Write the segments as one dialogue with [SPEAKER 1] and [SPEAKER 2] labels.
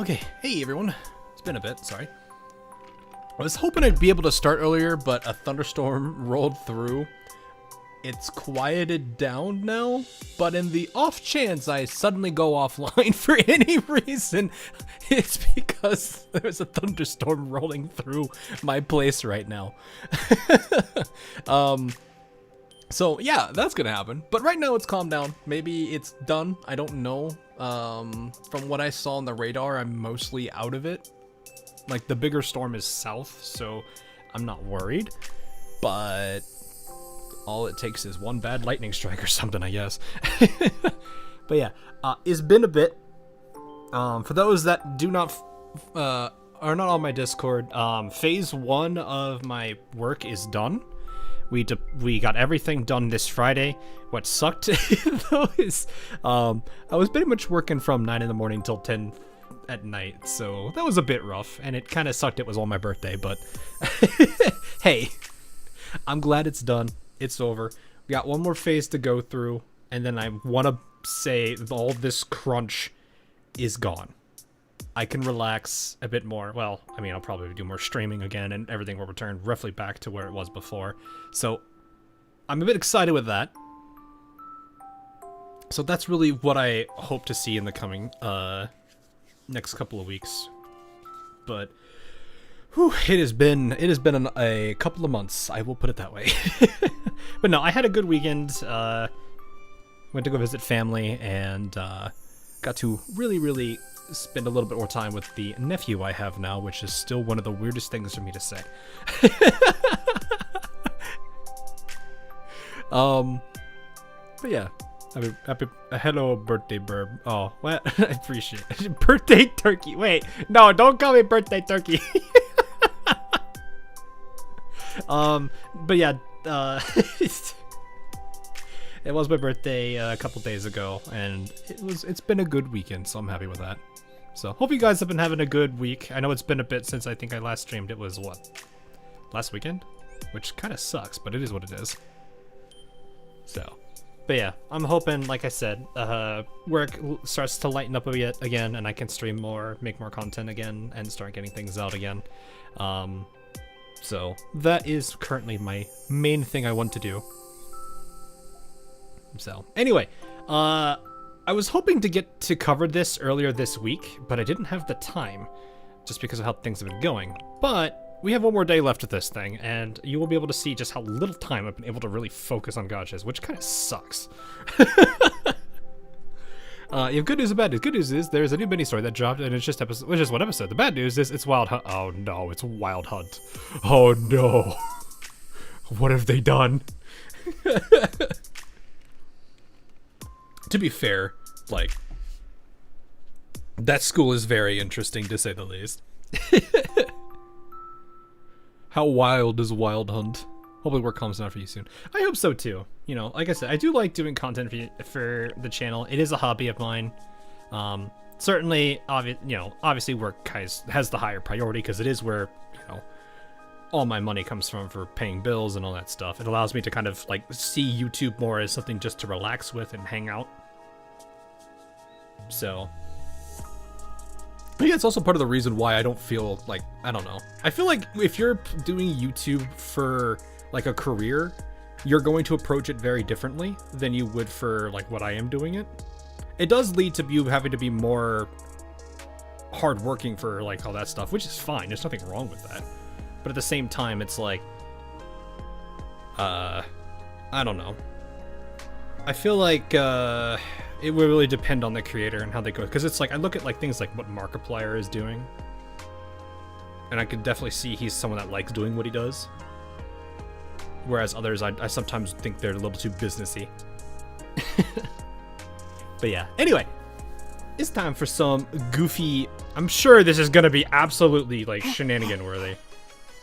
[SPEAKER 1] Okay, hey everyone. It's been a bit, sorry. I was hoping I'd be able to start earlier, but a thunderstorm rolled through. It's quieted down now, but in the off chance I suddenly go offline for any reason, it's because there's a thunderstorm rolling through my place right now. So yeah, that's gonna happen. But right now it's calmed down. Maybe it's done. I don't know. From what I saw on the radar, I'm mostly out of it. Like, the bigger storm is south, so I'm not worried. But all it takes is one bad lightning strike or something, I guess. But yeah, it's been a bit. For those that do not are not on my Discord, phase 1 of my work is done. We got everything done this Friday. What sucked though is I was pretty much working from 9 in the morning till 10 at night, so that was a bit rough, and it kind of sucked it was on my birthday, but hey, I'm glad it's done. It's over. We got one more phase to go through, and then I want to say all this crunch is gone. I can relax a bit more. Well, I mean, I'll probably do more streaming again, and everything will return roughly back to where it was before. So, I'm a bit excited with that. So that's really what I hope to see in the coming next couple of weeks. But whew, it has been a couple of months. I will put it that way. But no, I had a good weekend. Went to go visit family, and got to really spend a little bit more time with the nephew I have now, which is still one of the weirdest things for me to say. But yeah, happy hello birthday burb. Oh, what? I appreciate it. Birthday turkey. Wait, no, don't call me birthday turkey. But yeah, it was my birthday a couple days ago, and it's been a good weekend, so I'm happy with that. So hope you guys have been having a good week. I know it's been a bit since I think I last streamed. It was what, last weekend, which kind of sucks, but it is what it is. So, but yeah, I'm hoping, like I said, work starts to lighten up a bit again, and I can stream more, make more content again, and start getting things out again. So that is currently my main thing I want to do. So anyway, I was hoping to get to cover this earlier this week, but I didn't have the time just because of how things have been going. But we have one more day left of this thing, and you will be able to see just how little time I've been able to really focus on gachas, which kind of sucks. You have good news and bad news. Good news is there's a new mini story that dropped, and it's just one episode. The bad news is it's Wild Hunt. Oh no, it's Wild Hunt. Oh no. What have they done? To be fair, like, that school is very interesting, to say the least. How wild is Wild Hunt? Hopefully work comes out for you soon. I hope so too. You know, like I said, I do like doing content for the channel. It is a hobby of mine. Certainly, obviously work has the higher priority because it is where, all my money comes from for paying bills and all that stuff. It allows me to kind of like see YouTube more as something just to relax with and hang out. So, but yeah, it's also part of the reason why I don't feel like, I don't know. I feel like if you're doing YouTube for like a career, you're going to approach it very differently than you would for like what I am doing it. It does lead to you having to be more hardworking for like all that stuff, which is fine. There's nothing wrong with that. But at the same time, it's like, I don't know. I feel like it will really depend on the creator and how they go. Because it's like, I look at like things like what Markiplier is doing, and I could definitely see he's someone that likes doing what he does. Whereas others, I sometimes think they're a little too businessy. But yeah, anyway, it's time for some goofy. I'm sure this is gonna be absolutely like shenanigan worthy.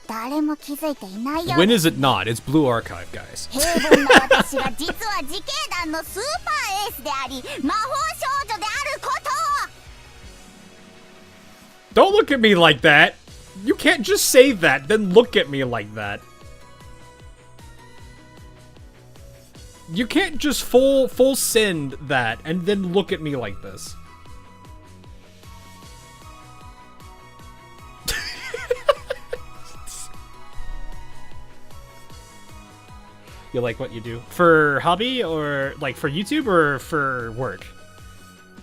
[SPEAKER 1] When is it not? It's Blue Archive, guys. Don't look at me like that. You can't just say that, then look at me like that. You can't just full send that and then look at me like this.
[SPEAKER 2] You like what you do? For hobby or like for YouTube or for work?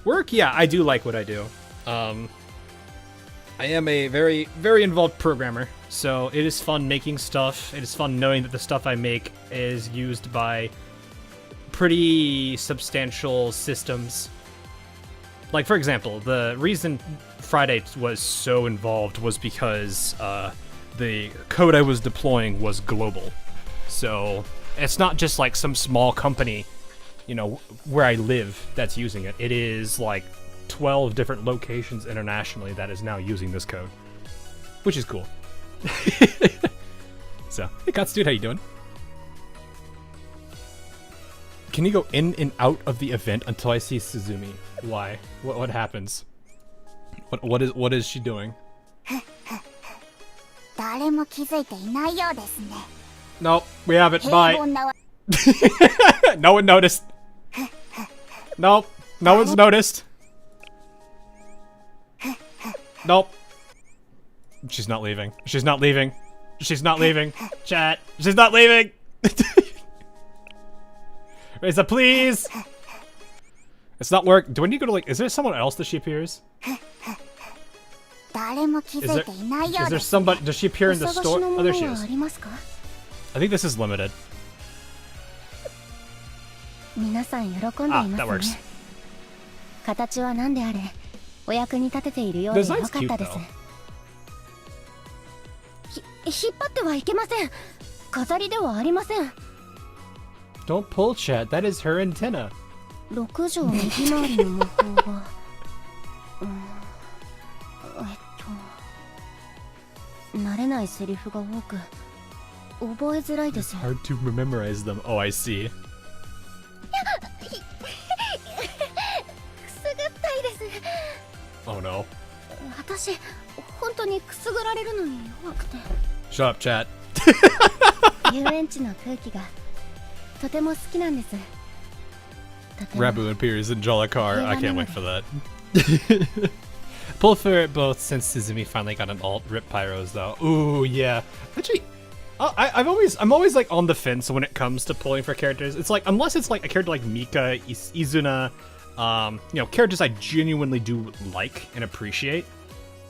[SPEAKER 2] Work, yeah, I do like what I do. I am a very, very involved programmer, so it is fun making stuff. It is fun knowing that the stuff I make is used by pretty substantial systems. Like, for example, the reason Friday was so involved was because the code I was deploying was global. So it's not just like some small company, you know, where I live that's using it. It is like 12 different locations internationally that is now using this code, which is cool. So, hey Katsudude, how you doing? Can you go in and out of the event until I see Suzumi? Why? What happens? What is she doing? Nope, we have it. Bye. No one noticed. Nope, no one's noticed. Nope. She's not leaving. She's not leaving. She's not leaving. Chat. She's not leaving. Reza, please. It's not work. Do I need to go to like? Is there someone else that she appears? Is there somebody? Does she appear in the store? Oh, there she is. I think this is limited. Ah, that works. The design's cute though. Don't pull, chat. That is her antenna. It's hard to memorize them. Oh, I see. Oh no. Shut up, chat. Rabu appears in Jollikar. I can't wait for that. Pull for it both since Suzumi finally got an alt. Rip Pyros though. Ooh yeah. Actually, I'm always like on the fence when it comes to pulling for characters. It's like unless it's like a character like Mika, Izuna, you know, characters I genuinely do like and appreciate,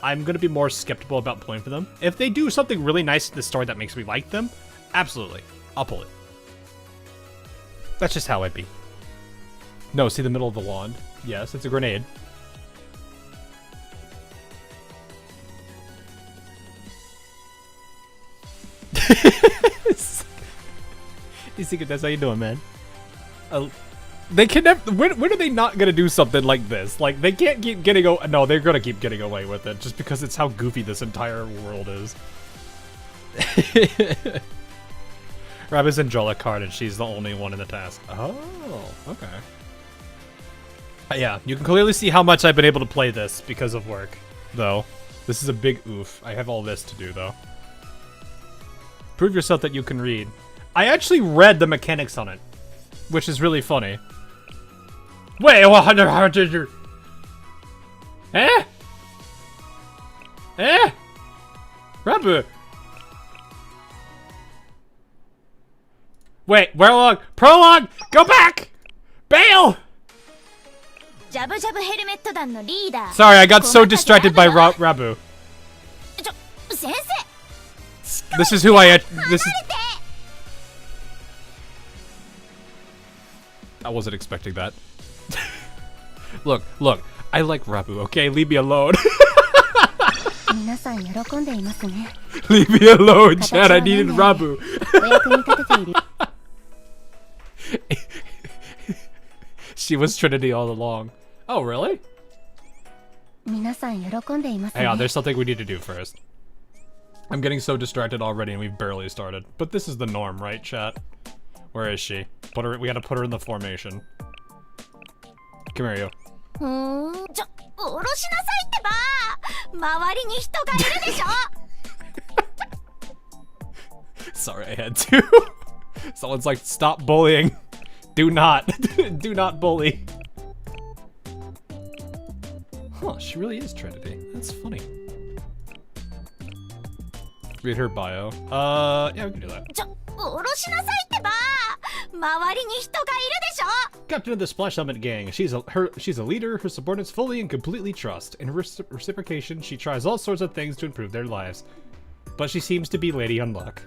[SPEAKER 2] I'm gonna be more skeptical about pulling for them. If they do something really nice in the story that makes me like them, absolutely, I'll pull it. That's just how I'd be. No, see the middle of the wand? Yes, it's a grenade. That's how you doing, man? They can never. When are they not gonna do something like this? Like they can't keep getting. No, they're gonna keep getting away with it just because it's how goofy this entire world is. Rabbit's in Jollikar and she's the only one in the task. Oh, okay. Yeah, you can clearly see how much I've been able to play this because of work, though. This is a big oof. I have all this to do, though. Prove yourself that you can read. I actually read the mechanics on it, which is really funny. Wait, how did you? Eh? Eh? Rabu. Wait, prologue! Prologue! Go back! Bail! Sorry, I got so distracted by Rabu. This is who I... This is... I wasn't expecting that. Look, I like Rabu, okay? Leave me alone. Leave me alone, Chad. I needed Rabu. She was Trinity all along. Oh, really? Hang on, there's something we need to do first. I'm getting so distracted already and we've barely started. But this is the norm, right, chat? Where is she? We gotta put her in the formation. Come here, you. Sorry, I had to. Someone's like, stop bullying. Do not. Do not bully. Huh, she really is Trinity. That's funny. Read her bio. Yeah, we can do that. Captain of the Splash Helmet Gang. She's a leader her subordinates fully and completely trust. In reciprocation, she tries all sorts of things to improve their lives. But she seems to be Lady Unluck.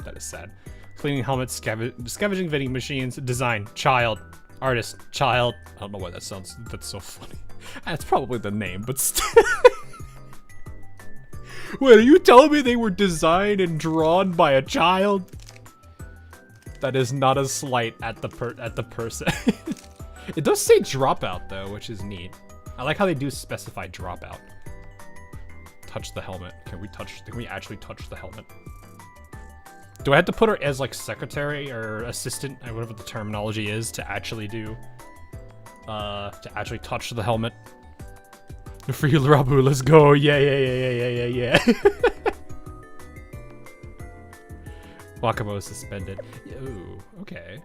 [SPEAKER 2] That is sad. Cleaning helmets, scavenging vending machines, design, child, artist, child. I don't know why that's so funny. That's probably the name, but still. Wait, are you telling me they were designed and drawn by a child? That is not a slight at the person. It does say dropout though, which is neat. I like how they do specify dropout. Touch the helmet. Can we actually touch the helmet? Do I have to put her as like secretary or assistant, or whatever the terminology is, to actually touch the helmet? Free Rabu, let's go. Yeah. Wakamo is suspended. Ooh, okay.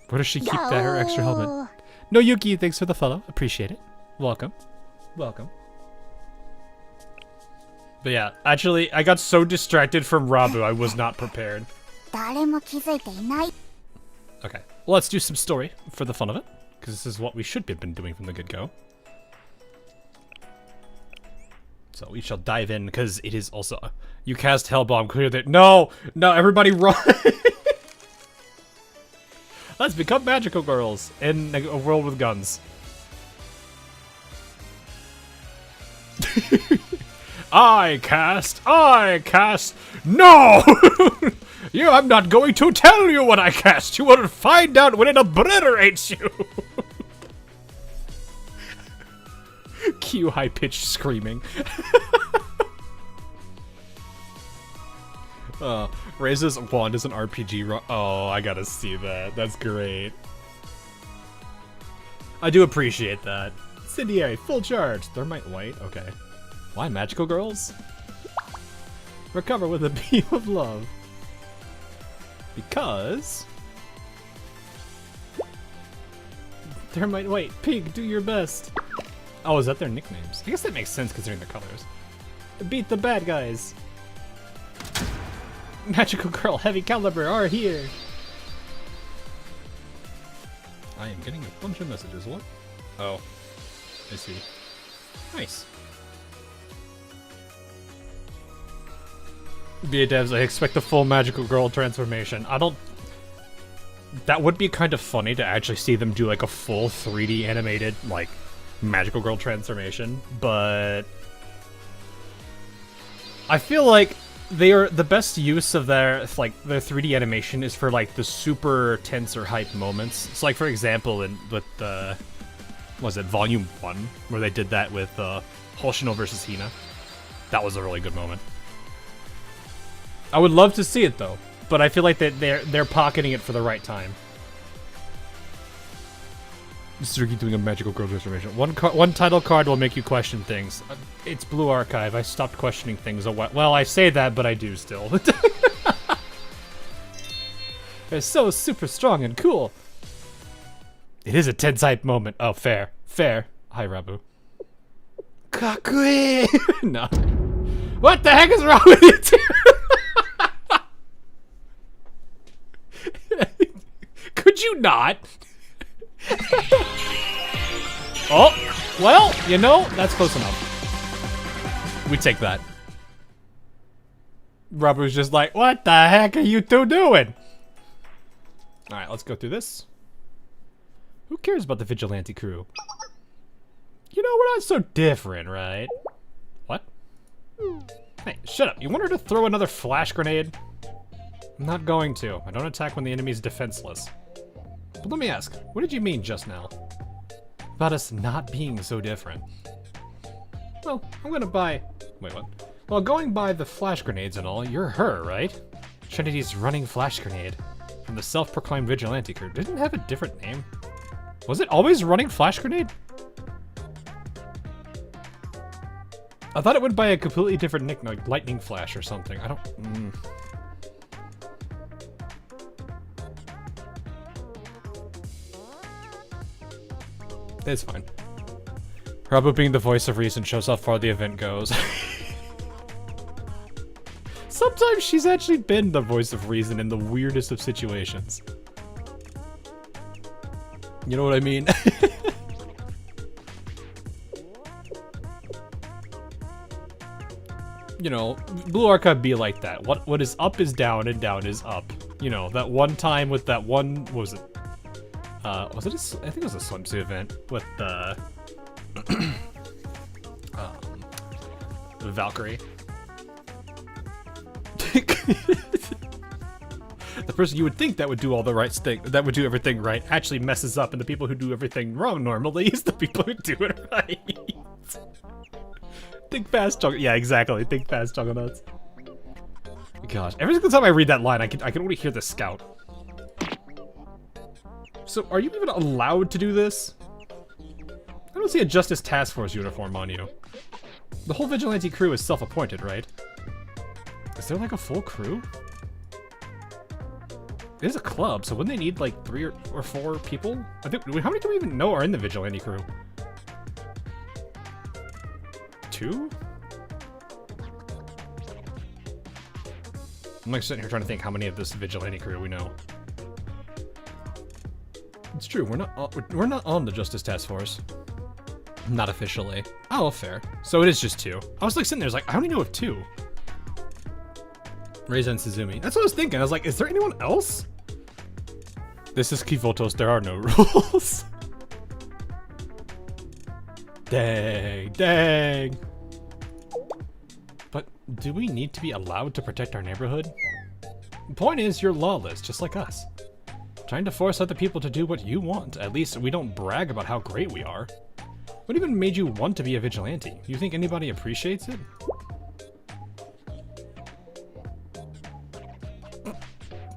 [SPEAKER 2] Where does she keep her extra helmet? No, Yuki, thanks for the follow. Appreciate it. Welcome. But yeah, actually, I got so distracted from Rabu, I was not prepared. Okay, well, let's do some story for the fun of it, because this is what we should have been doing from the get-go. So we shall dive in, because it is also... You cast Hellbomb, clear that... No, everybody run! Let's become magical girls in a world with guns. I cast... No! I'm not going to tell you what I cast! You will find out when it obliterates you! Cue high-pitched screaming. Raises wand as an RPG. Oh, I gotta see that. That's great. I do appreciate that. Incendiary, full charge. Thermite white. Okay. Why magical girls? Recover with a beam of love. Because... Thermite white. Pig, do your best. Oh, is that their nicknames? I guess that makes sense considering their colors. Beat the bad guys. Magical Girl, Heavy Caliber are here. I am getting a bunch of messages. What? Oh, I see. Nice. VA devs, I expect the full Magical Girl transformation. That would be kind of funny to actually see them do like a full 3D animated, like, Magical Girl transformation, but I feel like the best use of their 3D animation is for like the super tense or hype moments. So like for example with Volume 1, where they did that with Hoshino versus Hina. That was a really good moment. I would love to see it though, but I feel like that they're pocketing it for the right time. Tsurugi doing a Magical Girl transformation. One title card will make you question things. It's Blue Archive. I stopped questioning things a while. Well, I say that, but I do still. They're so super strong and cool. It is a tense hype moment. Oh, fair. Hi, Rabu. Kakui! No. What the heck is wrong with you two? Could you not? Oh, well, that's close enough. We take that. Rabu's just like, what the heck are you two doing? Alright, let's go through this. Who cares about the Vigilante crew? We're not so different, right? What? Hey, shut up. You want her to throw another flash grenade? I'm not going to. I don't attack when the enemy is defenseless. But let me ask, what did you mean just now? About us not being so different. Well, I'm gonna buy... Wait, what? Well, going by the flash grenades and all, you're her, right? Trinity's running flash grenade. From the self-proclaimed Vigilante crew. Didn't it have a different name? Was it always running flash grenade? I thought it went by a completely different nickname, like Lightning Flash or something. I don't... It's fine. Rabu being the voice of reason shows how far the event goes. Sometimes she's actually been the voice of reason in the weirdest of situations.
[SPEAKER 1] You know what I mean?
[SPEAKER 2] You know, Blue Archive be like that. What is up is down and down is up. You know, that one time with that one, what was it? I think it was a swimsuit event with the Valkyrie. The person you would think that would do all the right thing, that would do everything right, actually messes up, and the people who do everything wrong normally is the people who do it right. Think fast, yeah, exactly. Think fast, Juggernauts. Gosh, every single time I read that line, I can only hear the scout. So, are you even allowed to do this? I don't see a Justice Task Force uniform on you. The whole Vigilante crew is self-appointed, right? Is there like a full crew? It is a club, so wouldn't they need like 3 or 4 people? I think, how many do we even know are in the Vigilante crew? 2? I'm like sitting here trying to think how many of this Vigilante crew we know. It's true, we're not on the Justice Task Force. Not officially. Oh, fair. So it is just 2. I was like sitting there, I was like, I only know of 2. Reza and Suzumi. That's what I was thinking. I was like, is there anyone else? This is Kivotos, there are no rules. Dang, dang. But do we need to be allowed to protect our neighborhood? The point is, you're lawless, just like us. Trying to force other people to do what you want. At least we don't brag about how great we are. What even made you want to be a vigilante? You think anybody appreciates it?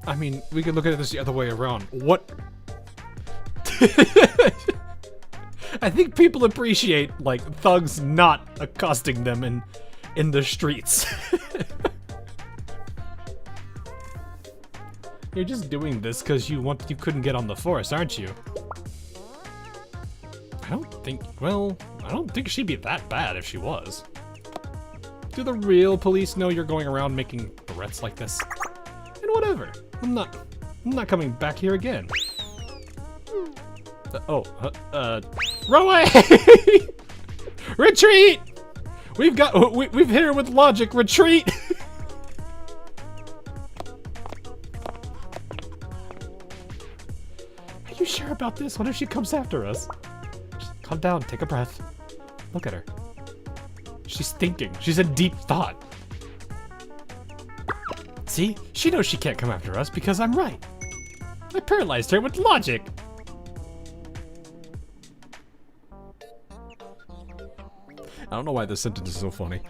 [SPEAKER 2] I mean, we could look at this the other way around. What? I think people appreciate, like, thugs not accosting them in the streets. You're just doing this because you couldn't get on the force, aren't you? I don't think she'd be that bad if she was. Do the real police know you're going around making threats like this? And whatever. I'm not coming back here again. Run away! Retreat! We've hit her with logic. Retreat! Are you sure about this? What if she comes after us? Just calm down, take a breath. Look at her. She's thinking. She's in deep thought. See? She knows she can't come after us because I'm right. I paralyzed her with logic.
[SPEAKER 1] I don't know why this sentence is so funny.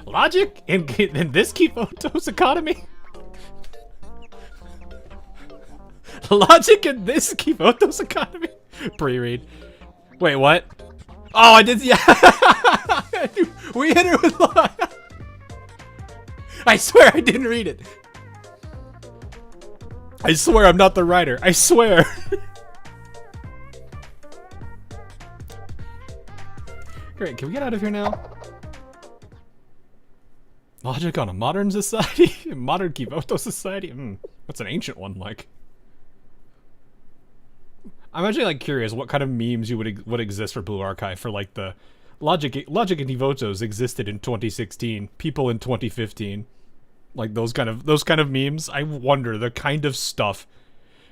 [SPEAKER 2] Logic in this Kifoto's economy? Logic in this Kifoto's economy? Pre-read. Wait, what? Oh, I did. Yeah. We hit her with logic. I swear I didn't read it. I swear I'm not the writer. I swear. Great, can we get out of here now? Logic on a modern society? Modern Kivoto society? What's an ancient one like? I'm actually like curious what kind of memes you would exist for Blue Archive for like the Logic and Kivotos existed in 2016, people in 2015. Like those kind of memes. I wonder the kind of stuff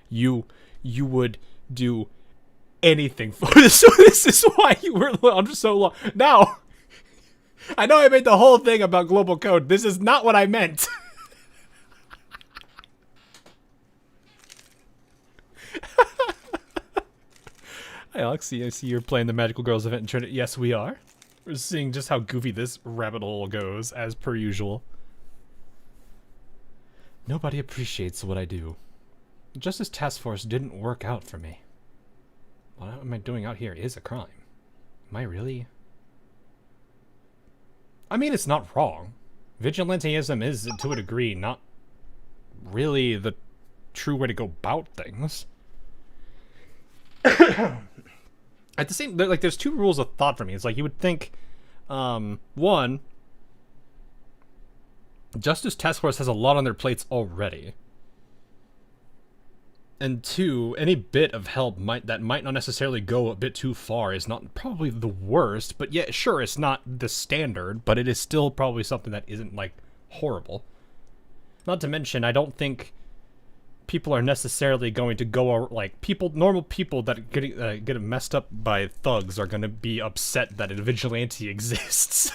[SPEAKER 2] you would do anything for this. So this is why you were on so long. Now, I know I made the whole thing about global code. This is not what I meant. Hi, Alexi. I see you're playing the Magical Girls event in Trinity. Yes, we are. We're seeing just how goofy this rabbit hole goes, as per usual. Nobody appreciates what I do. The Justice Task Force didn't work out for me. What am I doing out here is a crime. Am I really? I mean, it's not wrong. Vigilanteism is, to a degree, not really the true way to go about things. At the same, like, there's two rules of thought for me. It's like, you would think, one, Justice Task Force has a lot on their plates already. And 2, any bit of help that might not necessarily go a bit too far is not probably the worst, but yeah, sure, it's not the standard, but it is still probably something that isn't, like, horrible. Not to mention, I don't think people are necessarily going to go, like, normal people that get messed up by thugs are going to be upset that a vigilante exists.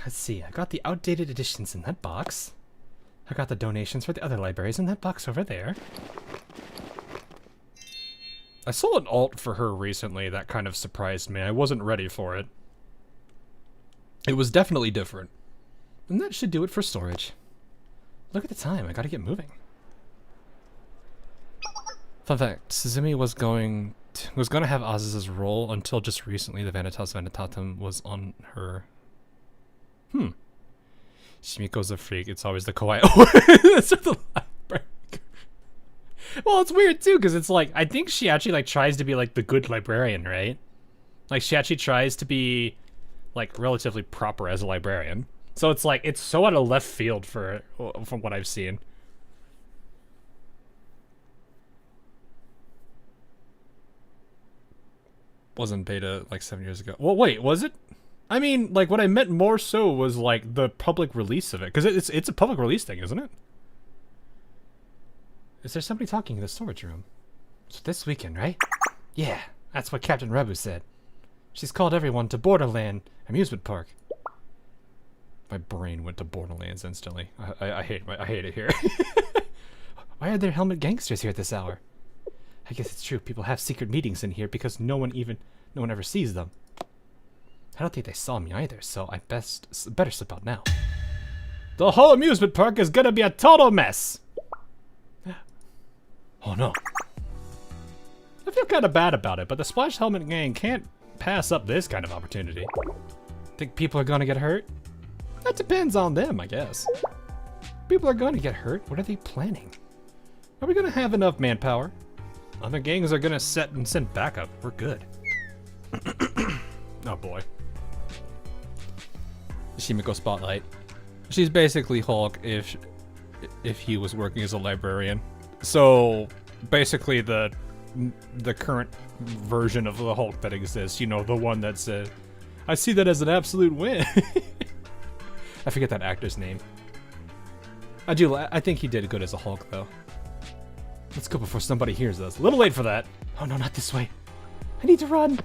[SPEAKER 2] Let's see, I got the outdated editions in that box. I got the donations for the other libraries in that box over there. I saw an alt for her recently that kind of surprised me. I wasn't ready for it. It was definitely different. And that should do it for storage. Look at the time, I gotta get moving. Fun fact, Suzumi was gonna have Aziz's role until just recently the Vanitas Vanitatum was on her. Shimiko's a freak, it's always the kawaii. That's what the library. Well, it's weird too, because it's like, I think she actually like tries to be like the good librarian, right? Like she actually tries to be like relatively proper as a librarian. So it's like, it's so out of left field from what I've seen. Wasn't beta like 7 years ago. Well, wait, was it? I mean, like, what I meant more so was, like, the public release of it. Because it's a public release thing, isn't it? Is there somebody talking in the storage room? It's this weekend, right? Yeah, that's what Captain Rabu said. She's called everyone to Borderland Amusement Park. My brain went to Borderlands instantly. I hate it here. Why are there helmet gangsters here at this hour? I guess it's true. People have secret meetings in here because no one ever sees them. I don't think they saw me either, so I better slip out now. The whole amusement park is gonna be a total mess. Oh no. I feel kind of bad about it, but the Splash Helmet Gang can't pass up this kind of opportunity. Think people are gonna get hurt? That depends on them, I guess. People are gonna get hurt. What are they planning? Are we gonna have enough manpower? Other gangs are gonna set and send backup. We're good. Oh boy. Shimiko Spotlight. She's basically Hulk if he was working as a librarian. So basically the current version of the Hulk that exists, you know, the one that's I see that as an absolute win. I forget that actor's name. I think he did good as a Hulk though. Let's go before somebody hears us. A little late for that. Oh no, not this way. I need to run.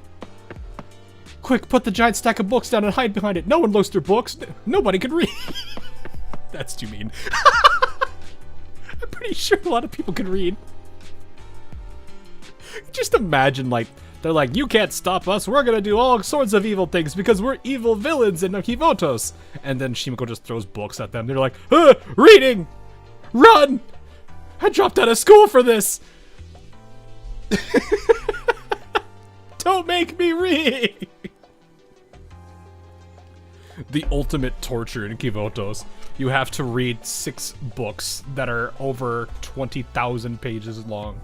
[SPEAKER 2] Quick, put the giant stack of books down and hide behind it. No one looks through books. Nobody can read. That's too mean. I'm pretty sure a lot of people can read. Just imagine, like, they're like, you can't stop us. We're gonna do all sorts of evil things because we're evil villains in Hivotos. And then Shimiko just throws books at them. They're like, reading! Run! I dropped out of school for this! Don't make me read! The ultimate torture in Kivotos. You have to read 6 books that are over 20,000 pages long.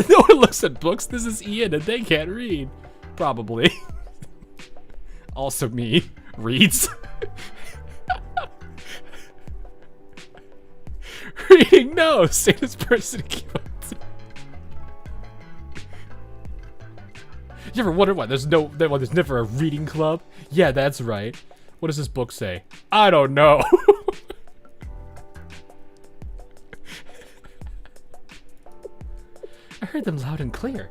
[SPEAKER 2] No one looks at books. This is Ian and they can't read. Probably. Also me. Reads. Reading no! Safest person in Kivotos. You ever wonder why there's never a reading club? Yeah, that's right. What does this book say? I don't know. I heard them loud and clear.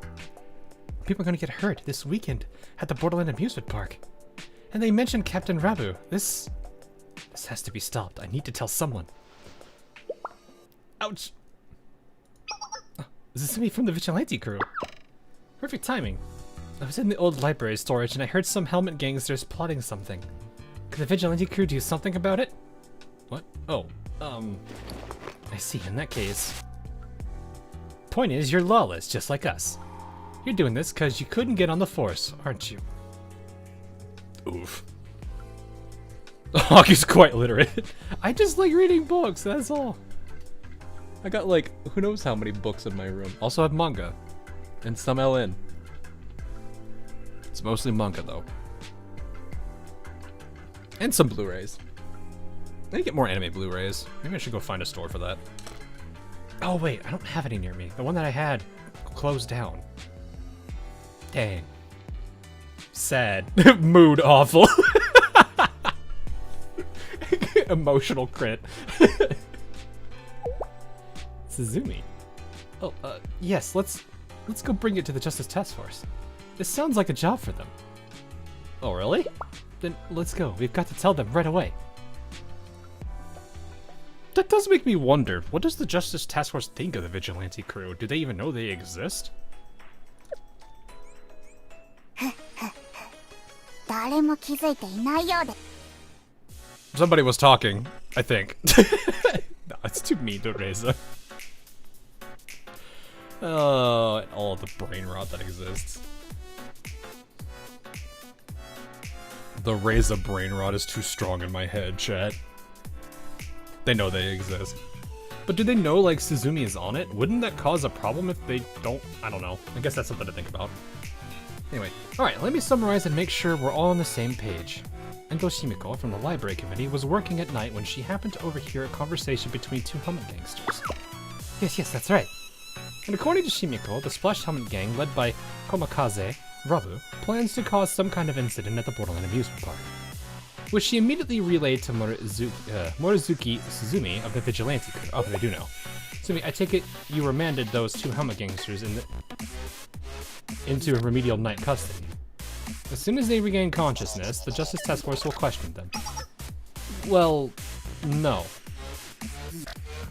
[SPEAKER 2] People are gonna get hurt this weekend at the Borderland Amusement Park. And they mentioned Captain Rabu. This has to be stopped. I need to tell someone. Ouch. Oh, is this somebody from the Vigilante crew? Perfect timing. I was in the old library storage and I heard some helmet gangsters plotting something. Could the Vigilante crew do something about it? What? Oh, I see, in that case. Point is, you're lawless, just like us. You're doing this because you couldn't get on the force, aren't you? Oof. Hawk is quite literate. I just like reading books, that's all. I got like, who knows how many books in my room. Also have manga. And some LN. It's mostly manga though.
[SPEAKER 1] And some Blu-rays. I need to get more anime Blu-rays. Maybe I should go find a store for that.
[SPEAKER 2] Oh wait, I don't have any near me. The one that I had closed down. Dang. Sad. Mood awful. Emotional crit. Suzumi. Oh, yes, let's go bring it to the Justice Task Force. This sounds like a job for them. Oh, really? Then let's go. We've got to tell them right away. That does make me wonder, what does the Justice Task Force think of the Vigilante crew? Do they even know they exist? Somebody was talking, I think. No, it's too mean to Reza. Oh, and all of the brain rot that exists. The Reza brain rot is too strong in my head, chat. They know they exist. But do they know, like, Suzumi is on it? Wouldn't that cause a problem if they don't? I don't know. I guess that's something to think about. Anyway, alright, let me summarize and make sure we're all on the same page. Endo Shimiko from the Library Committee was working at night when she happened to overhear a conversation between two helmet gangsters. Yes, that's right. And according to Shimiko, the Splash Helmet Gang, led by Komakaze, Rabu, plans to cause some kind of incident at the Borderland Amusement Park, which she immediately relayed to Morizuki Suzumi of the Vigilante crew. Oh, they do know. Suzumi, I take it you remanded those two helmet gangsters into remedial night custody. As soon as they regain consciousness, the Justice Task Force will question them. Well, no.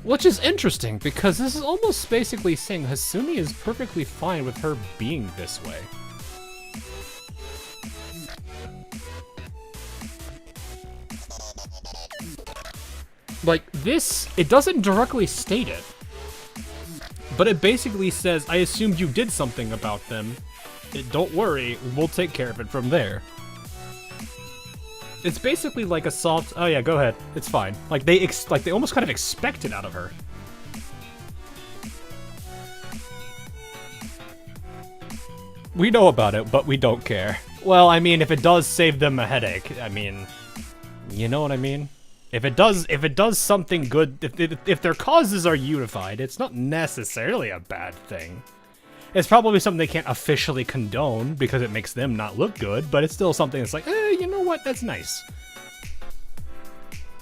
[SPEAKER 2] Which is interesting, because this is almost basically saying Hasumi is perfectly fine with her being this way. Like, this, it doesn't directly state it, but it basically says, I assumed you did something about them. Don't worry, we'll take care of it from there. It's basically like a soft, oh yeah, go ahead, it's fine. Like they almost kind of expect it out of her. We know about it, but we don't care. Well, I mean, if it does save them a headache, I mean, you know what I mean? If it does something good, if their causes are unified, it's not necessarily a bad thing. It's probably something they can't officially condone because it makes them not look good, but it's still something that's like, you know what, that's nice.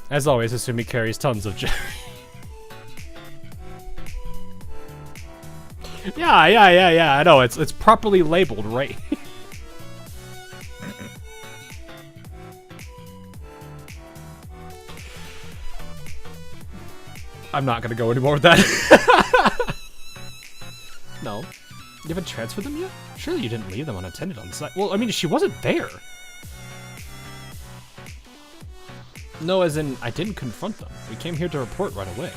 [SPEAKER 2] As always, Asumi carries tons of Yeah, I know, it's properly labeled, right? I'm not gonna go anymore with that. No. You haven't transferred them yet? Surely you didn't leave them unattended on site. Well, I mean, she wasn't there. No, as in, I didn't confront them. We came here to report right away.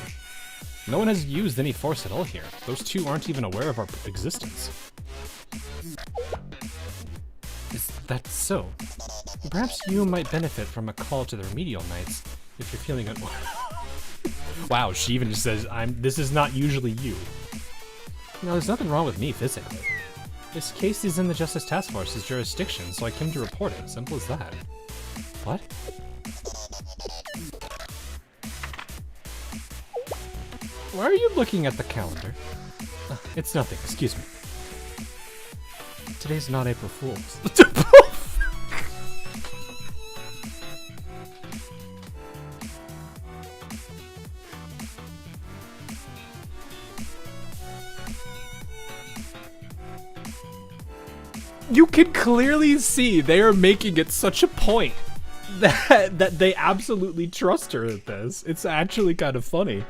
[SPEAKER 2] No one has used any force at all here. Those two aren't even aware of our existence. Is that so? Perhaps you might benefit from a call to the remedial nights if you're feeling Wow, she even just says, this is not usually you. No, there's nothing wrong with me physically. This case is in the Justice Task Force's jurisdiction, so I came to report it. Simple as that. What? Why are you looking at the calendar? It's nothing, excuse me. Today's not April Fool's. You can clearly see they are making it such a point that they absolutely trust her at this. It's actually kind of funny.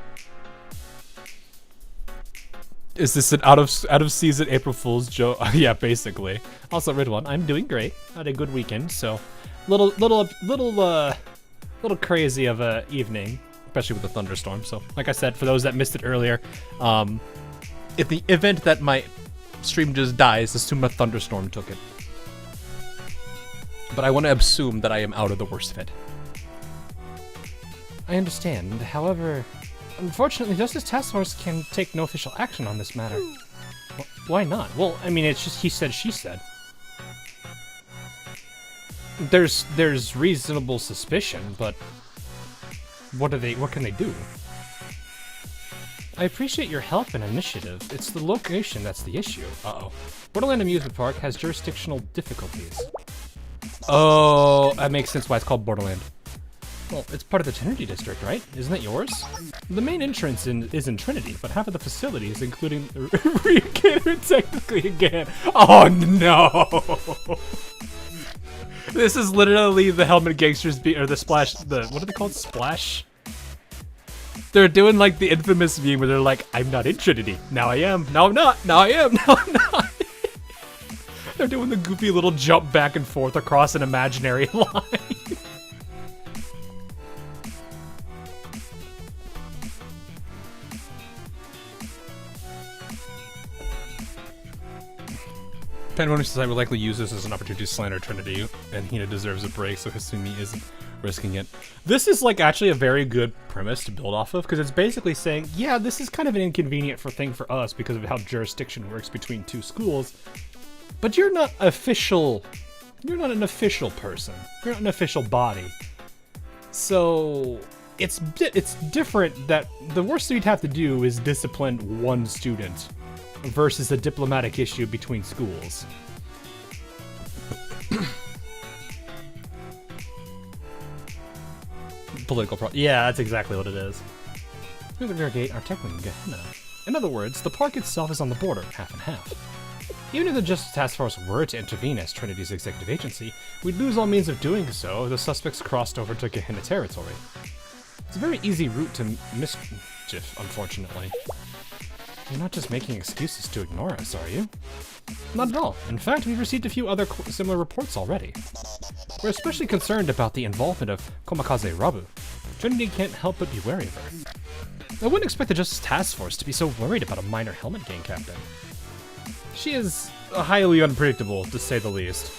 [SPEAKER 2] Is this an out of season April Fool's joke? Yeah, basically. Also, Ridwan, I'm doing great. Had a good weekend, so little crazy of a evening, especially with the thunderstorm. So, like I said, for those that missed it earlier, in the event that my stream just dies, assume a thunderstorm took it. But I want to assume that I am out of the worst of it. I understand. However, unfortunately, Justice Task Force can take no official action on this matter. Why not? Well, I mean, it's just he said, she said. There's reasonable suspicion, but what can they do? I appreciate your help and initiative. It's the location that's the issue. Uh-oh. Borderland Amusement Park has jurisdictional difficulties. Oh, that makes sense why it's called Borderland. Well, it's part of the Trinity District, right? Isn't that yours? The main entrance is in Trinity, but half of the facilities, including technically again. Oh no! This is literally the Helmet Gangsters or the Splash. What are they called? Splash. They're doing like the infamous meme where they're like, "I'm not in Trinity. Now I am. Now I'm not. Now I am. Now I'm not." They're doing the goofy little jump back and forth across an imaginary line. Pandemonium says I would likely use this as an opportunity to slander Trinity, and Hina deserves a break, so Hasumi isn't risking it. This is like actually a very good premise to build off of, because it's basically saying, yeah, this is kind of an inconvenient thing for us because of how jurisdiction works between two schools, but you're not official. You're not an official person. You're not an official body. So it's different that the worst thing you'd have to do is discipline one student versus a diplomatic issue between schools. Yeah, that's exactly what it is. Through the rear gate are technically in Gehenna. In other words, the park itself is on the border, half and half. Even if the Justice Task Force were to intervene as Trinity's executive agency, we'd lose all means of doing so if the suspects crossed over to Gehenna territory. It's a very easy route to mischief, unfortunately. You're not just making excuses to ignore us, are you? Not at all. In fact, we've received a few other similar reports already. We're especially concerned about the involvement of Komakaze Rabu. Trinity can't help but be wary of her. I wouldn't expect the Justice Task Force to be so worried about a minor helmet gang captain. She is highly unpredictable, to say the least.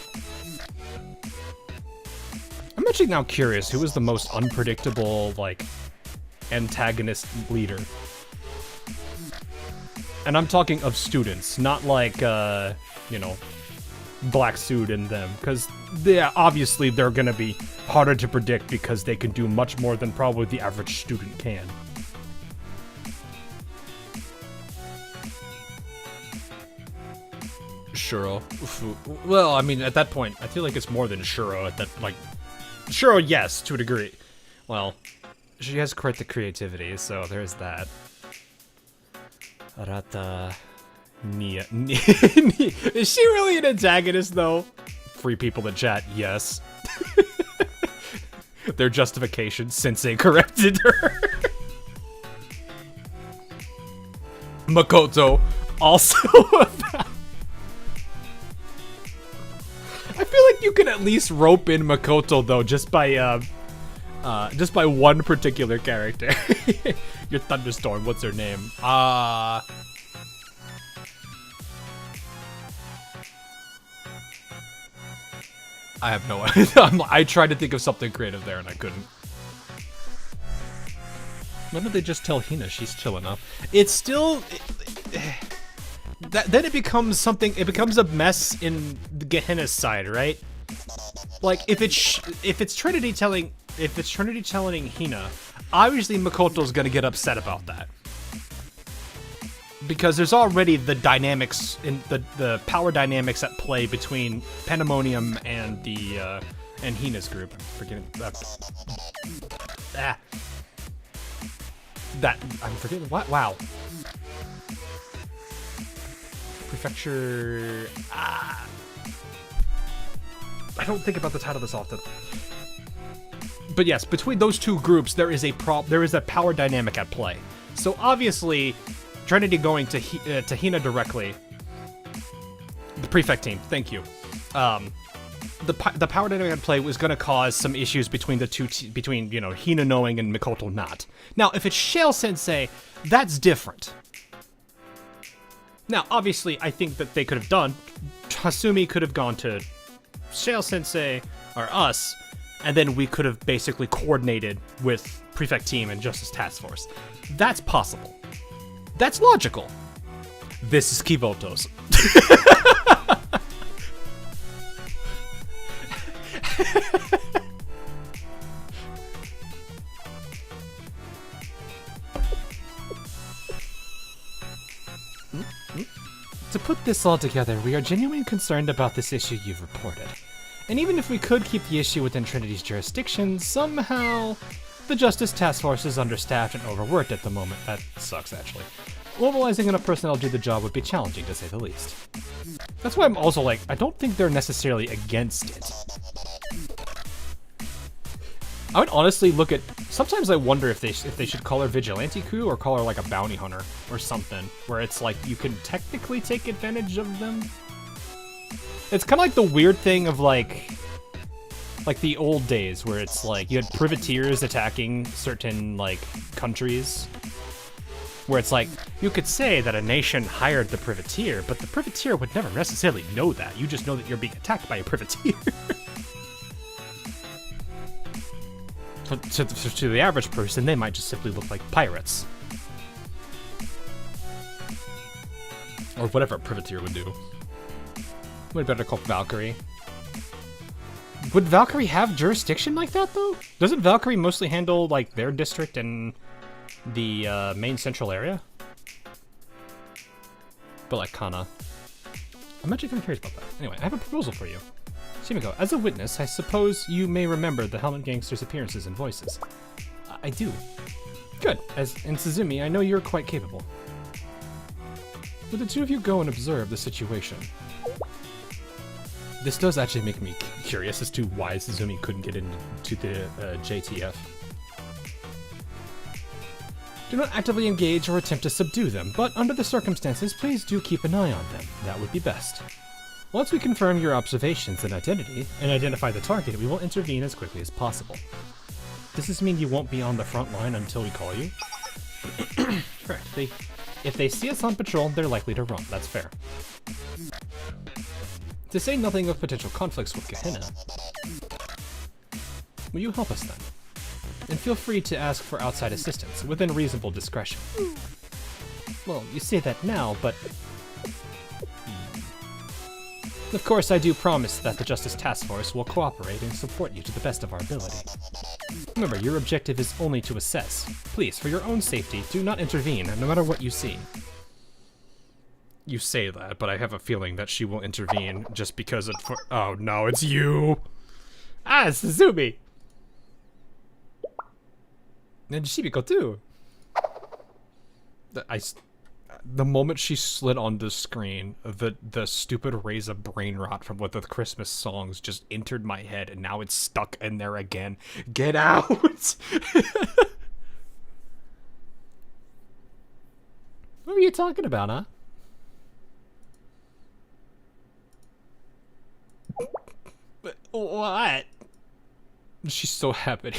[SPEAKER 2] I'm actually now curious who is the most unpredictable, like, antagonist leader. And I'm talking of students, not like, you know, Black Suit and them. Because, yeah, obviously they're gonna be harder to predict because they can do much more than probably the average student can. Shuro. Well, I mean, at that point, I feel like it's more than Shuro at that, like... Shuro, yes, to a degree. Well, she has quite the creativity, so there's that. Arata... Nia. Is she really an antagonist, though? Free people in chat, yes. Their justification, Sensei corrected her. Makoto, also about... I feel like you can at least rope in Makoto, though, just by one particular character. Your Thunderstorm, what's her name? I have no idea. I tried to think of something creative there and I couldn't. Why don't they just tell Hina she's chill enough? It's still... then it becomes something... It becomes a mess in the Gehenna's side, right? Like, if it's Trinity telling... If it's Trinity telling Hina, obviously Makoto's gonna get upset about that. Because there's already the dynamics in the power dynamics at play between Pandemonium and the and Hina's group. I'm forgetting I'm forgetting what. Wow. Prefecture. I don't think about the title this often. But yes, between those two groups, there is a power dynamic at play. So obviously, Trinity going to Hina directly. The prefect team, thank you. The power dynamic at play was going to cause some issues between the two, between, you know, Hina knowing and Makoto not. Now, if it's Shale Sensei, that's different. Now, obviously, I think that they could have done. Hasumi could have gone to Shale Sensei or us, and then we could have basically coordinated with Prefect Team and Justice Task Force. That's possible. That's logical. This is Kivoto's. To put this all together, we are genuinely concerned about this issue you've reported. And even if we could keep the issue within Trinity's jurisdiction, somehow the Justice Task Force is understaffed and overworked at the moment. That sucks, actually. Mobilizing enough personnel to do the job would be challenging, to say the least. That's why I'm also like, I don't think they're necessarily against it. I would honestly look at... Sometimes I wonder if they should call her Vigilante crew or call her like a bounty hunter or something, where it's like you can technically take advantage of them. It's kind of like the weird thing of like the old days where it's like you had privateers attacking certain like countries, where it's like you could say that a nation hired the privateer, but the privateer would never necessarily know that. You just know that you're being attacked by a privateer. To the average person, they might just simply look like pirates. Or whatever a privateer would do. Would better call Valkyrie. Would Valkyrie have jurisdiction like that, though? Doesn't Valkyrie mostly handle, like, their district and the main central area? But, like, kinda. I'm actually kind of curious about that. Anyway, I have a proposal for you. Shimiko, as a witness, I suppose you may remember the Helmet Gangster's appearances and voices. I do. Good. As in Suzumi, I know you're quite capable. Would the two of you go and observe the situation? This does actually make me curious as to why Suzumi couldn't get into the JTF. Do not actively engage or attempt to subdue them, but under the circumstances, please do keep an eye on them. That would be best. Once we confirm your observations and identity, and identify the target, we will intervene as quickly as possible. Does this mean you won't be on the front line until we call you? Correct. If they see us on patrol, they're likely to run. That's fair. To say nothing of potential conflicts with Gehenna, will you help us then? And feel free to ask for outside assistance, within reasonable discretion. Well, you say that now, but... Of course, I do promise that the Justice Task Force will cooperate and support you to the best of our ability. Remember, your objective is only to assess. Please, for your own safety, do not intervene, no matter what you see. You say that, but I have a feeling that she will intervene just because it oh no, it's you! Ah, it's Suzumi! And Shimiko too! The moment she slid on the screen, the stupid raise of brain rot from what the Christmas songs just entered my head, and now it's stuck in there again. Get out! What were you talking about, huh? What? She's so happy.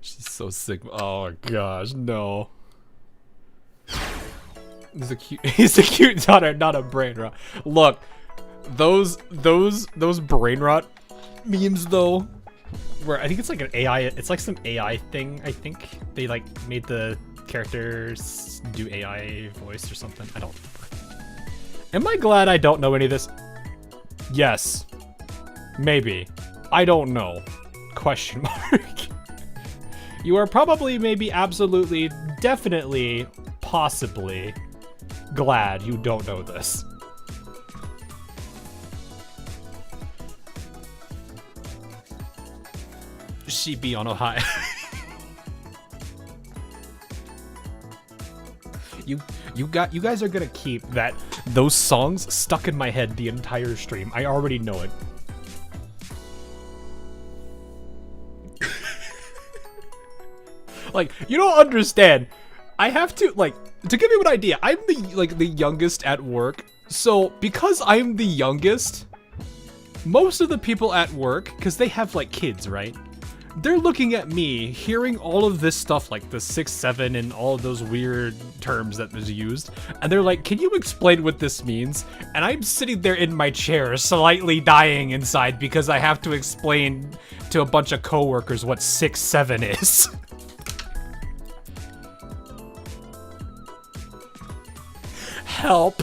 [SPEAKER 2] She's so sick. Oh my gosh, no. He's a cute daughter, not a brain rot. Look, those brain rot memes though, where I think it's like an AI, it's like some AI thing. I think they like made the characters do AI voice or something. I don't remember. Am I glad I don't know any of this? Yes, maybe. I don't know. Question mark. You are probably, maybe, absolutely, definitely, possibly glad you don't know this. She be on a high. You guys are gonna keep those songs stuck in my head the entire stream. I already know it. Like, you don't understand. I have to, like, to give you an idea, I'm the youngest at work. So, because I'm the youngest, most of the people at work, because they have, like, kids, right? They're looking at me, hearing all of this stuff, like the 6-7 and all of those weird terms that was used, and they're like, can you explain what this means? And I'm sitting there in my chair, slightly dying inside because I have to explain to a bunch of coworkers what 6-7 is. Help.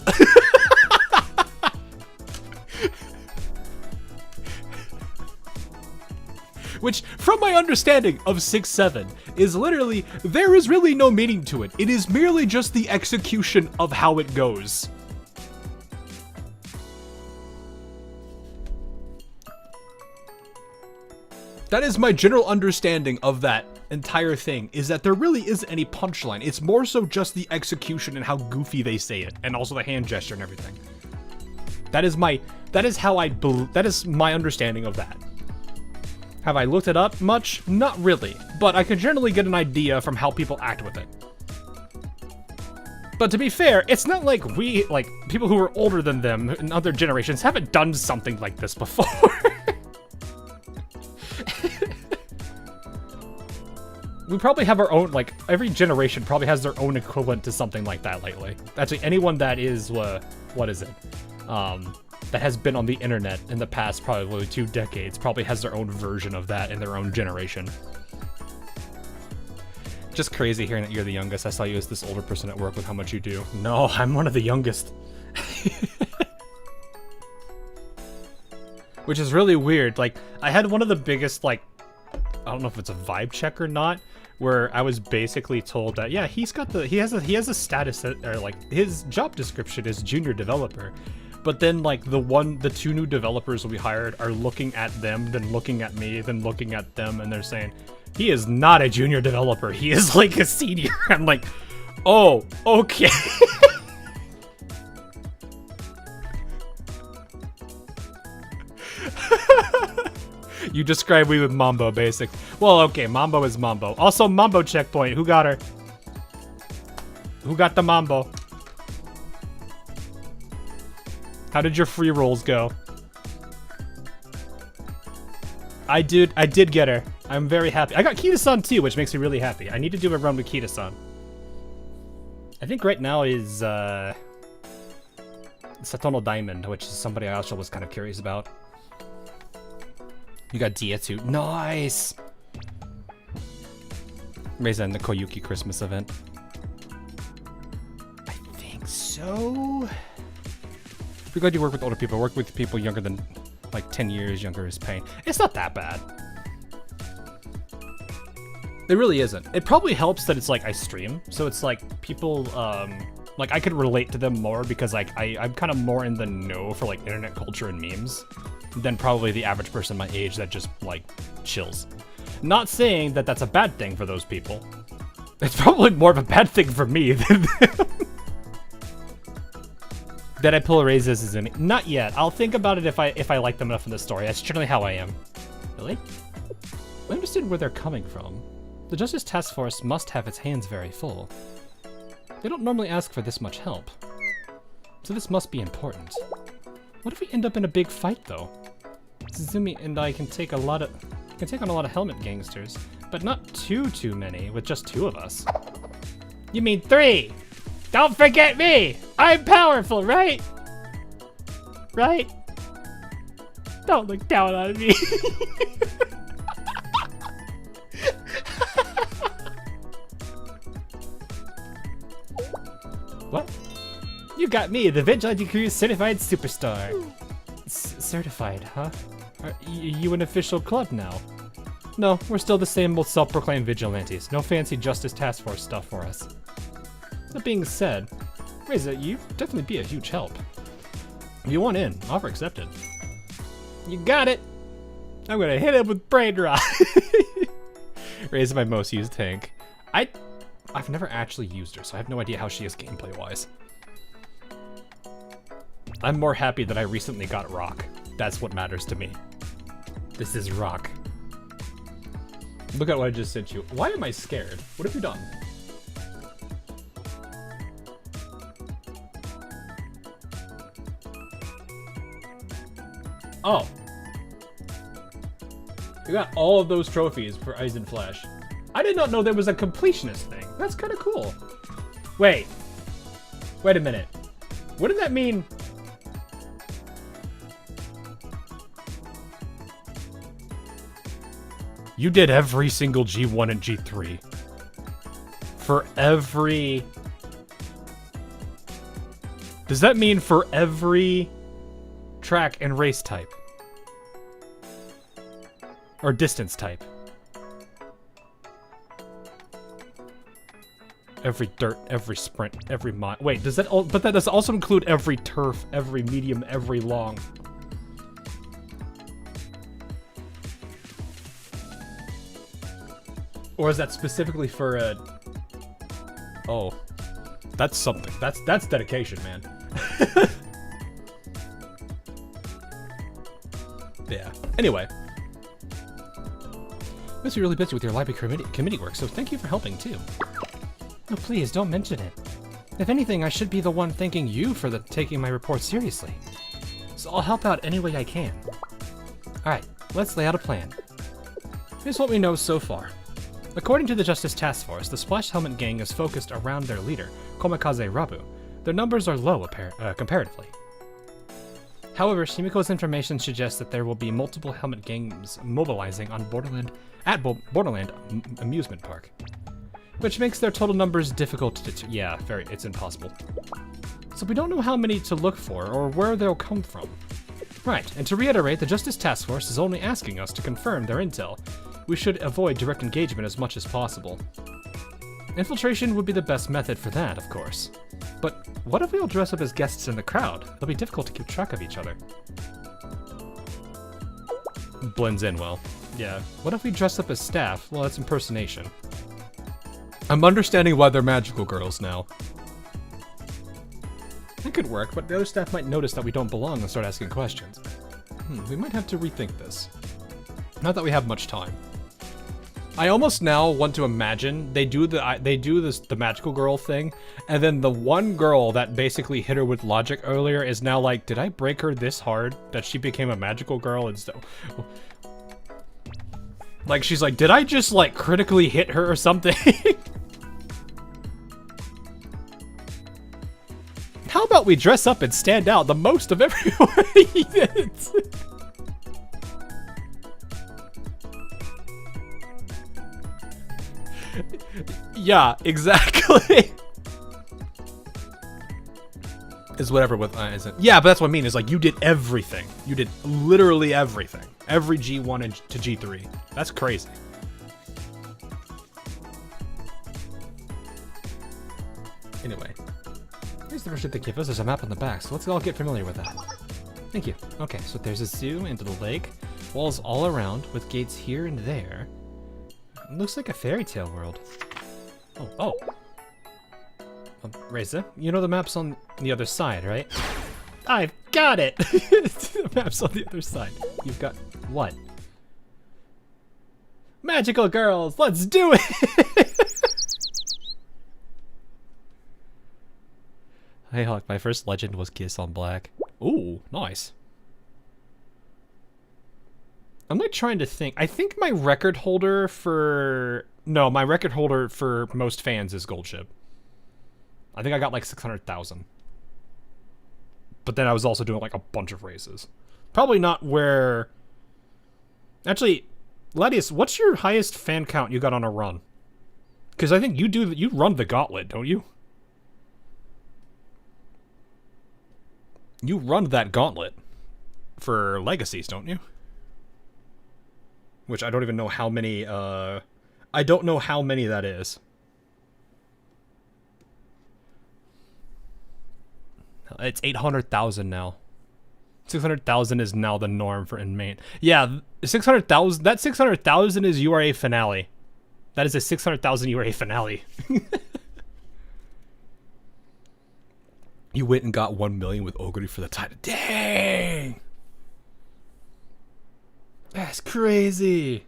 [SPEAKER 1] Which, from my understanding of 6-7, is literally, there is really no meaning to it. It is merely just the execution of how it goes. That is my general understanding of that entire thing, is that there really isn't any punchline. It's more so just the execution and how goofy they say it, and also the hand gesture and everything. That is my understanding of that. Have I looked it up much? Not really, but I can generally get an idea from how people act with it. But to be fair, it's not like people who are older than them in other generations haven't done something like this before. We probably have our own, every generation probably has their own equivalent to something like that lately. Actually, anyone that is, what is it? That has been on the internet in the past probably 2 decades probably has their own version of that in their own generation. Just crazy hearing that you're the youngest. I saw you as this older person at work with how much you do. No, I'm one of the youngest. Which is really weird. I had one of the biggest, I don't know if it's a vibe check or not, where I was basically told that, yeah, he has a status that, his job description is junior developer. But then, the 2 new developers we hired are looking at them, then looking at me, then looking at them, and they're saying, he is not a junior developer. He is, a senior. I'm like, oh, okay. You describe me with Mambo, basically. Well, okay, Mambo is Mambo. Also, Mambo checkpoint. Who got her? Who got the Mambo? How did your free rolls go? I did get her. I'm very happy. I got Kita-san too, which makes me really happy. I need to do a run with Kita-san. I think right now is Satono Diamond, which is somebody I also was kind of curious about. You got Dia too. Nice! Reza in the Koyuki Christmas event. I think so. We're glad you work with older people. Work with people younger than, 10 years younger is pain. It's not that bad. It really isn't. It probably helps that it's, I stream. So it's, people, I could relate to them more because, I'm kind of more in the know for, internet culture and memes than probably the average person my age that just, chills. Not saying that that's a bad thing for those people. It's probably more of a bad thing for me than them. Did I pull a raise as Izumi? Not yet. I'll think about it if I like them enough in the story. That's generally how I am. Really? I understand where they're coming from. The Justice Task Force must have its hands very full. They don't normally ask for this much help. So this must be important. What if we end up in a big fight, though? Izumi and I can take on a lot of helmet gangsters, but not too many with just 2 of us. You mean 3? Don't forget me! I'm powerful, right? Right? Don't look down on me. What? You got me, the Vigilante Crew's certified superstar. Certified, huh? Are you an official club now? No, we're still the same old self-proclaimed vigilantes. No fancy Justice Task Force stuff for us. That being said, Reza, you'd definitely be a huge help. If you want in, offer accepted. You got it! I'm gonna hit him with Brain Rot! Reza, my most used tank. I've never actually used her, so I have no idea how she is gameplay-wise. I'm more happy that I recently got Rock. That's what matters to me. This is Rock. Look at what I just sent you. Why am I scared? What have you done? Oh. You got all of those trophies for Eisen Flash. I did not know there was a completionist thing. That's kind of cool. Wait. Wait a minute. What did that mean? You did every single G1 and G3. For every... Does that mean for every track and race type?
[SPEAKER 2] Or distance type. Every dirt, every sprint, every mile. Wait, does that but that does also include every turf, every medium, every long. Or is that specifically for a... Oh. That's something. That's dedication, man. Yeah. Anyway. Must be really busy with your library committee work, so thank you for helping, too. Oh, please, don't mention it. If anything, I should be the one thanking you for taking my report seriously. So I'll help out any way I can. Alright, let's lay out a plan. Here's what we know so far. According to the Justice Task Force, the Splash Helmet Gang is focused around their leader, Komikaze Rabu. Their numbers are low, comparatively. However, Shimiko's information suggests that there will be multiple helmet gangs mobilizing on Borderland Amusement Park, which makes their total numbers difficult to yeah, it's impossible. So we don't know how many to look for or where they'll come from. Right, and to reiterate, the Justice Task Force is only asking us to confirm their intel. We should avoid direct engagement as much as possible. Infiltration would be the best method for that, of course. But what if we all dress up as guests in the crowd? It'll be difficult to keep track of each other. Blends in well. Yeah. What if we dress up as staff? Well, that's impersonation. I'm understanding why they're magical girls now. That could work, but the other staff might notice that we don't belong and start asking questions. We might have to rethink this. Not that we have much time. I almost now want to imagine they do the magical girl thing, and then the one girl that basically hit her with logic earlier is now like, did I break her this hard that she became a magical girl instead? Like, she's like, did I just like critically hit her or something? How about we dress up and stand out the most of everyone? Yeah, exactly. Is whatever with isn't. Yeah, but that's what I mean. Is like you did everything. You did literally everything. Every G1 and to G3. That's crazy. Anyway, here's the version they give us. There's a map on the back, so let's all get familiar with that. Thank you. Okay, so there's a zoo into the lake, walls all around with gates here and there. It looks like a fairy tale world. Oh. Reza, you know the map's on the other side, right? I've got it! The map's on the other side. You've got what? Magical girls, let's do it! Hey Hawk, my first legend was Kiss on Black. Ooh, nice. I'm like trying to think. I think my record holder for... No, my record holder for most fans is Gold Ship. I think I got like 600,000. But then I was also doing like a bunch of races. Probably not where... Actually, Ladius, what's your highest fan count you got on a run? Because I think you run the gauntlet, don't you? You run that gauntlet for legacies, don't you? Which I don't even know how many, I don't know how many that is. It's 800,000 now. 600,000 is now the norm for inmate. Yeah, 600,000, that 600,000 is URA finale. That is a 600,000 URA finale. You went and got 1 million with Ogre for the title. Dang! That's crazy.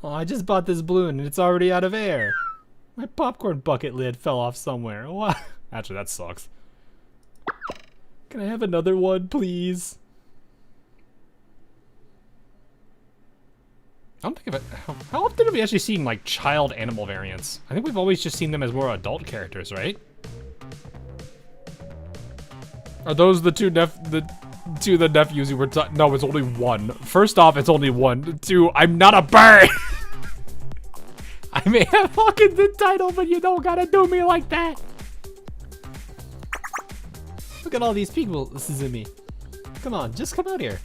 [SPEAKER 2] Oh, I just bought this balloon and it's already out of air. My popcorn bucket lid fell off somewhere. What? Actually, that sucks. Can I have another one, please? I don't think of it. How often have we actually seen like child animal variants? I think we've always just seen them as more adult characters, right? Are those the two nephews you were talking? No, it's only one. First off, it's only one. Two, I'm not a bird. I may have fucking the title, but you don't gotta do me like that. Look at all these people, Suzumi. Come on, just come out here.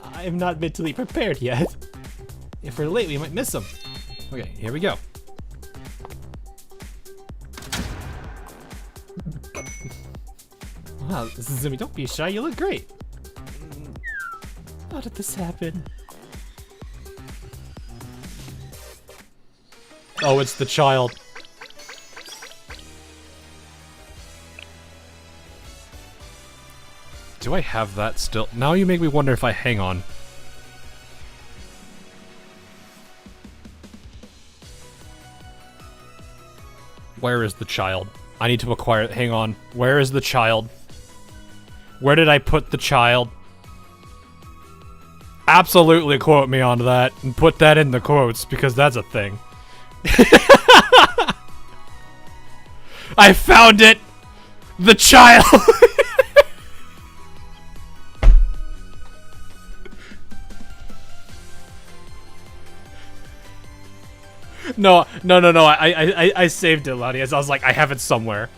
[SPEAKER 2] I'm not mentally prepared yet. If we're late, we might miss them. Okay, here we go. Wow, Zumi, don't be shy. You look great. How did this happen? Oh, it's the child. Do I have that still? Now you make me wonder if I hang on. Where is the child? I need to acquire it. Hang on. Where is the child? Where did I put the child? Absolutely quote me on that and put that in the quotes because that's a thing. I found it! The child! No. I saved it, Lottie. As I was like, I have it somewhere.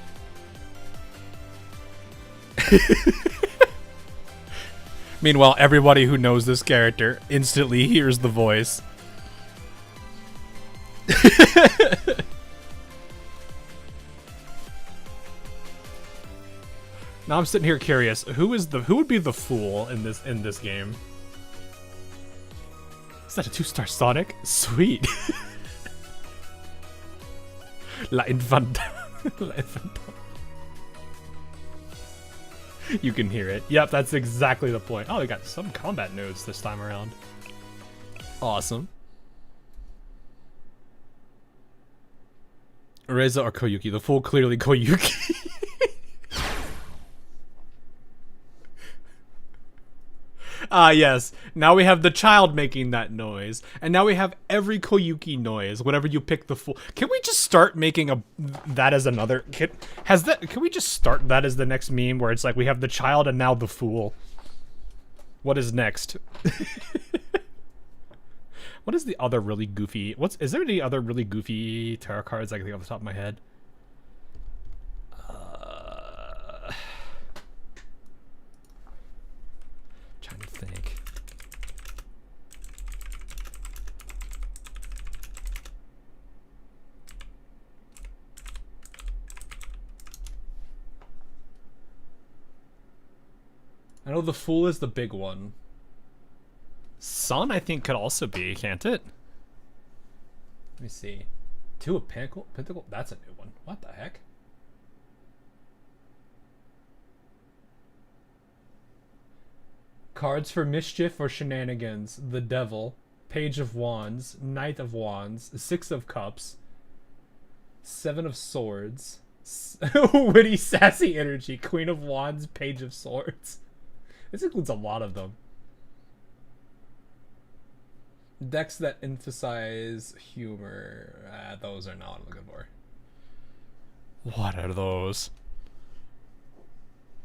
[SPEAKER 2] Meanwhile, everybody who knows this character instantly hears the voice. Now I'm sitting here curious, who would be the fool in this game? Is that a 2-star Sonic? Sweet. La Infanta. La Infanta. You can hear it. Yep, that's exactly the point. Oh, we got some combat nodes this time around. Awesome. Reza or Koyuki? The fool clearly Koyuki. Ah, yes. Now we have the child making that noise. And now we have every Koyuki noise whenever you pick the fool. Can we just start making that as another... Can we just start that as the next meme where it's like we have the child and now the fool? What is next? What is the other really goofy... Is there any other really goofy tarot cards I can think off the top of my head? Trying to think. I know the Fool is the big one. Sun, I think, could also be, can't it? Let me see. Two of Pinnacle? That's a new one. What the heck? Cards for mischief or shenanigans. The Devil. Page of Wands. Knight of Wands. Six of Cups. Seven of Swords. Witty, sassy energy. Queen of Wands. Page of Swords. This includes a lot of them. Decks that emphasize humor. Those are not what I'm looking for. What are those?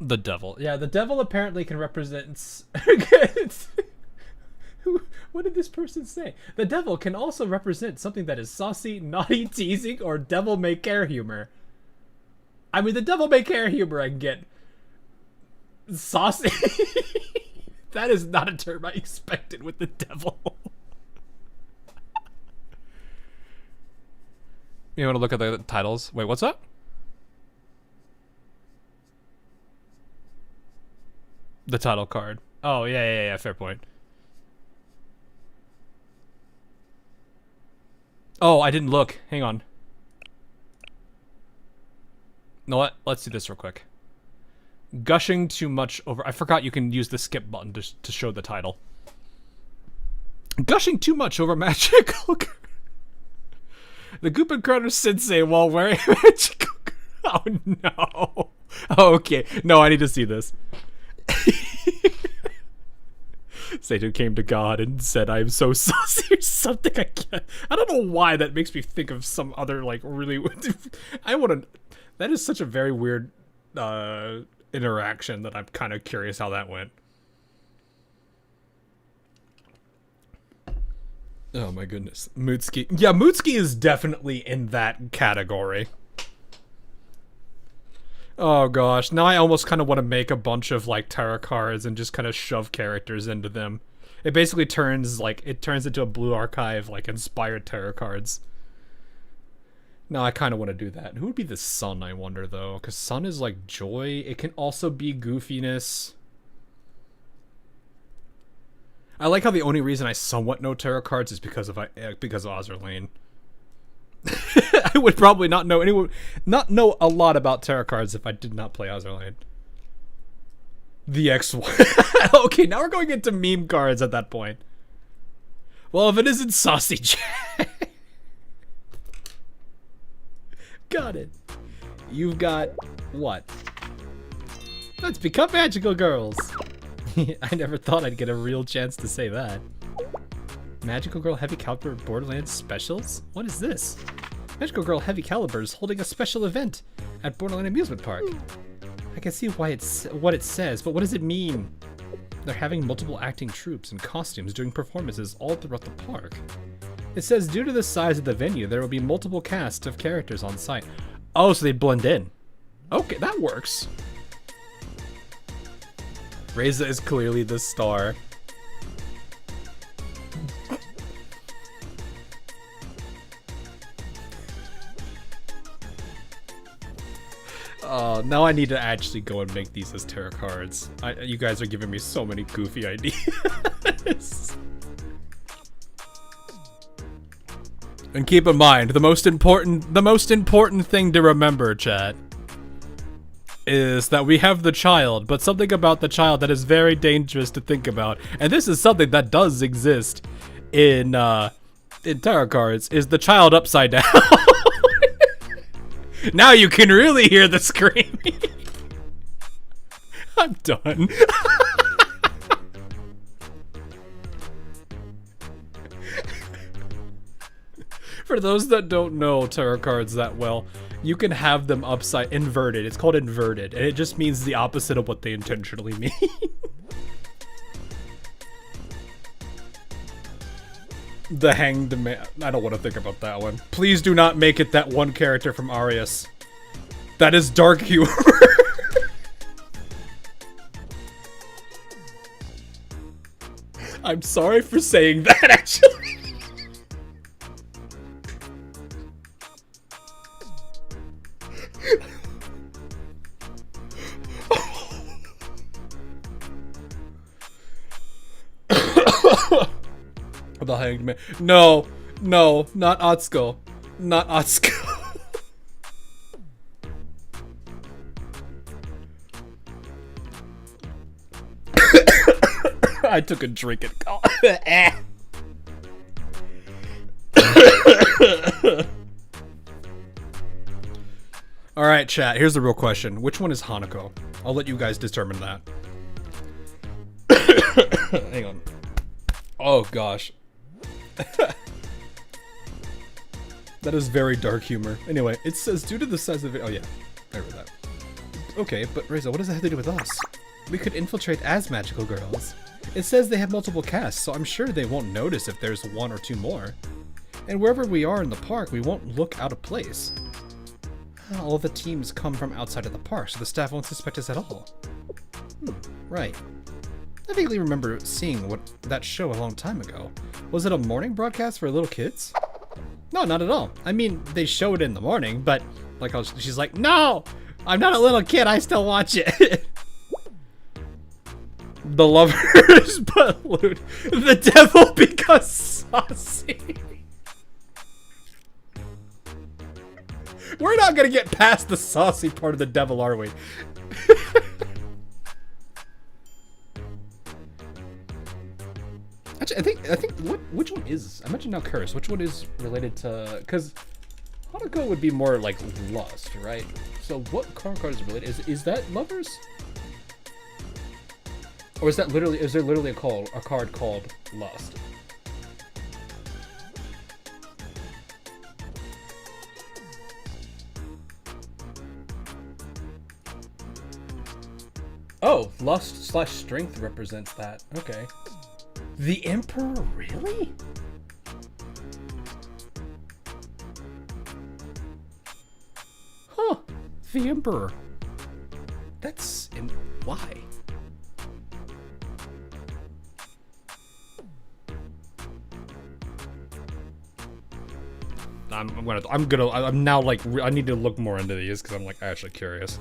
[SPEAKER 2] The Devil. Yeah, the Devil apparently can represent... What did this person say? The Devil can also represent something that is saucy, naughty, teasing, or devil-may-care humor. I mean, the devil-may-care humor I can get. Saucy? That is not a term I expected with the Devil. You want to look at the titles? Wait, what's up? The title card. Oh, yeah, fair point. Oh, I didn't look. Hang on. You know what? Let's do this real quick. Gushing too much over... I forgot you can use the skip button to show the title. Gushing too much over magical... The Gupin Chrono Sensei while wearing magical... Oh, no. Oh, okay. No, I need to see this. Satan came to God and said, I am so saucy or something. I don't know why that makes me think of some other, like, really... That is such a very weird interaction that I'm kind of curious how that went. Oh my goodness. Mootski. Yeah, Mootski is definitely in that category. Oh gosh, now I almost kind of want to make a bunch of like tarot cards and just kind of shove characters into them. It basically turns into a blue archive, like inspired tarot cards. No, I kind of want to do that. Who would be the sun, I wonder, though? Because sun is like joy. It can also be goofiness. I like how the only reason I somewhat know tarot cards is because of Azur Lane. I would probably not know a lot about tarot cards if I did not play Azur Lane. The X1. Okay, now we're going into meme cards at that point. Well, if it isn't Saucy Jack. Got it. You've got what? Let's become magical girls. I never thought I'd get a real chance to say that. Magical Girl Heavy Caliber Borderlands Specials? What is this? Magical Girl Heavy Caliber is holding a special event at Borderland Amusement Park. I can see what it says, but what does it mean? They're having multiple acting troupes and costumes doing performances all throughout the park. It says due to the size of the venue, there will be multiple casts of characters on site. Oh, so they blend in. Okay, that works. Reza is clearly the star. Now I need to actually go and make these as tarot cards. You guys are giving me so many goofy ideas. And keep in mind, the most important thing to remember, chat, is that we have the child, but something about the child that is very dangerous to think about, and this is something that does exist in tarot cards, is the child upside down. Now you can really hear the screaming. I'm done. For those that don't know tarot cards that well, you can have them inverted. It's called inverted, and it just means the opposite of what they intentionally mean. The Hanged Man. I don't want to think about that one. Please do not make it that one character from Arius. That is dark humor. I'm sorry for saying that, actually. The Hanged Man. No, not Otsko. Not Otsko. I took a drink and call. Alright, chat, here's the real question. Which one is Hanako? I'll let you guys determine that. Hang on. Oh, gosh. That is very dark humor. Anyway, it says due to the size of it. Oh, yeah. I read that. Okay, but Reza, what does that have to do with us? We could infiltrate as magical girls. It says they have multiple casts, so I'm sure they won't notice if there's one or two more. And wherever we are in the park, we won't look out of place. All the teams come from outside of the park, so the staff won't suspect us at all. Right. I vaguely remember seeing that show a long time ago. Was it a morning broadcast for little kids? No, not at all. I mean, they show it in the morning, but like she's like, no, I'm not a little kid. I still watch it. The lovers pollute the devil because saucy. We're not gonna get past the saucy part of the devil, are we? Actually, I think which one is? I mentioned now curse. Which one is related to? Because Hanako would be more like lust, right? So what card is related? Is that lovers? Or is there literally a card called lust? Oh, lust/strength represents that. Okay. The Emperor, really? Huh. The Emperor. Why? I'm now like, I need to look more into these because I'm like actually curious.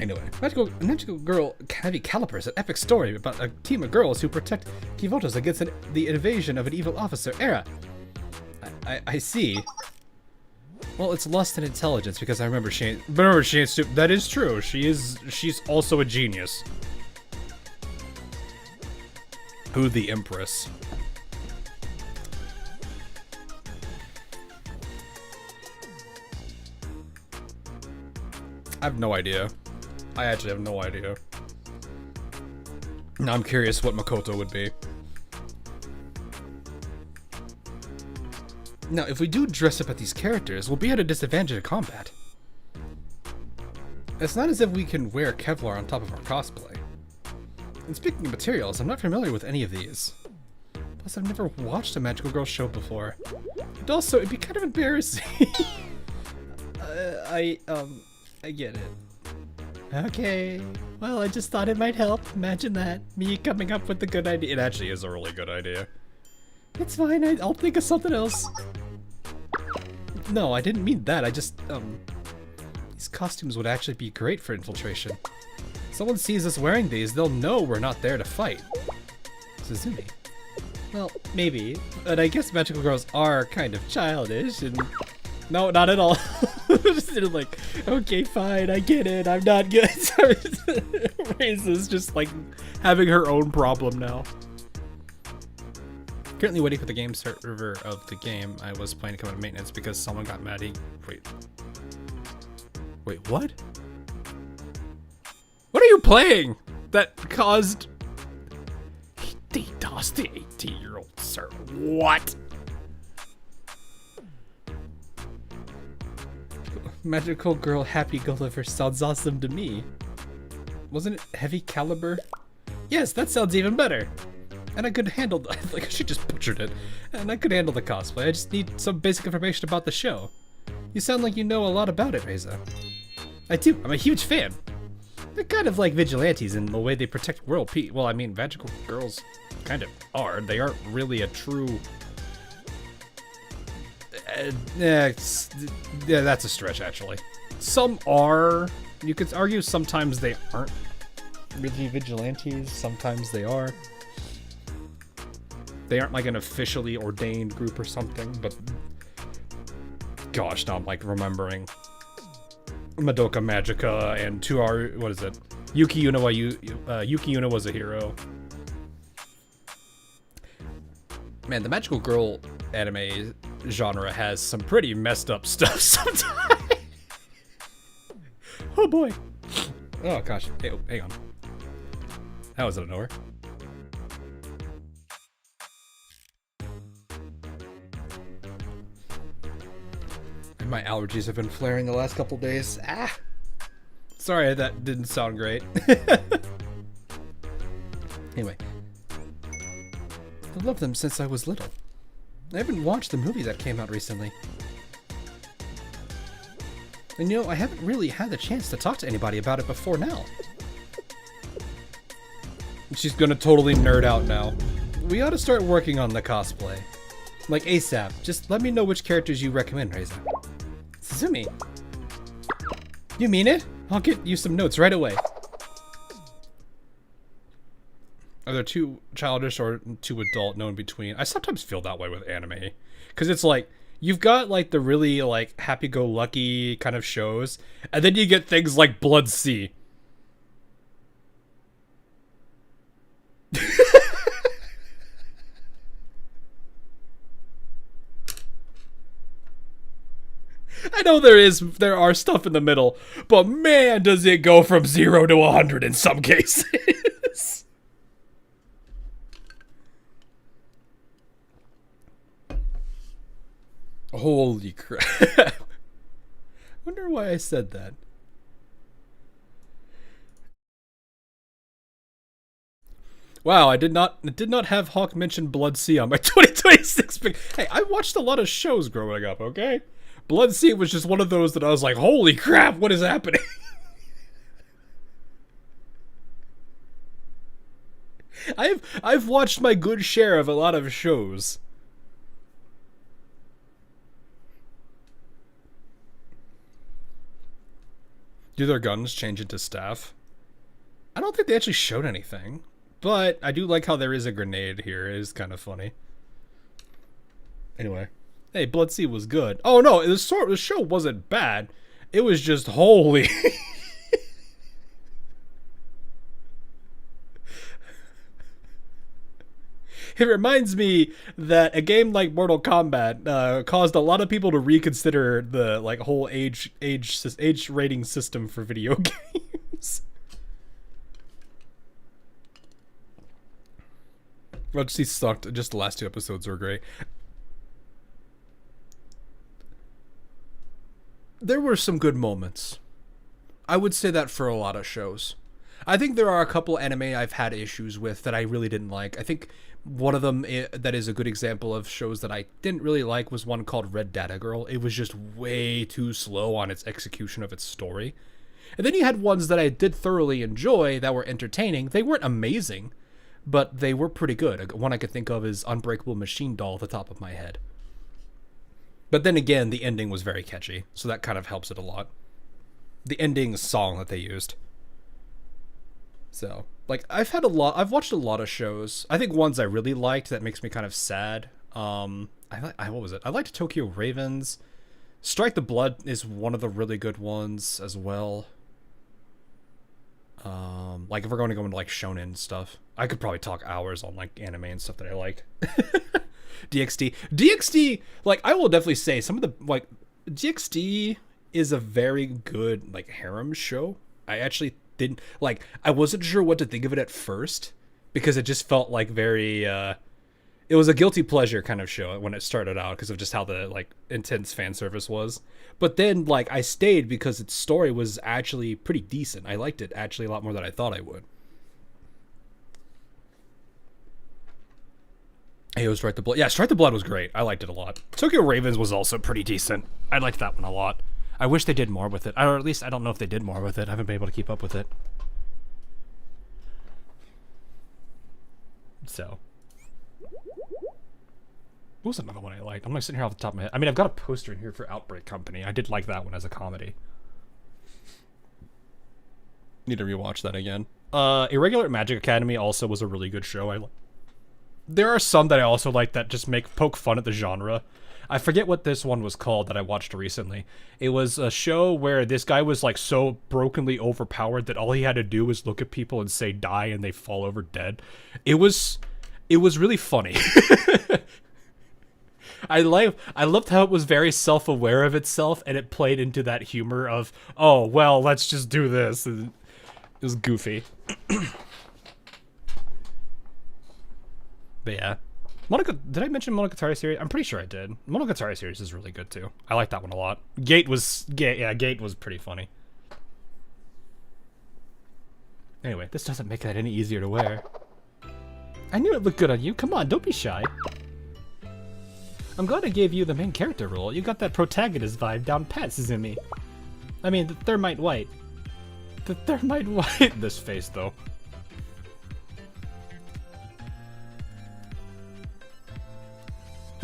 [SPEAKER 2] Anyway, Magical Girl Heavy Caliber is an epic story about a team of girls who protect Kivotos against the invasion of an evil officer, Era. I see. Well, it's lust and intelligence because I remember she ain't stupid. That is true. She's also a genius. Who the Empress? I have no idea. I actually have no idea. Now I'm curious what Makoto would be. Now, if we do dress up at these characters, we'll be at a disadvantage in combat. It's not as if we can wear Kevlar on top of our cosplay. And speaking of materials, I'm not familiar with any of these. Plus, I've never watched a Magical Girl show before. And also, it'd be kind of embarrassing. I get it. Okay. Well, I just thought it might help. Imagine that. Me coming up with the good idea. It actually is a really good idea. It's fine. I'll think of something else. No, I didn't mean that. I just, these costumes would actually be great for infiltration. Someone sees us wearing these, they'll know we're not there to fight. Suzumi. Well, maybe. But I guess magical girls are kind of childish and... No, not at all. Just like, okay, fine, I get it, I'm not good. Raisa's just like having her own problem now. Currently waiting for the game server of the game I was playing to come out of maintenance because someone got mad. Wait, what? What are you playing that caused... He DDoSed the 18-year-old server. What? Magical Girl Happy Gulliver sounds awesome to me. Wasn't it Heavy Caliber? Yes, that sounds even better. And I could handle the, like she just butchered it. And I could handle the cosplay. I just need some basic information about the show. You sound like you know a lot about it, Reza. I do. I'm a huge fan. They're kind of like vigilantes in the way they protect world peace. Well, I mean, magical girls kind of are. They aren't really a true... yeah, that's a stretch, actually. Some are. You could argue sometimes they aren't really vigilantes. Sometimes they are. They aren't like an officially ordained group or something, but... Gosh, now I'm like remembering... Madoka Magica and Tuaru, what is it? Yuki Yuna was a hero. Man, the magical girl anime genre has some pretty messed up stuff sometimes. Oh boy. Oh gosh. Hey, hang on. That was out of nowhere. My allergies have been flaring the last couple days. Ah! Sorry, that didn't sound great. Anyway. I've loved them since I was little. I haven't watched the movie that came out recently. And you know, I haven't really had the chance to talk to anybody about it before now. She's gonna totally nerd out now. We ought to start working on the cosplay. Like ASAP. Just let me know which characters you recommend, Reza. Suzumi. You mean it? I'll get you some notes right away. Are there too childish or too adult, no in between? I sometimes feel that way with anime. Because it's like, you've got like the really like happy-go-lucky kind of shows, and then you get things like Blood Sea. I know there are stuff in the middle, but man, does it go from 0 to 100 in some cases. Holy crap. I wonder why I said that. Wow, I did not have Hawk mention Blood Sea on my 2026 pick. Hey, I watched a lot of shows growing up, okay? Blood Sea was just one of those that I was like, holy crap, what is happening?
[SPEAKER 1] I've watched my good share of a lot of shows. Do their guns change into staff? I don't think they actually showed anything, but I do like how there is a grenade here. It is kind of funny. Anyway, hey, Bloodsea was good. Oh no, the show wasn't bad. It was just holy. It reminds me that a game like Mortal Kombat caused a lot of people to reconsider the like whole age rating system for video games. Bloodsea sucked. Just the last 2 episodes were great. There were some good moments. I would say that for a lot of shows. I think there are a couple anime I've had issues with that I really didn't like. I think one of them that is a good example of shows that I didn't really like was one called Red Data Girl. It was just way too slow on its execution of its story. And then you had ones that I did thoroughly enjoy that were entertaining. They weren't amazing, but they were pretty good. One I could think of is Unbreakable Machine Doll at the top of my head. But then again, the ending was very catchy, so that kind of helps it a lot. The ending song that they used. So, like, I've watched a lot of shows. I think ones I really liked that makes me kind of sad. What was it? I liked Tokyo Ravens. Strike the Blood is one of the really good ones as well. Like, if we're going to go into, like, shonen stuff. I could probably talk hours on, like, anime and stuff that I like. DxD, like, I will definitely say some of the, like, DxD is a very good, like, harem show. I actually didn't, like, I wasn't sure what to think of it at first because it just felt like very, it was a guilty pleasure kind of show when it started out because of just how the, like, intense fan service was. But then, like, I stayed because its story was actually pretty decent. I liked it actually a lot more than I thought I would. Hey, it was Strike the Blood. Yeah, Strike the Blood was great. I liked it a lot. Tokyo Ravens was also pretty decent. I liked that one a lot. I wish they did more with it. Or at least I don't know if they did more with it. I haven't been able to keep up with it. So. What was another one I liked? I'm like sitting here off the top of my head. I mean, I've got a poster in here for Outbreak Company. I did like that one as a comedy. Need to rewatch that again. Irregular Magic Academy also was a really good show. There are some that I also like that just poke fun at the genre. I forget what this one was called that I watched recently. It was a show where this guy was like so brokenly overpowered that all he had to do was look at people and say die and they fall over dead. It was really funny. I loved how it was very self-aware of itself and it played into that humor of, oh, well, let's just do this. And it was goofy. But yeah. Did I mention Monogatari series? I'm pretty sure I did. Monogatari series is really good too. I like that one a lot. Gate was pretty funny. Anyway, this doesn't make that any easier to wear. I knew it looked good on you. Come on, don't be shy. I'm glad I gave you the main character role. You got that protagonist vibe down pat, Suzumi. I mean, the Thermite White. The Thermite White. This face, though.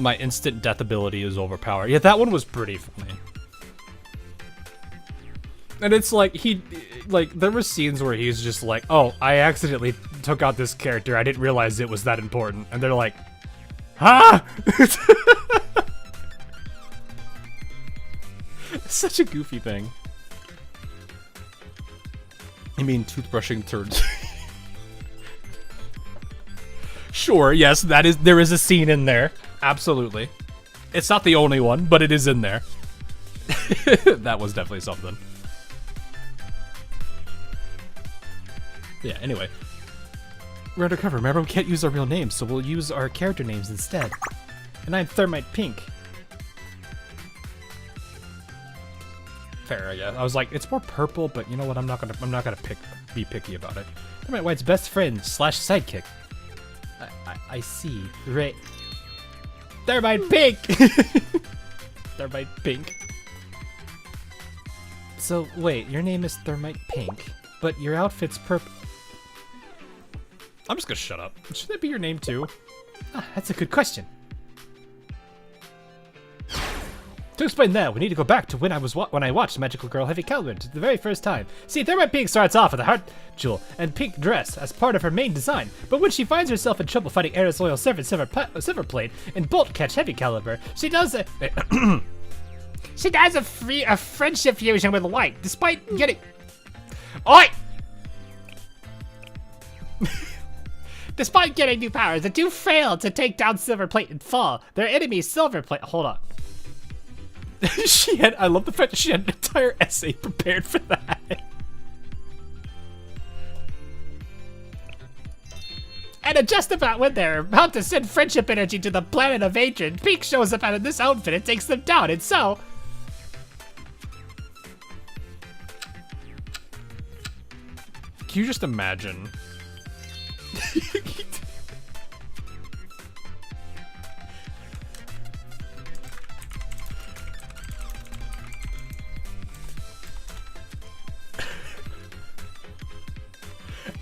[SPEAKER 1] My instant death ability is overpowered. Yeah, that one was pretty funny. And it's like, there were scenes where he's just like, oh, I accidentally took out this character. I didn't realize it was that important. And they're like, huh? Such a goofy thing. I mean, toothbrushing turds. Sure, yes, there is a scene in there. Absolutely. It's not the only one, but it is in there. That was definitely something. Yeah, anyway. We're undercover. Remember, we can't use our real names, so we'll use our character names instead. And I'm Thermite Pink. Fair, yeah. I was like, it's more purple, but you know what? I'm not gonna be picky about it. Thermite White's best friend / sidekick. I see. Right. Thermite Pink! Thermite Pink. So, wait, your name is Thermite Pink, but your outfit's purple. I'm just gonna shut up. Should that be your name too?
[SPEAKER 2] Ah, that's a good question. To explain that, we need to go back to when I watched Magical Girl Heavy Caliber the very first time. See, Thermite Pink starts off with a heart jewel and pink dress as part of her main design, but when she finds herself in trouble fighting Era's loyal servant Silverplate in Bolt Catch Heavy Caliber, she does a a friendship fusion with Light, despite getting. Oi! Despite getting new powers, the two fail to take down Silverplate and fall. Their enemy, Silverplate. Hold on.
[SPEAKER 1] I love the fact that she had an entire essay prepared for that.
[SPEAKER 2] And just about when they're about to send friendship energy to the planet of Adrian, Pink shows up out of this outfit and takes them down, and so...
[SPEAKER 1] Can you just imagine?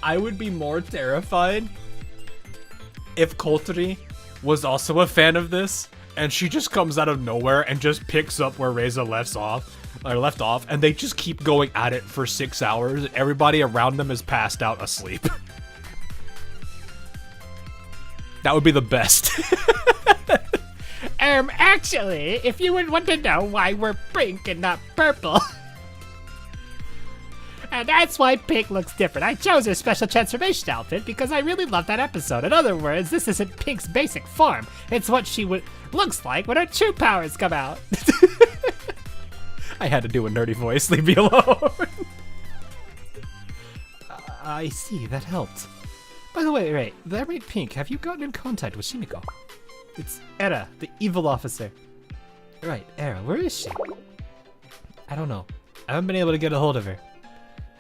[SPEAKER 1] I would be more terrified if Kotri was also a fan of this, and she just comes out of nowhere and just picks up where Reza left off, and they just keep going at it for 6 hours, and everybody around them is passed out asleep. That would be the best.
[SPEAKER 2] Actually, if you would want to know why we're pink and not purple. And that's why Pink looks different. I chose her special transformation outfit because I really love that episode. In other words, this isn't Pink's basic form. It's what she looks like when her true powers come out.
[SPEAKER 1] I had to do a nerdy voice, leave me alone.
[SPEAKER 2] I see, that helped. By the way, Ray, that made Pink, have you gotten in contact with Shimiko? It's Era, the evil officer. Right, Era, where is she? I don't know. I haven't been able to get a hold of her.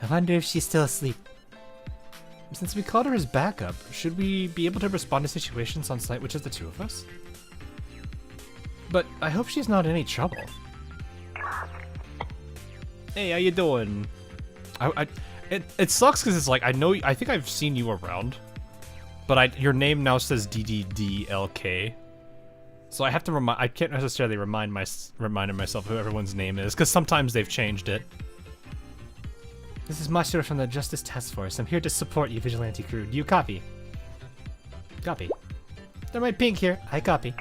[SPEAKER 2] I wonder if she's still asleep. Since we called her as backup, should we be able to respond to situations on site with just the two of us? But I hope she's not in any trouble.
[SPEAKER 1] Hey, how you doing? It sucks because it's like, I think I've seen you around, but your name now says DDDLK. So I have to I can't necessarily remind myself who everyone's name is, because sometimes they've changed it. This is Mashiro from the Justice Task Force. I'm here to support you, Vigilante crew. Do you copy? Copy. Thermite Pink here. I copy.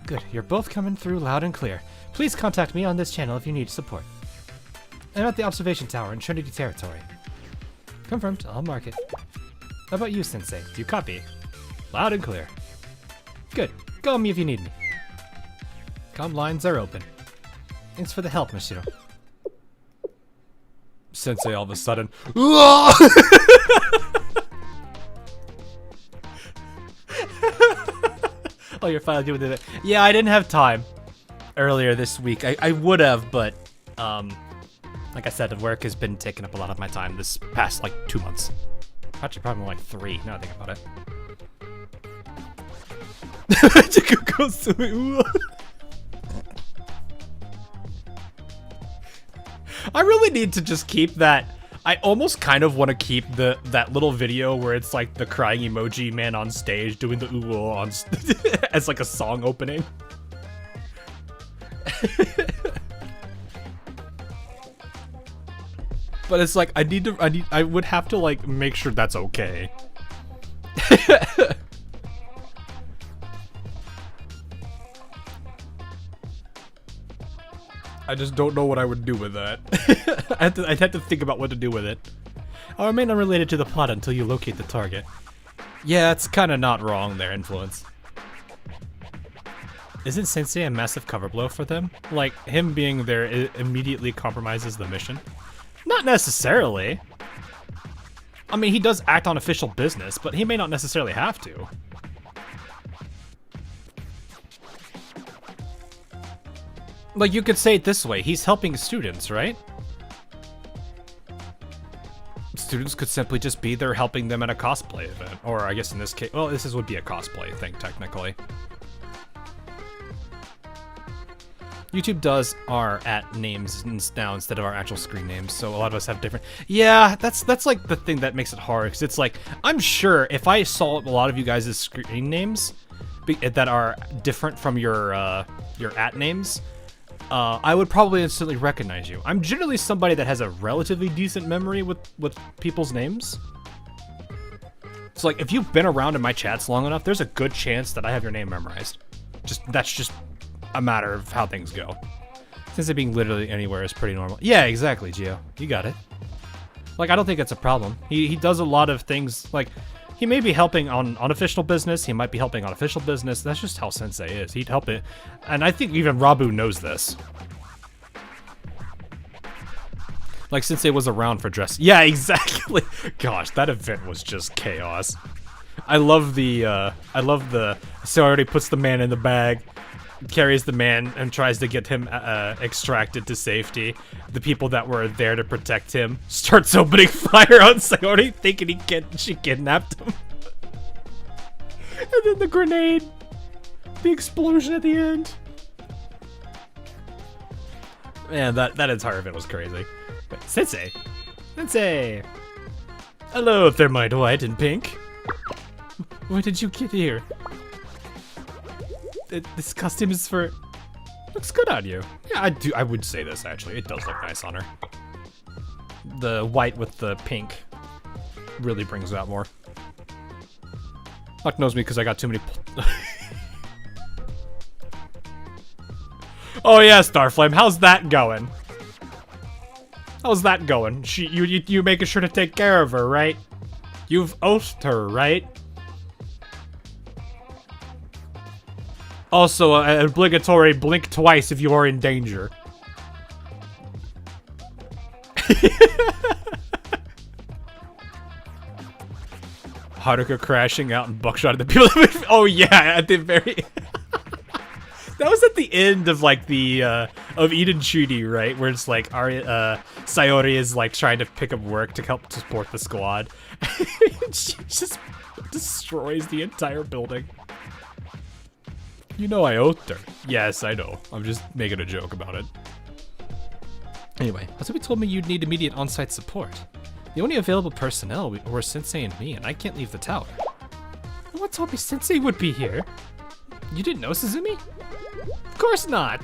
[SPEAKER 1] Good. You're both coming through loud and clear. Please contact me on this channel if you need support. I'm at the observation tower in Trinity Territory. Confirmed. I'll mark it. How about you, Sensei? Do you copy? Loud and clear. Good. Call me if you need me. Comm lines are open. Thanks for the help, Mashiro. Sensei all of a sudden. Oh, you're finally doing it. Yeah, I didn't have time earlier this week. I would have, but like I said, the work has been taking up a lot of my time this past like 2 months. Actually, probably more like 3. Now I think about it. I really need to just keep that. I almost kind of want to keep that little video where it's like the crying emoji man on stage doing the ooh on as like a song opening. But it's like I would have to like make sure that's okay. I just don't know what I would do with that. I'd have to think about what to do with it. I'll remain unrelated to the plot until you locate the target. Yeah, it's kind of not wrong, their influence. Isn't Sensei a massive cover blow for them? Like, him being there immediately compromises the mission? Not necessarily. I mean, he does act on official business, but he may not necessarily have to. Like, you could say it this way, he's helping students, right? Students could simply just be there helping them at a cosplay event. Or I guess in this case, well, would be a cosplay thing, technically.
[SPEAKER 2] YouTube does our at names now instead of our actual screen names, so a lot of us have different. Yeah, that's like the thing that makes it hard, because it's like, I'm sure if I saw a lot of you guys' screen names that are different from your at names, I would probably instantly recognize you. I'm generally somebody that has a relatively decent memory with people's names. So like, if you've been around in my chats long enough, there's a good chance that I have your name memorized. That's just a matter of how things go. Since it being literally anywhere is pretty normal. Yeah, exactly, Gio. You got it. Like, I don't think it's a problem. He does a lot of things, like, he may be helping on unofficial business, he might be helping on official business, that's just how Sensei is. He'd help it, and I think even Rabu knows this. Like, Sensei was around for dress. Yeah, exactly. Gosh, that event was just chaos. I love the Sayori puts the man in the bag, carries the man, and tries to get him extracted to safety. The people that were there to protect him starts opening fire on Sayori, thinking she kidnapped him. And then the grenade, the explosion at the end. Man, that entire event was crazy. Wait, Sensei! Hello, Thermite White and Pink. Why did you get here? This costume is for... Looks good on you. Yeah, I would say this, actually. It does look nice on her. The white with the pink really brings out more. Luck knows me because I got too many... Oh yeah, Starflame, how's that going? How's that going? You making sure to take care of her, right? You've oathed her, right? Also, an obligatory blink twice if you are in danger. Haruka crashing out and buckshot at the people. Oh yeah, at the very... That was at the end of like the of Eden Treaty, right? Where it's like Sayori is like trying to pick up work to help support the squad. She just destroys the entire building. You know I oathed her. Yes, I know. I'm just making a joke about it. Anyway, Asobi told me you'd need immediate on-site support. The only available personnel were Sensei and me, and I can't leave the tower. No one told me Sensei would be here. You didn't know, Suzumi? Of course not!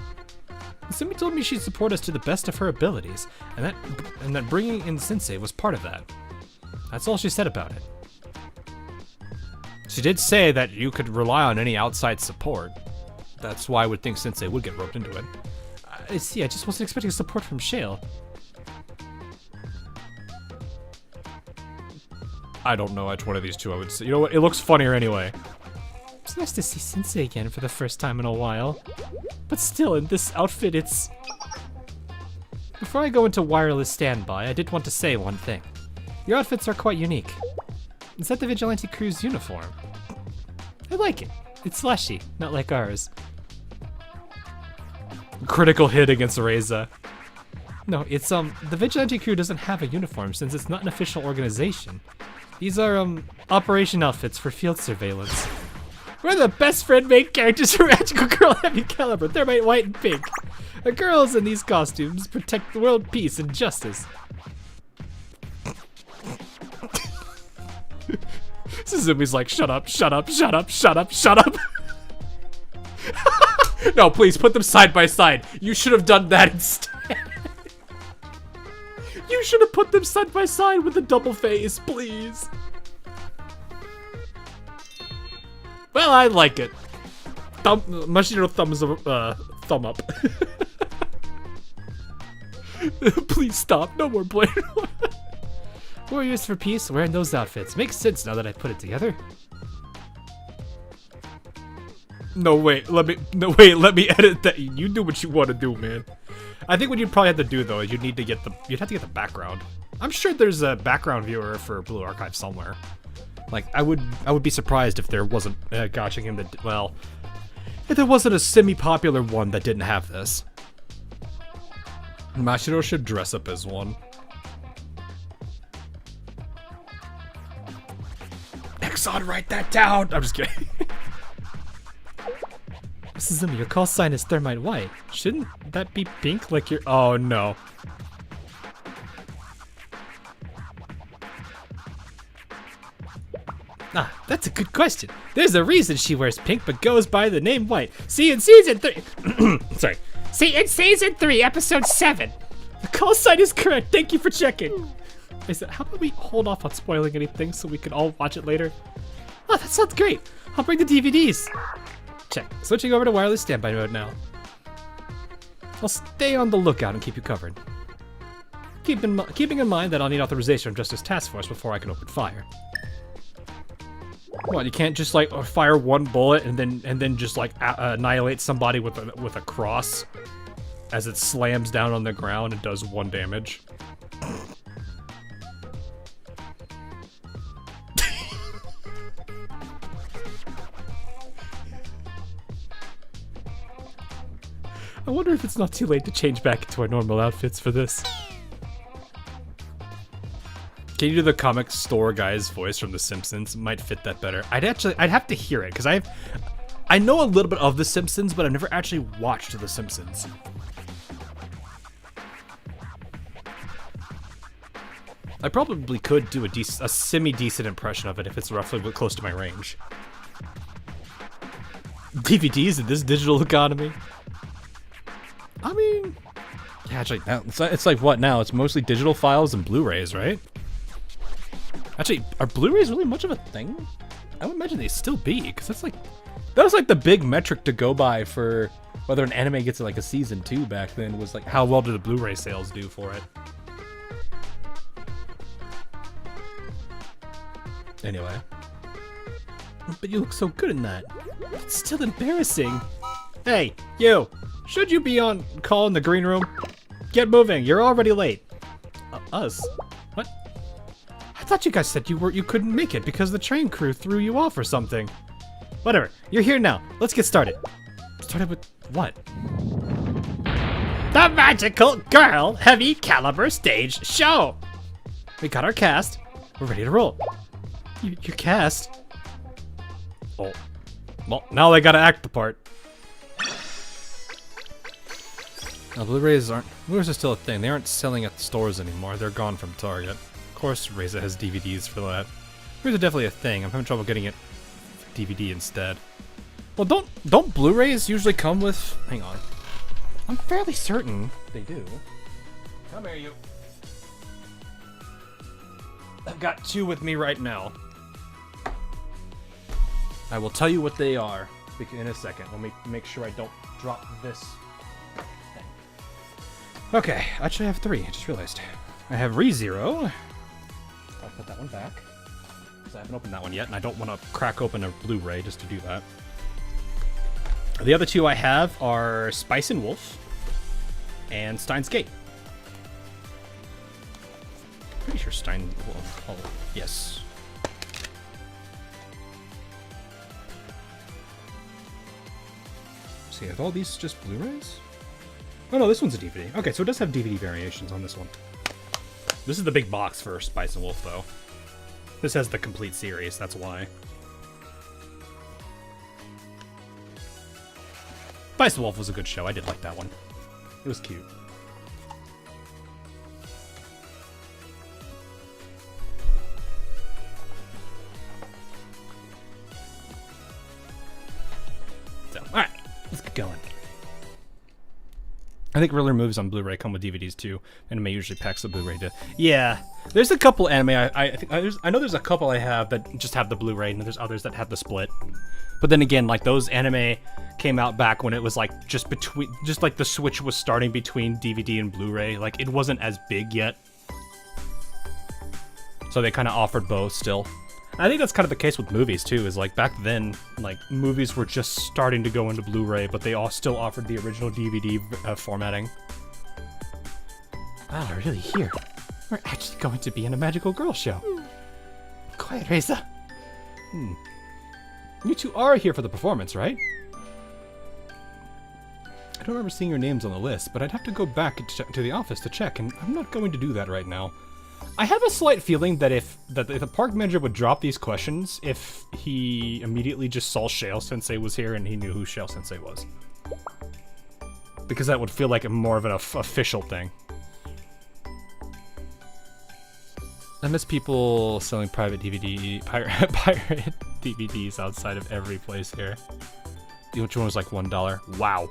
[SPEAKER 2] Suzumi told me she'd support us to the best of her abilities, and that bringing in Sensei was part of that. That's all she said about it. She did say that you could rely on any outside support. That's why I would think Sensei would get roped into it. I see, I just wasn't expecting support from Shale. I don't know which one of these two I would say. You know what, it looks funnier anyway. It's nice to see Sensei again for the first time in a while. But still, in this outfit, it's... Before I go into wireless standby, I did want to say one thing. Your outfits are quite unique. Is that the Vigilante crew's uniform? I like it. It's slashy, not like ours. Critical hit against Reza. No, it's, the Vigilante crew doesn't have a uniform since it's not an official organization. These are, operation outfits for field surveillance. We're the best friend main characters for Magical Girl Heavy Caliber. They're white and pink. The girls in these costumes protect the world peace and justice. Suzumi's like, shut up, shut up, shut up, shut up, shut up. No, please, put them side by side. You should have done that instead. You should have put them side by side with a double face, please. Well, I like it. Mashiro thumbs thumb up. Please stop. No more blame. Warriors for peace wearing those outfits. Makes sense now that I put it together. No, wait, let me edit that. You do what you want to do, man. I think what you'd probably have to do though is you'd have to get the background. I'm sure there's a background viewer for Blue Archive somewhere. Like, I would be surprised if there wasn't a Gacha game that, well, if there wasn't a semi-popular one that didn't have this. Mashiro should dress up as one. Exxon, write that down! I'm just kidding. Mrs. Zumi, your call sign is Thermite White. Shouldn't that be pink like your... Oh, no. Ah, that's a good question. There's a reason she wears pink but goes by the name White. See in season 3... Sorry. See in season 3, episode 7. The call sign is correct. Thank you for checking. How about we hold off on spoiling anything so we can all watch it later? Oh, that sounds great. I'll bring the DVDs. Check. Switching over to wireless standby mode now. I'll stay on the lookout and keep you covered. Keeping in mind that I'll need authorization from Justice Task Force before I can open fire. What, you can't just like fire one bullet and then just like annihilate somebody with a cross as it slams down on the ground and does 1 damage? I wonder if it's not too late to change back into our normal outfits for this. Can you do the comic store guy's voice from The Simpsons? It might fit that better. I'd have to hear it because I know a little bit of The Simpsons, but I've never actually watched The Simpsons. I probably could do a semi-decent impression of it if it's roughly close to my range. DVDs in this digital economy? I mean, yeah, actually, it's like what now? It's mostly digital files and Blu-rays, right? Actually, are Blu-rays really much of a thing? I would imagine they still be, because that was like the big metric to go by for whether an anime gets like a season 2 back then, was like how well did the Blu-ray sales do for it. Anyway. But you look so good in that. It's still embarrassing. Hey, you! Should you be on call in the green room? Get moving, you're already late. Us? What? I thought you guys said you couldn't make it because the train crew threw you off or something. Whatever, you're here now. Let's get started. Started with what? The Magical Girl Heavy Caliber Stage Show! We got our cast. We're ready to roll. Your cast? Oh. Well, now they gotta act the part. No, Blu-rays are still a thing. They aren't selling at stores anymore. They're gone from Target. Of course, Reza has DVDs for that. Blu-rays are definitely a thing. I'm having trouble getting it DVD instead. Well, don't Blu-rays usually come with... Hang on. I'm fairly certain they do. Come here, you. I've got 2 with me right now. I will tell you what they are in a second. Let me make sure I don't drop this thing. Okay, actually I have 3. I just realized. I have ReZero. I'll put that one back. Because I haven't opened that one yet, and I don't want to crack open a Blu-ray just to do that. The other 2 I have are Spice and Wolf and Steins Gate. Pretty sure Stein Wolf. Oh, yes. See, are all these just Blu-rays? Oh no, this one's a DVD. Okay, so it does have DVD variations on this one. This is the big box for Spice and Wolf, though. This has the complete series, that's why. Spice and Wolf was a good show. I did like that one. It was cute. So, alright. Let's get going. I think Riddler movies on Blu-ray come with DVDs too. Anime usually packs the Blu-ray to... Yeah, there's a couple anime I know there's a couple I have that just have the Blu-ray, and there's others that have the split. But then again, like those anime came out back when it was like just like the switch was starting between DVD and Blu-ray. Like it wasn't as big yet, so they kind of offered both still. I think that's kind of the case with movies too, is like back then, like movies were just starting to go into Blu-ray, but they all still offered the original DVD formatting. Wow, we're really here. We're actually going to be in a magical girl show. Quiet, Reza. You 2 are here for the performance, right? I don't remember seeing your names on the list, but I'd have to go back to the office to check, and I'm not going to do that right now. I have a slight feeling that if the park manager would drop these questions if he immediately just saw Shale Sensei was here and he knew who Shale Sensei was. Because that would feel like more of an official thing. I miss people selling private pirate DVDs outside of every place here. Which one was like $1? Wow.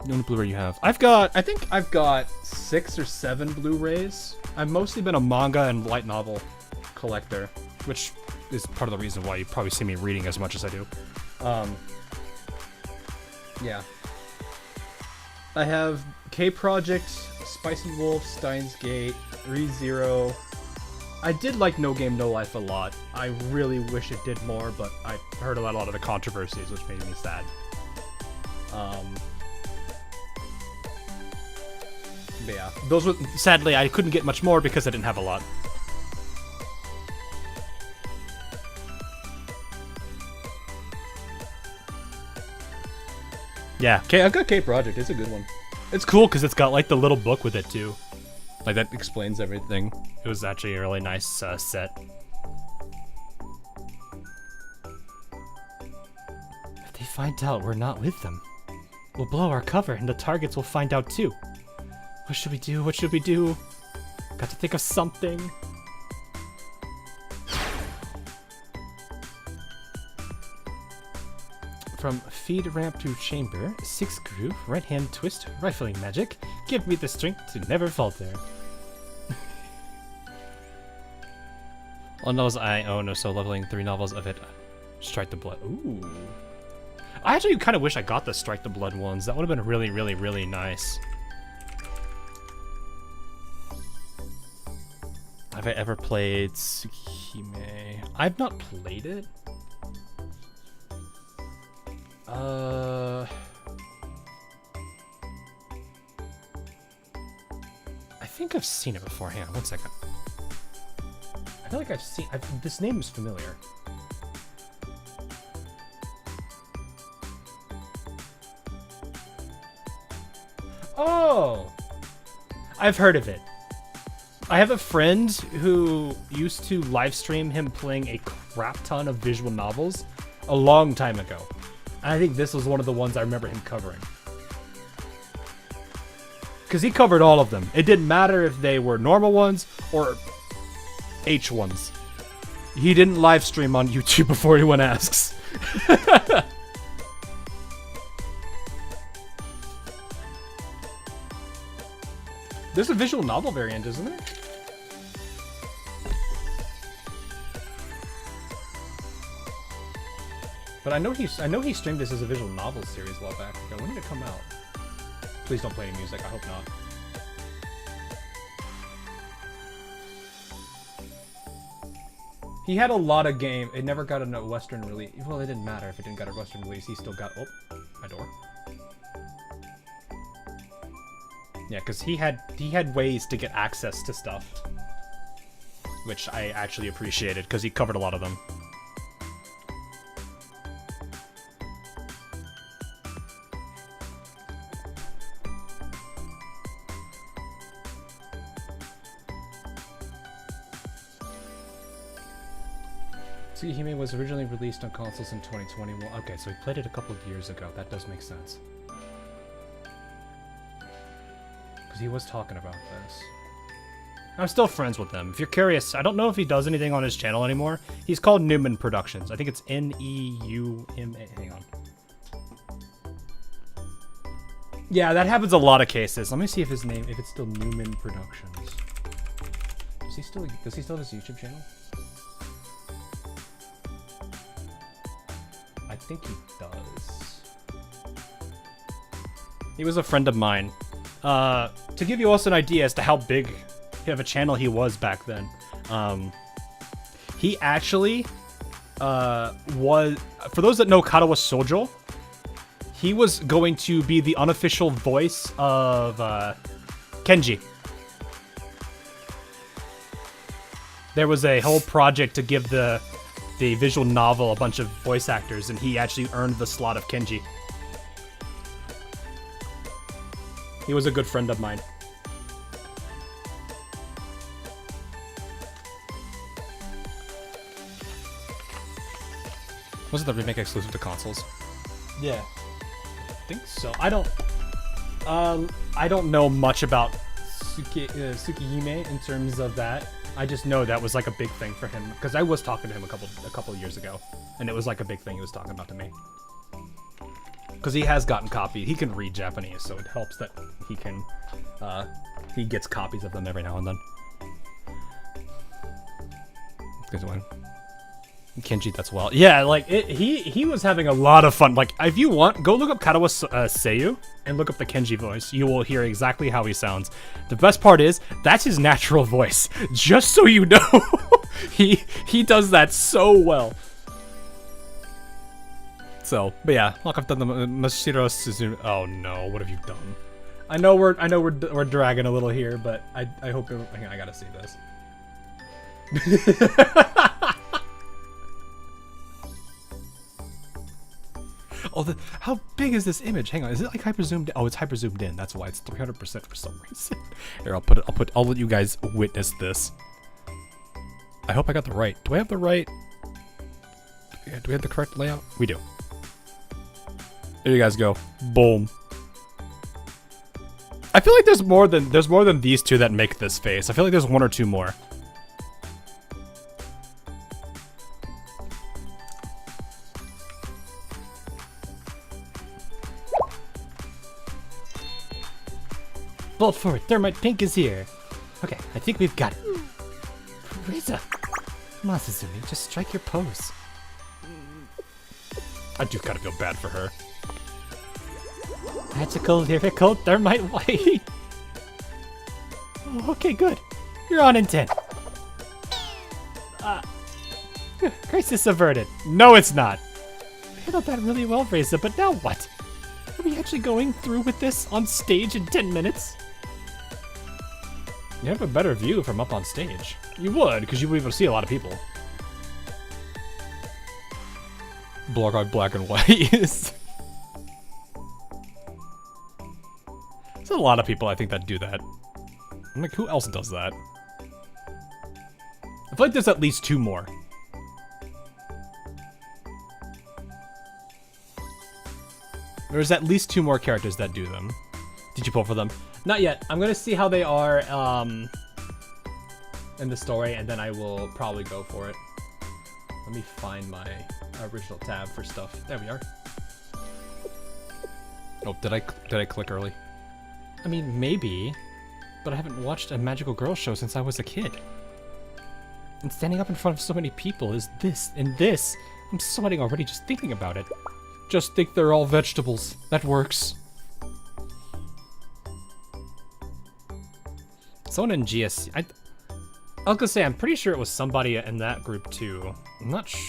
[SPEAKER 2] The only Blu-ray you have? I think I've got 6 or 7 Blu-rays. I've mostly been a manga and light novel collector, which is part of the reason why you probably see me reading as much as I do. Yeah. I have K-Project, Spicy Wolf, Steins Gate, ReZero. I did like No Game No Life a lot. I really wish it did more, but I heard about a lot of the controversies, which made me sad. But yeah, those were, sadly, I couldn't get much more because I didn't have a lot. Yeah, I've got K-Project. It's a good one. It's cool because it's got like the little book with it too. Like that explains everything. It was actually a really nice set. If they find out we're not with them, we'll blow our cover and the targets will find out too. What should we do? What should we do? Got to think of something. From feed ramp to chamber, 6 groove, right hand twist, rifling magic. Give me the strength to never falter. All novels I own are so leveling 3 novels of it. Strike the Blood. Ooh. I actually kind of wish I got the Strike the Blood ones. That would have been really, really, really nice. Have I ever played Tsukihime? I've not played it. I think I've seen it before. Hang on, 1 second. I feel like this name is familiar. Oh! I've heard of it. I have a friend who used to live stream him playing a crap ton of visual novels a long time ago. And I think this was one of the ones I remember him covering. Because he covered all of them. It didn't matter if they were normal ones or H ones. He didn't live stream on YouTube before anyone asks. There's a visual novel variant, isn't there? But I know he streamed this as a visual novel series a while back ago. When did it come out? Please don't play any music. I hope not. He had a lot of game. It never got a Western release. Well, it didn't matter if it didn't get a Western release. He still got. Oh, my door. Yeah, because he had ways to get access to stuff, which I actually appreciated because he covered a lot of them. Tsukihime was originally released on consoles in 2021. Okay, so he played it a couple of years ago. That does make sense. Because he was talking about this. I'm still friends with him. If you're curious, I don't know if he does anything on his channel anymore. He's called Newman Productions. I think it's N-E-U-M-A. Hang on. Yeah, that happens a lot of cases. Let me see if his name, if it's still Newman Productions. Does he still have his YouTube channel? I think he does. He was a friend of mine. To give you also an idea as to how big of a channel he was back then, he actually was, for those that know Karawa Shoujo, he was going to be the unofficial voice of Kenji. There was a whole project to give the visual novel a bunch of voice actors, and he actually earned the slot of Kenji. He was a good friend of mine.
[SPEAKER 1] Was it the remake exclusive to consoles?
[SPEAKER 2] Yeah, I think so. I don't know much about Tsukihime in terms of that. I just know that was like a big thing for him because I was talking to him a couple years ago, and it was like a big thing he was talking about to me. Because he has gotten copied. He can read Japanese, so it helps that he gets copies of them every now and then. Good one. Kenji, that's well. Yeah, like he was having a lot of fun. Like, if you want, go look up Katawa Seiyu and look up the Kenji voice. You will hear exactly how he sounds. The best part is that's his natural voice. Just so you know, he does that so well. So, but yeah, like I've done the Mashiro Suzumi. Oh no, what have you done? I know we're dragging a little here, but I hope. Hang on, I gotta see this. Oh, how big is this image? Hang on, is it like hyper zoomed in? Oh, it's hyper zoomed in. That's why it's 300% for some reason. Here, I'll let you guys witness this. I hope I got the right. Do I have the right? Do we have the correct layout? We do. There you guys go. Boom. I feel like there's more than these two that make this face. I feel like there's one or two more. Bolt forward, Thermite Pink is here. Okay, I think we've got it. Reza! Come on, Suzumi, just strike your pose. I do kind of feel bad for her. Magical, lyrical, Thermite White. Oh, okay, good. You're on in 10. Crisis averted. No, it's not. I handled that really well, Reza, but now what? Are we actually going through with this on stage in 10 minutes? You have a better view from up on stage. You would, because you would be able to see a lot of people. Black and white. There's a lot of people, I think, that do that. I'm like, who else does that? I feel like there's at least two more. There's at least two more characters that do them. Did you pull for them? Not yet. I'm gonna see how they are in the story, and then I will probably go for it. Let me find my original tab for stuff. There we are. Oh, did I click early? I mean, maybe, but I haven't watched a magical girl show since I was a kid. And standing up in front of so many people is this and this. I'm sweating already just thinking about it. Just think they're all vegetables. That works. Someone in GSC. I was gonna say, I'm pretty sure it was somebody in that group too. I'm not sure.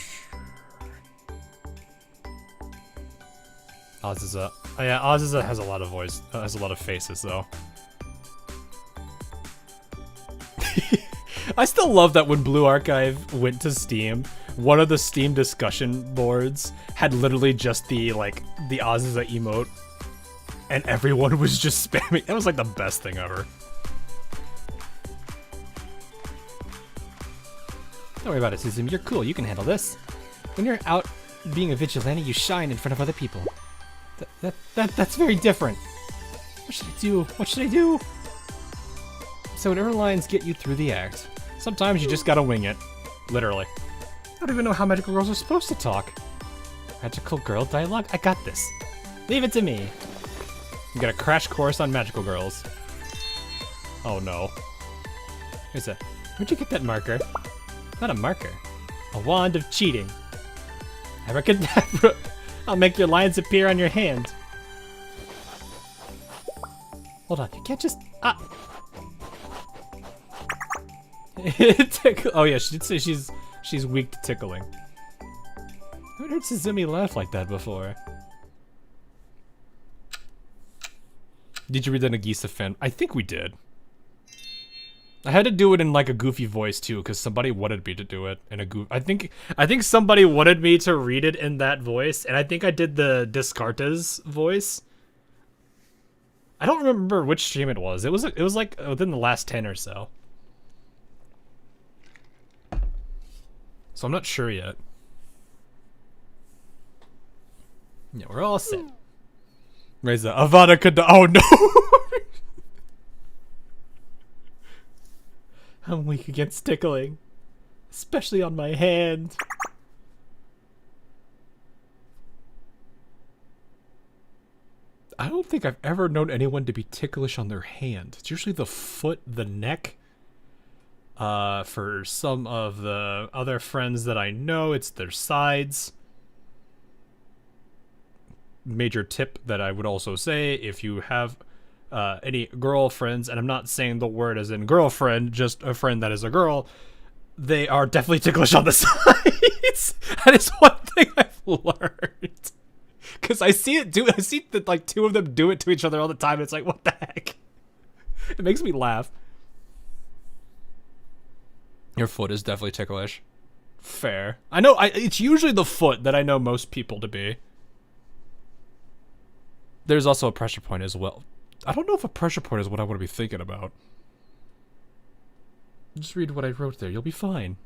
[SPEAKER 2] Azusa. Oh yeah, Azusa has a lot of voice. Has a lot of faces though. I still love that when Blue Archive went to Steam, one of the Steam discussion boards had literally just the Azusa emote, and everyone was just spamming. That was like the best thing ever. Don't worry about it, Suzumi. You're cool. You can handle this. When you're out being a vigilante, you shine in front of other people. That's very different. What should I do? What should I do? So whatever lines get you through the act. Sometimes you just gotta wing it. Literally. I don't even know how magical girls are supposed to talk. Magical girl dialogue? I got this. Leave it to me. You got a crash course on magical girls. Oh no. Where'd you get that marker? Not a marker. A wand of cheating. Abracadabra. I'll make your lines appear on your hand. Hold on, you can't just... Oh yeah, she did say she's weak to tickling. I haven't heard Suzumi laugh like that before. Did you read the Nagisa fan? I think we did. I had to do it in like a goofy voice too, because somebody wanted me to do it in a I think somebody wanted me to read it in that voice, and I think I did the Descartes voice. I don't remember which stream it was. It was like within the last 10 or so. So I'm not sure yet. Yeah, we're all set. Reza, Avada Kedavra. Oh no! I'm weak against tickling. Especially on my hand. I don't think I've ever known anyone to be ticklish on their hand. It's usually the foot, the neck. For some of the other friends that I know, it's their sides. Major tip that I would also say, if you have any girlfriends, and I'm not saying the word as in girlfriend, just a friend that is a girl, they are definitely ticklish on the sides. That is one thing I've learned. Because I see that like two of them do it to each other all the time, and it's like, what the heck? It makes me laugh. Your foot is definitely ticklish. Fair. I know, it's usually the foot that I know most people to be. There's also a pressure point as well. I don't know if a pressure point is what I want to be thinking about. Just read what I wrote there. You'll be fine.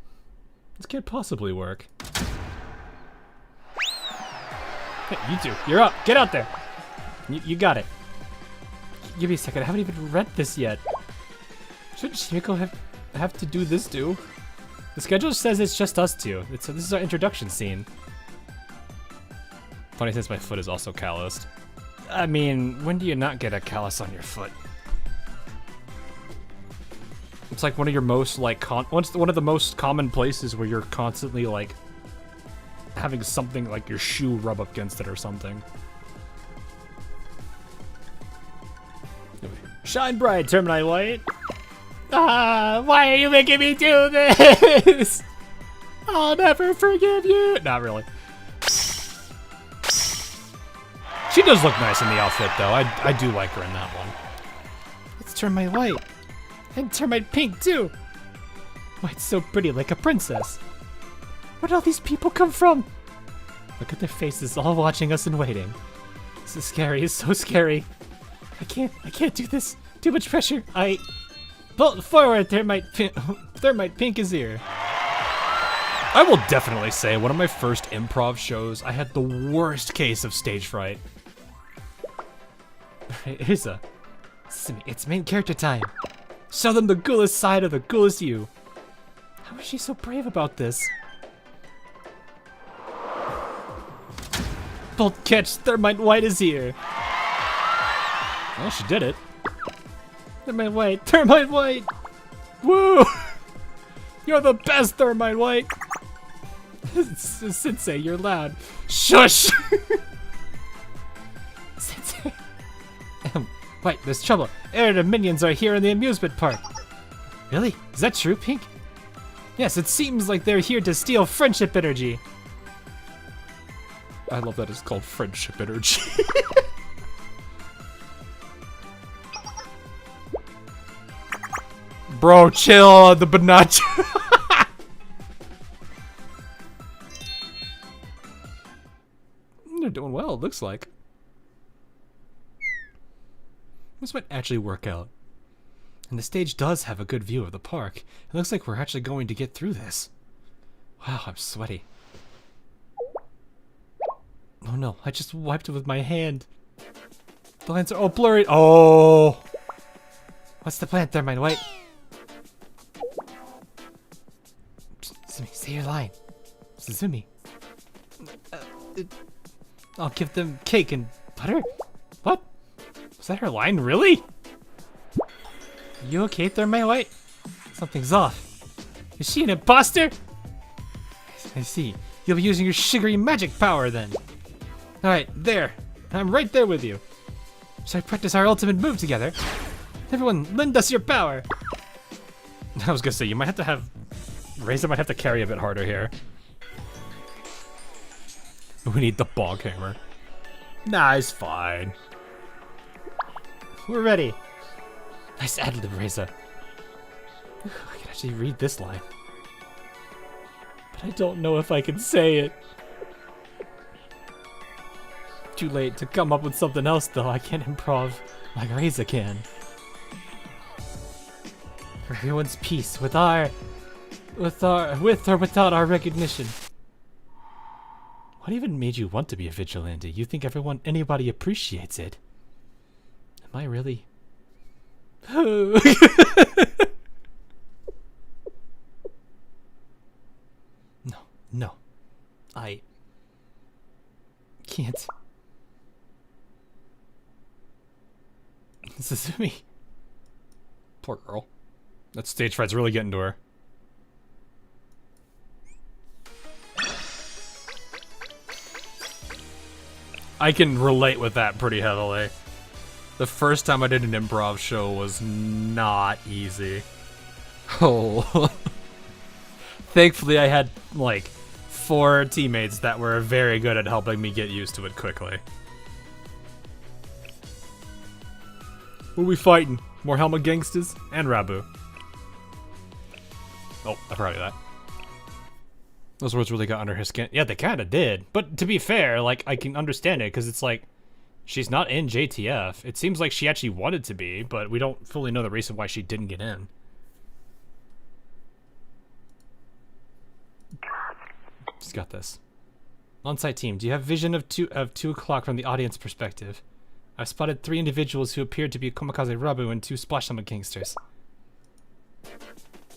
[SPEAKER 2] This can't possibly work. Hey, you two. You're up. Get out there. You got it. Give me a second. I haven't even read this yet. Shouldn't Shimiko have to do this too? The schedule says it's just us two. This is our introduction scene. Funny since my foot is also calloused. I mean, when do you not get a callus on your foot? It's like one of your most like one of the most common places where you're constantly like having something like your shoe rub up against it or something. Shine bright, Terminite White. Ah, why are you making me do this? I'll never forgive you. Not really. She does look nice in the outfit, though. I do like her in that one. It's Termite White. And Termite Pink, too. White's so pretty, like a princess. Where'd all these people come from? Look at their faces, all watching us and waiting. This is scary. It's so scary. I can't do this. Too much pressure. Bolt forward, Thermite Pink is here. I will definitely say, one of my first improv shows, I had the worst case of stage fright. Irza, it's main character time. Show them the ghoulish side of the ghoulish you. How is she so brave about this? Bolt catch, Thermite White is here. Well, she did it. Thermite White, Thermite White! Woo! You're the best, Thermite White! Sensei, you're loud. Shush! Sensei. Wait, there's trouble. Errata minions are here in the amusement park. Really? Is that true, Pink? Yes, it seems like they're here to steal friendship energy. I love that it's called friendship energy. Bro, chill on the banana. They're doing well, it looks like. This might actually work out. And the stage does have a good view of the park. It looks like we're actually going to get through this. Wow, I'm sweaty. Oh no, I just wiped it with my hand. The lines are all blurry. Oh! What's the plan, Thermite White? Say your line. Suzumi. I'll give them cake and butter? What? Was that her line, really? You okay, Thermite White? Something's off. Is she an imposter? I see. You'll be using your sugary magic power then. Alright, there. I'm right there with you. Should I practice our ultimate move together? Everyone, lend us your power. I was gonna say, you might have to have... Razor might have to carry a bit harder here. We need the bog hammer. Nah, it's fine. We're ready. Nice ad-lib, Razor. I can actually read this line. But I don't know if I can say it. Too late to come up with something else, though. I can't improv Like Reza can. For everyone's peace, with or without our recognition. What even made you want to be a vigilante? You think anybody appreciates it? Am I really? No, no. I can't. Suzumi. Poor girl. That stage fright's really getting to her. I can relate with that pretty heavily. The first time I did an improv show was not easy. Oh. Thankfully, I had, like, 4 teammates that were very good at helping me get used to it quickly. Who are we fighting? More Helmet Gangsters? And Rabu. Oh, I forgot that. Those words really got under her skin. Yeah, they kind of did. But to be fair, like, I can understand it, because it's like, she's not in JTF. It seems like she actually wanted to be, but we don't fully know the reason why she didn't get in. She's got this. On-site team, do you have vision of 2 o'clock from the audience perspective? I've spotted 3 individuals who appeared to be Komakaze Rabu and 2 Splash Summon Gangsters.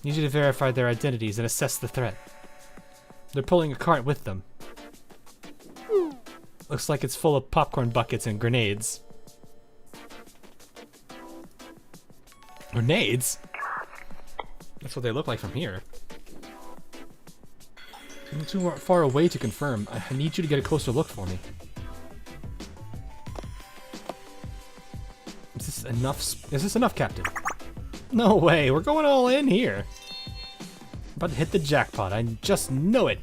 [SPEAKER 2] Need you to verify their identities and assess the threat. They're pulling a cart with them. Looks like it's full of popcorn buckets and grenades. Grenades? That's what they look like from here. I'm too far away to confirm. I need you to get a closer look for me. Is this enough? Is this enough, Captain? No way, we're going all in here. About to hit the jackpot, I just know it.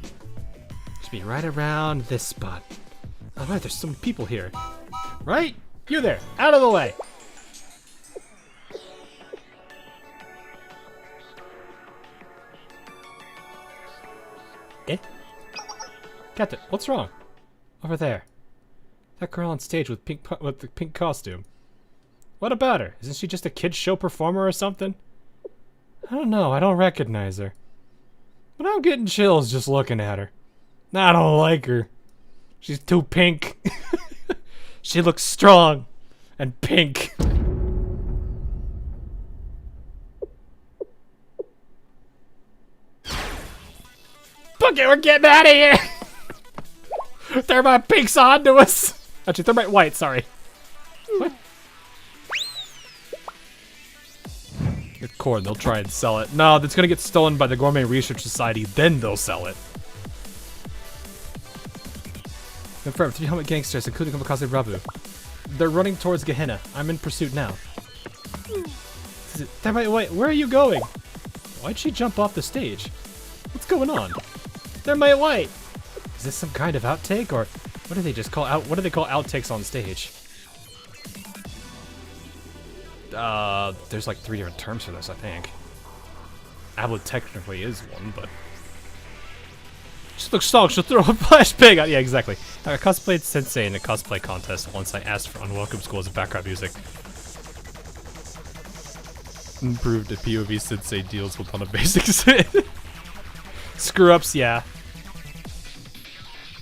[SPEAKER 2] Should be right around this spot. Alright, there's some people here. Right? You there, out of the way. Eh? Captain, what's wrong? Over there. That girl on stage with the pink costume. What about her? Isn't she just a kid's show performer or something? I don't know, I don't recognize her. But I'm getting chills just looking at her. I don't like her. She's too pink. She looks strong and pink. Fuck it, we're getting out of here! Thermite pink's on to us! Actually, thermite white, sorry. What? Get corn, they'll try and sell it. No, that's gonna get stolen by the Gourmet Research Society, then they'll sell it. Confirmed, 3 helmet gangsters, including Komakaze Rabu. They're running towards Gehenna. I'm in pursuit now. Thermite white, where are you going? Why'd she jump off the stage? What's going on? Thermite white! Is this some kind of outtake, or what do they just call what do they call outtakes on stage? There's like 3 different terms for this, I think. Ablet technically is one, but she looks strong, she'll throw a flashbang out. Yeah, exactly. I cosplayed Sensei in a cosplay contest once. I asked for Unwelcome School as background music. Improved a POV Sensei deals with on a basic set. Screw-ups, yeah.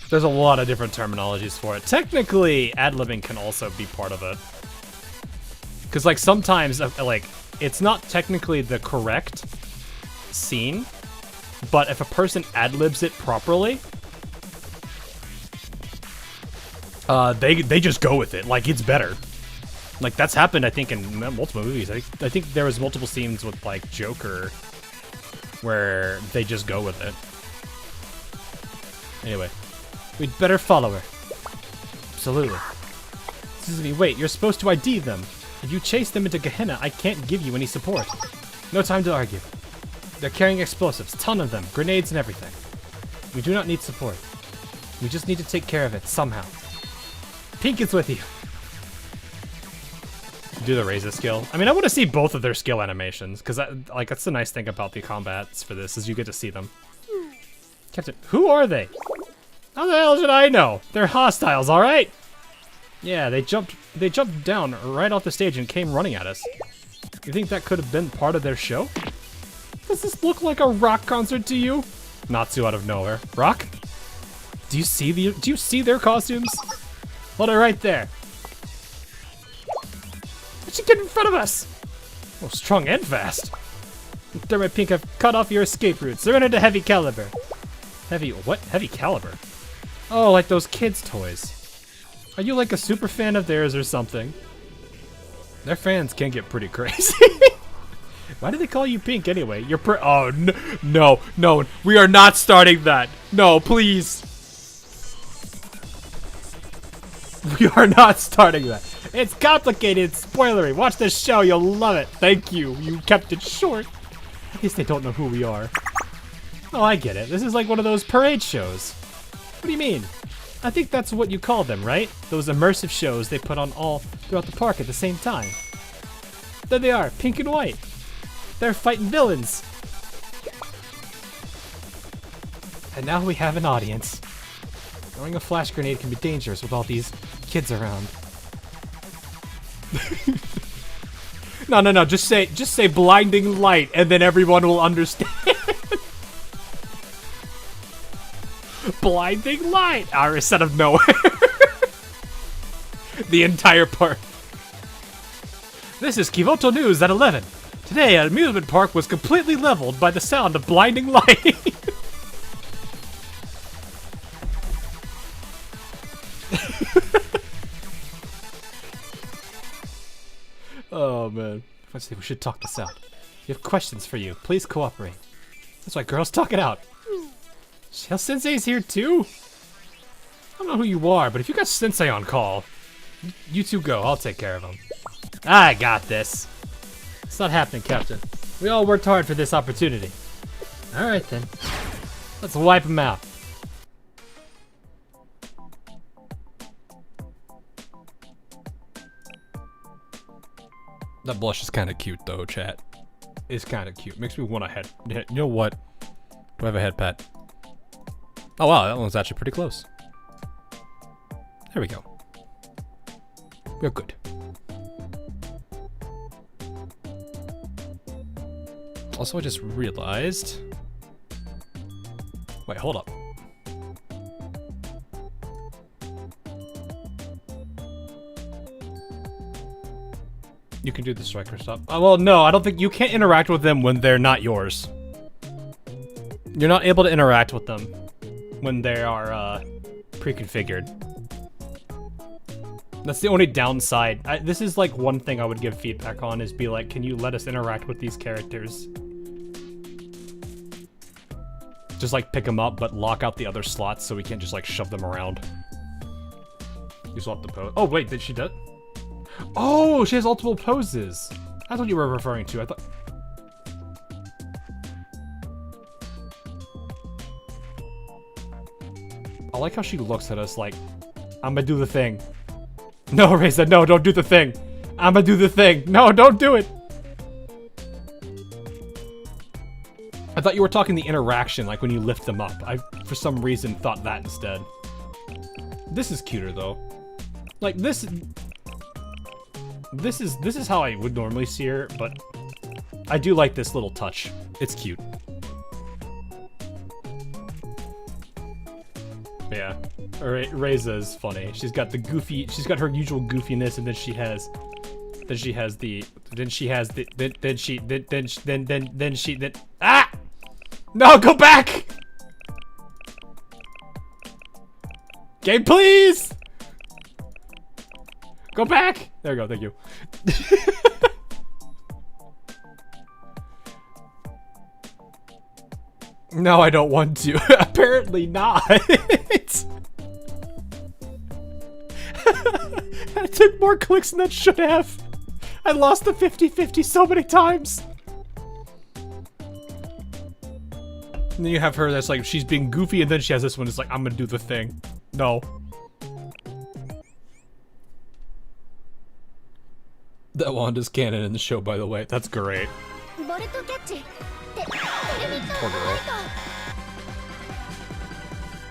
[SPEAKER 2] There's a lot of different terminologies for it. Technically, ad-libbing can also be part of it. Because, like, sometimes, like, it's not technically the correct scene, but if a person ad-libs it properly, they just go with it. Like, it's better. Like, that's happened, I think, in multiple movies. I think there was multiple scenes with, like, Joker where they just go with it. Anyway, we'd better follow her. Absolutely. Suzuki, wait, you're supposed to ID them. If you chase them into Gehenna, I can't give you any support. No time to argue. They're carrying explosives, ton of them, grenades and everything. We do not need support. We just need to take care of it, somehow. Pink is with you. Do the Reza skill. I mean, I want to see both of their skill animations, because like that's the nice thing about the combats for this, is you get to see them. Captain, who are they? How the hell should I know? They're hostiles, alright? Yeah, they jumped They jumped down right off the stage and came running at us. You think that could have been part of their show? Does this look like a rock concert to you? Natsu out of nowhere. Rock? Do you see their costumes? Hold it right there. How'd you get in front of us? Oh, strong and fast. Thermite Pink have cut off your escape routes. Surrender to Heavy Caliber. Heavy what? Heavy Caliber? Oh, like those kids' toys. Are you like a super fan of theirs or something? Their fans can get pretty crazy. Why do they call you Pink anyway? You're oh, no, we are not starting that. No, please. We are not starting that. It's complicated, spoilery. Watch this show, you'll love it. Thank you, you kept it short. At least they don't know who we are. Oh, I get it. This is like one of those parade shows. What do you mean? I think that's what you call them, right? Those immersive shows they put on all throughout the park at the same time. There they are, pink and white. They're fighting villains. And now we have an audience. Throwing a flash grenade can be dangerous with all these kids around. No, just say blinding light and then everyone will understand. Blinding light! Iris out of nowhere. The entire park. This is Kivoto News at 11. Today, an amusement park was completely leveled by the sound of blinding light. Oh man. Let's see, we should talk this out. We have questions for you. Please cooperate. That's right, girls, talk it out. Shell Sensei's here too? I don't know who you are, but if you got Sensei on call, you two go. I'll take care of him. I got this. It's not happening, Captain. We all worked hard for this opportunity. Alright then. Let's wipe him out.
[SPEAKER 1] That blush is kind of cute though, chat.
[SPEAKER 2] It's kind of cute. Makes me want a head. You know what?
[SPEAKER 1] Do I have a head pat? Oh wow, that one's actually pretty close. There we go. We're good. Also, I just realized... Wait, hold up.
[SPEAKER 2] You can do the striker stuff. Well, no, I don't think you can't interact with them when they're not yours. You're not able to interact with them when they are pre-configured. That's the only downside. This is like one thing I would give feedback on is be like, can you let us interact with these characters? Just like pick them up, but lock out the other slots so we can't just like shove them around. You still have to pose. Oh wait, did she do it? Oh, she has multiple poses. That's what you were referring to. I thought. I like how she looks at us like, I'm gonna do the thing. No, Reza, no, don't do the thing. I'm gonna do the thing. No, don't do it. I thought you were talking the interaction, like when you lift them up. I, for some reason, thought that instead. This is cuter though. Like this is how I would normally see her, but I do like this little touch. It's cute. Yeah, Reza is funny. She's got the goofy. She's got her usual goofiness, and then she has ah! No, go back! Game, please! Go back! There we go, thank you. No, I don't want to. Apparently not. I took more clicks than that should have. I lost the 50-50 so many times. And then you have her that's like, she's being goofy, and then she has this one that's like, I'm gonna do the thing. No.
[SPEAKER 1] That Wanda's canon in the show, by the way. That's great.
[SPEAKER 2] Poor girl.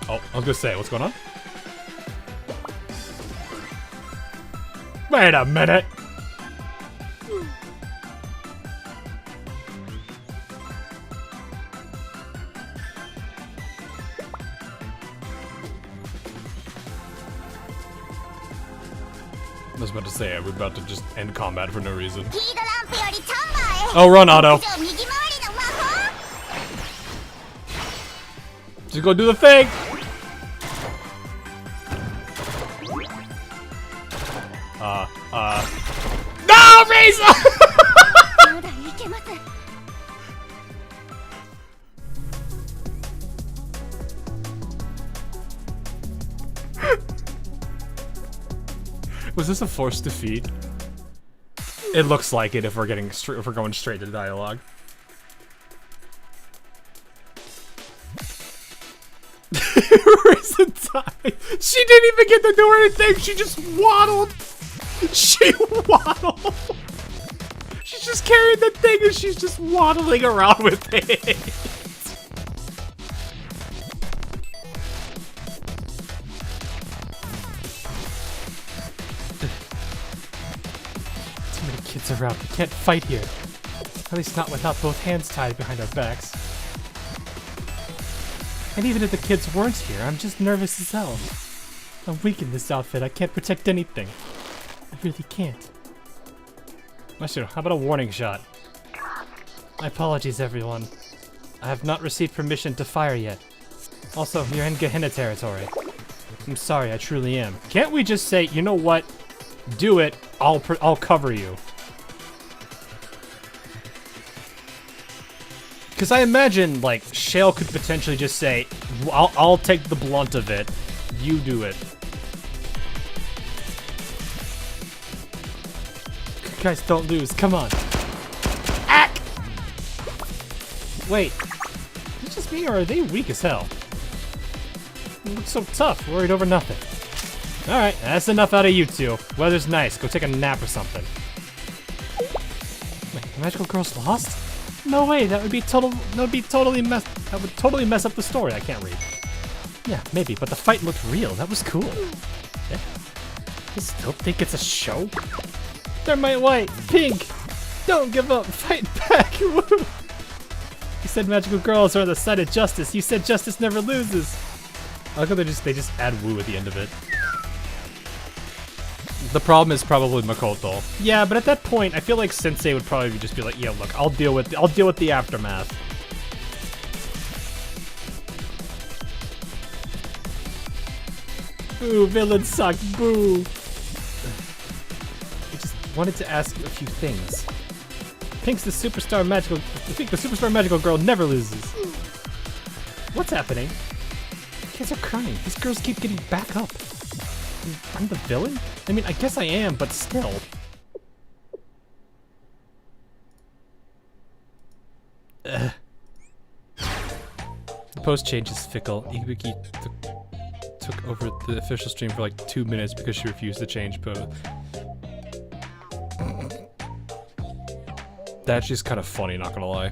[SPEAKER 2] Oh, I was gonna say, what's going on? Wait a minute. I was about to say, we're about to just end combat for no reason. Oh, run, Otto. Just go do the thing. No, Reza! Was this a forced defeat? It looks like it if we're going straight to dialogue. Reza died. She didn't even get to do anything. She just waddled. She waddled. She just carried the thing and she's just waddling around with it. Too many kids around. We can't fight here. At least not without both hands tied behind our backs. And even if the kids weren't here, I'm just nervous as hell. I'm weak in this outfit. I can't protect anything. I really can't. Master, how about a warning shot? My apologies, everyone. I have not received permission to fire yet. Also, you're in Gehenna territory. I'm sorry, I truly am. Can't we just say, you know what? Do it. I'll cover you. Because I imagine, like, Shale could potentially just say, I'll take the blunt of it. You do it. Guys, don't lose. Come on. Ack! Wait. Is it just me, or are they weak as hell? They look so tough, worried over nothing. Alright, that's enough out of you two. Weather's nice. Go take a nap or something. Wait, the magical girl's lost? No way, that would totally mess up the story. I can't read. Yeah, maybe, but the fight looked real. That was cool. Yeah. I still think it's a show? Thermite White, Pink, don't give up, fight back. Woo. You said magical girls are on the side of justice. You said justice never loses. I like how they just add woo at the end of it. The problem is probably Makoto. Yeah, but at that point, I feel like Sensei would probably just be like, "Yeah, look, I'll deal with the aftermath." Boo, villains suck. Boo. I just wanted to ask you a few things. Pink's the superstar magical. I think the superstar magical girl never loses. What's happening? Kids are crying. These girls keep getting back up. I'm the villain? I mean, I guess I am, but still. The post change is fickle. Ibuki took over the official stream for like 2 minutes because she refused to change post. That's just kind of funny, not gonna lie.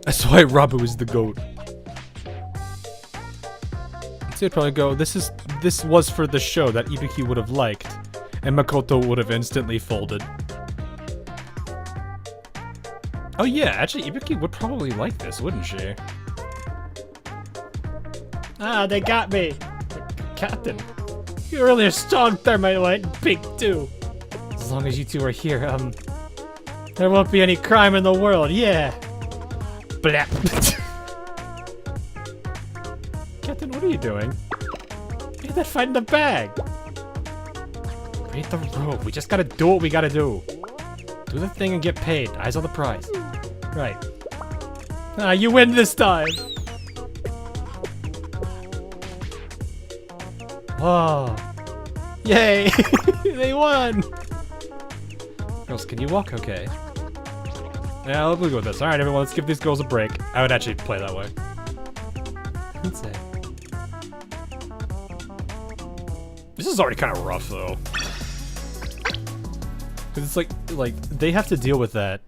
[SPEAKER 2] That's why Rabu is the GOAT. So I'd probably go, this was for the show that Ibuki would have liked, and Makoto would have instantly folded. Oh yeah, actually Ibuki would probably like this, wouldn't she? Ah, they got me! Captain, you're really a strong Thermite White, big too. As long as you two are here, there won't be any crime in the world, yeah! Blap! Captain, what are you doing? Get that fight in the bag! Read the rope, we just gotta do what we gotta do. Do the thing and get paid, eyes on the prize. Right. Ah, you win this time! Whoa! Yay! They won! Girls, can you walk okay? Yeah, we'll go with this. Alright everyone, let's give these girls a break. I would actually play that way. Let's say. This is already kind of rough though. Cause it's like they have to deal with that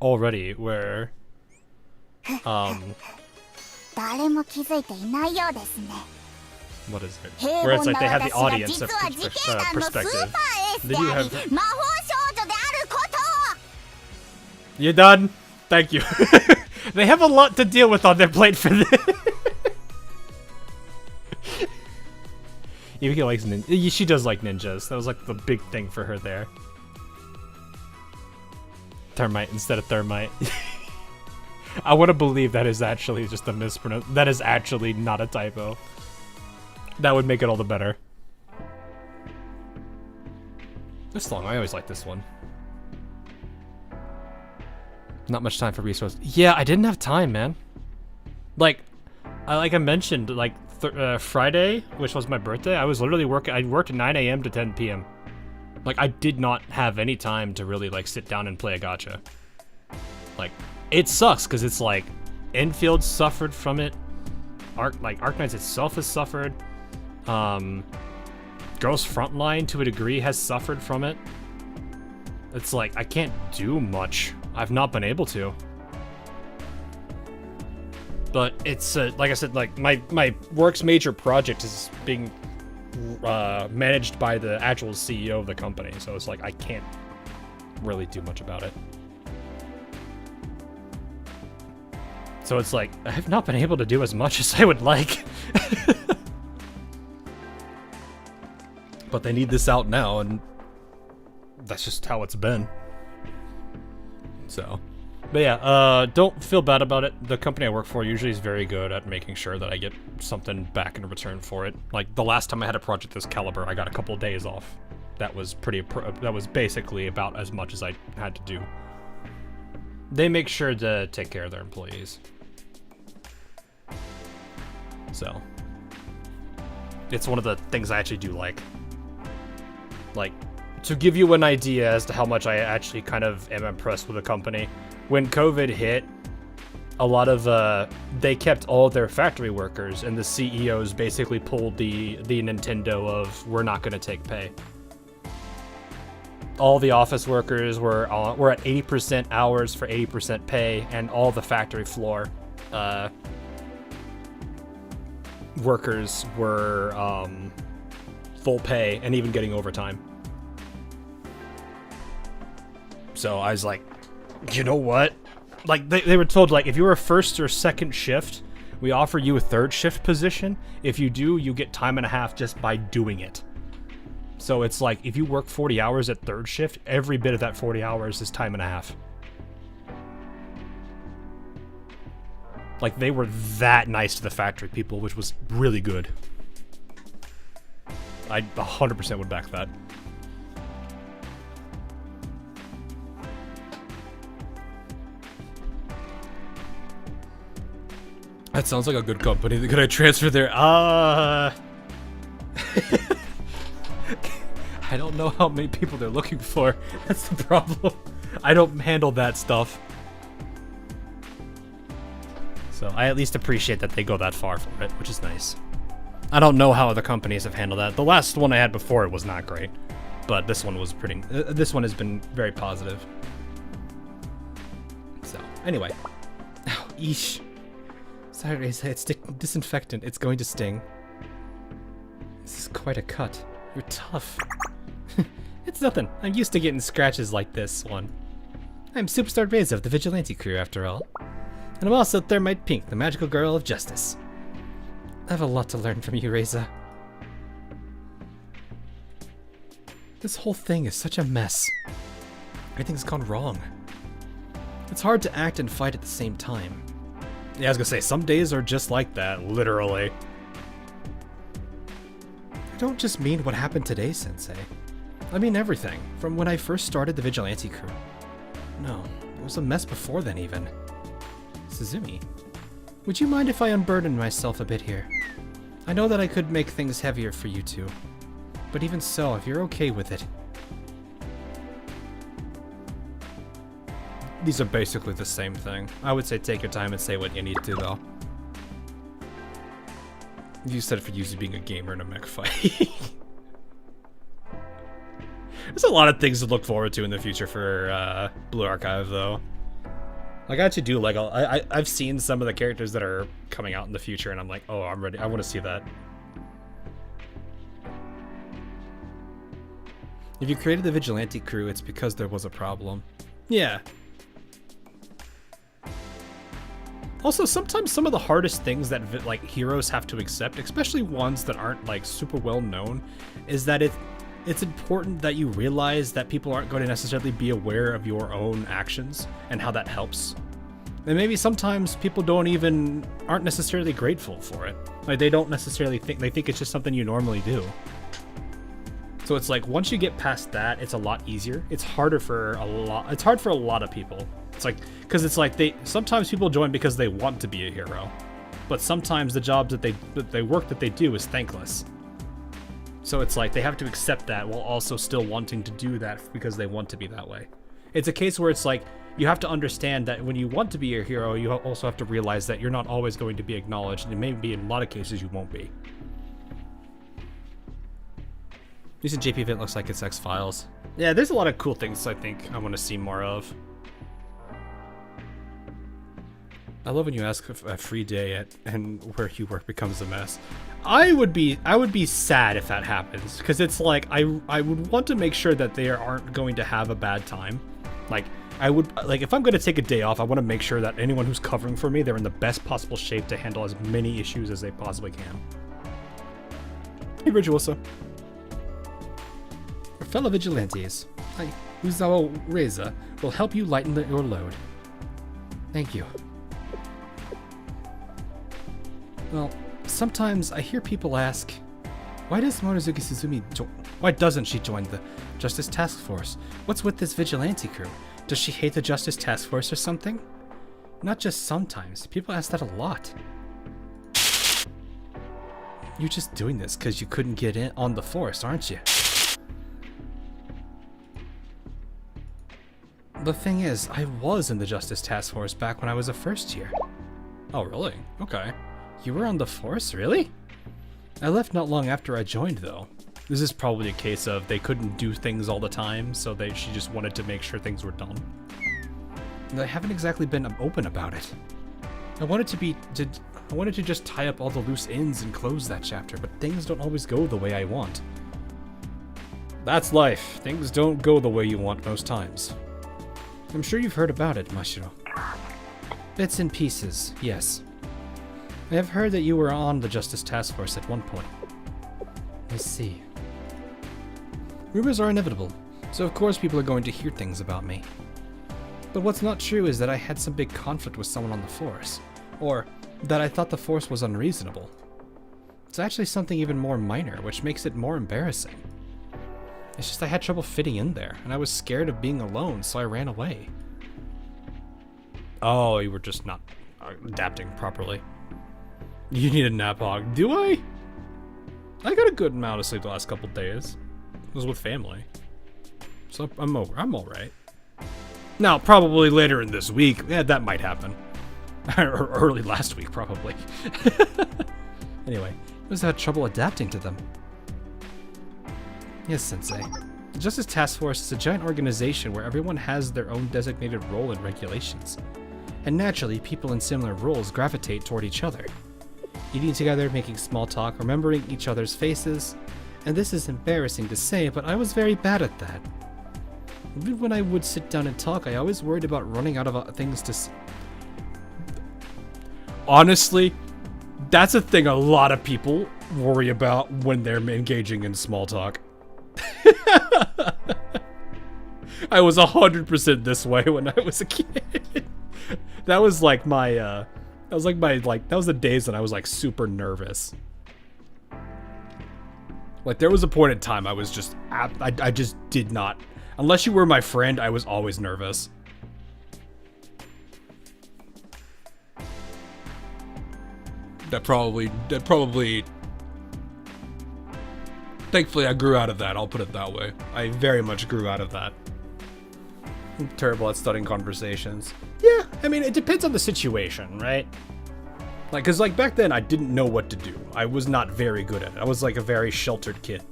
[SPEAKER 2] already, where what is it? Where it's like they have the audience perspective. They do have. You done? Thank you. They have a lot to deal with on their plate for this. Yukiko likes ninjas. She does like ninjas. That was like the big thing for her there. Termite instead of thermite. I want to believe that is actually just a mispronunciation. That is actually not a typo. That would make it all the better. This song, I always like this one. Not much time for resources. Yeah, I didn't have time, man. Like I mentioned, like Friday, which was my birthday, I was literally working. I worked 9 a.m. to 10 p.m. Like I did not have any time to really like sit down and play a gacha. Like it sucks because it's like Enfield suffered from it. Arknights itself has suffered. Girls Frontline to a degree has suffered from it. It's like I can't do much. I've not been able to. But it's like I said, like my work's major project is being managed by the actual CEO of the company, so it's like I can't really do much about it. So it's like I have not been able to do as much as I would like. But they need this out now, and that's just how it's been. So, but yeah, don't feel bad about it. The company I work for usually is very good at making sure that I get something back in return for it. Like the last time I had a project this caliber, I got a couple of days off. That was that was basically about as much as I had to do. They make sure to take care of their employees. So, it's one of the things I actually do like. Like, to give you an idea as to how much I actually kind of am impressed with the company, when COVID hit, a lot of, they kept all of their factory workers, and the CEOs basically pulled the Nintendo of, we're not going to take pay. All the office workers were at 80% hours for 80% pay, and all the factory floor workers were full pay and even getting overtime. So I was like, you know what? Like they were told, like, if you were a first or second shift, we offer you a third shift position. If you do, you get time and a half just by doing it. So it's like, if you work 40 hours at third shift, every bit of that 40 hours is time and a half. Like, they were that nice to the factory people, which was really good. I 100% would back that. That sounds like a good company. Could I transfer there? I don't know how many people they're looking for. That's the problem. I don't handle that stuff. So I at least appreciate that they go that far for it, which is nice. I don't know how other companies have handled that. The last one I had before it was not great, but this one was pretty. This one has been very positive. So anyway, oh, eesh. Sorry, Reza, it's disinfectant. It's going to sting. This is quite a cut. You're tough. It's nothing. I'm used to getting scratches like this one. I'm Superstar Reza of the Vigilante crew, after all. And I'm also Thermite Pink, the magical girl of justice. I have a lot to learn from you, Reza. This whole thing is such a mess. Everything's gone wrong. It's hard to act and fight at the same time. Yeah, I was gonna say, some days are just like that, literally. I don't just mean what happened today, Sensei. I mean everything, from when I first started the Vigilante crew. No, it was a mess before then even. Suzumi, would you mind if I unburden myself a bit here? I know that I could make things heavier for you two, but even so, if you're okay with it. These are basically the same thing. I would say take your time and say what you need to, though. You said for usually being a gamer in a mech fight. There's a lot of things to look forward to in the future for Blue Archive, though. Like, I actually do like, I've seen some of the characters that are coming out in the future, and I'm like, oh, I'm ready. I want to see that. If you created the Vigilante crew, it's because there was a problem. Yeah. Also, sometimes some of the hardest things that like heroes have to accept, especially ones that aren't like super well known, is that it's important that you realize that people aren't going to necessarily be aware of your own actions and how that helps. And maybe sometimes people aren't necessarily grateful for it. Like they don't necessarily they think it's just something you normally do. So it's like once you get past that, it's a lot easier. It's hard for a lot of people. It's like because it's like sometimes people join because they want to be a hero, but sometimes the jobs that they do is thankless. So it's like they have to accept that while also still wanting to do that because they want to be that way. It's a case where it's like you have to understand that when you want to be a hero, you also have to realize that you're not always going to be acknowledged, and maybe in a lot of cases you won't be. Recent JP event looks like it's X-Files. Yeah, there's a lot of cool things I think I want to see more of. I love when you ask if a free day and where you work becomes a mess. I would be sad if that happens, because it's like I would want to make sure that they aren't going to have a bad time. Like if I'm going to take a day off, I want to make sure that anyone who's covering for me, they're in the best possible shape to handle as many issues as they possibly can. Hey, Virtuoso. Our fellow vigilantes, Uzawa Reza, will help you lighten your load. Thank you. Well, sometimes I hear people ask, why doesn't she join the Justice Task Force? What's with this vigilante crew? Does she hate the Justice Task Force or something? Not just sometimes. People ask that a lot. You're just doing this because you couldn't get in on the force, aren't you? The thing is, I was in the Justice Task Force back when I was a first year. Oh, really? Okay. You were on the force, really? I left not long after I joined, though. This is probably a case of they couldn't do things all the time, so she just wanted to make sure things were done. I haven't exactly been open about it. I wanted to just tie up all the loose ends and close that chapter, but things don't always go the way I want. That's life. Things don't go the way you want most times. I'm sure you've heard about it, Mashiro. Bits and pieces, yes. I have heard that you were on the Justice Task Force at one point. I see. Rumors are inevitable, so of course people are going to hear things about me. But what's not true is that I had some big conflict with someone on the force, or that I thought the force was unreasonable. It's actually something even more minor, which makes it more embarrassing. It's just I had trouble fitting in there, and I was scared of being alone, so I ran away. Oh, you were just not adapting properly. You need a nap, Hog. Do I? I got a good amount of sleep the last couple days. It was with family. So I'm alright. Now, probably later in this week, yeah, that might happen. Or early last week, probably. Anyway, I was had trouble adapting to them. Yes, Sensei. The Justice Task Force is a giant organization where everyone has their own designated role and regulations. And naturally, people in similar roles gravitate toward each other. Eating together, making small talk, remembering each other's faces. And this is embarrassing to say, but I was very bad at that. Even when I would sit down and talk, I always worried about running out of things to say. Honestly, that's a thing a lot of people worry about when they're engaging in small talk. I was 100% this way when I was a kid. That was like my, that was the days that I was like super nervous. Like there was a point in time I was just, I just did not, unless you were my friend, I was always nervous. That probably, thankfully I grew out of that, I'll put it that way. I very much grew out of that. I'm terrible at studying conversations. Yeah, I mean, it depends on the situation, right? Like, cause like back then I didn't know what to do. I was not very good at it. I was like a very sheltered kid.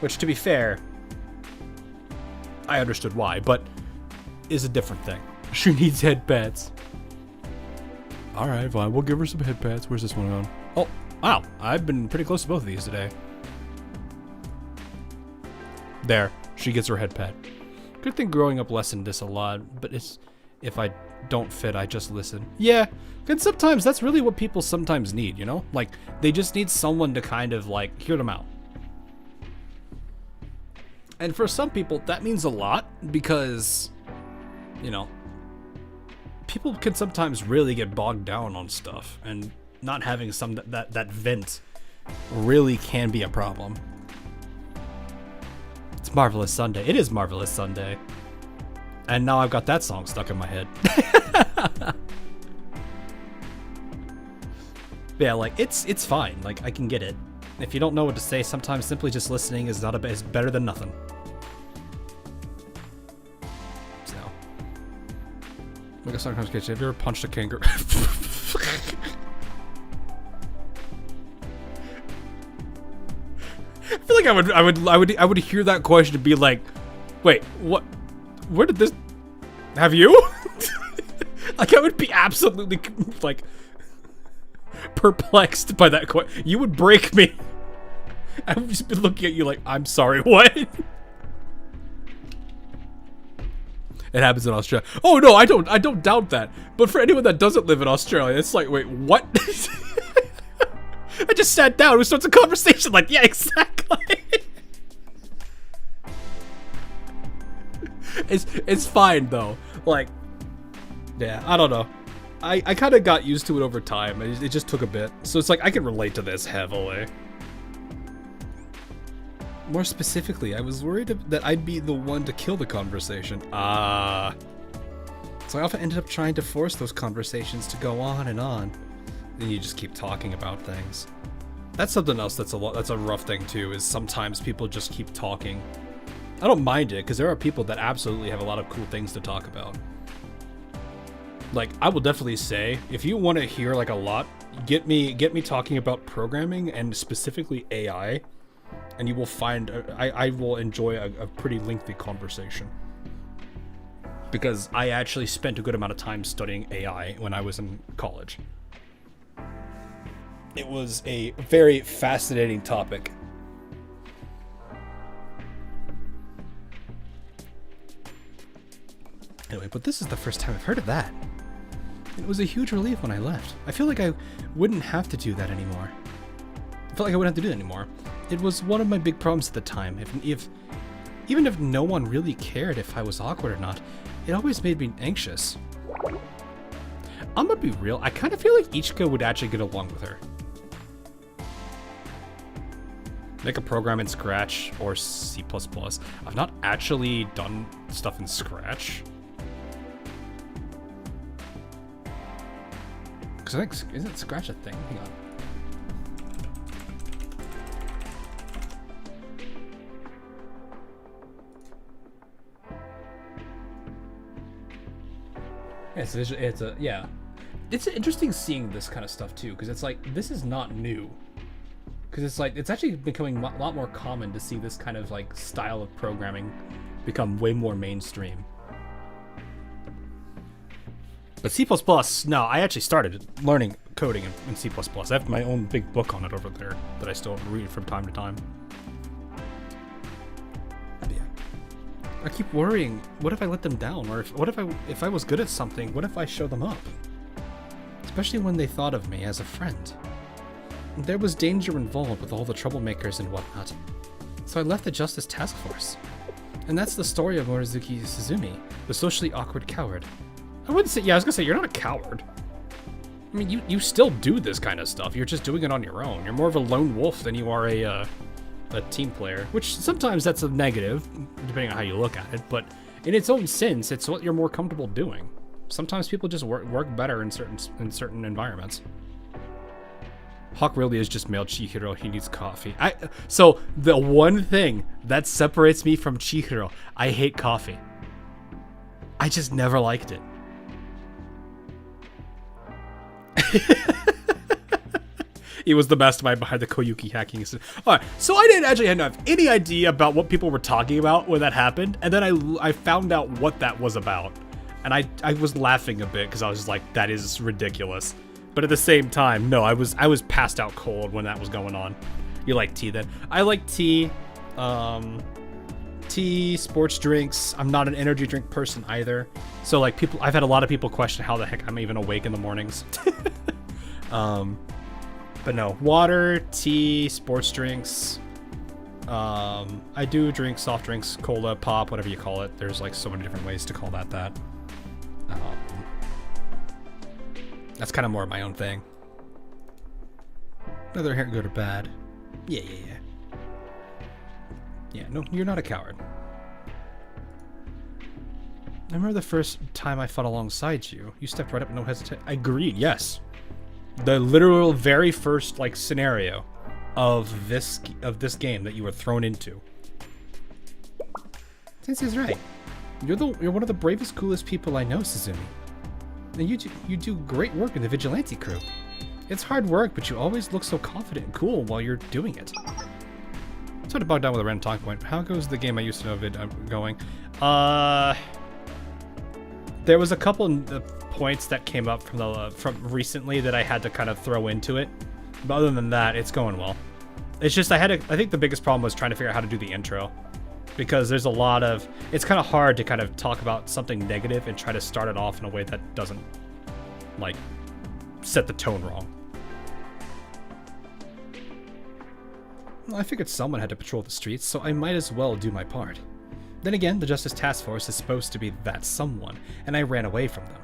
[SPEAKER 2] Which to be fair, I understood why, but is a different thing. She needs head pads. Alright, fine, we'll give her some head pads. Where's this one going? Oh, wow, I've been pretty close to both of these today. There.
[SPEAKER 1] She gets her head pat. Good thing growing up lessened this a lot, but it's if I don't fit, I just listen. Yeah, and sometimes that's really what people sometimes need, you know? Like, they just need someone to kind of, like, hear them out. And for some people, that means a lot because, you know, people can sometimes really get bogged down on stuff, and not having some that vent really can be a problem. It's Marvelous Sunday. It is Marvelous Sunday. And now I've got that song stuck in my head. Yeah, like, it's fine. Like, I can get it. If you don't know what to say, sometimes simply just listening is is better than nothing. So, like a sometimes catch. Have you ever punched a kangaroo? I feel like I would hear that question and be like, wait, what? Where did this? Have you? Like, I would be absolutely like perplexed by that question. You would break me. I would just be looking at you like, I'm sorry, what? It happens in Australia. Oh no, I don't doubt that. But for anyone that doesn't live in Australia, it's like, wait, what? I just sat down. We starts a conversation like, yeah, exactly. It's fine though. Like, yeah, I don't know. I kind of got used to it over time. It just took a bit. So it's like I can relate to this heavily. More specifically, I was worried that I'd be the one to kill the conversation. So I often ended up trying to force those conversations to go on and on. Then you just keep talking about things. That's something else that's a rough thing too, is sometimes people just keep talking. I don't mind it, because there are people that absolutely have a lot of cool things to talk about. Like, I will definitely say, if you want to hear like a lot, get me talking about programming and specifically AI, and you will find I will enjoy a pretty lengthy conversation. Because I actually spent a good amount of time studying AI when I was in college. It was a very fascinating topic. Anyway, but this is the first time I've heard of that. It was a huge relief when I left. I feel like I wouldn't have to do that anymore. I felt like I wouldn't have to do that anymore. It was one of my big problems at the time. Even if no one really cared if I was awkward or not, it always made me anxious. I'm gonna be real, I kind of feel like Ichika would actually get along with her. Make a program in Scratch or C++. I've not actually done stuff in Scratch. Because I think, isn't Scratch a thing? Hang on. Yeah, it's interesting seeing this kind of stuff too, because it's like, this is not new. Because it's like, it's actually becoming a lot more common to see this kind of like style of programming become way more mainstream. But C++, no, I actually started learning coding in C++. I have my own big book on it over there that I still read from time to time. But yeah. I keep worrying, what if I let them down? Or what if I was good at something, what if I show them up? Especially when they thought of me as a friend. There was danger involved with all the troublemakers and whatnot. So I left the Justice Task Force. And that's the story of Morizuki Suzumi, the socially awkward coward. I wouldn't say, yeah, I was gonna say, you're not a coward. I mean, you still do this kind of stuff. You're just doing it on your own. You're more of a lone wolf than you are a team player, which sometimes that's a negative, depending on how you look at it, but in its own sense, it's what you're more comfortable doing. Sometimes people just work better in certain environments. Hawk really is just male Chihiro. He needs coffee. So the one thing that separates me from Chihiro, I hate coffee. I just never liked it. He was the mastermind behind the Koyuki hacking incident. Alright, so I didn't actually have any idea about what people were talking about when that happened, and then I found out what that was about. And I was laughing a bit because I was like, that is ridiculous. But at the same time, no, I was passed out cold when that was going on. You like tea then? I like tea.
[SPEAKER 2] tea, sports drinks. I'm not an energy drink person either. So like I've had a lot of people question how the heck I'm even awake in the mornings. But no, water, tea, sports drinks. I do drink soft drinks, cola, pop, whatever you call it. There's like so many different ways to call that. That's kind of more of my own thing. Whether hair good or bad. Yeah. Yeah, no, you're not a coward. I remember the first time I fought alongside you. You stepped right up, no hesitation. I agreed, yes. The literal very first like scenario of this game that you were thrown into. Sensei's right. You're one of the bravest, coolest people I know, Suzumi. And you do great work in the Vigilante crew. It's hard work, but you always look so confident and cool while you're doing it. Sort of bogged down with a random talking point. How goes the game I used to know going? There was a couple of points that came up from recently that I had to kind of throw into it. But other than that, it's going well. It's just I think the biggest problem was trying to figure out how to do the intro. Because there's a lot of... It's kind of hard to kind of talk about something negative and try to start it off in a way that doesn't, like, set the tone wrong. Well, I figured someone had to patrol the streets, so I might as well do my part. Then again, the Justice Task Force is supposed to be that someone, and I ran away from them.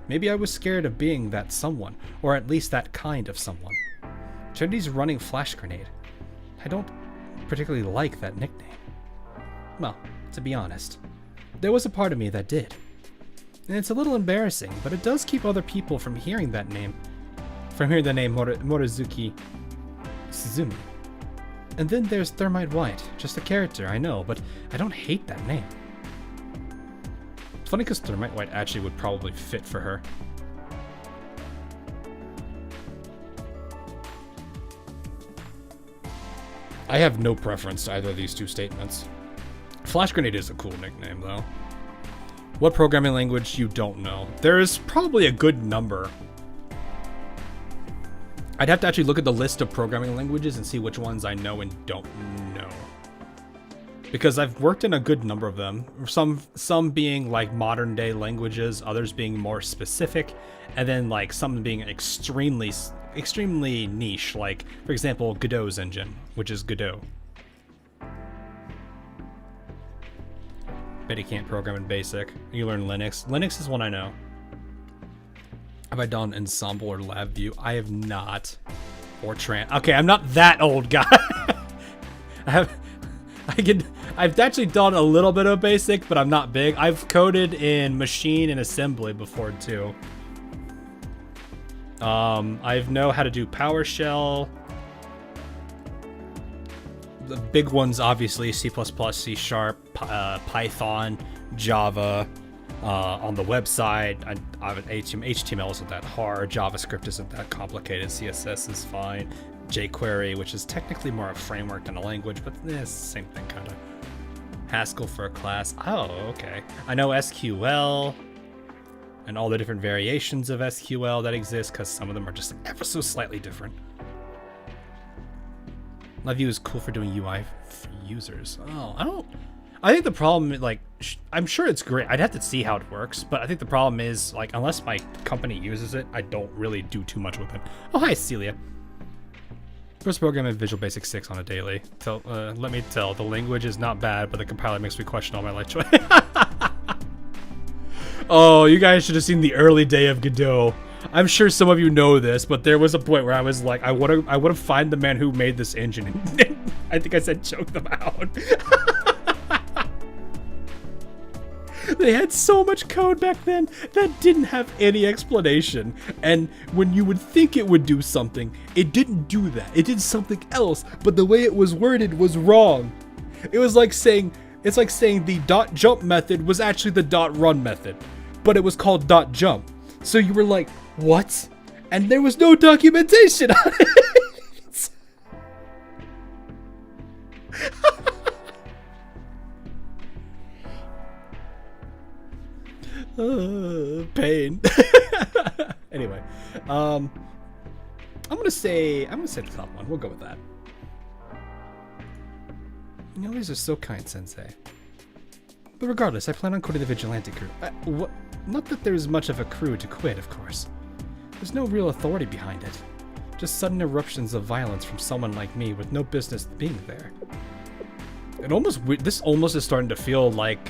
[SPEAKER 2] Maybe I was scared of being that someone, or at least that kind of someone. Trinity's running flash grenade. I don't particularly like that nickname. Well, to be honest, there was a part of me that did. And it's a little embarrassing, but it does keep other people from hearing that name. From hearing the name Morizuki Suzumi. And then there's Thermite White, just a character, I know, but I don't hate that name. It's funny because Thermite White actually would probably fit for her. I have no preference to either of these two statements. Flash Grenade is a cool nickname, though. What programming language you don't know? There is probably a good number. I'd have to actually look at the list of programming languages and see which ones I know and don't know. Because I've worked in a good number of them. Some being like modern day languages, others being more specific, and then like some being extremely niche, like for example Godot's engine, which is Godot. Bet you can't program in BASIC. You learn Linux. Linux is one I know. Have I done Ensemble or LabVIEW? I have not. Or Okay, I'm not that old, guy. I've actually done a little bit of BASIC, but I'm not big. I've coded in Machine and Assembly before too. I know how to do PowerShell. The big ones, obviously, C++, C#, Python, Java. On the website, HTML isn't that hard, JavaScript isn't that complicated, CSS is fine, jQuery, which is technically more a framework than a language, but it's the same thing, kind of. Haskell for a class. Oh, okay. I know SQL and all the different variations of SQL that exist, because some of them are just ever so slightly different. LabVIEW is cool for doing UI for users. Oh, I think the problem, like, I'm sure it's great. I'd have to see how it works, but I think the problem is, like, unless my company uses it, I don't really do too much with it. Oh, hi, Celia. First program in Visual Basic 6 on a daily. Let me tell, the language is not bad, but the compiler makes me question all my life choice. Oh, you guys should have seen the early day of Godot. I'm sure some of you know this, but there was a point where I was like, I want to find the man who made this engine. I think I said choke them out. They had so much code back then that didn't have any explanation. And when you would think it would do something, it didn't do that. It did something else, but the way it was worded was wrong. It was like saying, the dot jump method was actually the dot run method, but it was called dot jump. So you were like, what? And there was no documentation on it. Pain. Anyway, I'm gonna say the top one. We'll go with that. You always are so kind, Sensei. But regardless, I plan on quitting the Vigilante crew. Not that there's much of a crew to quit, of course. There's no real authority behind it. Just sudden eruptions of violence from someone like me with no business being there. This almost is starting to feel like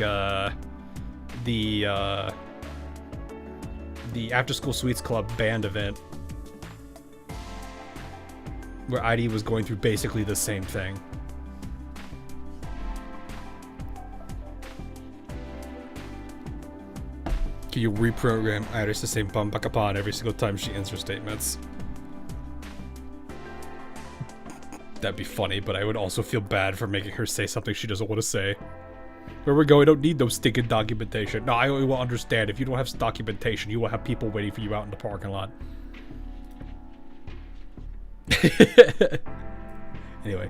[SPEAKER 2] the After School Sweets Club band event, where ID was going through basically the same thing. Can you reprogram Iris to say Bambakapon every single time she ends her statements? That'd be funny, but I would also feel bad for making her say something she doesn't want to say. Where we go, I don't need no stinking documentation. No, I will understand. If you don't have documentation, you will have people waiting for you out in the parking lot. Anyway,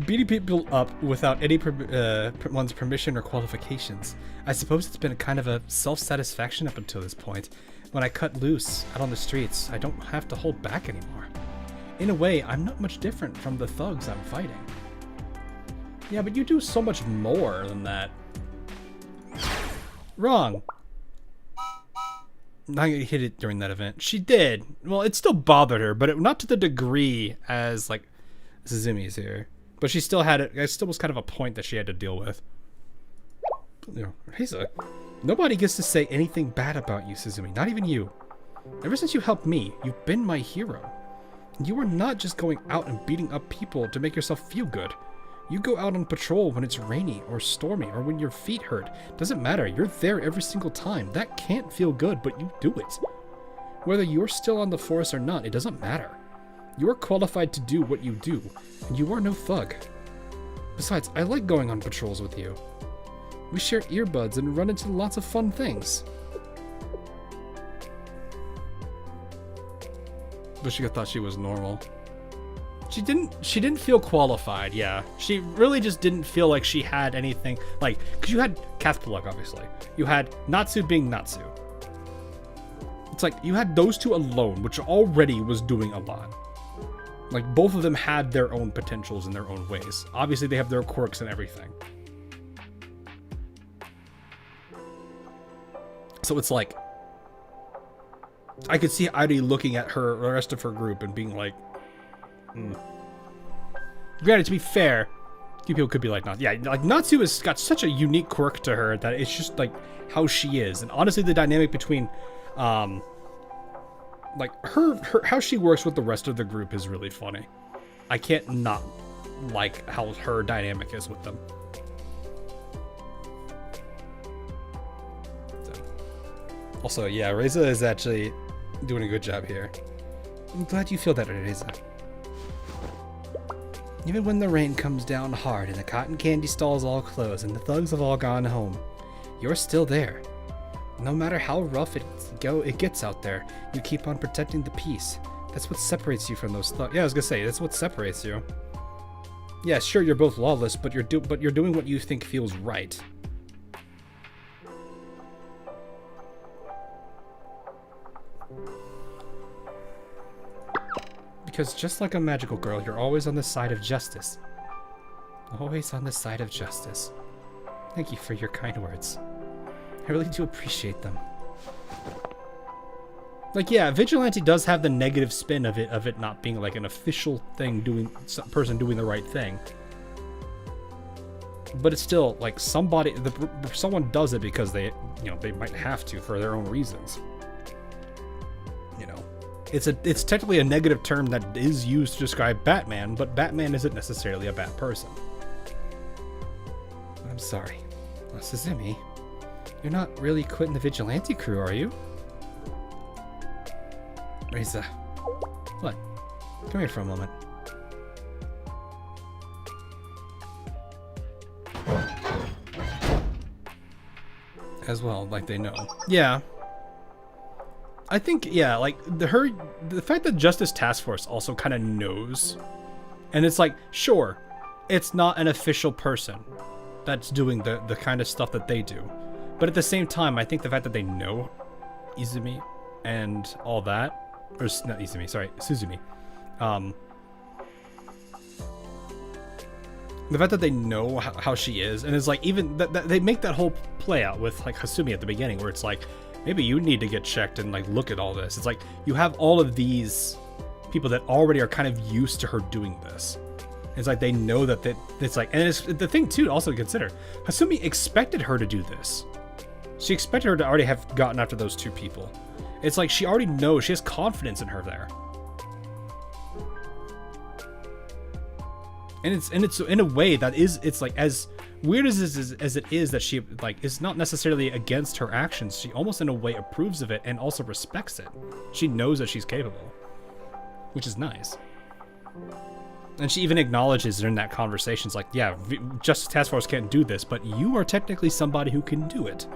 [SPEAKER 2] beating people up without anyone's permission or qualifications. I suppose it's been a kind of a self-satisfaction up until this point. When I cut loose out on the streets, I don't have to hold back anymore. In a way, I'm not much different from the thugs I'm fighting. Yeah, but you do so much more than that. Wrong. I'm gonna hit it during that event. She did. Well, it still bothered her, but not to the degree as, like, Suzumi's here. But she still had it. It still was kind of a point that she had to deal with. You know, Reza, nobody gets to say anything bad about you, Suzumi. Not even you. Ever since you helped me, you've been my hero. You are not just going out and beating up people to make yourself feel good. You go out on patrol when it's rainy or stormy or when your feet hurt. Doesn't matter, you're there every single time. That can't feel good, but you do it. Whether you're still on the force or not, it doesn't matter. You are qualified to do what you do, and you are no thug. Besides, I like going on patrols with you. We share earbuds and run into lots of fun things. But she thought she was normal. She didn't feel qualified, yeah. She really just didn't feel like she had anything, like, because you had Cathpaluk, obviously. You had Natsu being Natsu. It's like, you had those two alone, which already was doing a lot. Like, both of them had their own potentials in their own ways. Obviously, they have their quirks and everything. So it's like, I could see Airi looking at her, the rest of her group, and being like, Granted, to be fair, people could be like, yeah, like Natsu has got such a unique quirk to her that it's just like how she is. And honestly, the dynamic between, like her how she works with the rest of the group is really funny. I can't not like how her dynamic is with them. So. Also, yeah, Reza is actually doing a good job here. I'm glad you feel that, Reza. Even when the rain comes down hard and the cotton candy stalls all close and the thugs have all gone home, you're still there. No matter how rough it gets out there, you keep on protecting the peace. That's what separates you from those thugs. Yeah, I was gonna say, that's what separates you. Yeah, sure, you're both lawless, but you're doing what you think feels right. Because just like a magical girl, you're always on the side of justice. Always on the side of justice. Thank you for your kind words. I really do appreciate them. Like, yeah, Vigilante does have the negative spin of it not being like an official thing, person doing the right thing. But it's still like someone does it because they might have to for their own reasons. It's technically a negative term that is used to describe Batman, but Batman isn't necessarily a bad person. I'm sorry. Suzumi, you're not really quitting the Vigilante crew, are you? Reza. What? Come here for a moment. As well, like they know. Yeah. I think, yeah, like, the fact that Justice Task Force also kind of knows, and it's like, sure, it's not an official person that's doing the kind of stuff that they do, but at the same time, I think the fact that they know Izumi and all that, or not Izumi, sorry, Suzumi, The fact that they know how she is, and it's like, even that they make that whole play out with like Hasumi at the beginning, where it's like, maybe you need to get checked and like look at all this. It's like you have all of these people that already are kind of used to her doing this. It's like they know that it's like, and it's the thing too, also to consider, Hasumi expected her to do this. She expected her to already have gotten after those two people. It's like she already knows, she has confidence in her there. And it's in a way that is, it's like, as weird as it is that she like is not necessarily against her actions, she almost in a way approves of it and also respects it. She knows that she's capable, which is nice. And she even acknowledges during that conversation, it's like, yeah, Justice Task Force can't do this, but you are technically somebody who can do it.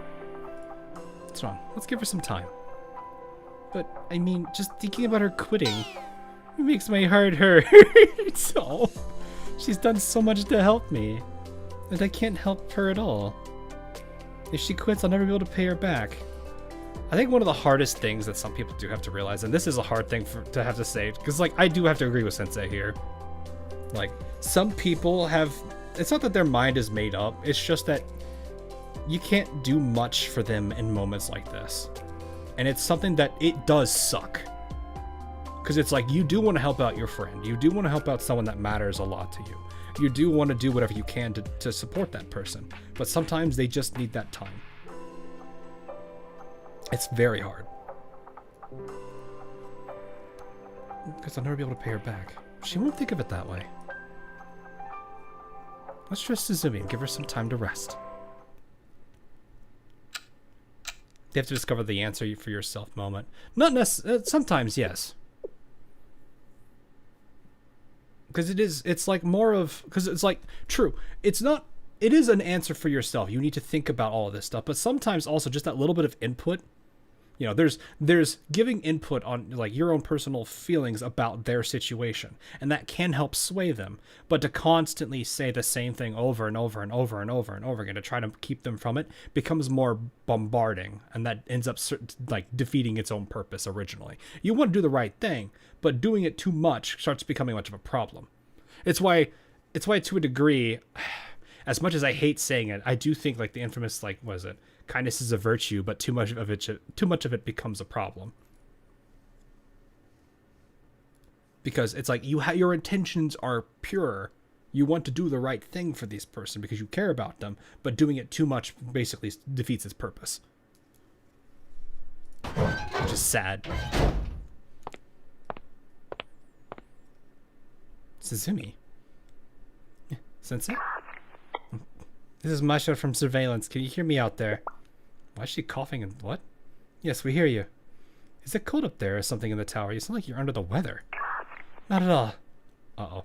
[SPEAKER 2] What's wrong? Let's give her some time. But, I mean, just thinking about her quitting, it makes my heart hurt. So, she's done so much to help me, and I can't help her at all. If she quits, I'll never be able to pay her back. I think one of the hardest things that some people do have to realize, and this is a hard thing to have to say, because, like, I do have to agree with Sensei here. Like, some people have, it's not that their mind is made up, it's just that you can't do much for them in moments like this. And it's something that it does suck. Because it's like, you do want to help out your friend. You do want to help out someone that matters a lot to you. You do want to do whatever you can to support that person. But sometimes they just need that time. It's very hard. Because I'll never be able to pay her back. She won't think of it that way. Let's trust Suzumi and give her some time to rest. You have to discover the answer for yourself moment. Not necessarily, sometimes, yes. Because it's like more of, because it's like, true, it's not, it is an answer for yourself. You need to think about all of this stuff, but sometimes also just that little bit of input, you know, there's giving input on like your own personal feelings about their situation, and that can help sway them. But to constantly say the same thing over and over and over and over and over again to try to keep them from it becomes more bombarding, and that ends up like defeating its own purpose originally. You want to do the right thing, but doing it too much starts becoming much of a problem. It's why to a degree, as much as I hate saying it, I do think like the infamous, like, what is it? Kindness is a virtue, but too much of it becomes a problem. Because it's like your intentions are pure. You want to do the right thing for this person because you care about them, but doing it too much basically defeats its purpose. Which is sad. Suzumi. Sensei? This is Masha from Surveillance. Can you hear me out there? Why is she coughing and what? Yes, we hear you. Is it cold up there or something in the tower? You sound like you're under the weather. Not at all. Uh-oh.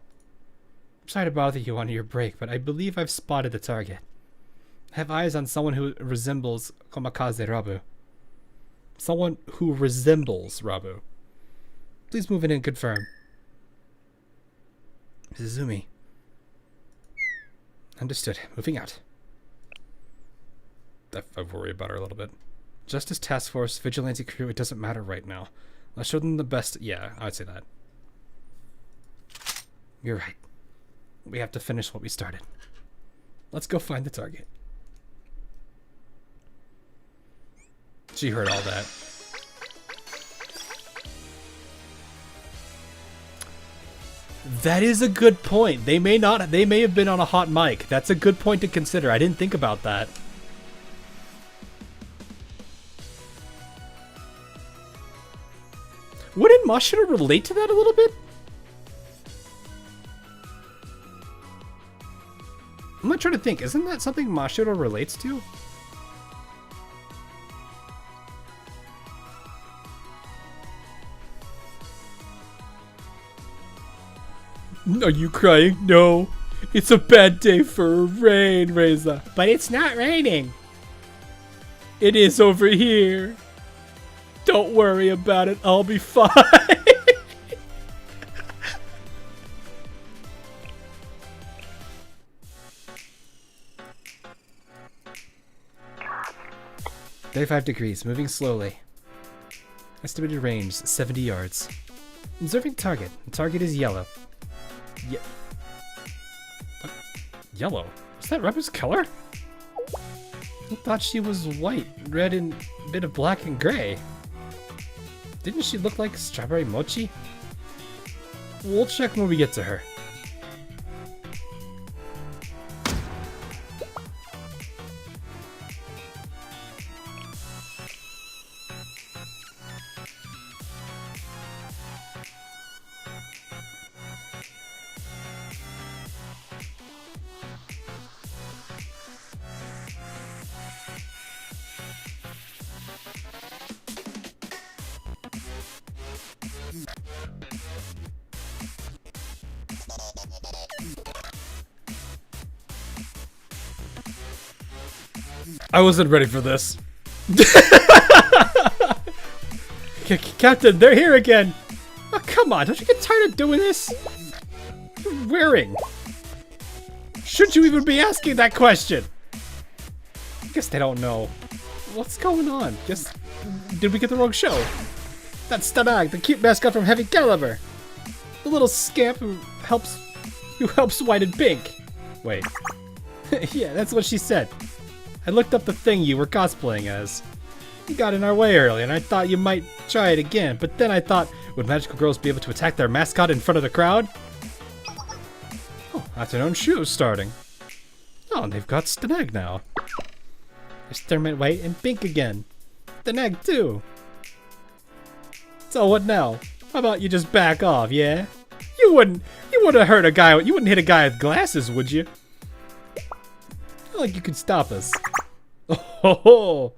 [SPEAKER 2] I'm sorry to bother you on your break, but I believe I've spotted the target. I have eyes on someone who resembles Komakaze Rabu. Someone who resembles Rabu. Please move in and confirm. Suzumi. Understood. Moving out. I worry about her a little bit. Justice Task Force, Vigilante crew, it doesn't matter right now. Let's show them the best. Yeah, I'd say that. You're right. We have to finish what we started. Let's go find the target. She heard all that. That is a good point. They may have been on a hot mic. That's a good point to consider. I didn't think about that. Wouldn't Mashiro relate to that a little bit? I'm not trying to think. Isn't that something Mashiro relates to? Are you crying? No. It's a bad day for rain, Reza. But it's not raining. It is over here. Don't worry about it. I'll be fine. "35 degrees, moving slowly. Estimated range, 70 yards. Observing target. The target is yellow. Yeah. Yellow. Is that Rebus color? I thought she was white, red, and a bit of black and gray. Didn't she look like strawberry mochi? We'll check when we get to her. I wasn't ready for this. Captain, they're here again. Oh, come on, don't you get tired of doing this? What are you wearing? Should you even be asking that question? I guess they don't know. What's going on? Did we get the wrong show? That's Stanag, the cute mascot from Heavy Caliber. The little scamp who helps White and Pink. Wait. Yeah, that's what she said. I looked up the thing you were cosplaying as. You got in our way early, and I thought you might try it again, but then I thought, would magical girls be able to attack their mascot in front of the crowd? Oh, afternoon show's starting. Oh, and they've got Stanag now. There's Thermite White and Pink again. Stanag too. So what now? How about you just back off, yeah? You wouldn't hurt a guy, you wouldn't hit a guy with glasses, would you? Not like you could stop us. Oh,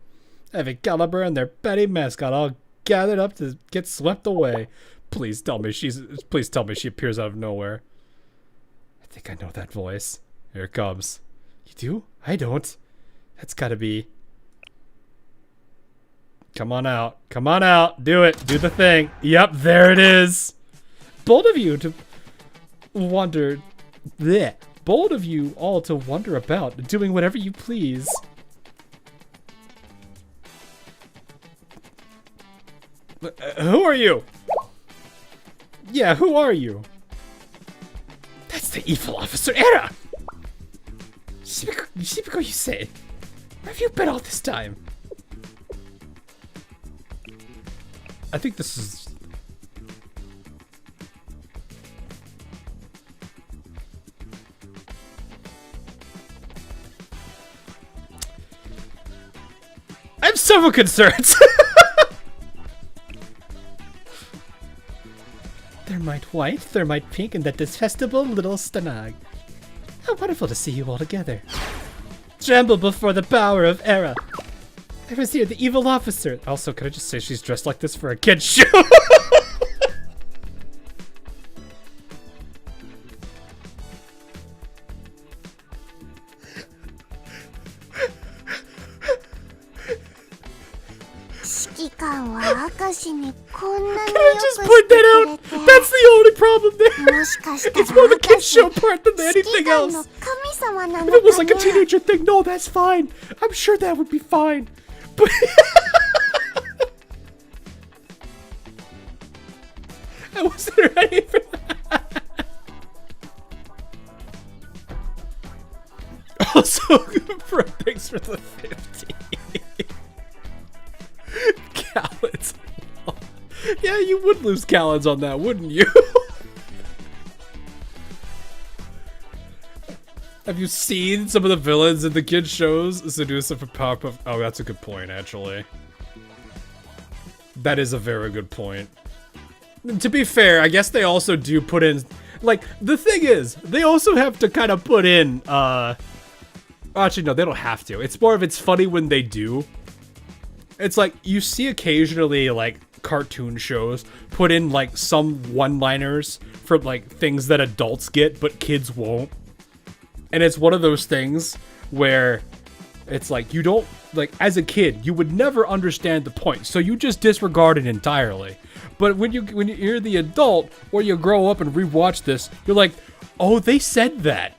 [SPEAKER 2] Heavy Caliber and their petty mascot all gathered up to get swept away. Please tell me she appears out of nowhere. I think I know that voice. Here it comes. You do? I don't. That's gotta be. Come on out. Come on out. Do it. Do the thing. Yep, there it is. Bold of you to wander. Bleh. Bold of you all to wander about, doing whatever you please. Who are you? Yeah, who are you? That's the evil officer, Era! Shipiko, you say? Where have you been all this time? I think this is... I have several concerns! Thermite White, Thermite Pink, and that detestable little Stanag. How wonderful to see you all together. Tremble before the power of Era. I was here, the evil officer. Also, could I just say she's dressed like this for a kid's show? Can I just point that out? That's the only problem there. It's more the kids show part than anything else. If it was like a teenager thing, no, that's fine. I'm sure that would be fine. But I wasn't ready for that. Also, thanks for the 50. Callens. Yeah, you would lose Callens on that, wouldn't you? Have you seen some of the villains in the kids' shows? Seducer for Powerpuff. Oh, that's a good point, actually. That is a very good point. To be fair, I guess they also do put in... Like, the thing is, they also have to kind of put in, Actually, no, they don't have to. It's more of it's funny when they do. It's like, you see occasionally, like, cartoon shows put in, like, some one-liners for, like, things that adults get, but kids won't. And it's one of those things where it's like, you don't, like, as a kid, you would never understand the point, so you just disregard it entirely. But when you're the adult, or you grow up and rewatch this, you're like, oh, they said that.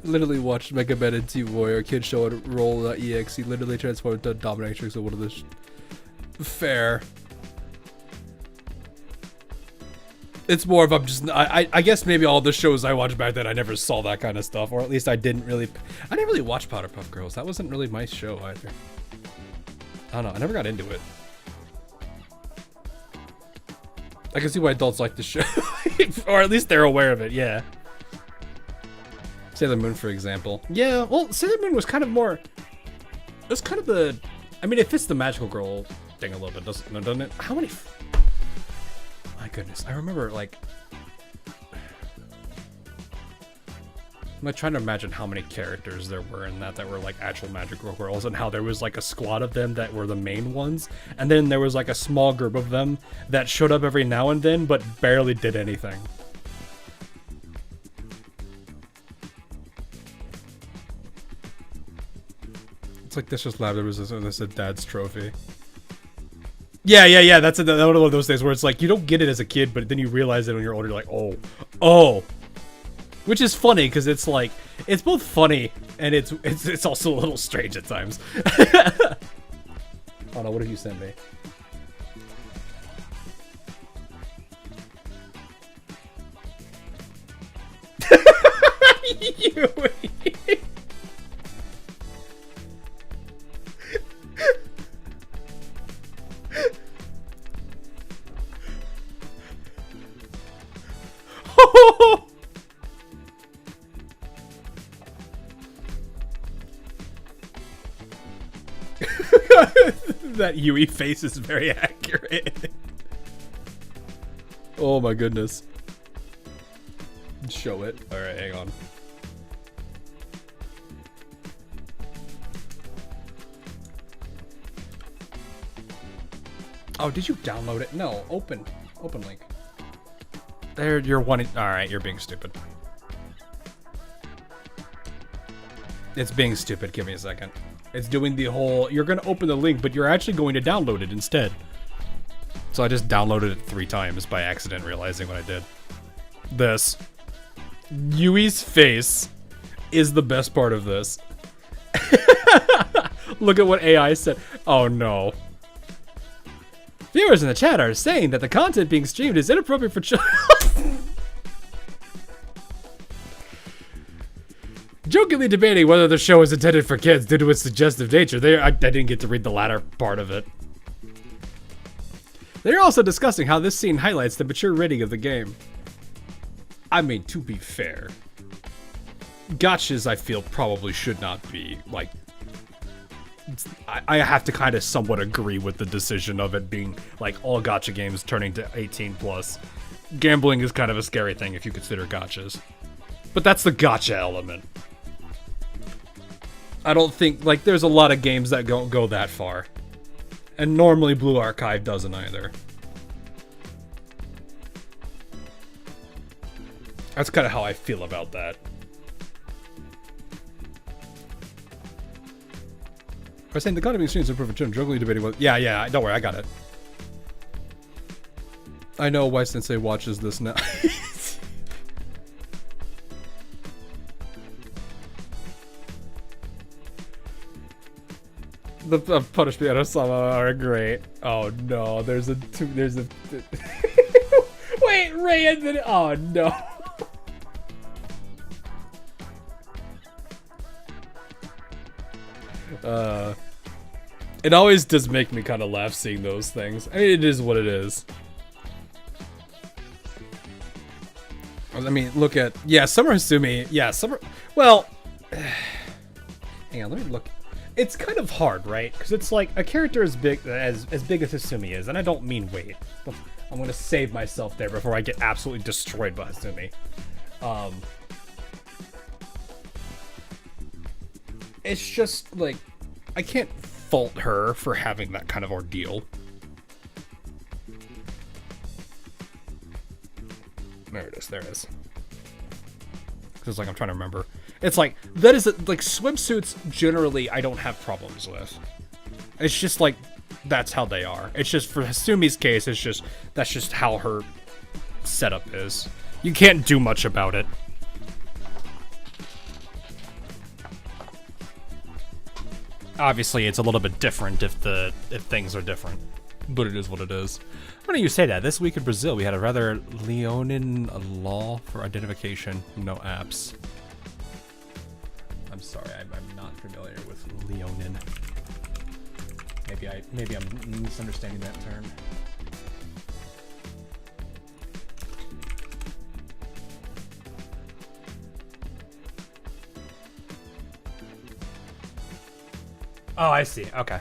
[SPEAKER 1] Literally watched Mega Man and Team Warrior. Kid show it roll.exe. Literally transformed to dominatrix of one of the fair. It's more of I guess maybe all the shows I watched back then I never saw that kind of stuff, or at least I didn't really watch Powderpuff Girls. That wasn't really my show either. I don't know. I never got into it. I can see why adults like the show, or at least they're aware of it. Yeah. Sailor Moon, for example. Yeah. Well, Sailor Moon was kind of more. It was kind of the. I mean, it fits the magical girl thing a little bit, doesn't it? How many? My goodness, I remember like. I'm like trying to imagine how many characters there were in that were like actual magical girls, and how there was like a squad of them that were the main ones, and then there was like a small group of them that showed up every now and then but barely did anything. It's like this just lab. There was this a dad's trophy. Yeah. That's one of those things where it's like you don't get it as a kid, but then you realize it when you're older. You're like, oh. Which is funny because it's like it's both funny and it's also a little strange at times. Oh no, what have you sent me? That Yui face is very accurate. Oh my goodness. Show it. Alright, hang on. Oh, did you download it? No, open link. There, you're wanting. Alright, you're being stupid. It's being stupid. Give me a second. It's doing the whole, you're going to open the link, but you're actually going to download it instead. So I just downloaded it 3 times by accident, realizing what I did. This. Yui's face is the best part of this. Look at what AI said. Oh no. Viewers in the chat are saying that the content being streamed is inappropriate for children. Jokingly debating whether the show is intended for kids due to its suggestive nature. I didn't get to read the latter part of it. They're also discussing how this scene highlights the mature rating of the game. I mean, to be fair, gachas I feel probably should not be, like, I have to kind of somewhat agree with the decision of it being, like, all gacha games turning to 18 plus. Gambling is kind of a scary thing if you consider gachas. But that's the gacha element. I don't think, like, there's a lot of games that don't go that far. And normally Blue Archive doesn't either. That's kind of how I feel about that. I was saying the content exchange is improved for children. Jokingly debating what. Yeah, don't worry, I got it. I know why Sensei watches this now. The Punish Me Sama are great. Oh no, there's a wait, Ray and then oh no. It always does make me kind of laugh seeing those things. I mean, it is what it is. I mean, look at Summer Hasumi. Yeah, Summer. Well, hang on, let me look. It's kind of hard, right? Because it's like a character as big as Hasumi is, and I don't mean weight. I'm gonna save myself there before I get absolutely destroyed by Hasumi. It's just like I can't fault her for having that kind of ordeal. There it is. There it is. Because like I'm trying to remember. It's like that is like swimsuits generally I don't have problems with. It's just like
[SPEAKER 2] that's how they are. It's just for Hasumi's case, that's just how her setup is. You can't do much about it. Obviously, it's a little bit different if things are different, but it is what it is. Why don't you say that? This week in Brazil, we had a rather Leonin law for identification, no apps. I'm sorry, I'm not familiar with Leonin. Maybe I'm misunderstanding that term. Oh, I see. Okay.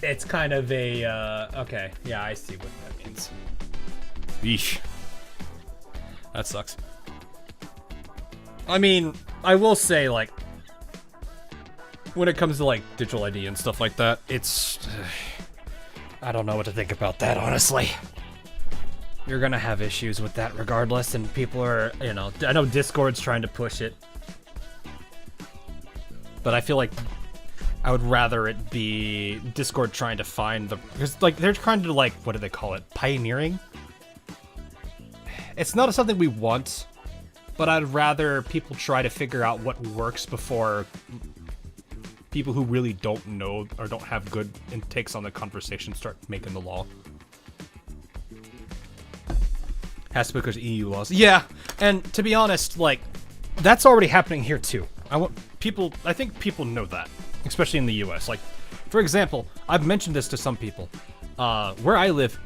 [SPEAKER 2] It's kind of a, okay. Yeah, I see what that means. Yeesh. That sucks. I mean, I will say, like, when it comes to, like, digital ID and stuff like that, it's... I don't know what to think about that, honestly. You're gonna have issues with that regardless, and people are, you know... I know Discord's trying to push it. But I feel like I would rather it be Discord trying to find the... Because, like, they're trying to, like, what do they call it? Pioneering? It's not something we want, but I'd rather people try to figure out what works before people who really don't know or don't have good intakes on the conversation start making the law. Has to be because of EU laws. Yeah, and to be honest, like, that's already happening here too. I think people know that, especially in the US. Like, for example, I've mentioned this to some people. Where I live,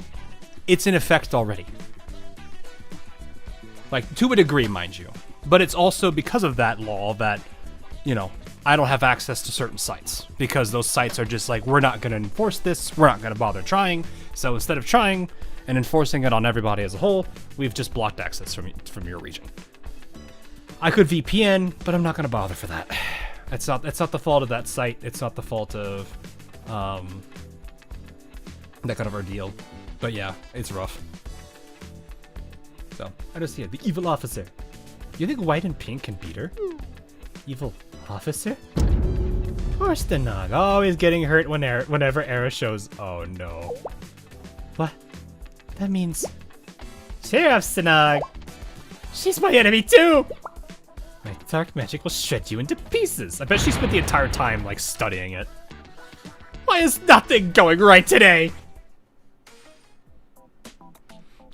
[SPEAKER 2] it's in effect already. Like, to a degree, mind you. But it's also because of that law that, you know, I don't have access to certain sites. Because those sites are just like, we're not going to enforce this, we're not going to bother trying. So instead of trying and enforcing it on everybody as a whole, we've just blocked access from your region. I could VPN, but I'm not going to bother for that. It's not the fault of that site. It's not the fault of that kind of ordeal. But yeah, it's rough. So, I just see it. The evil officer. You think white and pink can beat her? Evil officer? Of course they're not. Always getting hurt whenever Era shows. Oh no. What? That means... Sheriff Sanag! She's my enemy too! My dark magic will shred you into pieces. I bet she spent the entire time, like, studying it. Why is nothing going right today?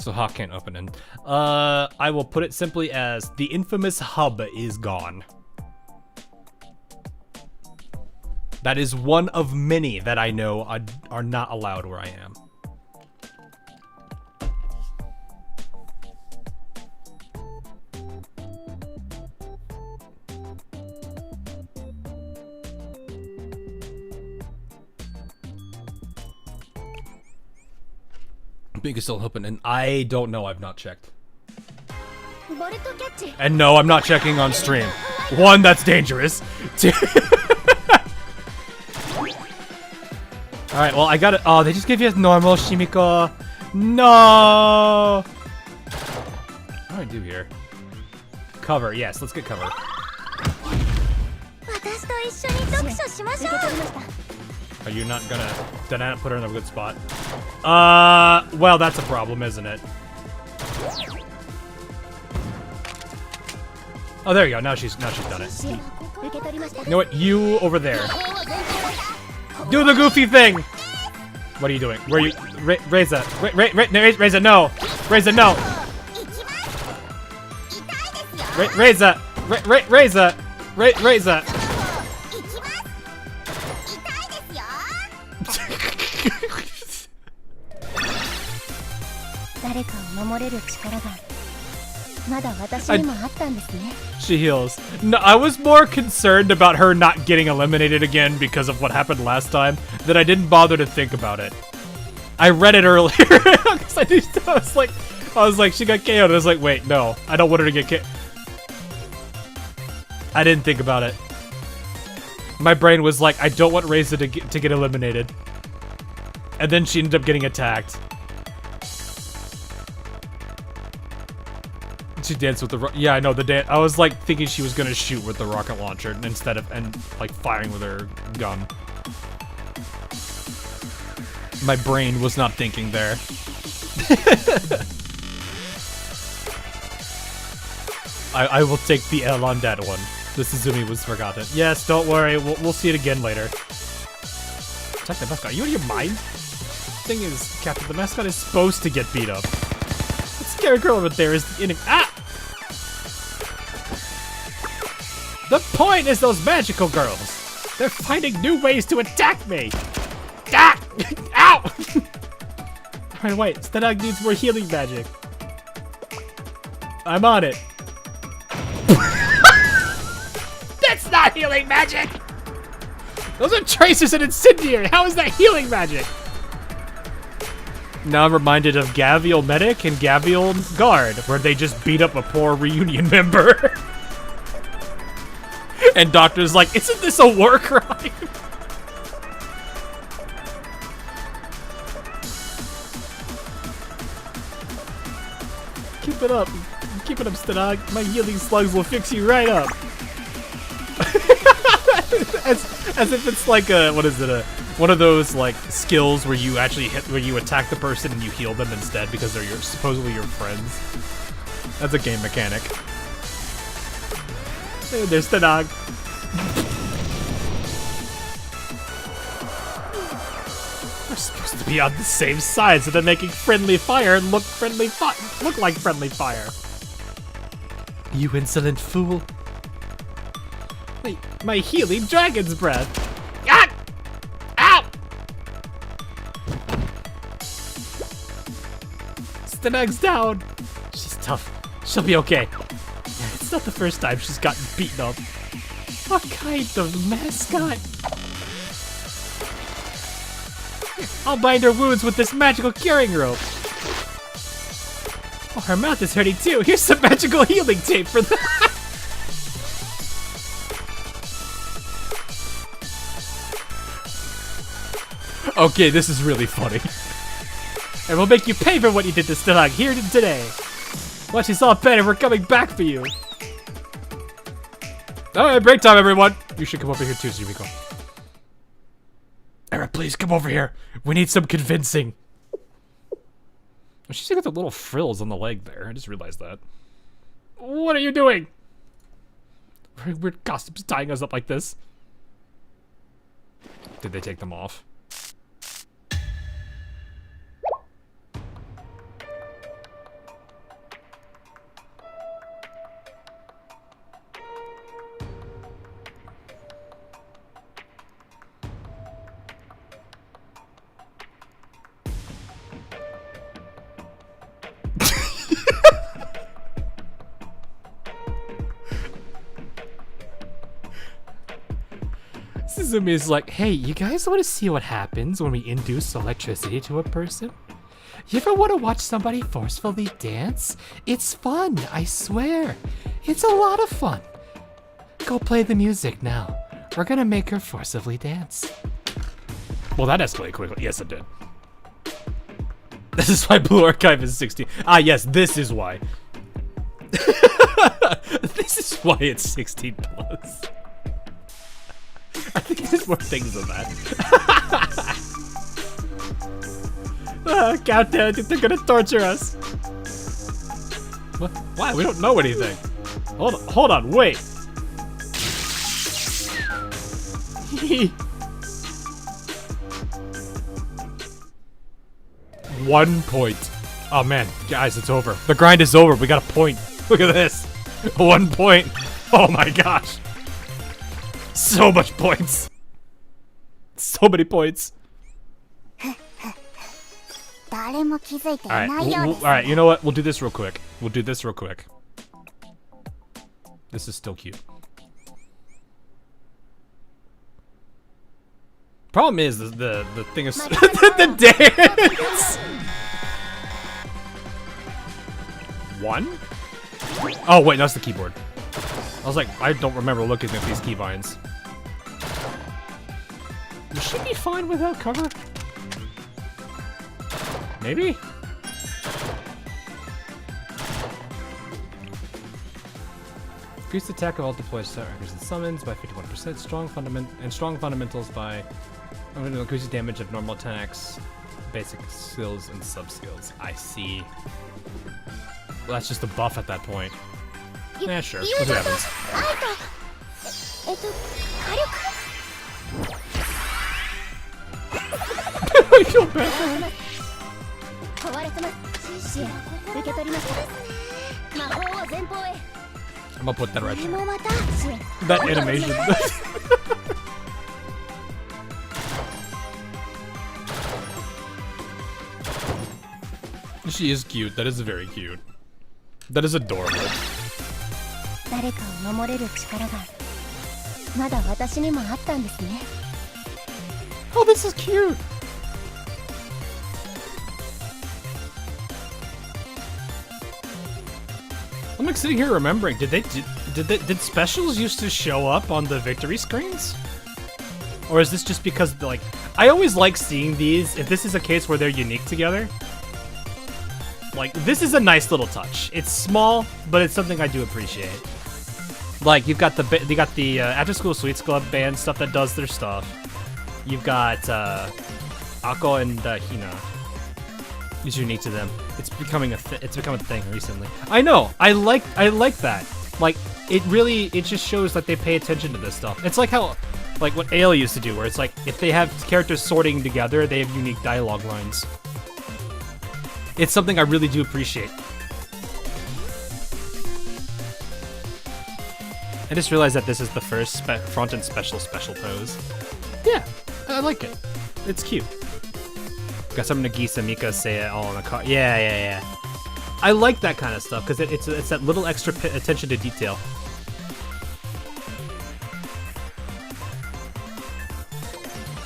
[SPEAKER 2] So Hawk can't open it. I will put it simply as the infamous hub is gone. That is one of many that I know are not allowed where I am. Big is still open, and I don't know. I've not checked. And no, I'm not checking on stream. One, that's dangerous. Two. All right, well, I got it. Oh, they just gave you a normal Shimiko. No. What do I do here? Cover. Yes, let's get cover. Are you not gonna... Did I not put her in a good spot? Well, that's a problem, isn't it? Oh, there you go. Now she's done it. You know what? You over there. Do the goofy thing! What are you doing? Where are you... Reza. Reza, no! Reza, no! Reza! Reza! Reza! She heals. No, I was more concerned about her not getting eliminated again because of what happened last time that I didn't bother to think about it. I read it earlier because I was like, she got KO'd. I was like, wait, no, I don't want her to get KO'd. I didn't think about it. My brain was like, I don't want Reza to get eliminated. And then she ended up getting attacked. She danced with the yeah, I know the dance. I was like thinking she was gonna shoot with the rocket launcher instead of like firing with her gun.
[SPEAKER 1] My brain was not thinking there.
[SPEAKER 2] I will take the L on that one. The Suzumi was forgotten. Yes, don't worry. We'll see it again later. Attack the mascot. Are you in your mind? Thing is, Captain, the mascot is supposed to get beat up. That scary girl over there is the enemy. Ah! The point is those magical girls. They're finding new ways to attack me. Ah! Ow! Right, wait. Stenag needs more healing magic. I'm on it. That's not healing magic! Those are tracers and incendiary. How is that healing magic? Now I'm reminded of Gavial Medic and Gavial Guard, where they just beat up a poor reunion member. And Doctor's like, isn't this a war crime? Keep it up. Keep it up, Stenag. My healing slugs will fix you right up. as if it's like a, what is it, one of those like skills where you actually where you attack the person and you heal them instead because they're supposedly your friends. That's a game mechanic. Hey, there's Stenag. We're supposed to be on the same side, so they're making friendly fire look like friendly fire. You insolent fool. My healing dragon's breath. Ah! Ow! Stenag's down. She's tough. She'll be okay. It's not the first time she's gotten beaten up. What kind of mascot? I'll bind her wounds with this magical curing rope. Oh, her mouth is hurting too. Here's some magical healing tape for that. Okay, this is really funny. And we'll make you pay for what you did to Stenag here today. Once she's all better, we're coming back for you. Alright, break time, everyone. You should come over here too, Yumiko. Era, please come over here. We need some convincing. She's got the little frills on the leg there. I just realized that. What are you doing? Weird costumes tying us up like this. Did they take them off? Suzumi is like, hey, you guys want to see what happens when we induce electricity to a person? You ever want to watch somebody forcefully dance? It's fun, I swear. It's a lot of fun. Go play the music now. We're gonna make her forcibly dance. Well, that escalated quickly. Yes, it did. This is why Blue Archive is 16. Ah, yes, this is why. This is why it's 16 plus. I think there's more things than that. Countdown, they're gonna torture us. What? Why? We don't know anything. Hold on, wait. 1 point. Oh man, guys, it's over. The grind is over. We got a point. Look at this. 1 point. Oh my gosh. So much points. So many points. Alright, you know what? We'll do this real quick. This is still cute. Problem is the thing is the dance. 1? Oh wait, that's the keyboard. I was like, I don't remember looking at these keybinds. Would she be fine without cover? Maybe? Increased attack of all deployed strikers and summons by 51%. Strong fundamentals by increases damage of normal attacks. basic skills and sub skills. I see. Well, that's just a buff at that point. Yeah, sure. We'll see what happens. I feel bad for him. I'm gonna put that right there. That animation. She is cute. That is very cute. That is adorable. Oh, this is cute. I'm like sitting here remembering. Did specials used to show up on the victory screens? Or is this just because like I always like seeing these if this is a case where they're unique together? Like this is a nice little touch. It's small, but it's something I do appreciate. Like you've got the After School Sweets Club band stuff that does their stuff. You've got Ako and Hina. It's unique to them. It's becoming it's become a thing recently. I know. I like that. Like it just shows that they pay attention to this stuff. It's like how like what Ale used to do, where it's like if they have characters sorting together, they have unique dialogue lines. It's something I really do appreciate. I just realized that this is the first front and special pose. Yeah, I like it. It's cute. Got some Nagisa Mika say it all on the car. Yeah. I like that kind of stuff because it's that little extra attention to detail.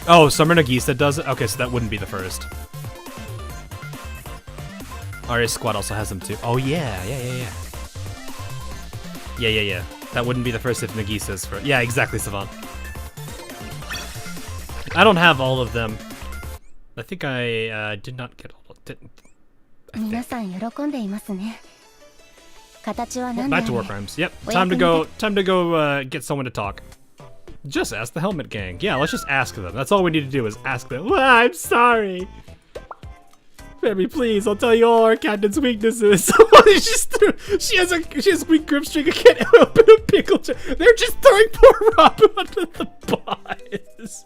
[SPEAKER 2] Oh, Summer Nagisa does it? Okay, so that wouldn't be the first. RA Squad also has them too. Oh yeah. Yeah. That wouldn't be the first if Nagisa's first. Yeah, exactly, Savant. I don't have all of them. I think I did not get all of them. Back to War Crimes. Yep, time to go get someone to talk. Just ask the Helmet Gang. Yeah, let's just ask them. That's all we need to do is ask them. Well, I'm sorry. Baby, please, I'll tell you all our captain's weaknesses. She has weak grip strength. I can't open a pickle jar. They're just throwing poor Rabu under the bus.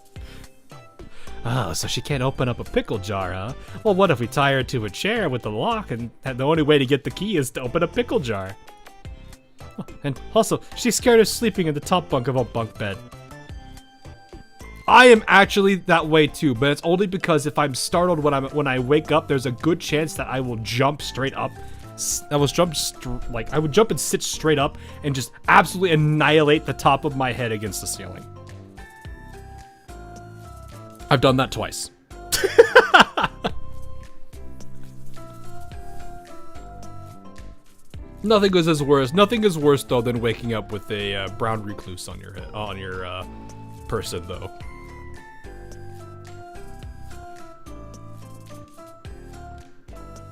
[SPEAKER 2] Oh, so she can't open up a pickle jar, huh? Well, what if we tie her to a chair with the lock and the only way to get the key is to open a pickle jar? Oh, and also, she's scared of sleeping in the top bunk of a bunk bed. I am actually that way too, but it's only because if I'm startled when I wake up, there's a good chance that I will jump straight up. I would jump and sit straight up and just absolutely annihilate the top of my head against the ceiling. I've done that twice. Nothing is worse though than waking up with a brown recluse on your head, on your person though.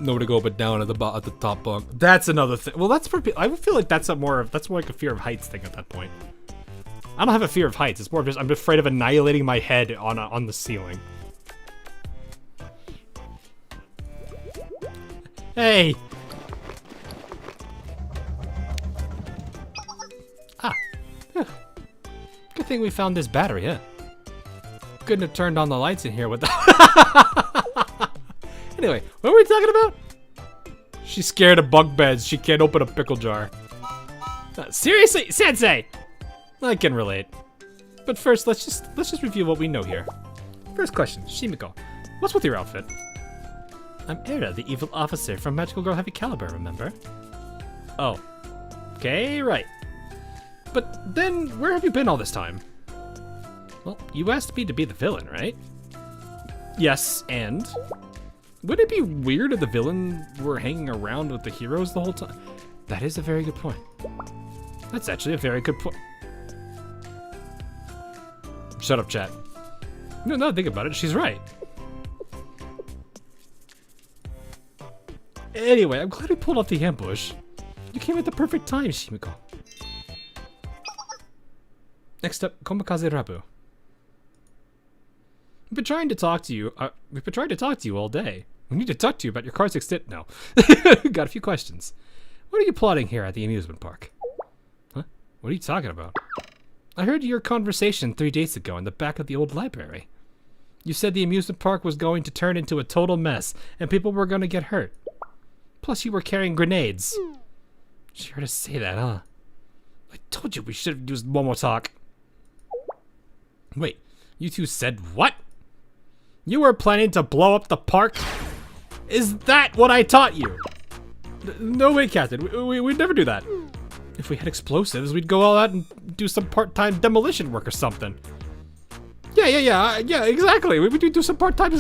[SPEAKER 2] Nowhere to go but down at the top bunk. That's another thing. Well, that's pretty. I feel like that's more like a fear of heights thing at that point. I don't have a fear of heights. It's more of just I'm afraid of annihilating my head on the ceiling. Hey. Good thing we found this battery, huh? Couldn't have turned on the lights in here with the. Anyway, what were we talking about? She's scared of bunk beds. She can't open a pickle jar. Seriously, Sensei! I can relate. But first, let's just review what we know here. First question, Shimiko. What's with your outfit? I'm Era, the evil officer from Magical Girl Heavy Caliber, remember? Oh. Okay, right. But then, where have you been all this time? Well, you asked me to be the villain, right? Yes, and? Would it be weird if the villain were hanging around with the heroes the whole time? That is a very good point. That's actually a very good point. Shut up, chat. No, think about it. She's right. Anyway, I'm glad we pulled off the ambush. You came at the perfect time, Shimiko. Next up, Komakaze Rabu. We've been trying to talk to you. We've been trying to talk to you all day. We need to talk to you about your car's extent. No. Got a few questions. What are you plotting here at the amusement park? Huh? What are you talking about? I heard your conversation 3 days ago in the back of the old library. You said the amusement park was going to turn into a total mess and people were going to get hurt. Plus you were carrying grenades. She heard us say that, huh? I told you we should have used Momo talk. Wait, you two said what? You were planning to blow up the park? Is that what I taught you? No way, Captain. We'd never do that. If we had explosives, we'd go all out and do some part-time demolition work or something. Yeah, exactly. We would do some part-time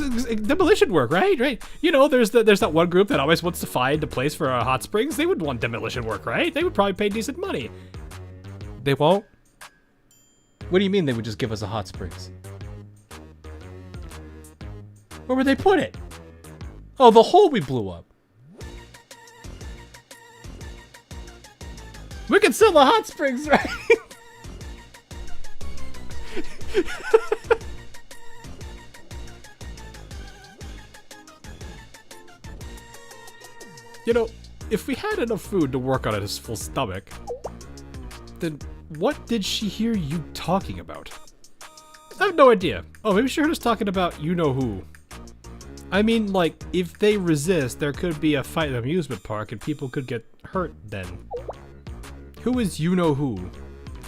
[SPEAKER 2] demolition work, right? You know, there's that one group that always wants to find a place for hot springs. They would want demolition work, right? They would probably pay decent money. They won't? What do you mean they would just give us a hot springs? Where would they put it? Oh, the hole we blew up. We can sell the hot springs, right? You know, if we had enough food to work on his full stomach, then what did she hear you talking about? I have no idea. Oh, maybe she heard us talking about you-know-who. I mean, like, if they resist, there could be a fight at the amusement park and people could get hurt then. Who is you-know-who?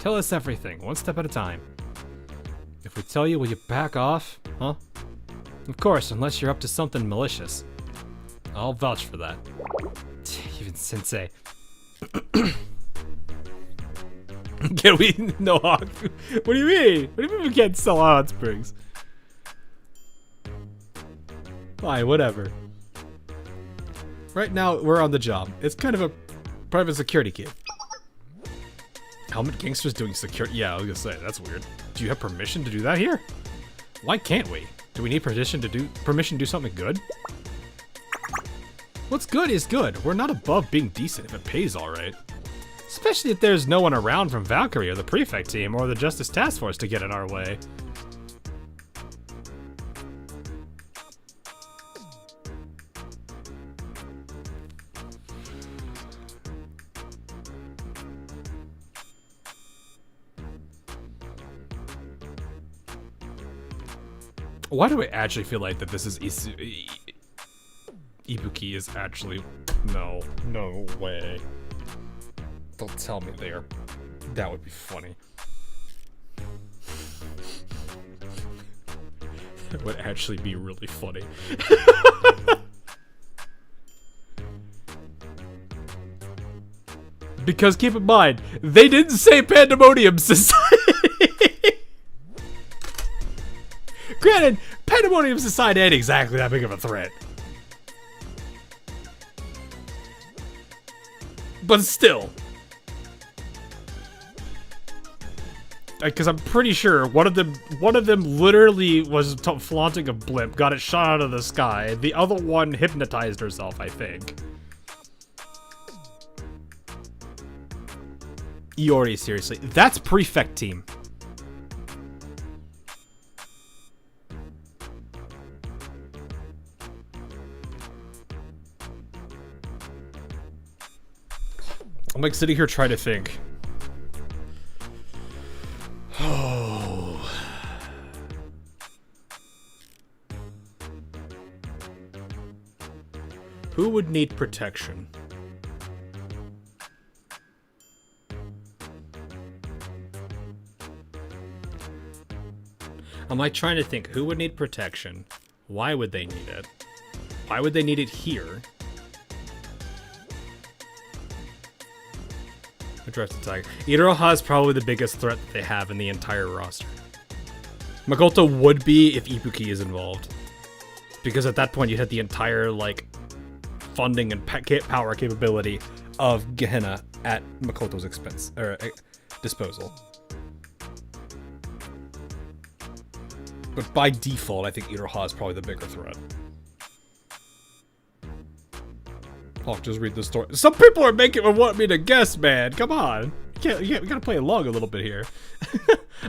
[SPEAKER 2] Tell us everything, one step at a time. If we tell you, will you back off? Huh? Of course, unless you're up to something malicious. I'll vouch for that. Even Sensei. Can we? No hot. What do you mean? What do you mean we can't sell hot springs? Fine, whatever. Right now, we're on the job. It's kind of a private security kit. Helmet gangsters doing security? Yeah, I was gonna say, that's weird. Do you have permission to do that here? Why can't we? Do we need permission to do something good? What's good is good. We're not above being decent if it pays alright. Especially if there's no one around from Valkyrie or the Prefect team or the Justice Task Force to get in our way. Why do I actually feel like that this is Ibuki is actually... No way. Don't tell me there. That would be funny. That would actually be really funny. Because keep in mind, they didn't say Pandemonium Society. Granted, Pandemonium Society ain't exactly that big of a threat. But still. Because I'm pretty sure one of them literally was flaunting a blimp, got it shot out of the sky. The other one hypnotized herself, I think. Iori, seriously. That's Prefect team. I'm like sitting here trying to think. Oh. Who would need protection? I'm like trying to think who would need protection? Why would they need it? Why would they need it here? Address the tiger. Iroha is probably the biggest threat that they have in the entire roster. Makoto would be if Ibuki is involved. Because at that point you had the entire, like, funding and power capability of Gehenna at Makoto's expense, or disposal. But by default, I think Iroha is probably the bigger threat. Oh, just read the story. Some people are making me want me to guess, man. Come on. we gotta play along a little bit here.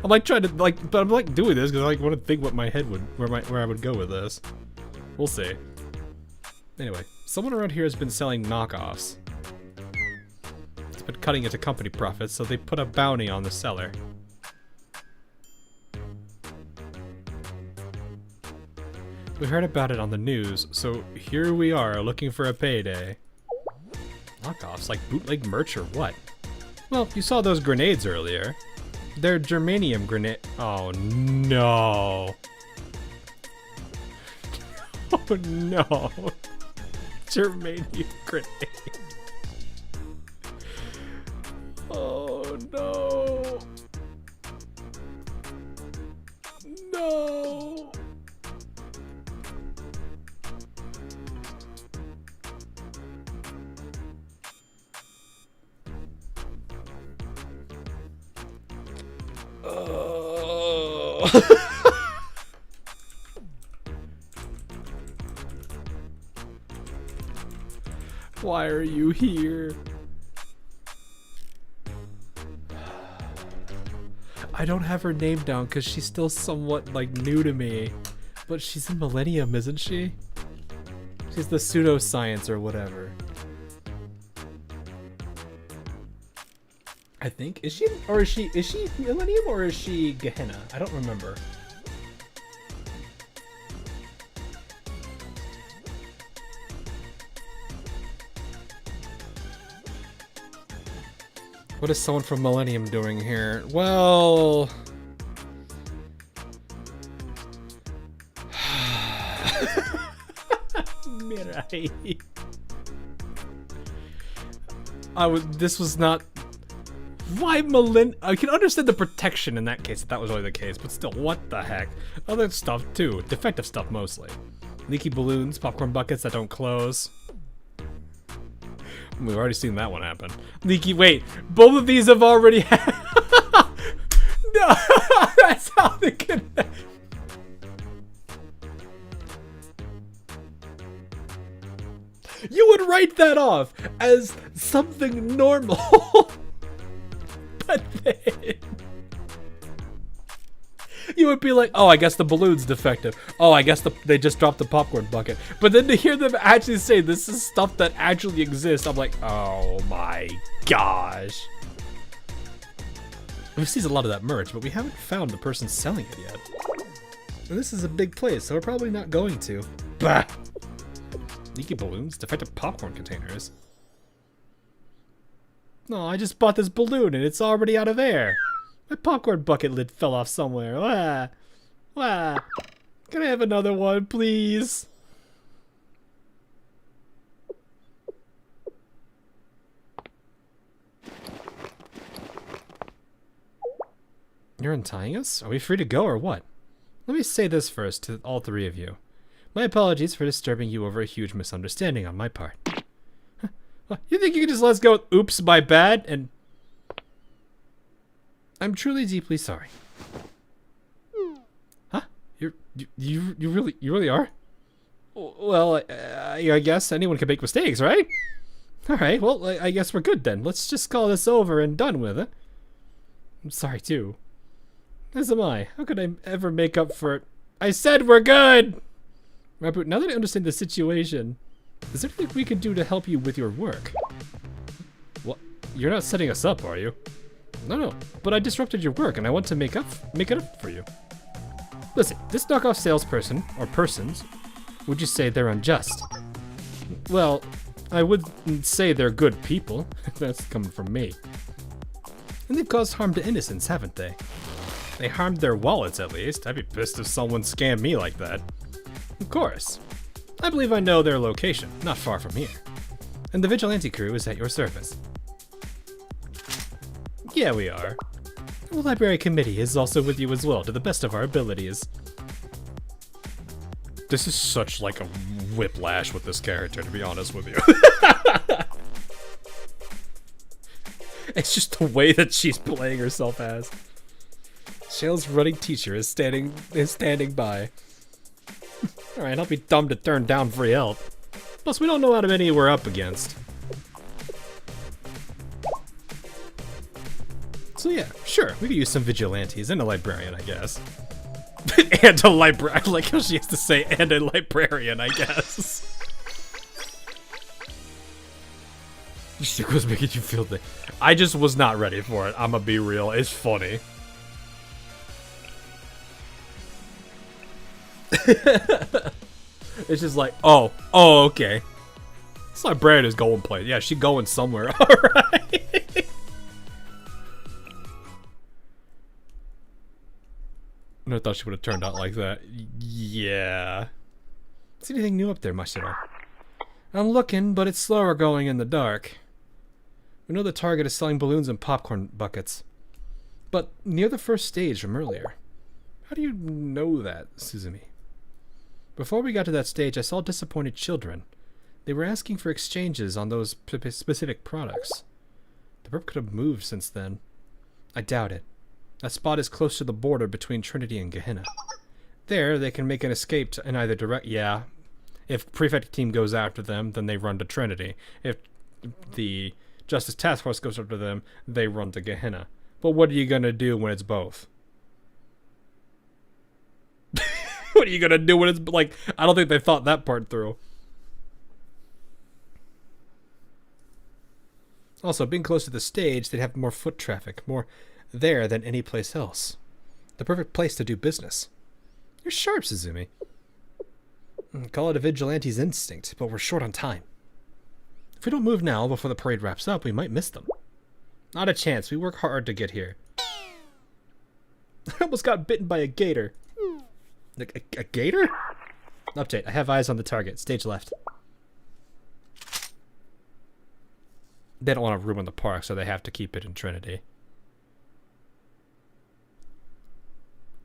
[SPEAKER 2] I'm like trying to like, but I'm like doing this because I like want to think what my head would, where I would go with this. We'll see. Anyway, someone around here has been selling knockoffs. It's been cutting into company profits, so they put a bounty on the seller. We heard about it on the news, so here we are looking for a payday. Knockoffs, like bootleg merch or what? Well, you saw those grenades earlier. They're germanium grenade. Oh no. Oh no. Germanium grenade. Oh no. No. Why are you here? I don't have her name down because she's still somewhat like new to me. But she's in Millennium, isn't she? She's the pseudoscience or whatever. I think. Is she Millennium or is she Gehenna? I don't remember. What is someone from Millennium doing here? Well... Mirai. This was not... Why I can understand the protection in that case, if that was really the case, but still, what the heck? Other stuff too, defective stuff mostly. Leaky balloons, popcorn buckets that don't close. We've already seen that one happen. Leaky, wait, both of these have already happened. No, that's how they connect. You would write that off as something normal. But then you would be like, oh, I guess the balloon's defective. Oh, I guess they just dropped the popcorn bucket. But then to hear them actually say this is stuff that actually exists, I'm like, oh my gosh. We've seen a lot of that merch, but we haven't found the person selling it yet. And this is a big place, so we're probably not going to. Bah! Leaky balloons, defective popcorn containers. No, I just bought this balloon and it's already out of air. My popcorn bucket lid fell off somewhere. Wah. Wah. Can I have another one, please? You're untying us? Are we free to go or what? Let me say this first to all three of you. My apologies for disturbing you over a huge misunderstanding on my part. What? You think you can just let us go with oops, my bad, and... I'm truly deeply sorry. Huh? You really are? Well, I guess anyone can make mistakes, right? Alright, well, I guess we're good then. Let's just call this over and done with it. I'm sorry, too. As am I. How could I ever make up for it? I said we're good! Raboot, now that I understand the situation, is there anything we can do to help you with your work? What? You're not setting us up, are you? No, but I disrupted your work and I want to make it up for you. Listen, this knockoff salesperson, or persons, would you say they're unjust? Well, I wouldn't say they're good people. That's coming from me. And they've caused harm to innocents, haven't they? They harmed their wallets, at least. I'd be pissed if someone scammed me like that. Of course. I believe I know their location, not far from here. And the Vigilante crew is at your service. Yeah, we are. The library committee is also with you as well, to the best of our abilities. This is such like a whiplash with this character, to be honest with you. It's just the way that she's playing herself as. Shale's running teacher is standing by. Alright, I'll be dumb to turn down free help. Plus, we don't know how many we're up against. So yeah, sure, we could use some vigilantes and a librarian, I guess. And a librarian, I like how she has to say, and a librarian, I guess. Shit was making you feel the. I just was not ready for it. I'ma be real. It's funny. It's just like, oh, okay. This librarian is going place. Yeah, she going somewhere. All right. Never thought she would have turned out like that. Yeah. See anything new up there, Mashiro? I'm looking, but it's slower going in the dark. We know the target is selling balloons and popcorn buckets. But near the first stage from earlier. How do you know that, Suzumi? Before we got to that stage, I saw disappointed children. They were asking for exchanges on those specific products. The perp could have moved since then. I doubt it. That spot is close to the border between Trinity and Gehenna. There, they can make an escape in either direct. Yeah. If Prefect team goes after them, then they run to Trinity. If the Justice Task Force goes after them, they run to Gehenna. But what are you gonna do when it's both? What are you gonna do when it's like? I don't think they thought that part through. Also, being close to the stage, they'd have more foot traffic, more there than any place else. The perfect place to do business. You're sharp, Suzumi. Call it a vigilante's instinct, but we're short on time. If we don't move now before the parade wraps up, we might miss them. Not a chance. We work hard to get here. I almost got bitten by a gator. A gator? Update. I have eyes on the target. Stage left. They don't want to ruin the park, so they have to keep it in Trinity.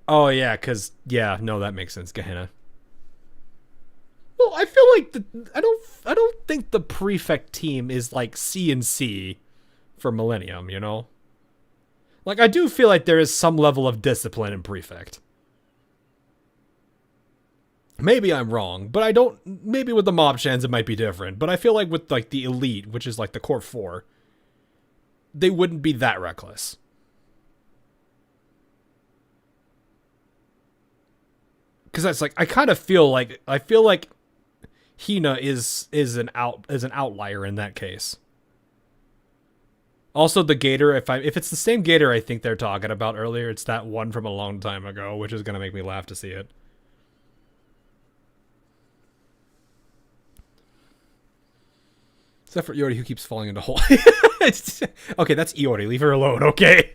[SPEAKER 2] Oh, yeah, because, yeah, no, that makes sense. Gehenna. Well, I feel like I don't think the Prefect team is like C&C for Millennium, you know? Like, I do feel like there is some level of discipline in Prefect. Maybe I'm wrong, but I don't. Maybe with the Mob Shans it might be different, but I feel like with like the Elite, which is like the Core 4, they wouldn't be that reckless. Because that's like I kind of feel like Hina is an outlier in that case. Also, the Gator, if it's the same Gator I think they're talking about earlier, it's that one from a long time ago, which is gonna make me laugh to see it. Except for Iori, who keeps falling into hole. Okay, that's Iori. Leave her alone, okay?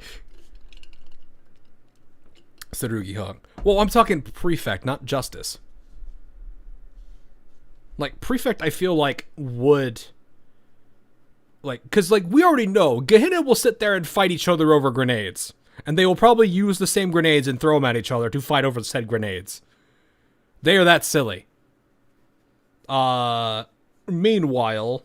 [SPEAKER 2] Tsurugi Hung. Well, I'm talking Prefect, not Justice. Like, Prefect, I feel like, would... Like, because, like, we already know, Gehenna will sit there and fight each other over grenades. And they will probably use the same grenades and throw them at each other to fight over said grenades. They are that silly. Meanwhile...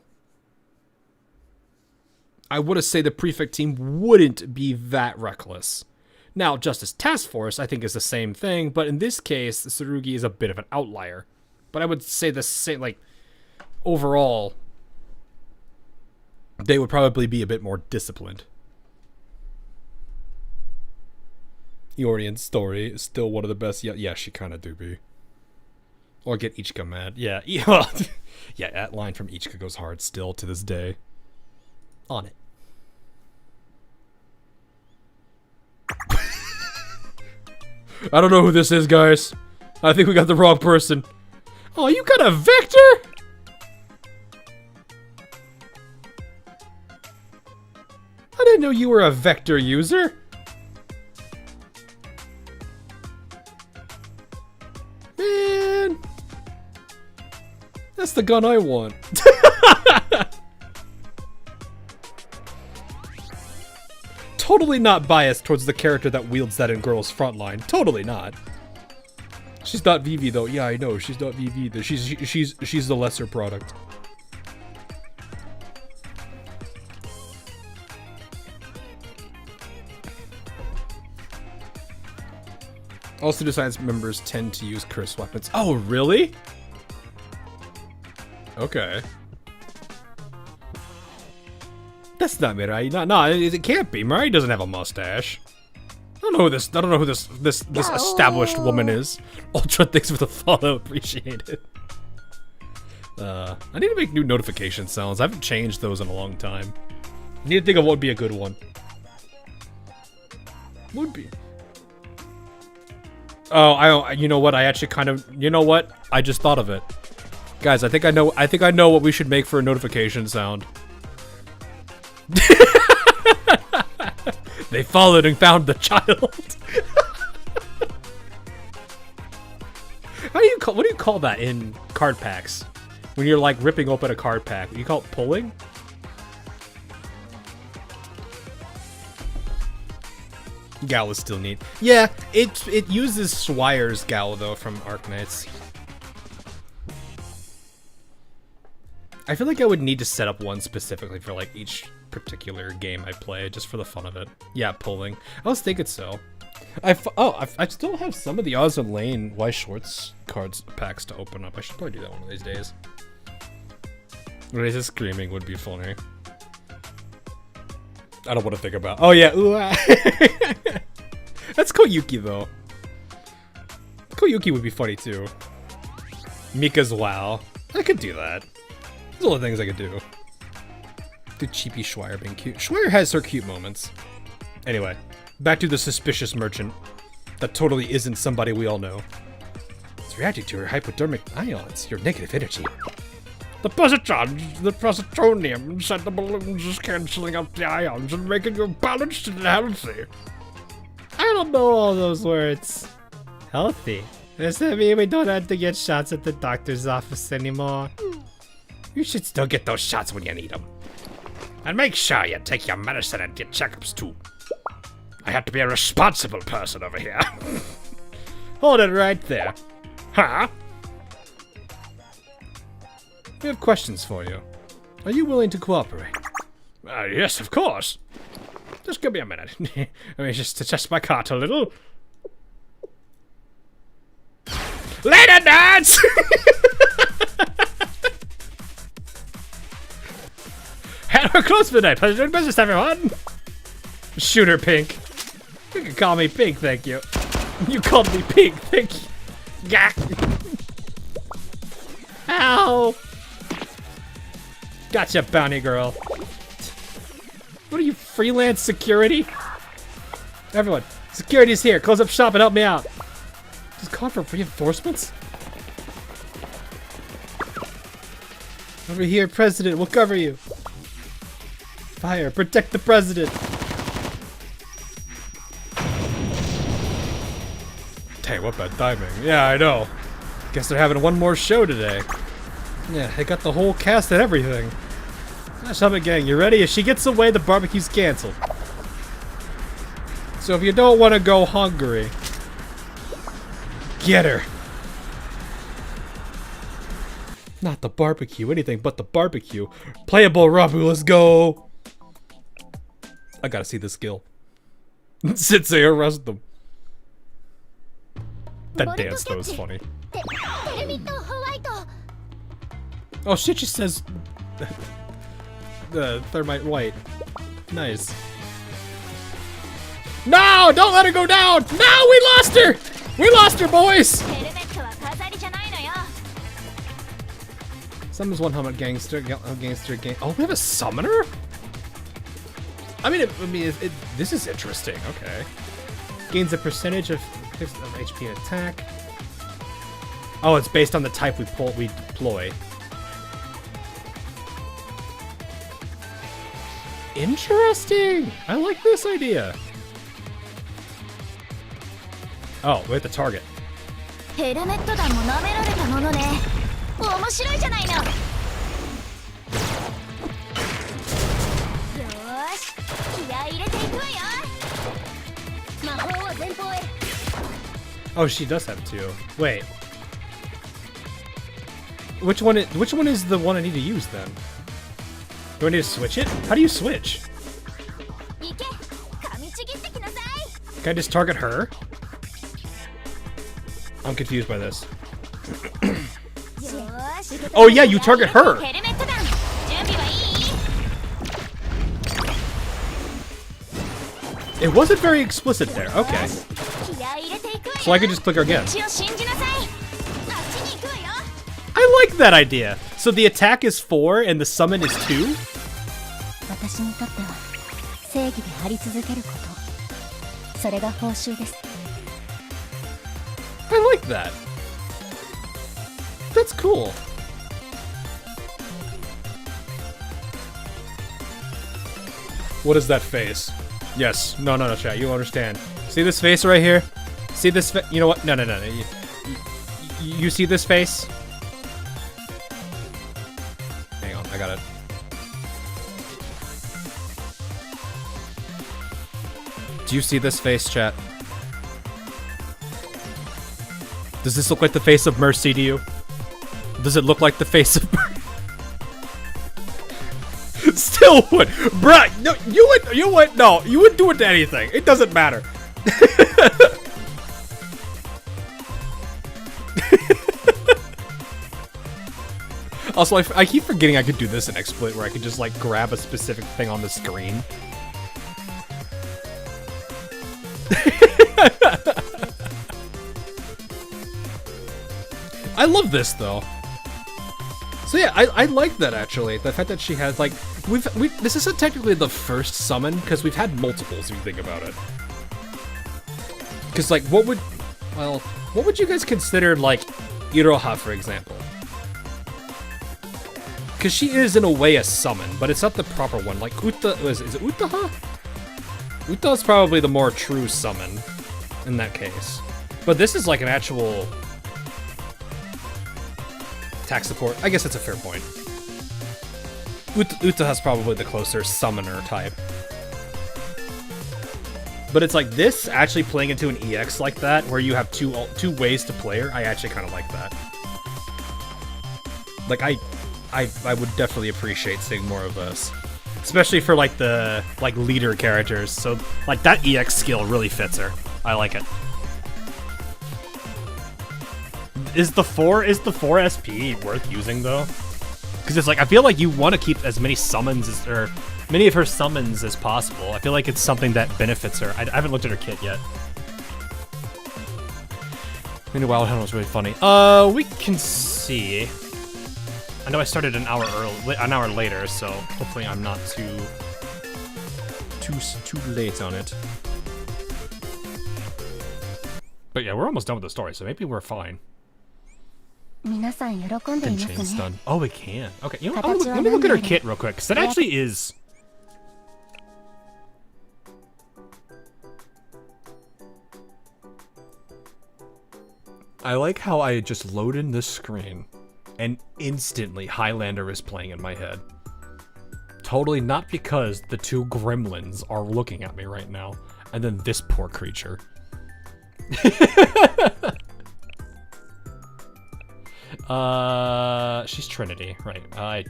[SPEAKER 2] I would have say the Prefect team wouldn't be that reckless. Now, Justice Task Force, I think, is the same thing, but in this case, Tsurugi is a bit of an outlier. But I would say the same, like, overall, they would probably be a bit more disciplined. Iorian's story is still one of the best. Yeah, she kind of do be. Or get Ichika mad. Yeah, yeah, that line from Ichika goes hard still to this day. On it. I don't know who this is, guys. I think we got the wrong person. Oh, you got a vector? I didn't know you were a vector user. Man. That's the gun I want. Totally not biased towards the character that wields that in Girls Frontline. Totally not. She's not VV though. Yeah, I know. She's not VV. Though. She's the lesser product. Also, Defiance members tend to use curse weapons. Oh, really? Okay. That's not Mirai. No, it can't be. Mirai doesn't have a mustache. I don't know who this established woman is. Ultra thanks for the follow, appreciate it. I need to make new notification sounds. I haven't changed those in a long time. I need to think of what would be a good one. Would be. Oh, you know what? I actually kind of, you know what? I just thought of it. Guys, I think I know what we should make for a notification sound. They followed and found the child. What do you call that in card packs? When you're like ripping open a card pack, you call it pulling? Gal is still neat. Yeah, it uses Swire's Gal though from Arknights. I feel like I would need to set up one specifically for like each particular game I play, just for the fun of it. Yeah, pulling. I was thinking so. I still have some of the Oz and Lane Y Shorts cards packs to open up. I should probably do that one of these days. Raises screaming would be funny. I don't want to think about. Oh yeah, ooh, ah. That's Koyuki though. Koyuki would be funny too. Mika's wow. I could do that. There's all the things I could do. The cheapy Schweier being cute. Schweier has her cute moments. Anyway, back to the suspicious merchant. That totally isn't somebody we all know. It's reacting to her hypodermic ions, your negative energy. The positronium said the balloons is canceling out the ions and making you balanced and healthy. I don't know all those words. Healthy? Does that mean we don't have to get shots at the doctor's office anymore? You should still get those shots when you need them. And make sure you take your medicine and your checkups too. I have to be a responsible person over here. Hold it right there. Huh? We have questions for you. Are you willing to cooperate? Yes, of course. Just give me a minute. Let me just adjust my cart a little. Later, nerds! Have a close midnight. Pleasure doing business, everyone. Shooter Pink. You can call me Pink, thank you. You called me Pink, thank you. Gah. Ow. Gotcha, bounty girl. What are you, freelance security? Everyone, security's here. Close up shop and help me out. Just call for reinforcements? Over here, President, we'll cover you. Fire, protect the President. Dang, what bad timing. Yeah, I know. Guess they're having one more show today. Yeah, they got the whole cast and everything. Summit Gang, you ready? If she gets away, the barbecue's canceled. So if you don't want to go hungry, get her. Not the barbecue, anything but the barbecue. Playable Rabu, let's go. I gotta see the skill. Sensei, arrest them. That dance though is funny. Oh shit, she says the thermite white. Nice. No, don't let her go down. No, we lost her. We lost her, boys. Summons one helmet gangster gang. Oh, we have a summoner? I mean, this is interesting. Okay. Gains a percentage of HP and attack. Oh, it's based on the type we deploy. Interesting. I like this idea. Oh, we have to target. Oh, she does have two. Wait. Which one is the one I need to use then? Do I need to switch it? How do you switch? Can I just target her? I'm confused by this. Oh yeah, you target her! It wasn't very explicit there. Okay. So I could just click her again. I like that idea. So the attack is 4 and the summon is 2? I like that. That's cool. What is that face? Yes. No, chat. You understand. See this face right here? See this you know what? No. You see this face? Hang on, I got it. Do you see this face, chat? Does this look like the face of Mercy to you? Does it look like the face of Mercy? Still would, bruh. No, you would. No, you wouldn't do it to anything. It doesn't matter. Also, I keep forgetting I could do this in XSplit, where I could just like grab a specific thing on the screen. I love this though. So yeah, I like that actually. The fact that she has like this isn't technically the first summon because we've had multiples if you think about it. Because like what would you guys consider like Iroha for example? Because she is in a way a summon, but it's not the proper one. Like Uta is it Utaha? Uta's probably the more true summon in that case. But this is like an actual attack support. I guess that's a fair point. Utaha's probably the closer summoner type. But it's like this actually playing into an EX like that, where you have two ways to play her. I actually kind of like that. Like I would definitely appreciate seeing more of this, especially for like the leader characters. So like that EX skill really fits her. I like it. Is the 4 SP worth using though? Because it's like I feel like you want to keep as many summons or many of her summons as possible. I feel like it's something that benefits her. I haven't looked at her kit yet. Meanwhile, Wild was really funny. We can see. I know I started an hour later, so hopefully I'm not too late on it. But yeah, we're almost done with the story, so maybe we're fine. Then chain's done. Oh, we can. Okay, you know what? Let me look at her kit real quick, because that actually is. I like how I just load in this screen, and instantly Highlander is playing in my head. Totally not because the two gremlins are looking at me right now, and then this poor creature. She's Trinity, right? I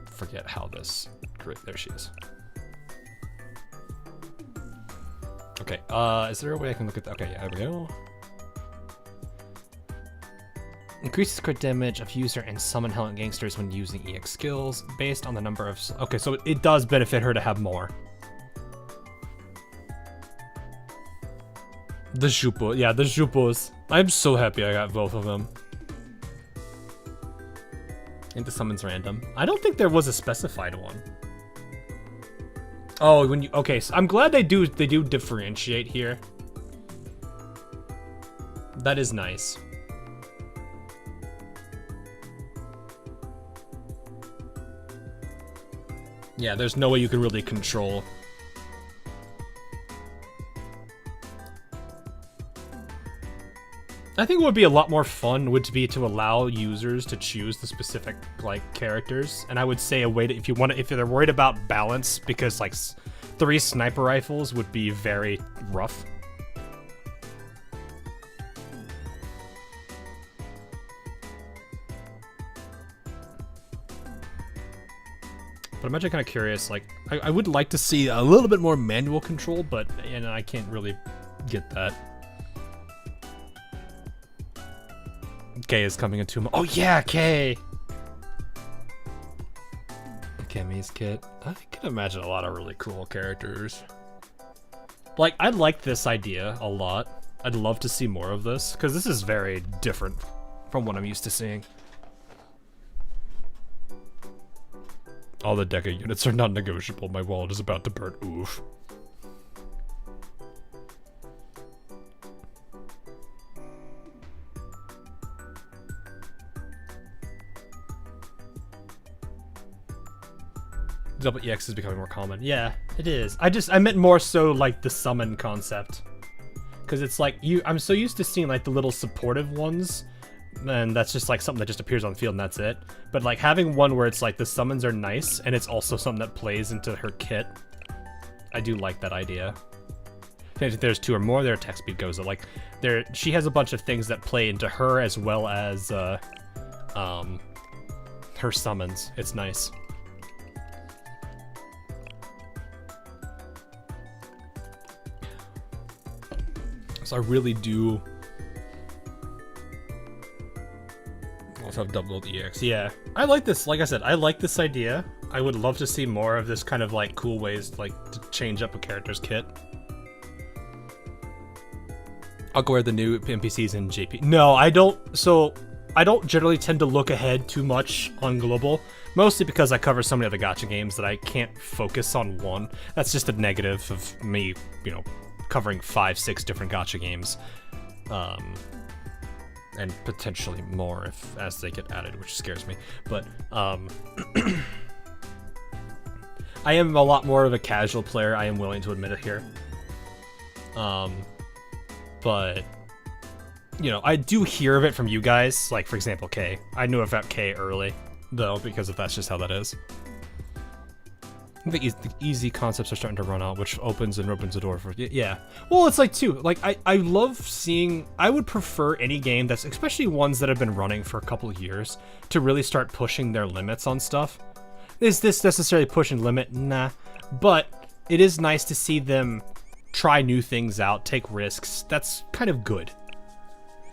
[SPEAKER 2] forget how this. There she is. Okay. Is there a way I can look at that? Okay, yeah, there we go. Increases crit damage of user and summon Helen gangsters when using EX skills based on the number of. Okay, so it does benefit her to have more. The Jupo, yeah, the Jupos. I'm so happy I got both of them. And the summon's random. I don't think there was a specified one. Oh, when you okay, so I'm glad they do differentiate here. That is nice. Yeah, there's no way you can really control. I think what would be a lot more fun would be to allow users to choose the specific characters, and I would say a way to if they're worried about balance, because 3 sniper rifles would be very rough. But I'm actually kind of curious. I would like to see a little bit more manual control, but I can't really get that. Kay is coming into. Oh yeah, Kay. Kemi's kit. I can imagine a lot of really cool characters. Like, I like this idea a lot. I'd love to see more of this, because this is very different from what I'm used to seeing. All the Deca units are non-negotiable. My wallet is about to burn. Oof. Double EX is becoming more common. Yeah, it is. I meant more so like the summon concept. Because it's like, I'm so used to seeing like the little supportive ones, and that's just like something that just appears on the field and that's it. But like having one where it's like the summons are nice, and it's also something that plays into her kit. I do like that idea. If there's 2 or more, their attack speed goes up. Like, she has a bunch of things that play into her as well as her summons. It's nice. So I really do also have double EX. Yeah, I like this. Like I said, I like this idea. I would love to see more of this kind of like cool ways like to change up a character's kit. I'll go wear the new NPCs in JP. No, I don't. So I don't generally tend to look ahead too much on global, mostly because I cover so many other gacha games that I can't focus on one. That's just a negative of me, you know, covering 5-6 different gacha games, and potentially more as they get added, which scares me. But I am a lot more of a casual player. I am willing to admit it here. But you know, I do hear of it from you guys. Like for example, K. I knew about K early though, because that's just how that is. The easy concepts are starting to run out, which opens the door for, yeah. Well, it's like too, like I love seeing, I would prefer any game that's, especially ones that have been running for a couple of years, to really start pushing their limits on stuff. Is this necessarily pushing limit? Nah. But it is nice to see them try new things out, take risks. That's kind of good.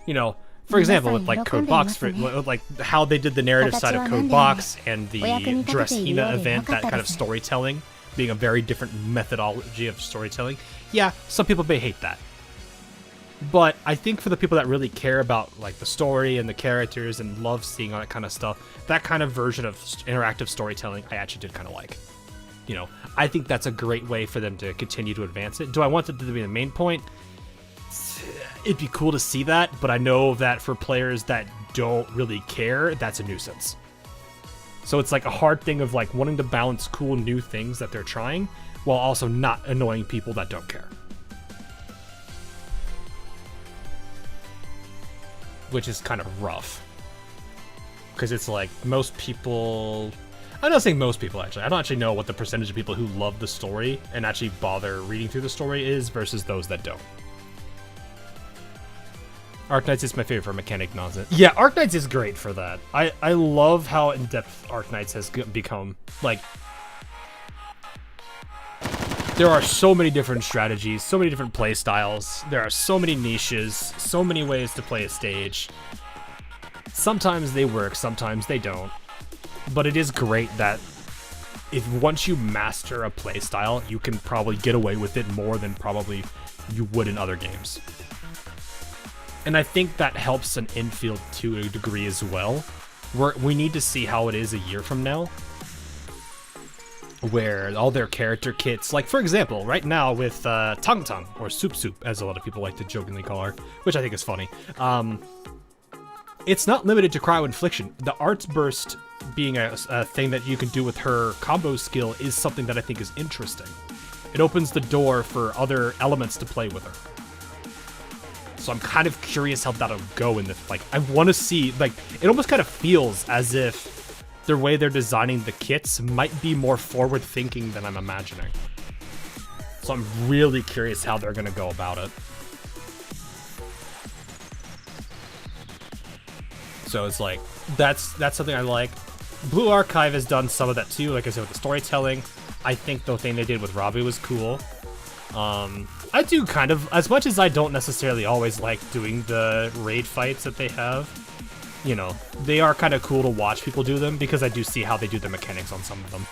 [SPEAKER 2] You know, for example, with like Code Box, for like how they did the narrative side of Code Box and the Jurisdictional event, that kind of storytelling being a very different methodology of storytelling. Yeah, some people may hate that. But I think for the people that really care about like the story and the characters and love seeing all that kind of stuff, that kind of version of interactive storytelling I actually did kind of like. You know, I think that's a great way for them to continue to advance it. Do I want it to be the main point? It'd be cool to see that, but I know that for players that don't really care, that's a nuisance. So it's like a hard thing of like wanting to balance cool new things that they're trying while also not annoying people that don't care. Which is kind of rough. Because it's like most people... I'm not saying most people, actually. I don't actually know what the percentage of people who love the story and actually bother reading through the story is versus those that don't. Arknights is my favorite for mechanic nonsense. Yeah, Arknights is great for that. I love how in-depth Arknights has become. Like, there are so many different strategies, so many different play styles. There are so many niches, so many ways to play a stage. Sometimes they work, sometimes they don't. But it is great that if once you master a play style, you can probably get away with it more than probably you would in other games. And I think that helps an infield to a degree as well. We need to see how it is a year from now, where all their character kits, like for example, right now with Tung Tung, or Soup Soup, as a lot of people like to jokingly call her, which I think is funny. It's not limited to cryo infliction. The arts burst being a thing that you can do with her combo skill is something that I think is interesting. It opens the door for other elements to play with her. So I'm kind of curious how that'll go in this. Like, I want to see, like, it almost kind of feels as if the way they're designing the kits might be more forward thinking than I'm imagining. So I'm really curious how they're going to go about it. So it's like, that's something I like. Blue Archive has done some of that too, like I said, with the storytelling. I think the thing they did with Robbie was cool. I do kind of, as much as I don't necessarily always like doing the raid fights that they have, you know, they are kind of cool to watch people do them because I do see how they do the mechanics on some of them.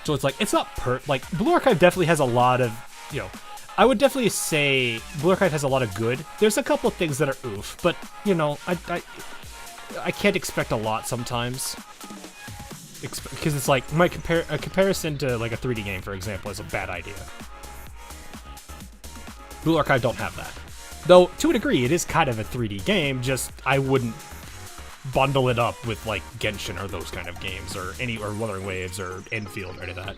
[SPEAKER 2] So it's like, it's not like, Blue Archive definitely has a lot of you know, I would definitely say Blue Archive has a lot of good. There's a couple of things that are oof, but you know, I can't expect a lot sometimes. Because it's like a comparison to like a 3D game, for example, is a bad idea. Blue Archive don't have that. Though, to a degree, it is kind of a 3D game, just I wouldn't bundle it up with, like, Genshin or those kind of games, or Wuthering Waves, or Enfield, or any of that.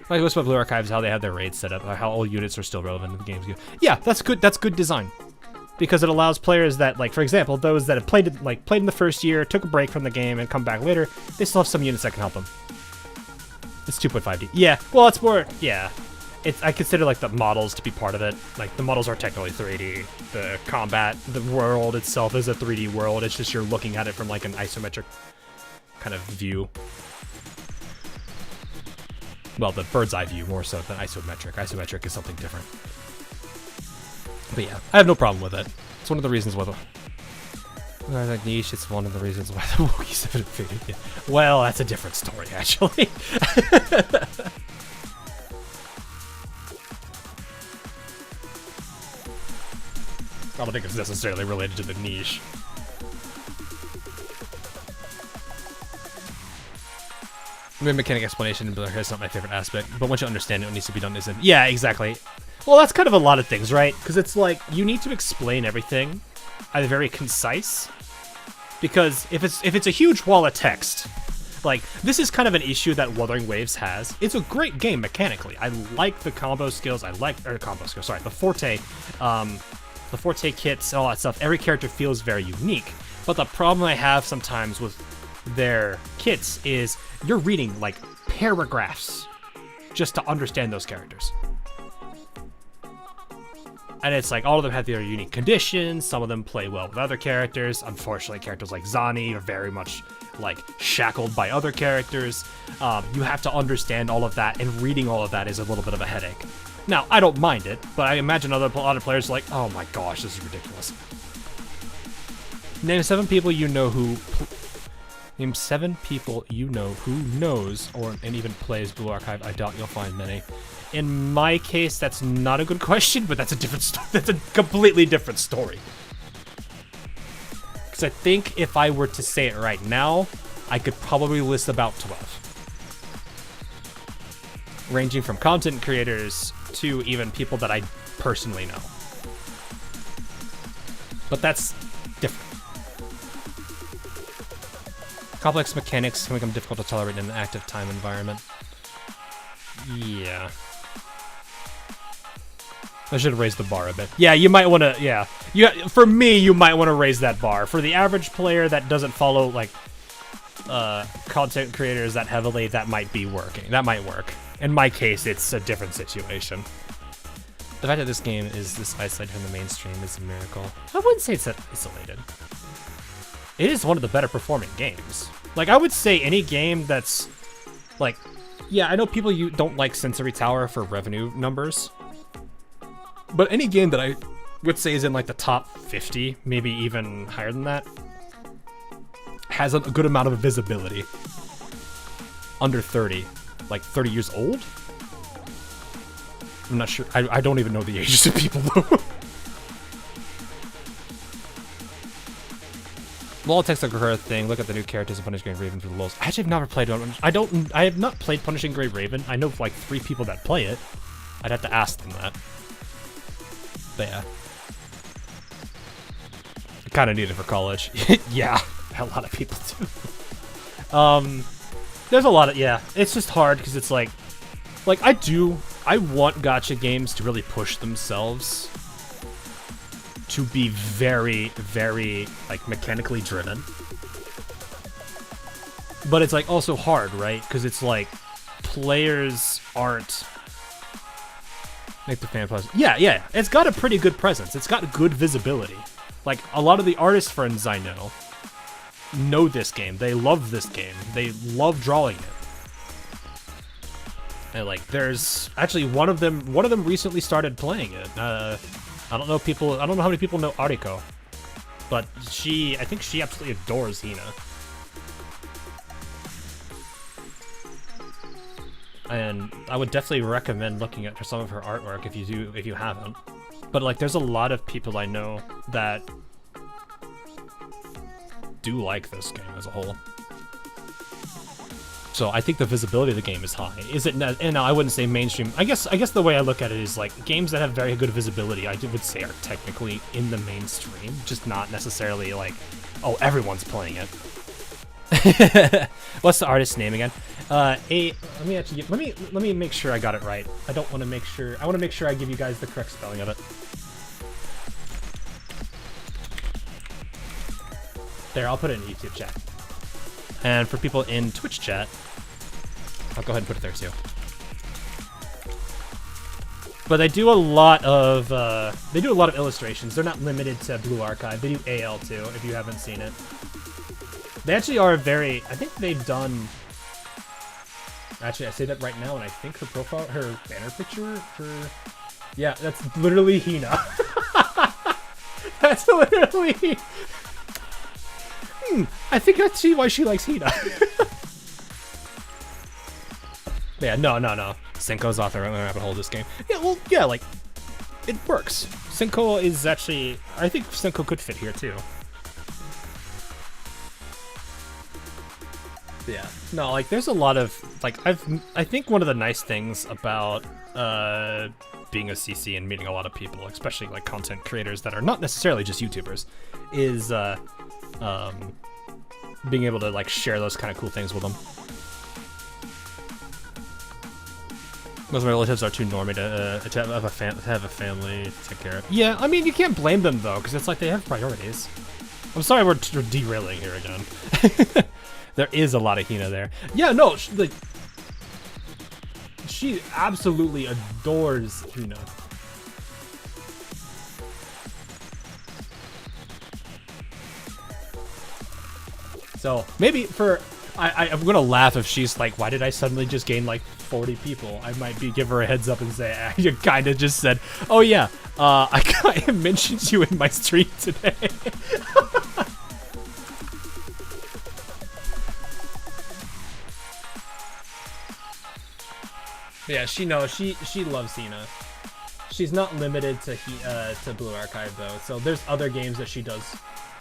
[SPEAKER 2] Like, what's about Blue Archive is how they have their raids set up, how all units are still relevant in the games. Yeah, that's good design. Because it allows players that, like, for example, those that have played in the first year, took a break from the game, and come back later, they still have some units that can help them. It's 2.5D. Yeah, well, it's more, yeah. I consider, like, the models to be part of it. Like, the models are technically 3D. The combat, the world itself is a 3D world. It's just you're looking at it from, like, an isometric kind of view. Well, the bird's eye view more so than isometric. Isometric is something different. But yeah, I have no problem with it. It's one of the reasons why the niche, it's one of the reasons why the Wookiees have invaded. Yeah. Well, that's a different story, actually. I don't think it's necessarily related to the niche. The mechanic explanation in Blur is not my favorite aspect, but once you understand it, what needs to be done isn't. Yeah, exactly. Well, that's kind of a lot of things, right? Because it's like, you need to explain everything either very concise, because if it's a huge wall of text, like, this is kind of an issue that Wuthering Waves has. It's a great game mechanically. I like the combo skills, the Forte kits and all that stuff. Every character feels very unique, but the problem I have sometimes with their kits is you're reading, like, paragraphs just to understand those characters. And it's like, all of them have their unique conditions, some of them play well with other characters. Unfortunately, characters like Zani are very much, like, shackled by other characters. You have to understand all of that, and reading all of that is a little bit of a headache. Now, I don't mind it, but I imagine a lot of players are like, oh my gosh, this is ridiculous. Name 7 people you know who... Name 7 people you know who knows and even plays Blue Archive. I doubt you'll find many. In my case, that's not a good question, but that's a different story. That's a completely different story. Because I think if I were to say it right now, I could probably list about 12. Ranging from content creators to even people that I personally know. But that's different. Complex mechanics can become difficult to tolerate in an active time environment. Yeah. I should have raised the bar a bit. Yeah, you might want to, yeah. For me, you might want to raise that bar. For the average player that doesn't follow, like, content creators that heavily, that might be working. That might work. In my case, it's a different situation. The fact that this game is this isolated from the mainstream is a miracle. I wouldn't say it's isolated. It is one of the better performing games. Like, I would say any game that's, like, yeah, I know people don't like Sensory Tower for revenue numbers, but any game that I would say is in, like, the top 50, maybe even higher than that, has a good amount of visibility. Under 30. Like, 30 years old? I'm not sure. I don't even know the ages of people, though. Law text like a thing. Look at the new characters in Punishing Grey Raven for the lows. I actually have never played one. I have not played Punishing Grey Raven. I know of, like, 3 people that play it. I'd have to ask them that. But yeah. I kind of need it for college. Yeah, a lot of people do. There's a lot of, yeah. It's just hard because it's like I want gacha games to really push themselves to be very, very, like, mechanically driven. But it's, like, also hard, right? Because it's, like, players aren't... Make the fan pause. Yeah, it's got a pretty good presence. It's got good visibility. Like, a lot of the artist friends I know this game. They love this game. They love drawing it. And, like, there's... Actually, one of them recently started playing it. I don't know how many people know Ariko, but I think she absolutely adores Hina. and I would definitely recommend looking at some of her artwork if you haven't. But like, there's a lot of people I know that do like this game as a whole. So I think the visibility of the game is high. Is it? And I wouldn't say mainstream. I guess the way I look at it is like games that have very good visibility, I would say are technically in the mainstream, just not necessarily like, oh, everyone's playing it. What's the artist's name again? Let me make sure I got it right. I want to make sure I give you guys the correct spelling of it. There, I'll put it in YouTube chat. And for people in Twitch chat, I'll go ahead and put it there too. But they do a lot of illustrations. They're not limited to Blue Archive. They do AL too, if you haven't seen it. They actually are very, I think they've done, actually I say that right now, and I think her banner picture, yeah, that's literally Hina. That's literally, I think I see why she likes Hina. Yeah, no. Senko's off the rabbit hole this game. Yeah, well, yeah, like, it works. Senko is actually, I think Senko could fit here too. Yeah. No, like, there's a lot of, like, I think one of the nice things about being a CC and meeting a lot of people, especially, like, content creators that are not necessarily just YouTubers, is being able to, like, share those kind of cool things with them. Most of my relatives are too normy to have a family to take care of. Yeah, I mean, you can't blame them, though, because it's like they have priorities. I'm sorry we're derailing here again. There is a lot of Hina there. Yeah, no, she absolutely adores Hina. So, maybe for... I'm gonna laugh if she's like, why did I suddenly just gain like 40 people? I might give her a heads up and say, you kinda just said, oh yeah, I mentioned you in my stream today. Yeah, she knows, she loves Hina. She's not limited to Blue Archive though, so there's other games that she does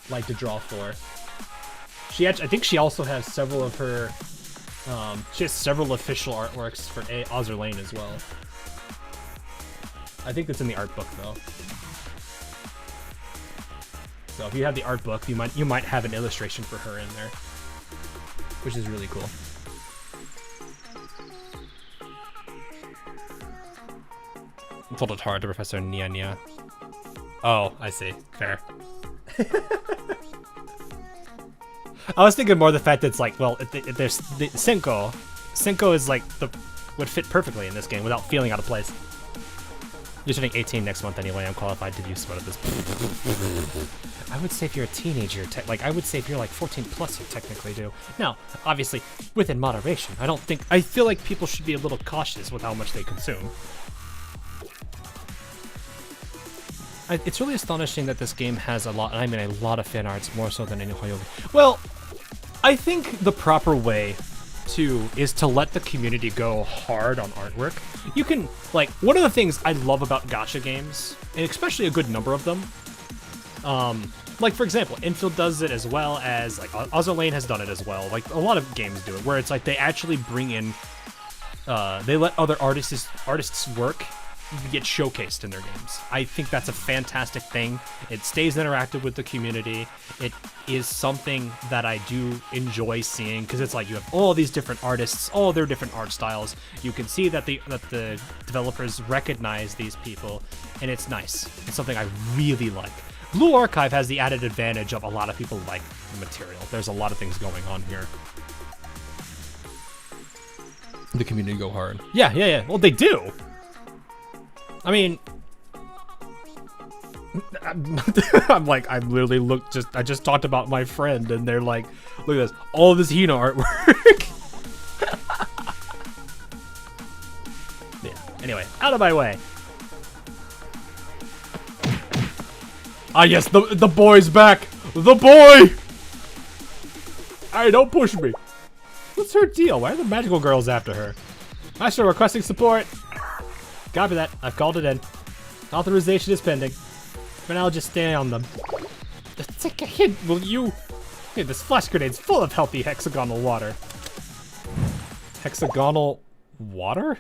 [SPEAKER 2] like to draw for. I think she also has several of her, she has several official artworks for Azur Lane as well. I think that's in the art book though. So if you have the art book, you might have an illustration for her in there, which is really cool. I told it hard to Professor Nia Nia. Oh, I see. Fair. I was thinking more the fact that it's like, well, there's the Senko. Senko is like would fit perfectly in this game without feeling out of place. You're turning 18 next month anyway. I'm qualified to use one of this. I would say if you're a teenager, I would say if you're like 14 plus, you technically do. Now, obviously, within moderation. I feel like people should be a little cautious with how much they consume. It's really astonishing that this game has a lot of fan arts, more so than any Hoyogi. Well, I think the proper way is to let the community go hard on artwork. You can, like, one of the things I love about gacha games, and especially a good number of them, like, for example, Infil does it as well as, like, Azur Lane has done it as well. Like, a lot of games do it, where it's like they actually bring in, they let other artists' work get showcased in their games. I think that's a fantastic thing. It stays interactive with the community. It is something that I do enjoy seeing, because it's like you have all these different artists, all their different art styles. You can see that the developers recognize these people, and it's nice. It's something I really like. Blue Archive has the added advantage of a lot of people like the material. There's a lot of things going on here. The community go hard. Yeah. Well, they do. I mean, I just talked about my friend, and they're like, look at this, all this Hina artwork. Yeah, anyway, out of my way. Ah, yes, the boy's back. The boy! Hey, don't push me. What's her deal? Why are the magical girls after her? Master requesting support. Copy that. I've called it in. Authorization is pending. For now, just stay on them. Take a hint, will you? Hey, this flash grenade's full of healthy hexagonal water. Hexagonal water?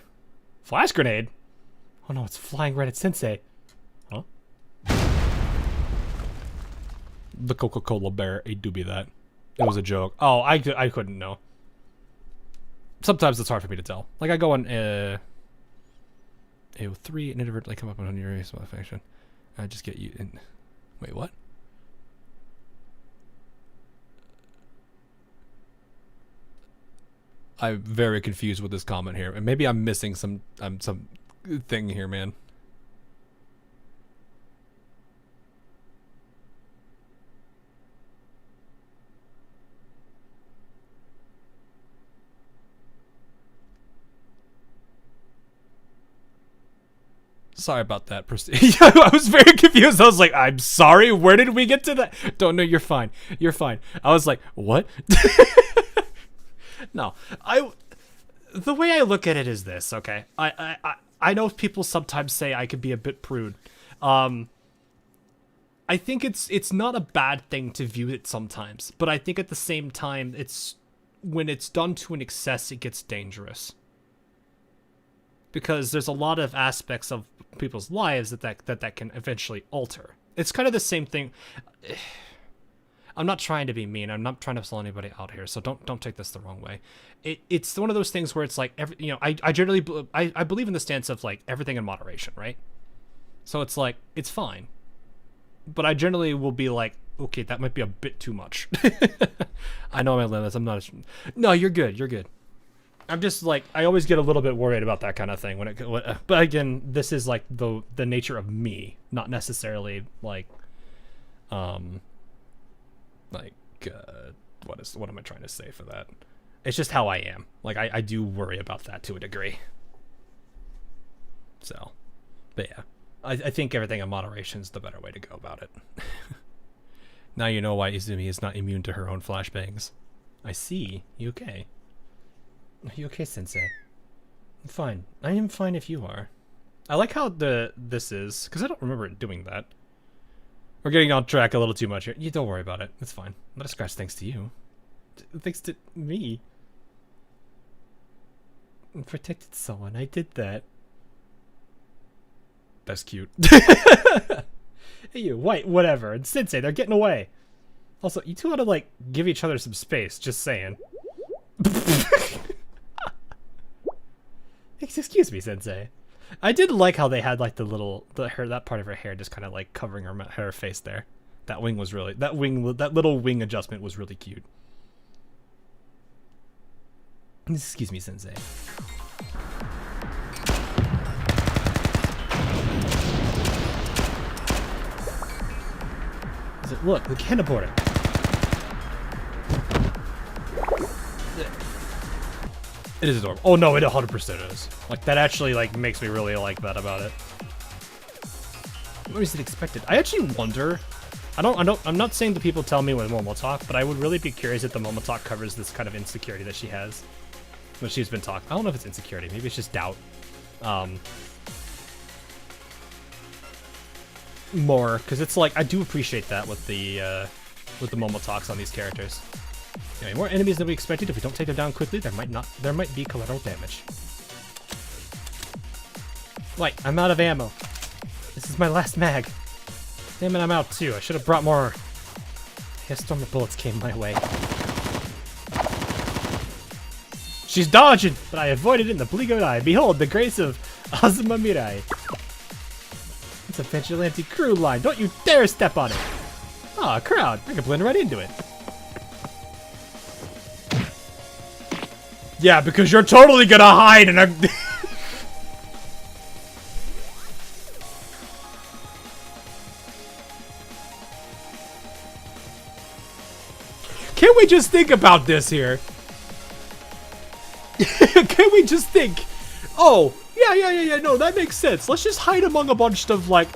[SPEAKER 2] Flash grenade? Oh no, it's flying right at Sensei. Huh? The Coca-Cola bear, it do be that. It was a joke. Oh, I couldn't know. Sometimes it's hard for me to tell. Like, I go on, AO3 and inadvertently come up on your race modification. I just get you in. Wait, what? I'm very confused with this comment here, and maybe I'm missing some thing here, man. Sorry about that. I was very confused. I was like, I'm sorry. Where did we get to that? Don't know. You're fine. You're fine. I was like, what? No, the way I look at it is this, okay? I know people sometimes say I could be a bit prude. I think it's not a bad thing to view it sometimes, but I think at the same time, when it's done to an excess, it gets dangerous. Because there's a lot of aspects of people's lives that can eventually alter. It's kind of the same thing. I'm not trying to be mean. I'm not trying to sell anybody out here, so don't take this the wrong way. It's one of those things where it's like I generally I believe in the stance of like everything in moderation, right? So it's like it's fine, but I generally will be like, okay, that might be a bit too much. I know my limits. I'm not. No, you're good. You're good. I'm just like I always get a little bit worried about that kind of thing but again, this is like the nature of me, not necessarily like what am I trying to say for that? It's just how I am. Like I do worry about that to a degree. So, but yeah, I think everything in moderation is the better way to go about it. Now you know why Izumi is not immune to her own flashbangs. I see. You okay? Are you okay, Sensei? I'm fine. I am fine if you are. I like how this is, because I don't remember it doing that. We're getting on track a little too much here. You don't worry about it. It's fine. Not a scratch thanks to you. Thanks to me. I protected someone. I did that. That's cute. Hey, you, white, whatever. And Sensei, they're getting away. Also, you two ought to, like, give each other some space. Just saying. Excuse me, Sensei. I did like how they had like that part of her hair just kind of like covering her face there. That little wing adjustment was really cute. Excuse me, Sensei. Look, the cannon-porter. It is adorable. Oh no, it 100% is. Like that actually like makes me really like that about it. What is it expected? I actually wonder. I'm not saying the people tell me when Momo talk, but I would really be curious if the Momo talk covers this kind of insecurity that she has when she's been talking. I don't know if it's insecurity. Maybe it's just doubt. More because it's like I do appreciate that with the Momo talks on these characters. Anyway, more enemies than we expected. If we don't take them down quickly, there might be collateral damage. Wait, I'm out of ammo. This is my last mag. Damn it, I'm out too. I should have brought more. A storm of bullets came my way. She's dodging, but I avoided it in the blink of an eye. Behold, the grace of Azuma Mirai. It's a Vigilante crew line. Don't you dare step on it. Ah, a crowd. I can blend right into it. Yeah, because you're totally gonna hide and I'm... Can we just think about this here? Can we just think? Oh, yeah, no, that makes sense. Let's just hide among a bunch of, like,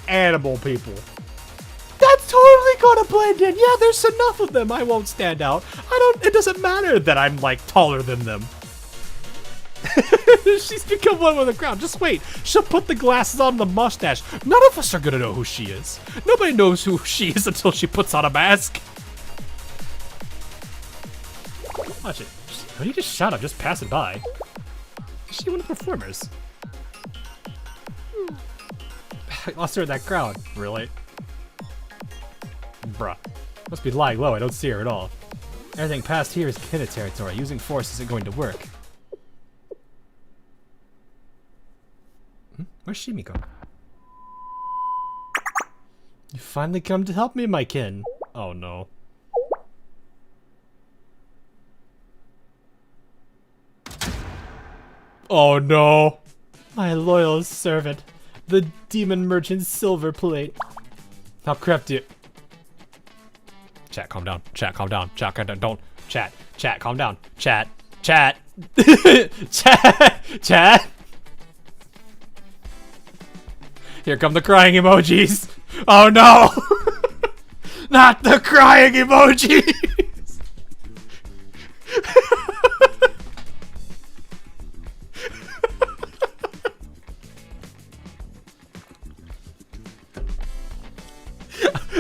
[SPEAKER 2] animal people. That's totally gonna blend in. Yeah, there's enough of them. I won't stand out. It doesn't matter that I'm like taller than them. She's become one with the crowd. Just wait. She'll put the glasses on, the mustache. None of us are gonna know who she is. Nobody knows who she is until she puts on a mask. Watch it. Why do you just shout? I'm just passing by. Is she one of the performers? I lost her in that crowd. Really? Bruh. Must be lying low. I don't see her at all. Everything past here is Kida territory. Using force isn't going to work. Where's Shimiko? You finally come to help me, my kin. Oh no. Oh no. My loyal servant, the demon merchant Silver Plate. How crap do you... Chat, calm down. Chat, calm down. Chat, calm down. Don't. Chat. Chat, calm down. Chat. Chat. Chat. Chat. Here come the crying emojis. Oh no! Not the crying emojis!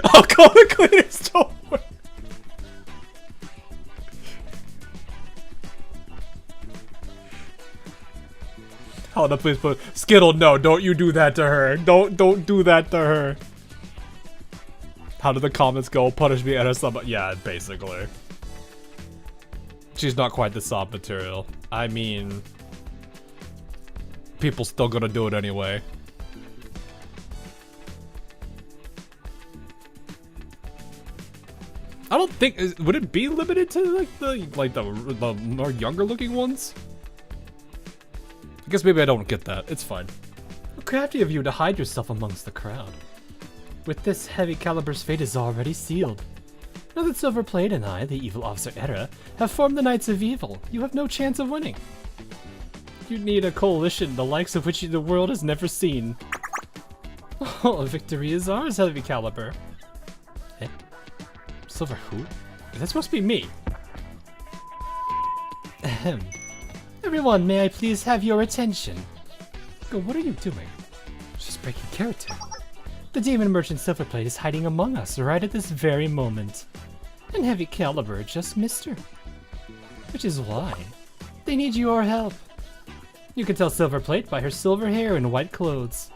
[SPEAKER 2] I'll call the cleaners, don't worry. Hold up, please, please. Skittle, no, don't you do that to her. Don't do that to her. How do the comments go? Punish me and sub. Yeah, basically. She's not quite the sob material. I mean, people still gonna do it anyway. I don't think, would it be limited to the more younger looking ones? I guess maybe I don't get that. It's fine. How crafty of you to hide yourself amongst the crowd. With this, heavy caliber's fate is already sealed. Now that Silver Plate and I, the evil officer Era, have formed the Knights of Evil, you have no chance of winning. You need a coalition the likes of which the world has never seen. Oh, victory is ours, heavy caliber. Eh? Silver who? That's supposed to be me. Ahem. Everyone, may I please have your attention? Go, what are you doing? She's breaking character. The demon merchant Silver Plate is hiding among us right at this very moment. And Heavy Caliber just missed her. Which is why they need your help. You can tell Silver Plate by her silver hair and white clothes.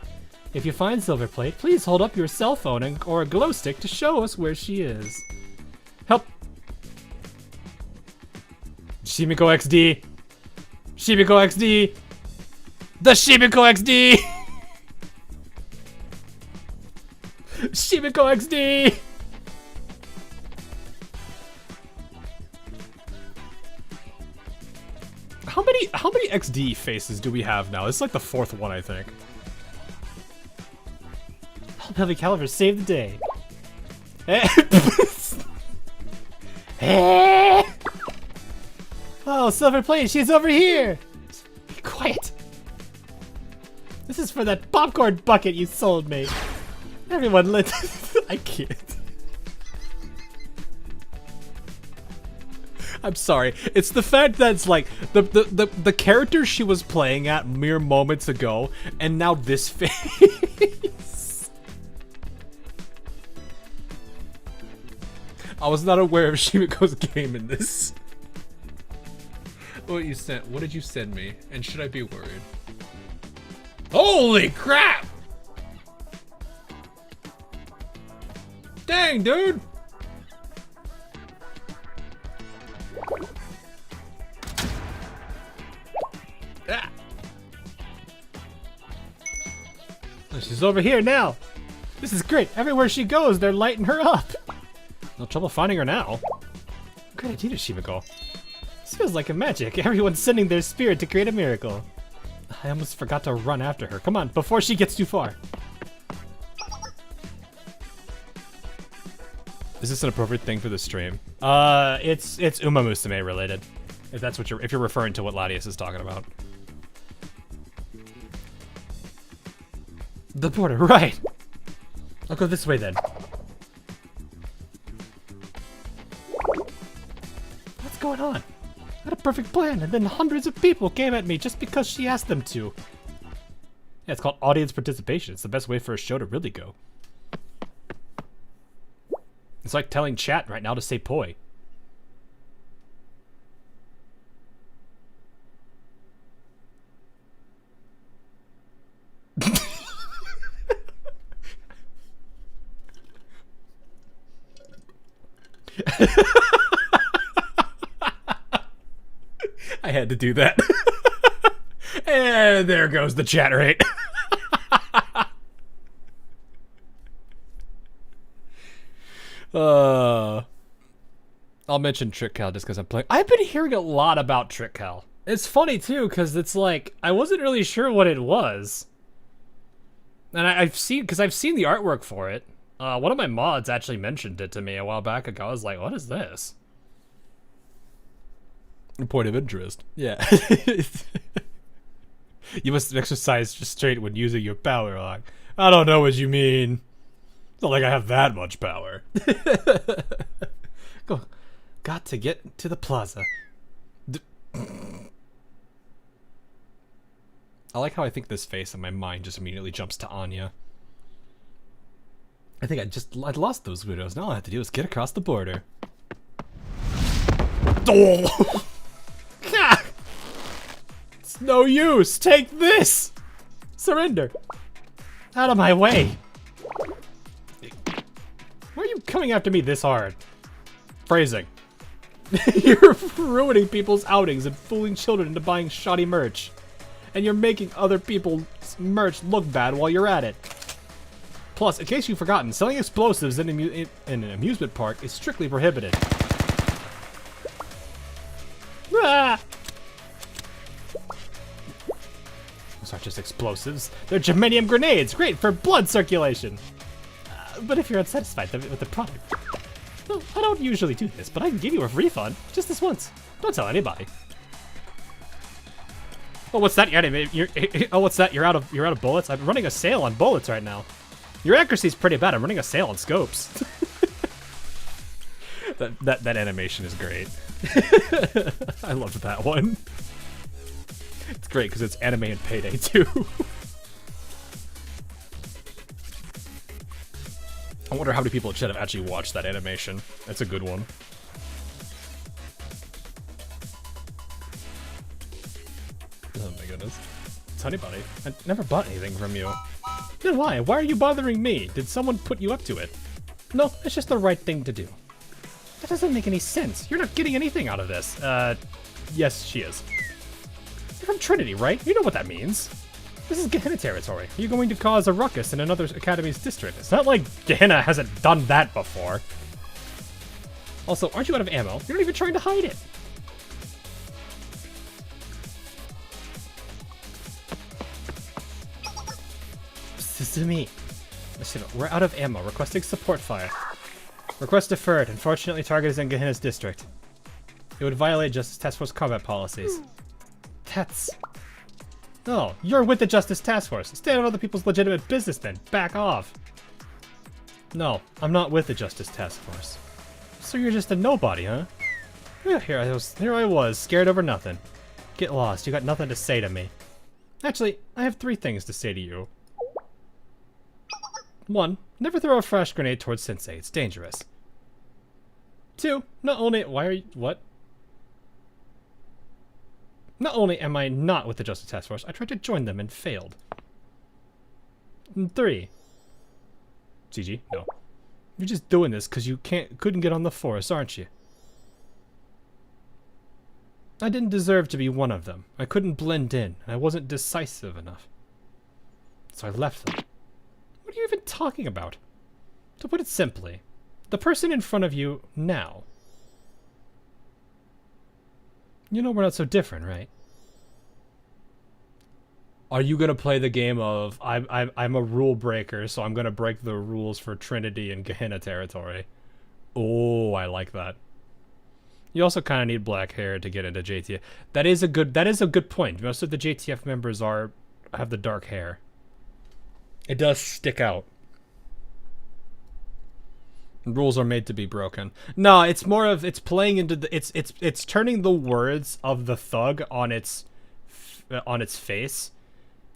[SPEAKER 2] If you find Silver Plate, please hold up your cell phone or a glow stick to show us where she is. Help! Shimiko XD! Shimiko XD! The Shimiko XD! Shimiko XD! How many XD faces do we have now? This is like the fourth one, I think. Help Heavy Caliber save the day. Oh, Silver Plate, she's over here! Be quiet. This is for that popcorn bucket you sold me. Everyone lit. I can't. I'm sorry. It's the fact that it's like the character she was playing at mere moments ago, and now this face. I was not aware of Shimiko's game in this. What you sent? What did you send me? And should I be worried? Holy crap! Dang, dude! Ah. Oh, she's over here now. This is great. Everywhere she goes, they're lighting her up. No trouble finding her now. Great idea, Shimiko. This feels like a magic. Everyone's sending their spirit to create a miracle. I almost forgot to run after her. Come on, before she gets too far. Is this an appropriate thing for the stream? It's Uma Musume related. If that's what if you're referring to what Latius is talking about. The border, right. I'll go this way then. What's going on? had a perfect plan, and then hundreds of people came at me just because she asked them to. Yeah, it's called audience participation. It's the best way for a show to really go. It's like telling chat right now to say poi. I had to do that. And there goes the chat rate. I'll mention Trick Cal just because I'm playing. I've been hearing a lot about Trick Cal. It's funny too because it's like I wasn't really sure what it was, and I've seen the artwork for it. One of my mods actually mentioned it to me a while back ago. I was like, "What is this?"
[SPEAKER 1] Point of interest.
[SPEAKER 2] Yeah. You must exercise restraint when using your power lock. I don't know what you mean. It's not like I have that much power. Got to get to the plaza. I like how I think this face in my mind just immediately jumps to Anya. I think I lost those widows. Now all I have to do is get across the border. Oh! It's no use. Take this. Surrender. Out of my way. Why are you coming after me this hard? Phrasing. You're ruining people's outings and fooling children into buying shoddy merch. And you're making other people's merch look bad while you're at it. Plus, in case you've forgotten, selling explosives in an amusement park is strictly prohibited. Ah! Those aren't just explosives. They're germanium grenades, great for blood circulation. But if you're unsatisfied with the product... Well, I don't usually do this, but I can give you a refund. Just this once. Don't tell anybody. Oh, what's that? What's that? You're out of bullets? I'm running a sale on bullets right now. Your accuracy's pretty bad. I'm running a sale on scopes. that animation is great. I love that one. It's great because it's anime and Payday too. I wonder how many people should have actually watched that animation. That's a good one. Oh my goodness. It's Honey Bunny. I never bought anything from you. Then why? Why are you bothering me? Did someone put you up to it? No, it's just the right thing to do. That doesn't make any sense. You're not getting anything out of this. Yes, she is. You're from Trinity, right? You know what that means. This is Gehenna territory. Are you going to cause a ruckus in another academy's district? It's not like Gehenna hasn't done that before. Also, aren't you out of ammo? You're not even trying to hide it. This is me. Listen, we're out of ammo. Requesting support fire. Request deferred. Unfortunately, target is in Gehenna's district. It would violate Justice Task Force combat policies. That's... Oh, you're with the Justice Task Force. Stay out of other people's legitimate business then. Back off. No, I'm not with the Justice Task Force. So you're just a nobody, huh? Yeah, here I was, scared over nothing. Get lost. You got nothing to say to me. Actually, I have 3 things to say to you. 1, never throw a flash grenade towards Sensei. It's dangerous. 2, not only... Why are you... What? Not only am I not with the Justice Task Force, I tried to join them and failed. 3. CG? No. You're just doing this because you couldn't get on the force, aren't you? I didn't deserve to be one of them. I couldn't blend in, and I wasn't decisive enough. So I left them. What are you even talking about? To put it simply, the person in front of you now. You know we're not so different, right? Are you gonna play the game of I'm a rule breaker, so I'm gonna break the rules for Trinity and Gehenna territory? Oh, I like that. You also kind of need black hair to get into JTF. That is a good point. Most of the JTF members have the dark hair. It does stick out. Rules are made to be broken. No, it's more of it's playing into the it's turning the words of the thug on its face,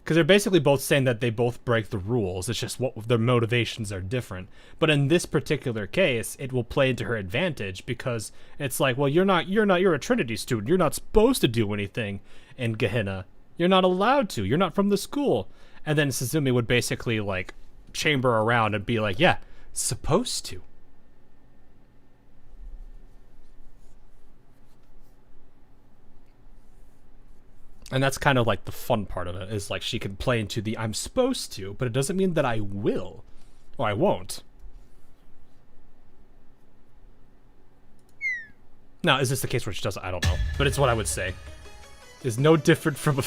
[SPEAKER 2] because they're basically both saying that they both break the rules. It's just what their motivations are different. But in this particular case, it will play into her advantage because it's like, well, you're a Trinity student. You're not supposed to do anything in Gehenna. You're not allowed to. You're not from the school. And then Suzumi would basically like chamber around and be like, yeah, supposed to. And that's kind of like the fun part of it, is like she can play into the I'm supposed to, but it doesn't mean that I will, or I won't. Now, is this the case where she does it? I don't know, but it's what I would say. Is no different from a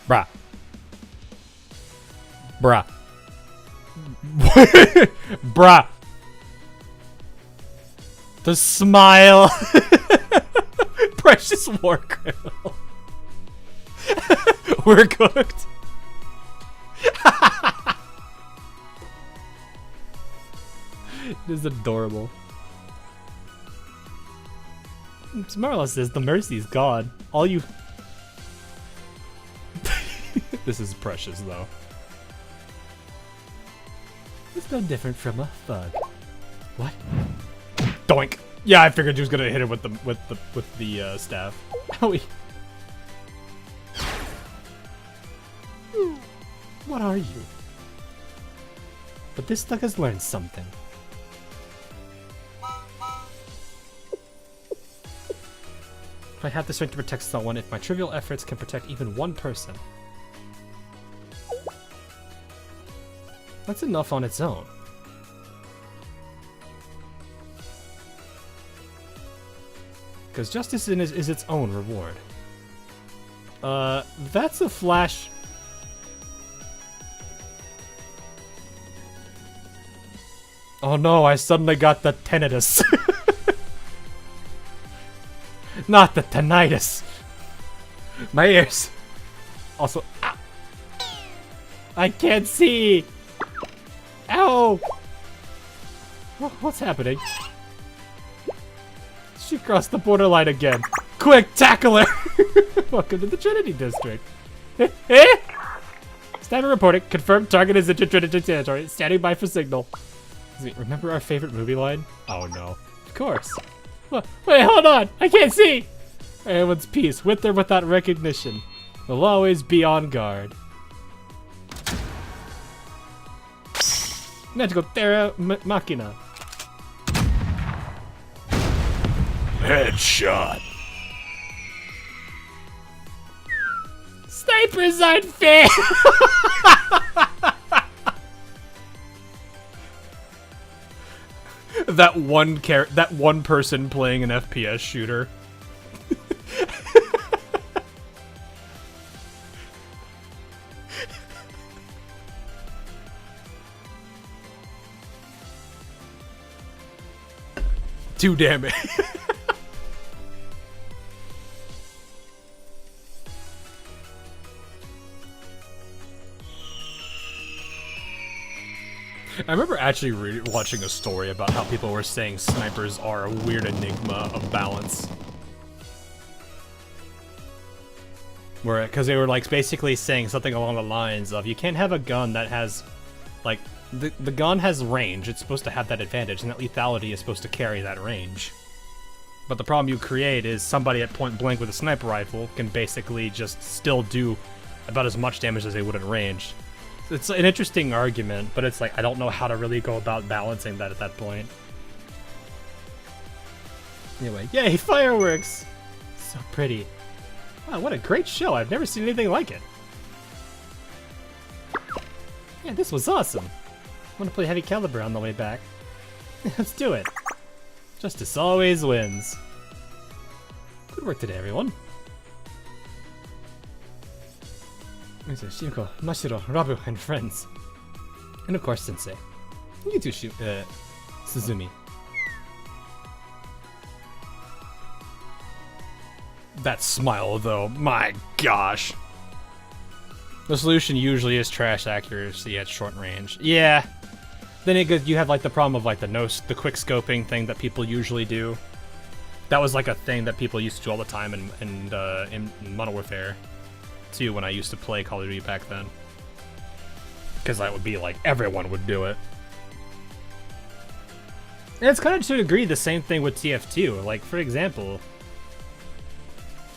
[SPEAKER 2] Bruh. Bruh. Bruh. The smile. Precious war criminal. We're cooked. It is adorable. Marla says the mercy's gone. All you. This is precious though. It's no different from a thug. What? Doink! Yeah, I figured you was gonna hit him with the staff. Owie. What are you? But this thug has learned something. If I have the strength to protect someone, if my trivial efforts can protect even one person, that's enough on its own. Because justice is its own reward. That's a flash. Oh no, I suddenly got the tinnitus. Not the tinnitus. My ears. Also, ah. I can't see. Ow! What's happening? She crossed the borderline again. Quick, tackle her! Welcome to the Trinity District. Standard reporting. Confirmed target is into Trinity territory. Standing by for signal. Remember our favorite movie line? Oh no. Of course. Wait, hold on! I can't see! Everyone's peace, with or without recognition. We'll always be on guard. Magical Terra Machina. Headshot. Snipers aren't fair! That one person playing an FPS shooter. Too damage. I remember actually watching a story about how people were saying snipers are a weird enigma of balance. Because they were like basically saying something along the lines of, you can't have a gun that has, like, the gun has range, it's supposed to have that advantage, and that lethality is supposed to carry that range. But the problem you create is somebody at point blank with a sniper rifle can basically just still do about as much damage as they would at range. It's an interesting argument, but it's like, I don't know how to really go about balancing that at that point. Anyway, yay, fireworks! So pretty. Wow, what a great show. I've never seen anything like it. Yeah, this was awesome. I want to play heavy caliber on the way back. Let's do it. Justice always wins. Good work today, everyone. Shimiko, Mashiro, Rabu, and friends. And of course, Sensei. You too, Suzumi. That smile, though, my gosh. The solution usually is trash accuracy at short range. Yeah. Then you have like the problem of like the quick scoping thing that people usually do. That was like a thing that people used to do all the time in Modern Warfare 2 when I used to play Call of Duty back then. Because that would be like everyone would do it. And it's kind of to a degree the same thing with TF2. Like for example,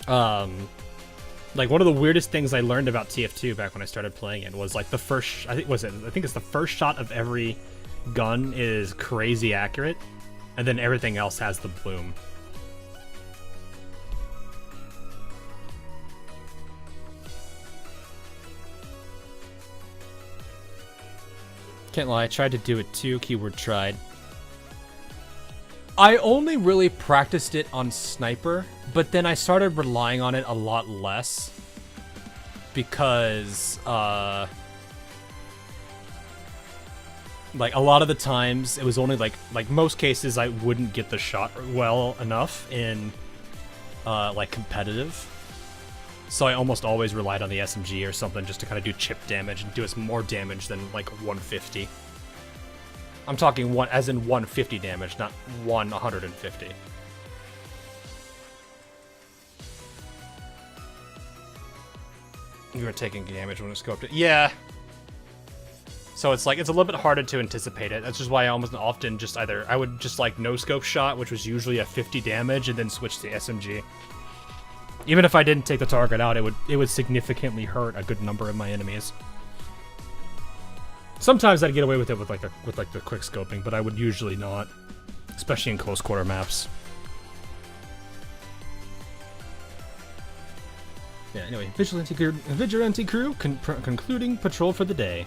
[SPEAKER 2] like one of the weirdest things I learned about TF2 back when I started playing it was like the first, I think it's the first shot of every gun is crazy accurate, and then everything else has the bloom. Can't lie, I tried to do it too, keyword tried. I only really practiced it on Sniper, but then I started relying on it a lot less because, like a lot of the times it was only like most cases I wouldn't get the shot well enough in, like competitive. So I almost always relied on the SMG or something just to kind of do chip damage and do us more damage than like 150. I'm talking one, as in 150 damage, not 150. You were taking damage when it scoped it. Yeah. So it's like, it's a little bit harder to anticipate it. That's just why I almost often just I would just like no scope shot, which was usually a 50 damage, and then switch to SMG. Even if I didn't take the target out, it would significantly hurt a good number of my enemies. Sometimes I'd get away with it with the quick scoping, but I would usually not, especially in close quarter maps. Yeah. Anyway, Vigilante crew concluding patrol for the day.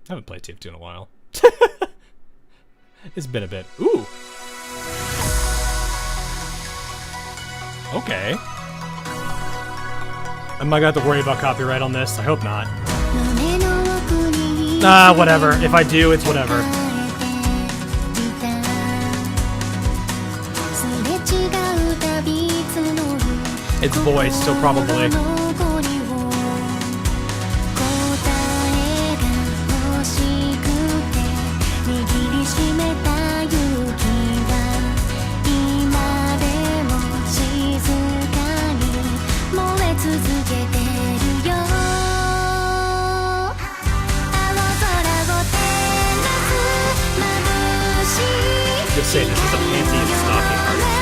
[SPEAKER 2] I haven't played TF2 in a while. It's been a bit. Ooh. Okay. Am I gonna have to worry about copyright on this? I hope not. Ah, whatever. If I do, it's whatever. It's voice, so probably. Just say this is a fancy stocking art style.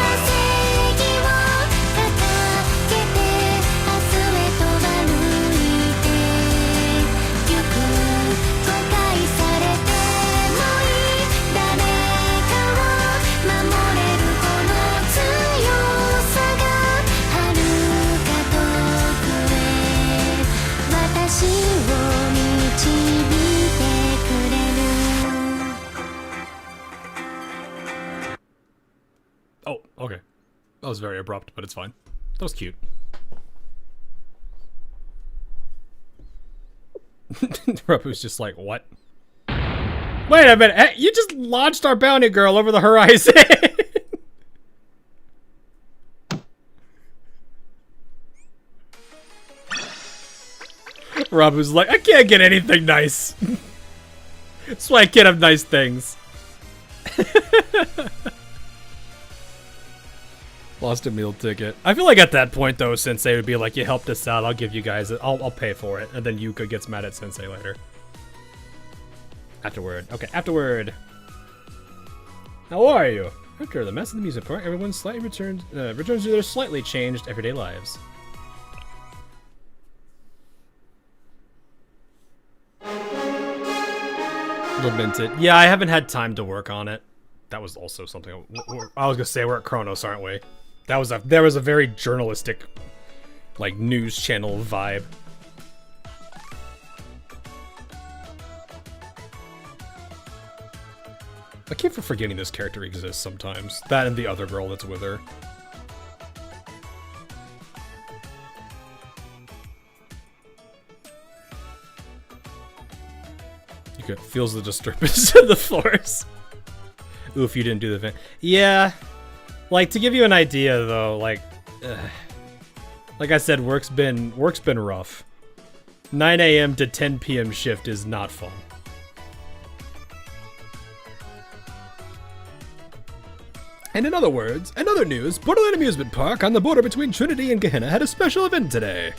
[SPEAKER 2] Oh, okay. That was very abrupt, but it's fine. That was cute. Rapu's just like, what? Wait a minute, hey, you just launched our bounty girl over the horizon! Rapu's like, I can't get anything nice. That's why I can't have nice things. Lost a meal ticket. I feel like at that point though, Sensei would be like, you helped us out, I'll give you guys it. I'll pay for it. And then Yuka gets mad at Sensei later. Afterward. Okay, afterward. How are you? After the mess of the music part, everyone slightly returns to their slightly changed everyday lives. Lamented. Yeah, I haven't had time to work on it. That was also something I was gonna say. We're at Kronos, aren't we? There was a very journalistic, like, news channel vibe. I keep forgetting this character exists sometimes. That and the other girl that's with her. You Okay, feels the disturbance of the force. Oof, you didn't do the thing. Yeah. Like, to give you an idea, though, like I said, work's been rough. 9 a.m. to 10 p.m. shift is not fun.
[SPEAKER 1] And in other words, and other news, Borderland Amusement Park on the border between Trinity and Gehenna had a special event today.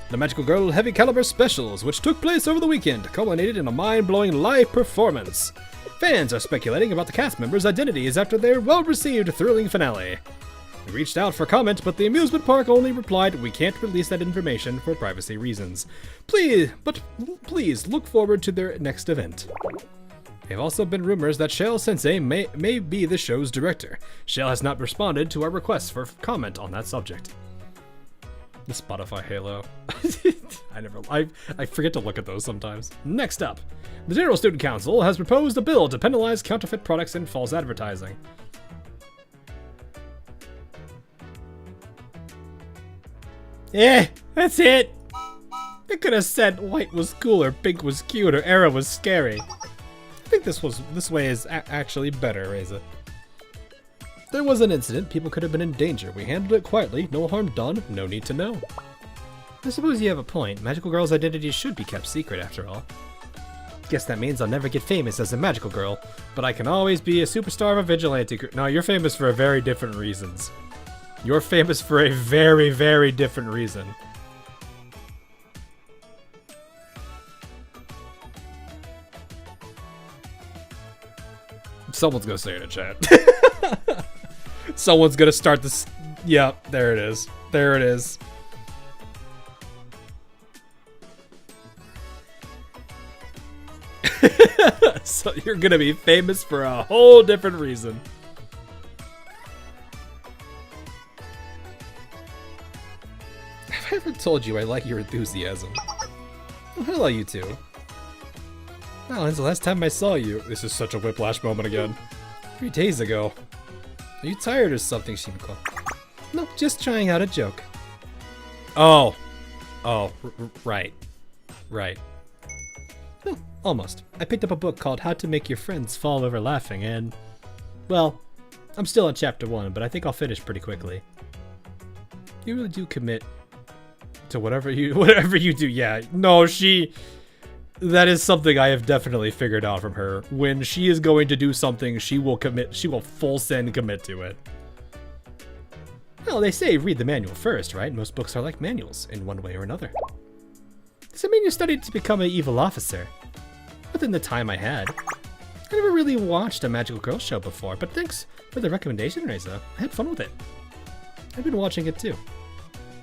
[SPEAKER 1] The Magical Girl Heavy Caliber Specials, which took place over the weekend, culminated in a mind-blowing live performance. Fans are speculating about the cast members' identities after their well-received, thrilling finale. We reached out for comment, but the amusement park only replied, "We can't release that information for privacy reasons. Please look forward to their next event." There have also been rumors that Shale Sensei may be the show's director. Shale has not responded to our requests for comment on that subject. The Spotify Halo. I forget to look at those sometimes. Next up, the General Student Council has proposed a bill to penalize counterfeit products and false advertising.
[SPEAKER 2] Yeah, that's it. They could have said white was cool or pink was cute or Era was scary.
[SPEAKER 1] I think this way is actually better, Reza. There was an incident, people could have been in danger. We handled it quietly, no harm done, no need to know.
[SPEAKER 2] I suppose you have a point. Magical Girl's identity should be kept secret after all. Guess that means I'll never get famous as a magical girl, but I can always be a superstar of a vigilante group. No, you're famous for very different reasons. You're famous for a very, very different reason.
[SPEAKER 1] Someone's gonna say it in chat.
[SPEAKER 2] Someone's gonna start this. Yeah, there it is. There it is.
[SPEAKER 1] So you're gonna be famous for a whole different reason. Have I ever told you I like your enthusiasm? Oh, hello, you two. Oh, when's the last time I saw you? This is such a whiplash moment again. 3 days ago. Are you tired or something, Shimiko? No, just trying out a joke.
[SPEAKER 2] Oh. Right.
[SPEAKER 1] Oh, almost. I picked up a book called How to Make Your Friends Fall Over Laughing and... well, I'm still on chapter 1, but I think I'll finish pretty quickly. You really do commit to whatever you do. Yeah, no, that is something I have definitely figured out from her. When she is going to do something, she will full send commit to it. Well, they say read the manual first, right? Most books are like manuals, in one way or another. Does it mean you studied to become an evil officer? Within the time I had. I never really watched a Magical Girl show before, but thanks for the recommendation, Reza. I had fun with it. I've been watching it too.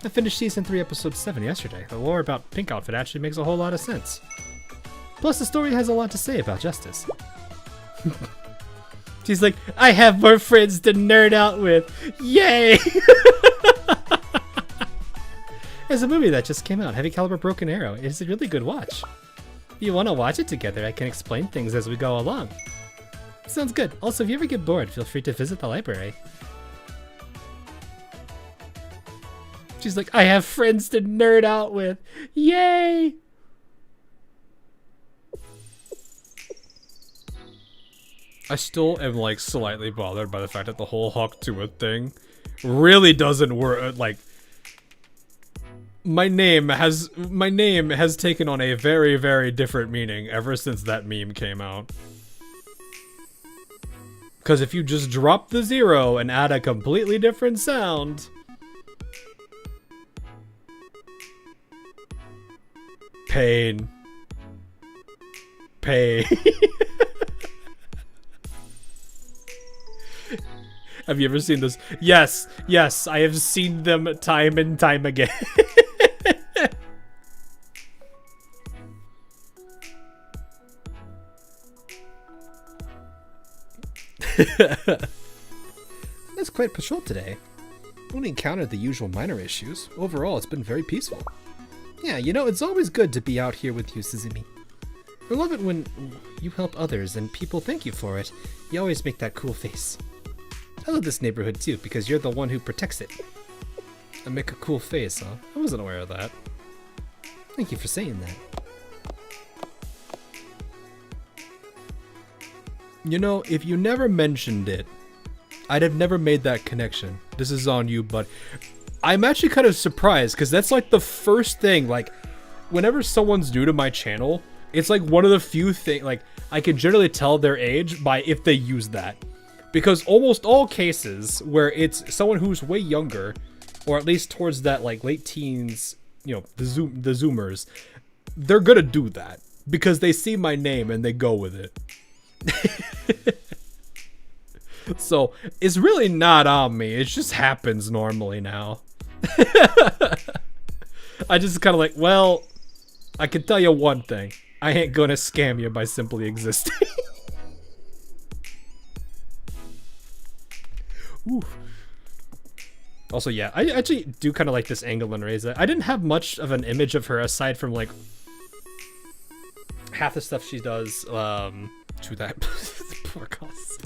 [SPEAKER 1] I finished season 3, episode 7 yesterday. The lore about Pink Outfit actually makes a whole lot of sense. Plus, the story has a lot to say about justice. She's like, I have more friends to nerd out with. Yay! There's a movie that just came out, Heavy Caliber Broken Arrow. It's a really good watch. If you want to watch it together, I can explain things as we go along. Sounds good. Also, if you ever get bored, feel free to visit the library. She's like, I have friends to nerd out with. Yay! I still am like slightly bothered by the fact that the whole Hawk Tuah thing really doesn't work. Like, my name has taken on a very, very different meaning ever since that meme came out. Because if you just drop the 0 and add a completely different sound, pain. Have you ever seen this? Yes, I have seen them time and time again. That's quite patrol today. Only encountered the usual minor issues. Overall, it's been very peaceful. Yeah, you know, it's always good to be out here with you, Suzumi. I love it when you help others and people thank you for it. You always make that cool face. I love this neighborhood too, because you're the one who protects it. I make a cool face, huh? I wasn't aware of that. Thank you for saying that. You know, if you never mentioned it, I'd have never made that connection. This is on you, but I'm actually kind of surprised because that's like the first thing, like, whenever someone's new to my channel, it's like one of the few things, like, I can generally tell their age by if they use that. Because almost all cases where it's someone who's way younger, or at least towards that, like, late teens, you know, the Zoomers, they're gonna do that. Because they see my name and they go with it. So, it's really not on me. It just happens normally now. I just kind of like, well, I can tell you one thing. I ain't gonna scam you by simply existing. Ooh. Also, yeah, I actually do kind of like this angle in Reza. I didn't have much of an image of her aside from, like, half the stuff she does, to that poor cause.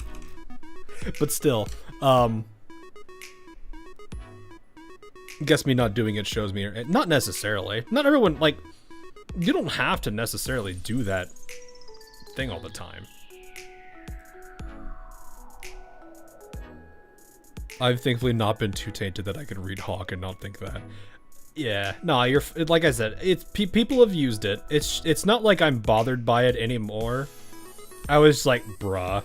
[SPEAKER 1] But still, guess me not doing it shows me, not necessarily. Not everyone, like, you don't have to necessarily do that thing all the time. I've thankfully not been too tainted that I can read Hawk and not think that. Yeah, no, you're, like I said, it's people have used it. It's not like I'm bothered by it anymore. I was like, bruh.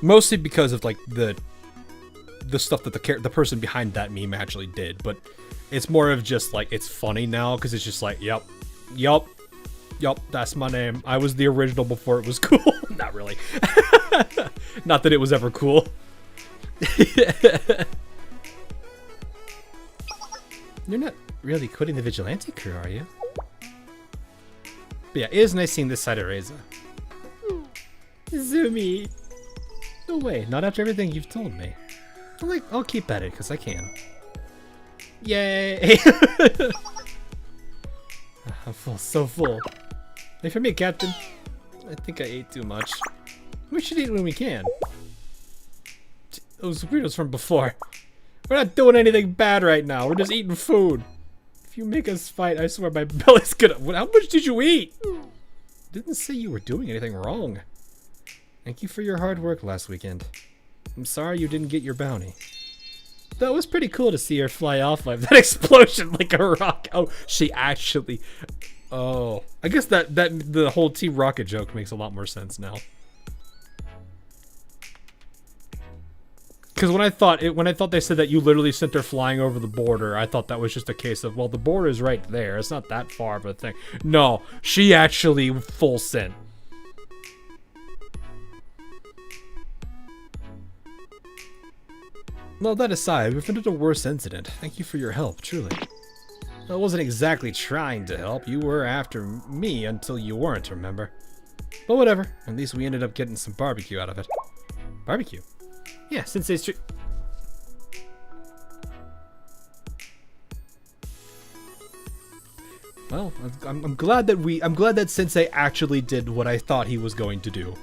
[SPEAKER 1] Mostly because of, like, the stuff that the person behind that meme actually did, but it's more of just like, it's funny now because it's just like, yep, that's my name. I was the original before it was cool. Not really. Not that it was ever cool. You're not really quitting the Vigilante crew, are you? But yeah, it is nice seeing this side of Reza. Zoomy. No way, not after everything you've told me. I'll keep at it, because I can. Yay! I'm full, so full. Wait for me, Captain. I think I ate too much. We should eat when we can. Those weirdos from before. We're not doing anything bad right now. We're just eating food. If you make us fight, I swear my belly's gonna... How much did you eat? Didn't say you were doing anything wrong. Thank you for your hard work last weekend. I'm sorry you didn't get your bounty. That was pretty cool to see her fly off like that explosion like a rock. Oh, she actually... Oh. I guess that the whole Team Rocket joke makes a lot more sense now. Because when I thought they said that you literally sent her flying over the border, I thought that was just a case of, well, the border is right there. It's not that far of a thing. No, she actually full sent. Well, that aside, we've ended a worse incident. Thank you for your help, truly. I wasn't exactly trying to help. You were after me until you weren't, remember? But whatever. At least we ended up getting some barbecue out of it. Barbecue? Yeah, Sensei's tree. Well, I'm glad that Sensei actually did what I thought he was going to do.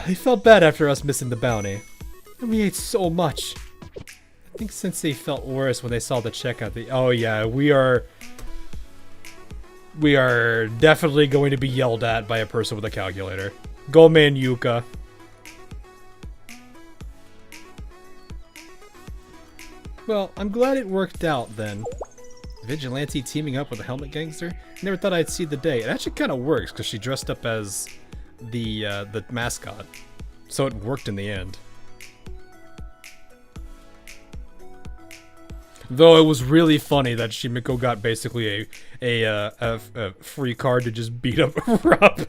[SPEAKER 1] He felt bad after us missing the bounty. And we ate so much. I think Sensei felt worse when they saw the check out. Oh yeah, we are definitely going to be yelled at by a person with a calculator. Go man Yuka. Well, I'm glad it worked out then. Vigilante teaming up with a helmet gangster? Never thought I'd see the day. It actually kind of works because she dressed up as the mascot. So it worked in the end. Though it was really funny that Shimiko got basically a free card to just beat up Rob.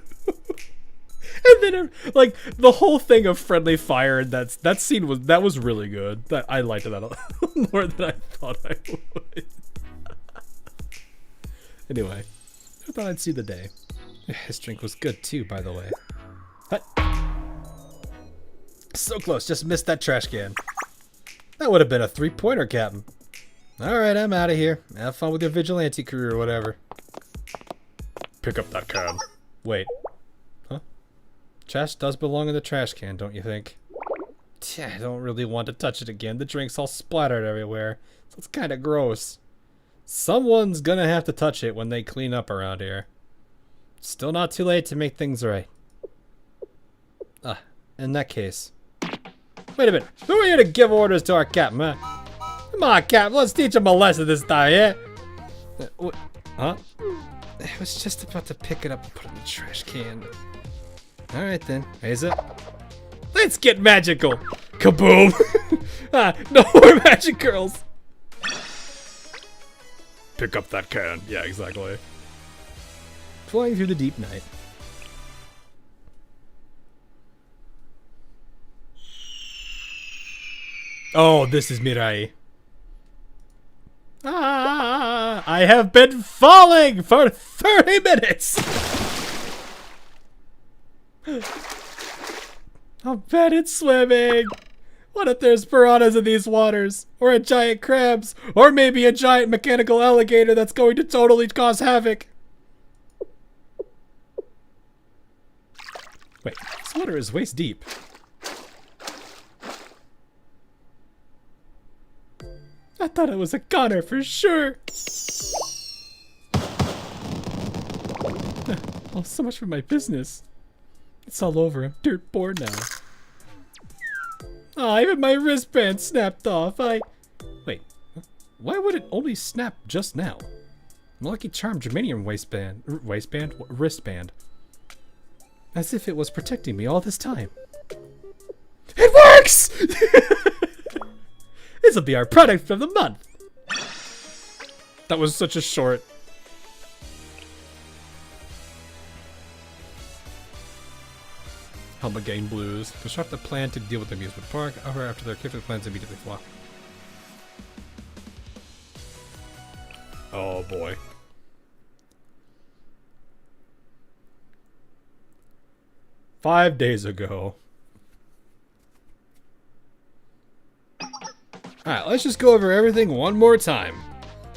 [SPEAKER 1] And then like the whole thing of friendly fire and that scene was really good. I liked that a lot more than I thought I would. Anyway, I thought I'd see the day. This drink was good too, by the way. What? So close, just missed that trash can. That would have been a 3-pointer, Captain. Alright, I'm out of here. Have fun with your vigilante career or whatever. Pick up that can. Wait. Huh? Trash does belong in the trash can, don't you think? I don't really want to touch it again. The drink's all splattered everywhere. So it's kind of gross.
[SPEAKER 2] Someone's gonna have to touch it when they clean up around here. Still not too late to make things right. In that case. Wait a minute. Who are you to give orders to our captain, huh? Come on, captain. Let's teach him a lesson this time, yeah? Huh? I was just about to pick it up and put it in the trash can. Alright then. Raise it. Let's get magical! Kaboom! No more magic girls! Pick up that can. Yeah, exactly. Flying through the deep night. Oh, this is Mirai. I have been falling for 30 minutes! I'll bet it's swimming. What if there's piranhas in these waters? Or a giant crabs? Or maybe a giant mechanical alligator that's going to totally cause havoc? Wait, this water is waist deep. I thought it was a goner for sure. Oh, so much for my business. It's all over. I'm dirt poor now. Oh, even my wristband snapped off. Wait. Why would it only snap just now? My Lucky Charm germanium wristband. As if it was protecting me all this time. It works! This'll be our product of the month. That was such a short. Helmet Gang Blues. Construct a plan to deal with the amusement park. However, after their careful plans immediately flop. Oh boy. "5 days ago." Alright, let's just go over everything one more time.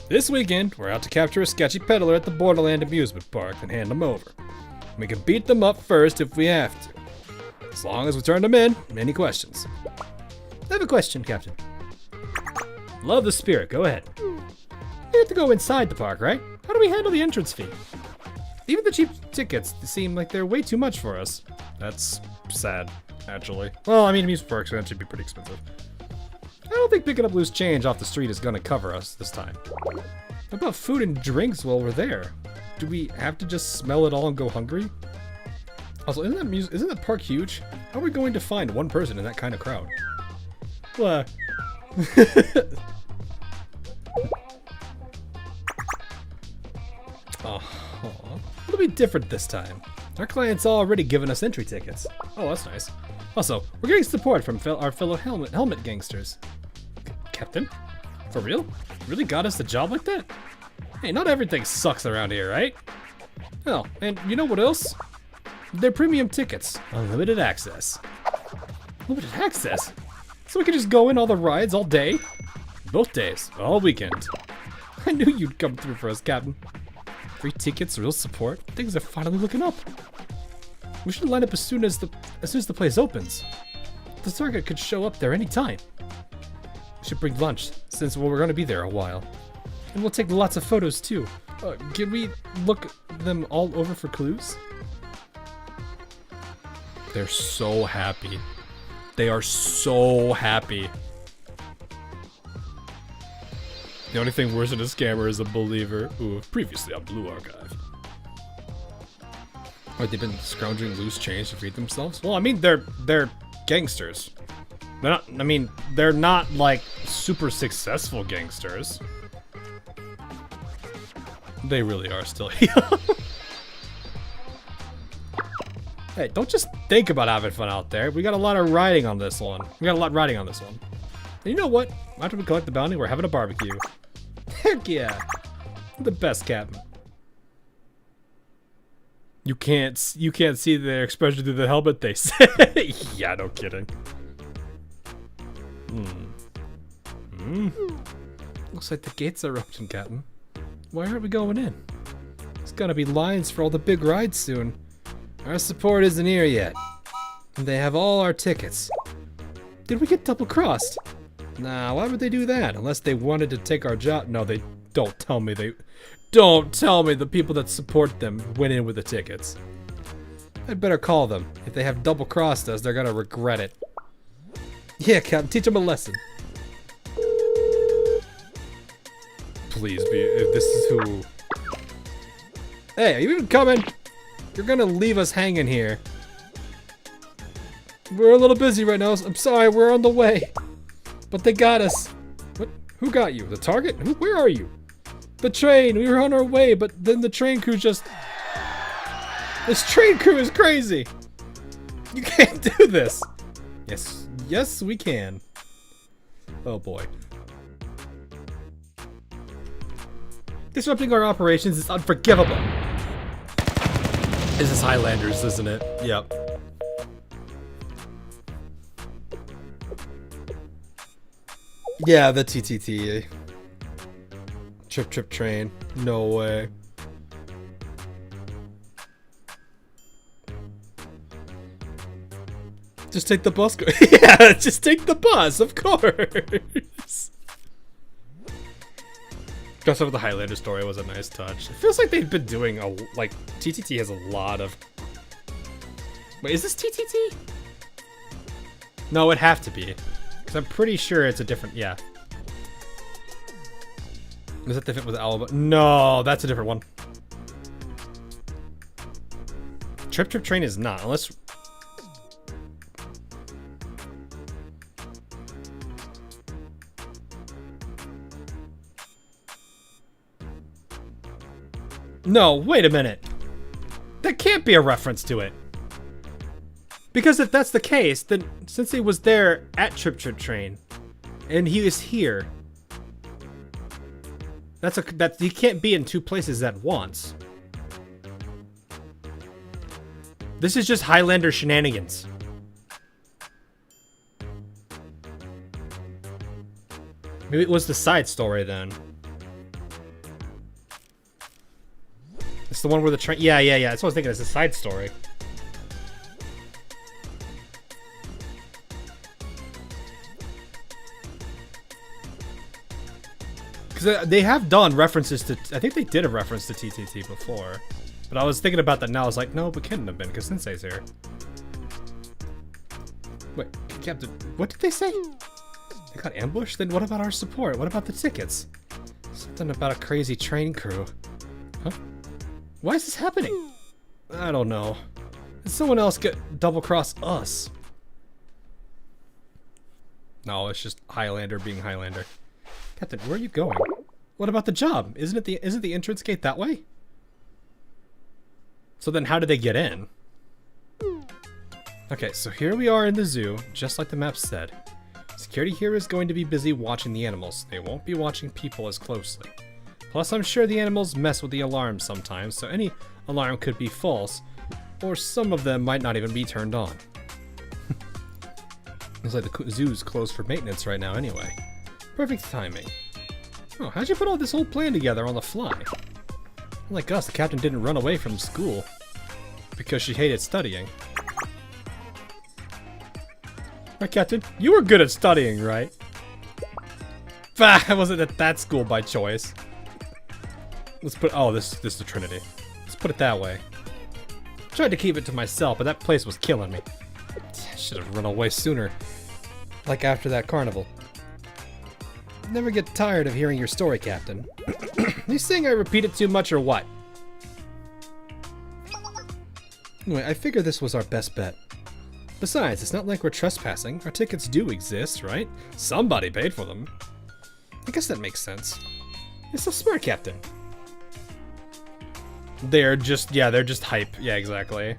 [SPEAKER 2] This weekend, we're out to capture a sketchy peddler at the Borderland amusement park and hand him over. We can beat them up first if we have to. As long as we turn them in, any questions? I have a question, Captain. Love the spirit, go ahead. We have to go inside the park, right? How do we handle the entrance fee? Even the cheap tickets seem like they're way too much for us. That's sad, actually. Well, I mean, amusement parks should actually be pretty expensive. I don't think picking up loose change off the street is gonna cover us this time. What about food and drinks while we're there? Do we have to just smell it all and go hungry? Also, isn't that park huge? How are we going to find one person in that kind of crowd? What? It'll be different this time. Our client's already given us entry tickets. Oh, that's nice. Also, we're getting support from our fellow helmet gangsters. Captain? For real? Really got us the job like that? Hey, not everything sucks around here, right? Oh, and you know what else? They're premium tickets. Unlimited access. Unlimited access? So we can just go in all the rides all day? Both days. All weekend. I knew you'd come through for us, Captain. Free tickets, real support. Things are finally looking up. We should line up as soon as the place opens. The target could show up there anytime. We should bring lunch, since we're going to be there a while. And we'll take lots of photos too. Can we look them all over for clues? They're so happy. They are so happy. The only thing worse than a scammer is a believer. Ooh, previously on Blue Archive. Or they've been scrounging loose change to feed themselves? Well, I mean, they're gangsters. They're not, I mean, they're not like super successful gangsters. They really are still young. Hey, don't just think about having fun out there. We got a lot of riding on this one. And you know what? After we collect the bounty, we're having a barbecue. Heck yeah. The best, Captain. You can't see their expression through the helmet, they say. Yeah, no kidding. Looks like the gates are open, Captain. Why aren't we going in? There's gonna be lines for all the big rides soon. Our support isn't here yet. And they have all our tickets. Did we get double-crossed? Nah, why would they do that? Unless they wanted to take our job. No, they Don't tell me the people that support them went in with the tickets. I'd better call them. If they have double-crossed us, they're gonna regret it. Yeah, Captain, teach them a lesson. Please be, if this is who... Hey, are you even coming? You're gonna leave us hanging here. We're a little busy right now. I'm sorry, we're on the way. But they got us. What? Who got you? The target? Where are you? The train. We were on our way, but then the train crew just... This train crew is crazy. You can't do this. Yes. Yes, we can. Oh boy. Disrupting our operations is unforgivable. This is Highlanders, isn't it? Yep. Yeah, the TTT. Trip train. No way. Just take the bus. Yeah, just take the bus, of course. Just over the Highlander story was a nice touch. It feels like they've been doing like TTT has a lot of. Wait, is this TTT? No, it'd have to be, because I'm pretty sure it's a different. Yeah. Is that the fit with Alba? No, that's a different one. Trip train is not, unless. No, wait a minute. That can't be a reference to it. Because if that's the case, then since he was there at Trip Train, and he is here, that he can't be in two places at once. This is just Highlander shenanigans. Maybe it was the side story then. It's the one where the train. Yeah. That's what I was thinking. It's a side story. Because they have done references to. I think they did a reference to TTT before, but I was thinking about that now. I was like, no, but couldn't have been because Sensei's here. Wait, Captain, what did they say? They got ambushed? Then what about our support? What about the tickets? Something about a crazy train crew. Huh? Why is this happening? I don't know. Did someone else get double-cross us? No, it's just Highlander being Highlander. Captain, where are you going? What about the job? Isn't the entrance gate that way? So then how did they get in? Okay, so here we are in the zoo, just like the map said. Security here is going to be busy watching the animals. They won't be watching people as closely. Plus, I'm sure the animals mess with the alarms sometimes, so any alarm could be false, or some of them might not even be turned on. Looks like the zoo's closed for maintenance right now anyway. Perfect timing. Oh, how'd you put all this whole plan together on the fly? Unlike us, the captain didn't run away from school because she hated studying. Right, Captain? You were good at studying, right? Bah, I wasn't at that school by choice. Let's put. Oh, this is the Trinity. Let's put it that way. Tried to keep it to myself, but that place was killing me. Should have run away sooner. Like after that carnival. Never get tired of hearing your story, Captain. You saying I repeat it too much or what? Anyway, I figure this was our best bet. Besides, it's not like we're trespassing. Our tickets do exist, right? Somebody paid for them. I guess that makes sense. You're so smart, Captain. They're just hype. Yeah, exactly.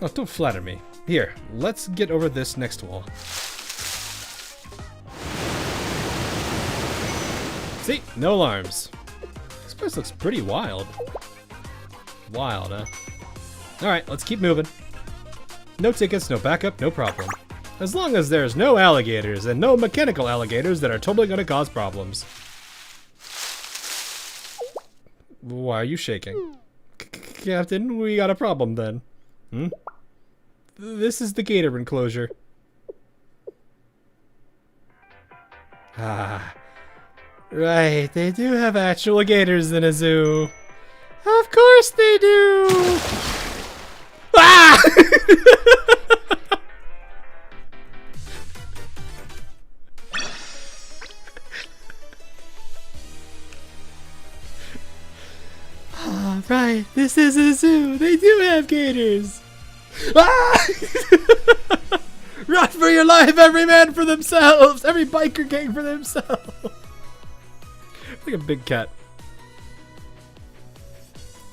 [SPEAKER 2] Oh, don't flatter me. Here, let's get over this next wall. See? No alarms. This place looks pretty wild. Wild, huh? Alright, let's keep moving. No tickets, no backup, no problem. As long as there's no alligators, and no mechanical alligators that are totally gonna cause problems. Why are you shaking? Captain, we got a problem then. Hmm? This is the gator enclosure. Ah. Right, they do have actual gators in a zoo. Of course they do! Ah! Ah, right, this is a zoo. They do have gators. Ah! Run for your life, every man for themselves! Every biker gang for themselves! Like a big cat.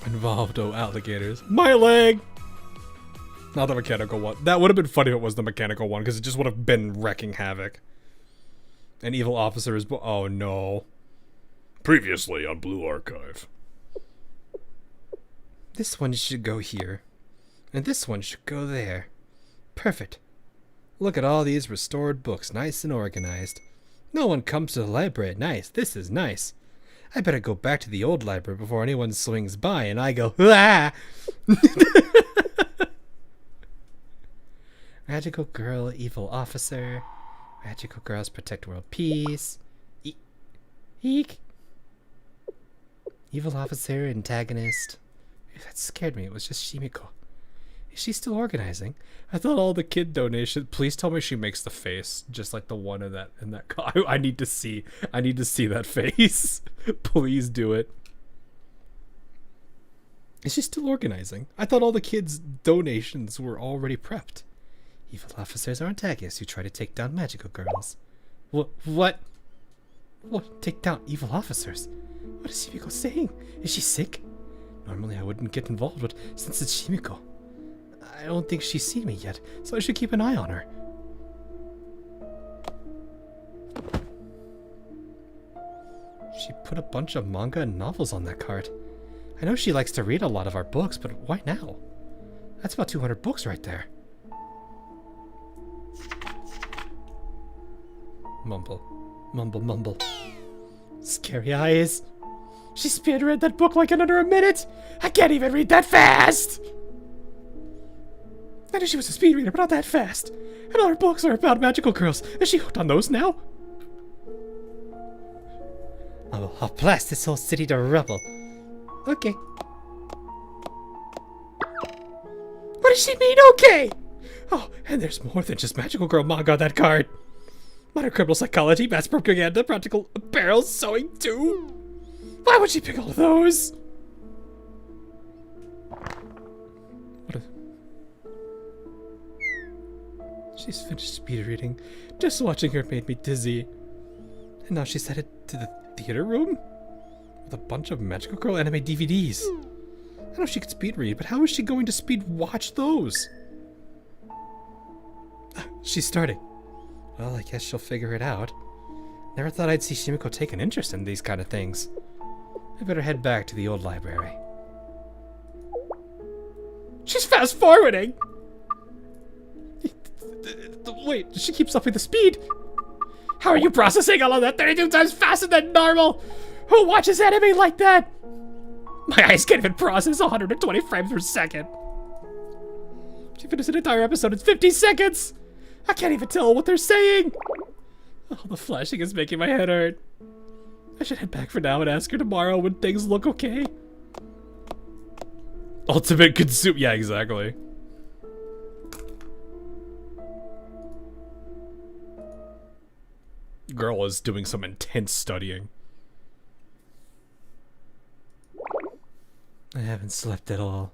[SPEAKER 2] Involved, oh, alligators. My leg! Not the mechanical one. That would have been funny if it was the mechanical one, because it just would have been wrecking havoc. An evil officer is... Oh, no. Previously on Blue Archive. This one should go here. And this one should go there. Perfect. Look at all these restored books, nice and organized. No one comes to the library at night. This is nice. I better go back to the old library before anyone swings by and I go, ah! Magical girl, evil officer. Magical girls protect world peace. Eek. Evil officer, antagonist. That scared me. It was just Shimiko. Is she still organizing? I thought all the kid donations. Please tell me she makes the face just like the one in that I need to see. I need to see that face. Please do it. Is she still organizing? I thought all the kids' donations were already prepped. Evil officers are antagonists who try to take down magical girls. What? What? Take down evil officers? What is Shimiko saying? Is she sick? Normally I wouldn't get involved, but since it's Shimiko, I don't think she's seen me yet, so I should keep an eye on her. She put a bunch of manga and novels on that cart. I know she likes to read a lot of our books, but why now? That's about 200 books right there. Mumble. Mumble, mumble. Scary eyes. She speedread that book like in under a minute. I can't even read that fast. I knew she was a speed reader, but not that fast. And all her books are about magical girls. Is she hooked on those now? I'll blast this whole city to rubble. Okay. What does she mean, okay? Oh, and there's more than just magical girl manga on that card. Modern criminal psychology, mass propaganda, practical apparel, sewing too. Why would she pick all of those? She's finished speed reading. Just watching her made me dizzy. And now she's headed to the theater room? With a bunch of magical girl anime DVDs. I know she could speed read, but how is she going to speed watch those? She's starting. Well, I guess she'll figure it out. Never thought I'd see Shimiko take an interest in these kind of things. I better head back to the old library. She's fast forwarding! Wait, she keeps upping the speed. How are you processing all of that 32 times faster than normal? Who watches anime like that? My eyes can't even process 120 frames per second. She finished an entire episode in 50 seconds. I can't even tell what they're saying. Oh, the flashing is making my head hurt. I should head back for now and ask her tomorrow when things look okay. Ultimate consume. Yeah, exactly. Girl is doing some intense studying. I haven't slept at all.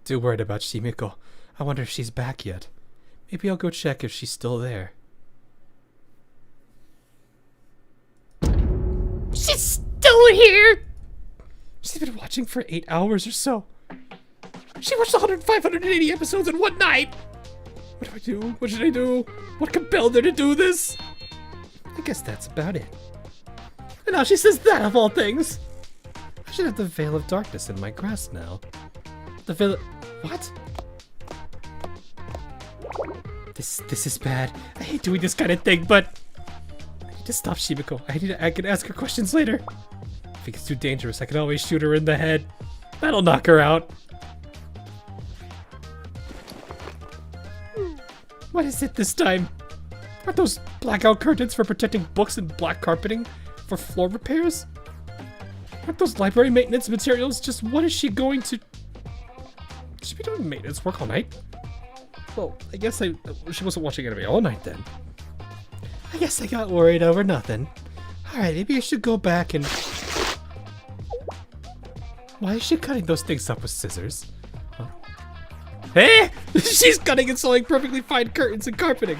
[SPEAKER 2] Too worried about Shimiko. I wonder if she's back yet. Maybe I'll go check if she's still there. She's still here! She's been watching for 8 hours or so. She watched 580 episodes in one night! What do I do? What should I do? What compelled her to do this? I guess that's about it. And now she says that of all things! I should have the Veil of Darkness in my grasp now. The Veil of... What? This is bad. I hate doing this kind of thing, but... I need to stop Shimiko. I can ask her questions later. If it gets too dangerous, I can always shoot her in the head. That'll knock her out. What is it this time? Aren't those blackout curtains for protecting books and black carpeting For floor repairs? Aren't those library maintenance materials? Just what is she going to... Should she be doing maintenance work all night? Well, I guess she wasn't watching anime all night then. I guess I got worried over nothing. Alright, maybe I should go back and... Why is she cutting those things up with scissors? Huh? Hey! She's cutting and sewing perfectly fine curtains and carpeting.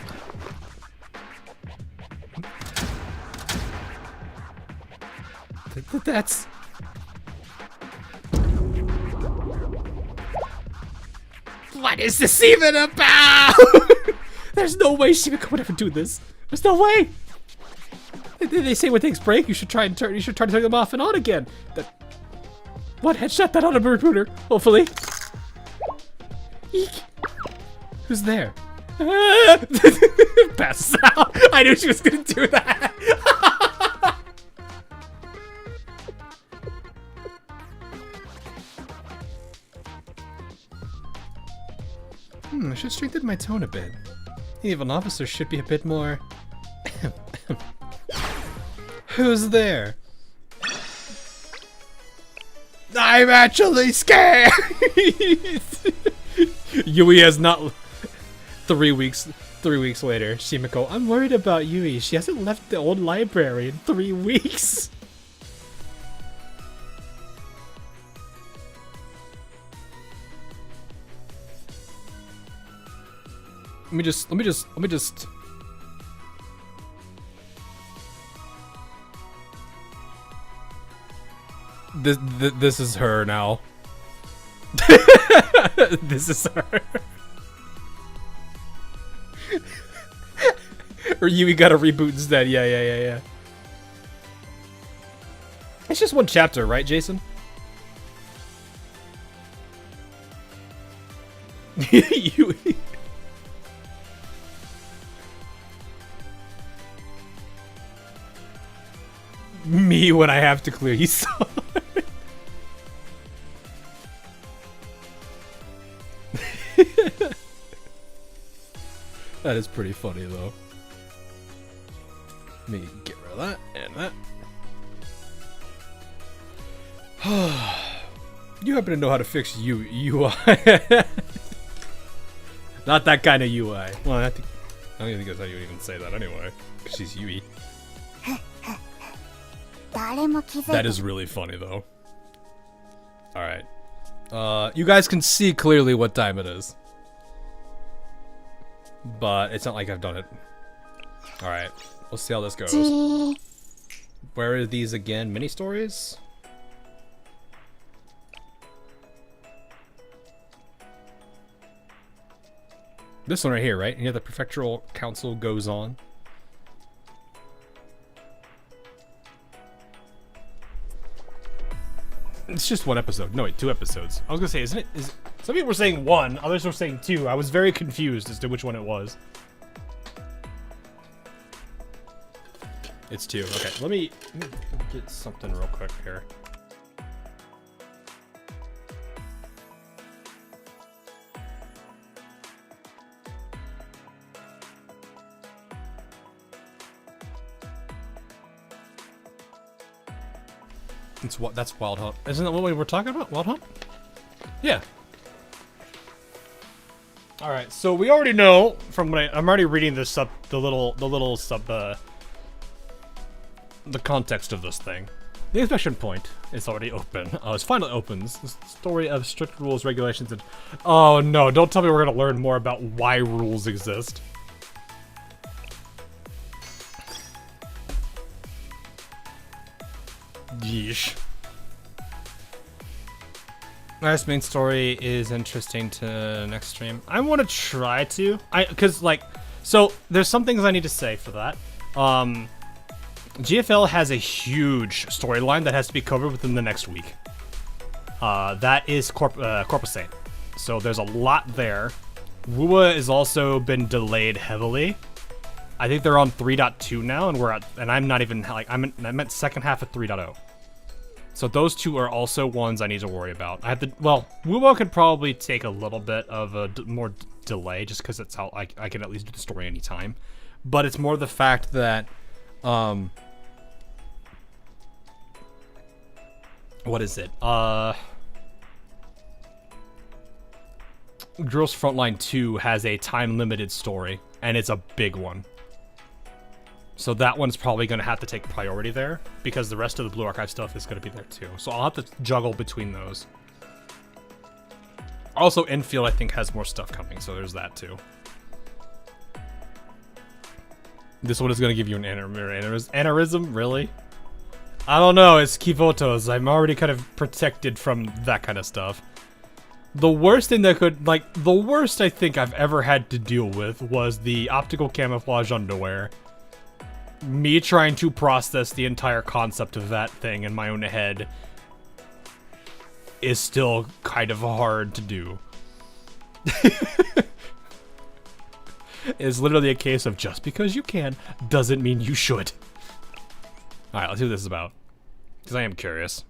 [SPEAKER 2] That's... What is this even about? There's no way Shimiko would ever do this. There's no way. They say when things break, you should try to turn them off and on again. What? Headshot that on a recruiter, hopefully. Eek. Who's there? Passes out. I knew she was gonna do that. I should strengthen my tone a bit. Even officers should be a bit more... Who's there? I'm actually scared! Yui has not... 3 weeks later, Shimiko, I'm worried about Yui. She hasn't left the old library in 3 weeks. Let me just. This is her now. This is her. Or Yui got a reboot instead. Yeah. It's just one chapter, right, Jason? Yui. Me when I have to clear you saw. That is pretty funny though. Let me get rid of that and that. You happen to know how to fix UI. Not that kind of UI. Well, I don't even think that's how you would even say that anyway. Because she's Yui. That is really funny though. Alright. You guys can see clearly what time it is. But it's not like I've done it. Alright. We'll see how this goes. Where are these again? Mini stories? This one right here, right? Here the Prefectural Council goes on. It's just one episode. No, wait, 2 episodes. I was gonna say, isn't it? Some people were saying 1, others were saying 2. I was very confused as to which one it was. It's 2. Okay, let me get something real quick here. It's what? That's Wild Hunt. Isn't that what we were talking about? Wild Hunt? Yeah. All right. So we already know from when I'm already reading the context of this thing. The inspection point is already open. It finally opens. The story of strict rules, regulations, and oh no! Don't tell me we're gonna learn more about why rules exist. Yeesh. Last main story is interesting to next stream. I want to try to. Cause like, so there's some things I need to say for that. GFL has a huge storyline that has to be covered within the next week. That is Corpus Saint. So there's a lot there. WUA has also been delayed heavily. I think they're on 3.2 now, and I'm not even like I'm at second half of 3.0. So those 2 are also ones I need to worry about. I have to. Well, WUA could probably take a little bit of a more delay, just because it's how I can at least do the story anytime. But it's more the fact that What is it? Girls Frontline 2 has a time-limited story, and it's a big one. So that one's probably going to have to take priority there, because the rest of the Blue Archive stuff is going to be there too. So I'll have to juggle between those. Also, Infield, I think, has more stuff coming, so there's that too. This one is going to give you an aneurysm? Really? I don't know, it's Kivotos. I'm already kind of protected from that kind of stuff. The worst thing that could, like, the worst I think I've ever had to deal with was the optical camouflage underwear. Me trying to process the entire concept of that thing in my own head is still kind of hard to do. It's literally a case of just because you can doesn't mean you should. Alright, let's see what this is about. Because I am curious.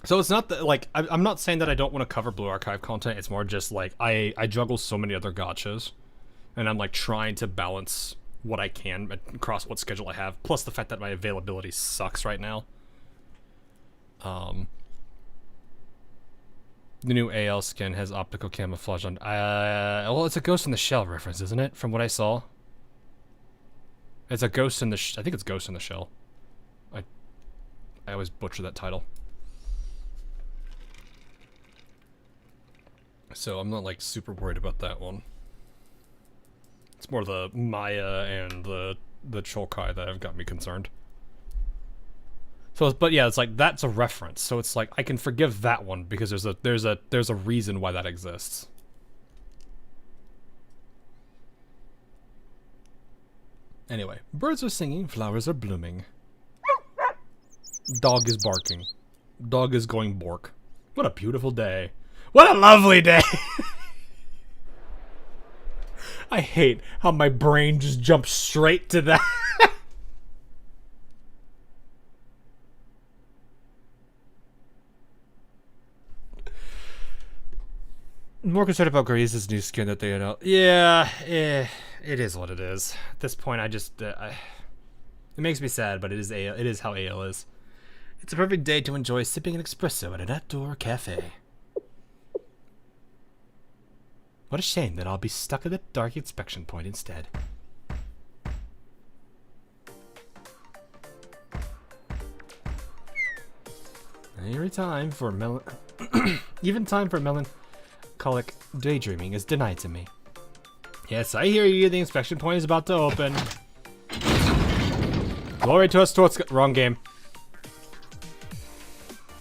[SPEAKER 2] So it's not that, like, I'm not saying that I don't want to cover Blue Archive content. It's more just, like, I juggle so many other gachas. And I'm, like, trying to balance what I can across what schedule I have. Plus the fact that my availability sucks right now. The new AL skin has optical camouflage on... well, it's a Ghost in the Shell reference, isn't it? From what I saw. It's a Ghost in the... I think it's Ghost in the Shell. I always butcher that title. So I'm not, like, super worried about that one. It's more the Maya and the Cholkai that have got me concerned. So, but yeah, it's like, that's a reference. So it's like, I can forgive that one because there's a reason why that exists. Anyway, birds are singing, flowers are blooming. Dog is barking. Dog is going bork. What a beautiful day. What a lovely day! I hate how my brain just jumps straight to that. More concerned about Graze's new skin that they announced. Yeah, it is what it is. At this point, I just... it makes me sad, but it is how AL is. It's a perfect day to enjoy sipping an espresso at an outdoor cafe. What a shame that I'll be stuck at the dark inspection point instead. Every time for even time for melancholic daydreaming is denied to me. Yes, I hear you. The inspection point is about to open. Glory to us, wrong game.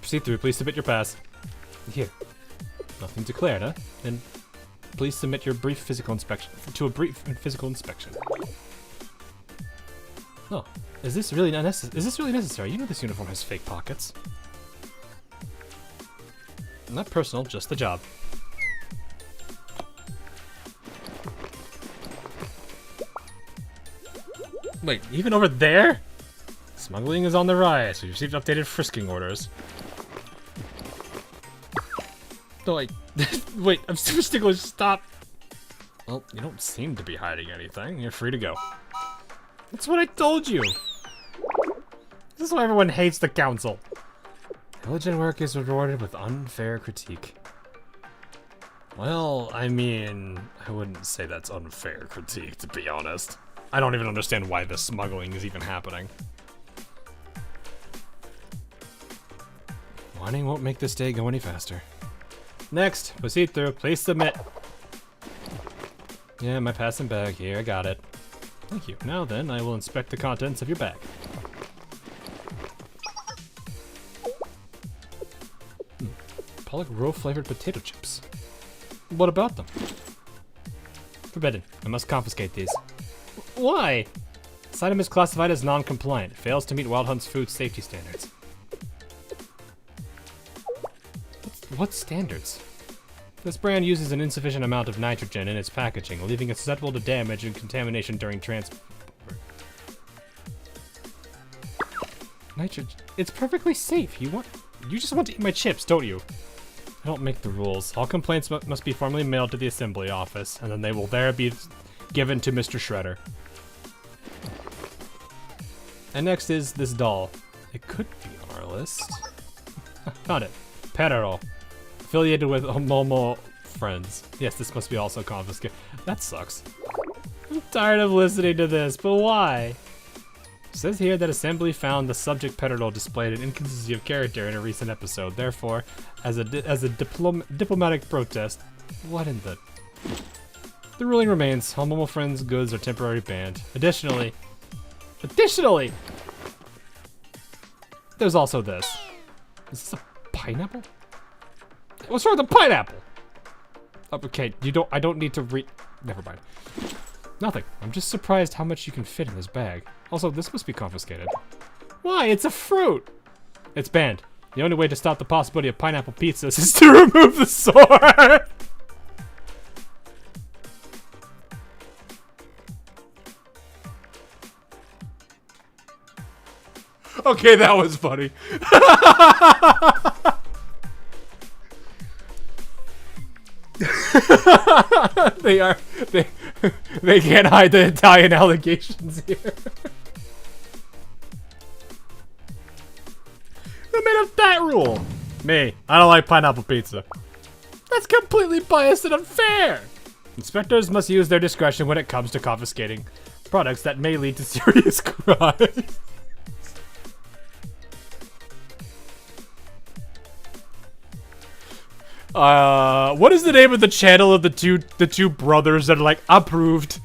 [SPEAKER 2] Proceed through. Please submit your pass. Here. Nothing declared, huh? Then please submit your brief physical inspection to a brief physical inspection. Oh, is this really necessary? You know this uniform has fake pockets. Not personal, just the job. Wait, even over there? Smuggling is on the rise. We received updated frisking orders. No, wait, I'm super sticklish. Stop. Well, you don't seem to be hiding anything. You're free to go. That's what I told you. This is why everyone hates the council. Diligent work is rewarded with unfair critique. Well, I mean, I wouldn't say that's unfair critique, to be honest. I don't even understand why this smuggling is even happening. Whining won't make this day go any faster. Next, proceed through. Please submit. Yeah, my pass and bag here. I got it. Thank you. Now then, I will inspect the contents of your bag. Pollock roe-flavored potato chips. What about them? Forbidden. I must confiscate these. Why? This item is classified as non-compliant. Fails to meet Wild Hunt's food safety standards. What standards? This brand uses an insufficient amount of nitrogen in its packaging, leaving it susceptible to damage and contamination during transport. Nitrogen. It's perfectly safe. You just want to eat my chips, don't you? I don't make the rules. All complaints must be formally mailed to the assembly office, and then they will there be given to Mr. Shredder. And next is this doll. It could be on our list. Found it. Perro. Affiliated with Momo friends. Yes, this must be also confiscated. That sucks. I'm tired of listening to this, but why? It says here that Assembly found the subject Perro displayed an inconsistency of character in a recent episode. Therefore, as a diplomatic protest, what in the... The ruling remains. All Momo friends' goods are temporarily banned. Additionally, there's also this. Is this a pineapple? What's wrong with the pineapple? Okay, I don't need to read. Never mind. Nothing. I'm just surprised how much you can fit in this bag. Also, this must be confiscated. Why? It's a fruit. It's banned. The only way to stop the possibility of pineapple pizzas is to remove the sword.
[SPEAKER 1] Okay, that was funny. they can't hide the Italian allegations here. Who made up that rule? Me. I don't like pineapple pizza. That's completely biased and unfair. Inspectors must use their discretion when it comes to confiscating products that may lead to serious crimes. What is the name of the channel of the two brothers that are like approved?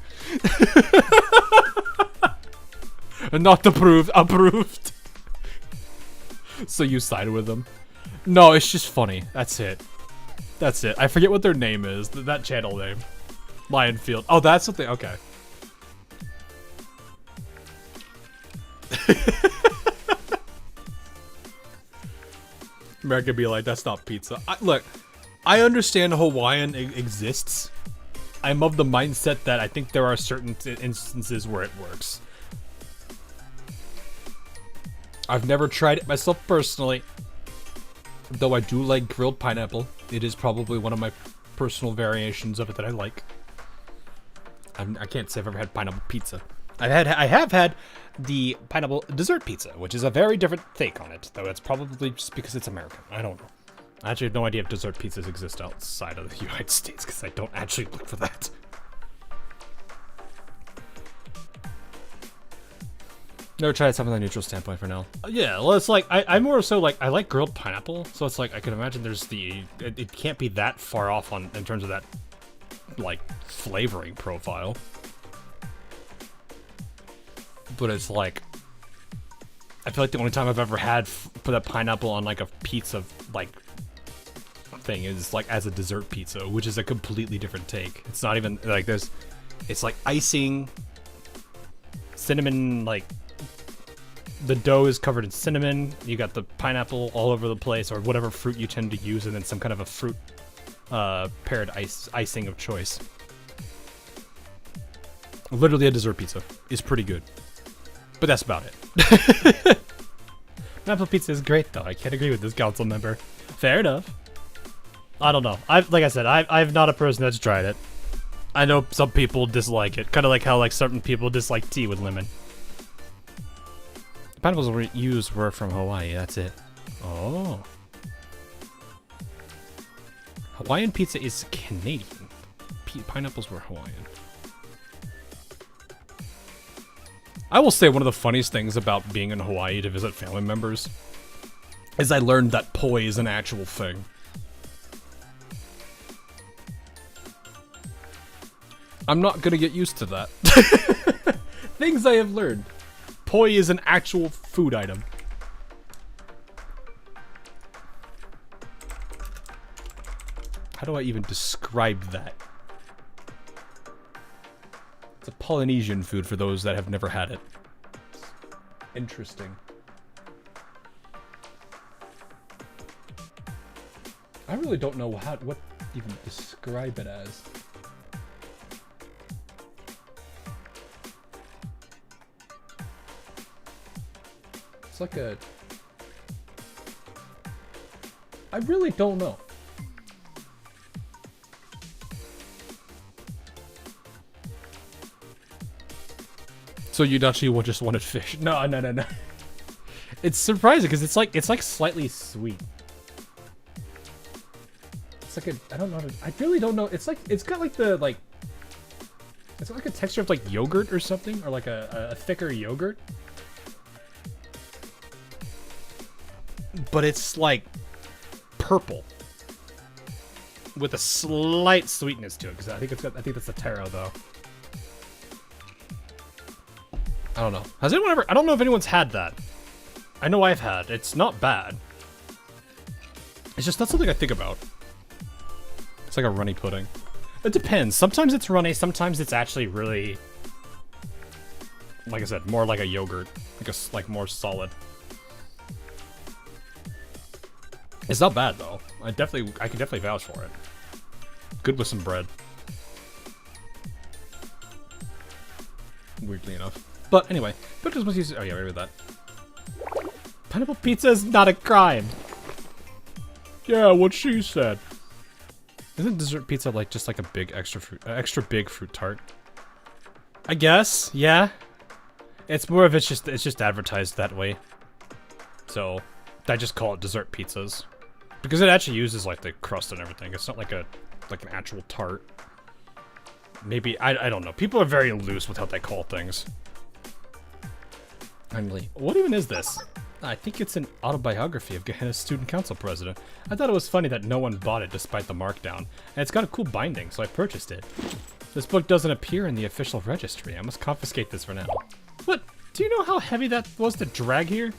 [SPEAKER 1] Not approved, approved. So you sided with them? No, it's just funny. That's it. That's it. I forget what their name is. That channel name. Lionfield. Oh, that's what they. Okay. America be like, that's not pizza. Look. I understand Hawaiian exists. I'm of the mindset that I think there are certain instances where it works. I've never tried it myself personally, though I do like grilled pineapple. It is probably one of my personal variations of it that I like. I can't say I've ever had pineapple pizza. I have had the pineapple dessert pizza, which is a very different take on it, though it's probably just because it's American. I don't know. I actually have no idea if dessert pizzas exist outside of the United States, because I don't actually look for that. Never tried something on a neutral standpoint for now. Yeah, well, it's like, I'm more so like, I like grilled pineapple, so it's like, I can imagine there's it can't be that far off in terms of that, like, flavoring profile. But it's like, I feel like the only time I've ever had put that pineapple on like a pizza, like, thing is like as a dessert pizza, which is a completely different take. It's not even like it's like icing, cinnamon, like the dough is covered in cinnamon. You got the pineapple all over the place, or whatever fruit you tend to use, and then some kind of a fruit paired icing of choice. Literally a dessert pizza is pretty good, but that's about it. Pineapple pizza is great though. I can't agree with this council member. Fair enough. I don't know. Like I said, I'm not a person that's tried it. I know some people dislike it, kind of like how like certain people dislike tea with lemon. The pineapples used were from Hawaii. That's it. Oh. Hawaiian pizza is Canadian. Pineapples were Hawaiian. I will say one of the funniest things about being in Hawaii to visit family members is I learned that poi is an actual thing. I'm not gonna get used to that. Things I have learned. Poi is an actual food item. How do I even describe that? It's a Polynesian food for those that have never had it. Interesting. I really don't know what even describe it as. It's like a... I really don't know.
[SPEAKER 2] So you actually just wanted fish? No. It's surprising because it's like slightly sweet. It's like I don't know. I really don't know. It's got like it's like a texture of like yogurt or something, or like a thicker yogurt. But it's like purple with a slight sweetness to it, because I think that's the taro though. I don't know. Has anyone ever? I don't know if anyone's had that. I know I've had. It's not bad. It's just not something I think about. It's like a runny pudding. It depends. Sometimes it's runny. Sometimes it's actually really, like I said, more like a yogurt, like more solid. It's not bad though. I can definitely vouch for it. Good with some bread. Weirdly enough. But anyway, but just was used. Oh yeah, right with that. Pineapple pizza is not a crime. Yeah, what she said. Isn't dessert pizza like just like a big extra big fruit tart? I guess, yeah. It's more of it's just advertised that way. So I just call it dessert pizzas because it actually uses like the crust and everything. It's not like an actual tart. Maybe I don't know. People are very loose with how they call things. Finally, what even is this? I think it's an autobiography of Gehenna's student council president. I thought it was funny that no one bought it despite the markdown, and it's got a cool binding, so I purchased it. This book doesn't appear in the official registry. I must confiscate this for now. What? Do you know how heavy that was to drag here?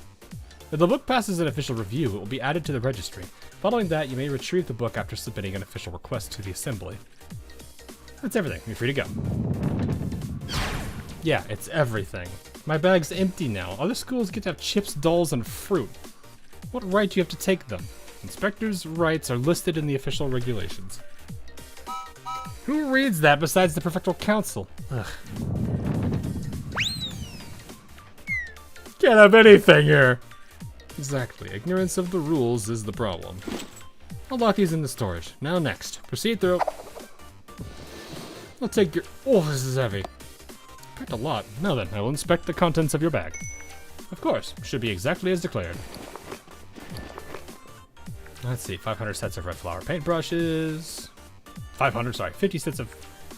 [SPEAKER 2] If the book passes an official review, it will be added to the registry. Following that, you may retrieve the book after submitting an official request to the assembly. That's everything. You're free to go. Yeah, it's everything. My bag's empty now. Other schools get to have chips, dolls, and fruit. What right do you have to take them? Inspectors' rights are listed in the official regulations. Who reads that besides the Prefectural Council? Ugh. Can't have anything here! Exactly. Ignorance of the rules is the problem. I'll lock these in the storage. Now next. Proceed through. I'll take your... Oh, this is heavy. Packed a lot. Now then, I will inspect the contents of your bag. Of course. Should be exactly as declared. Let's see. 500 sets of red flower paintbrushes. 50 sets of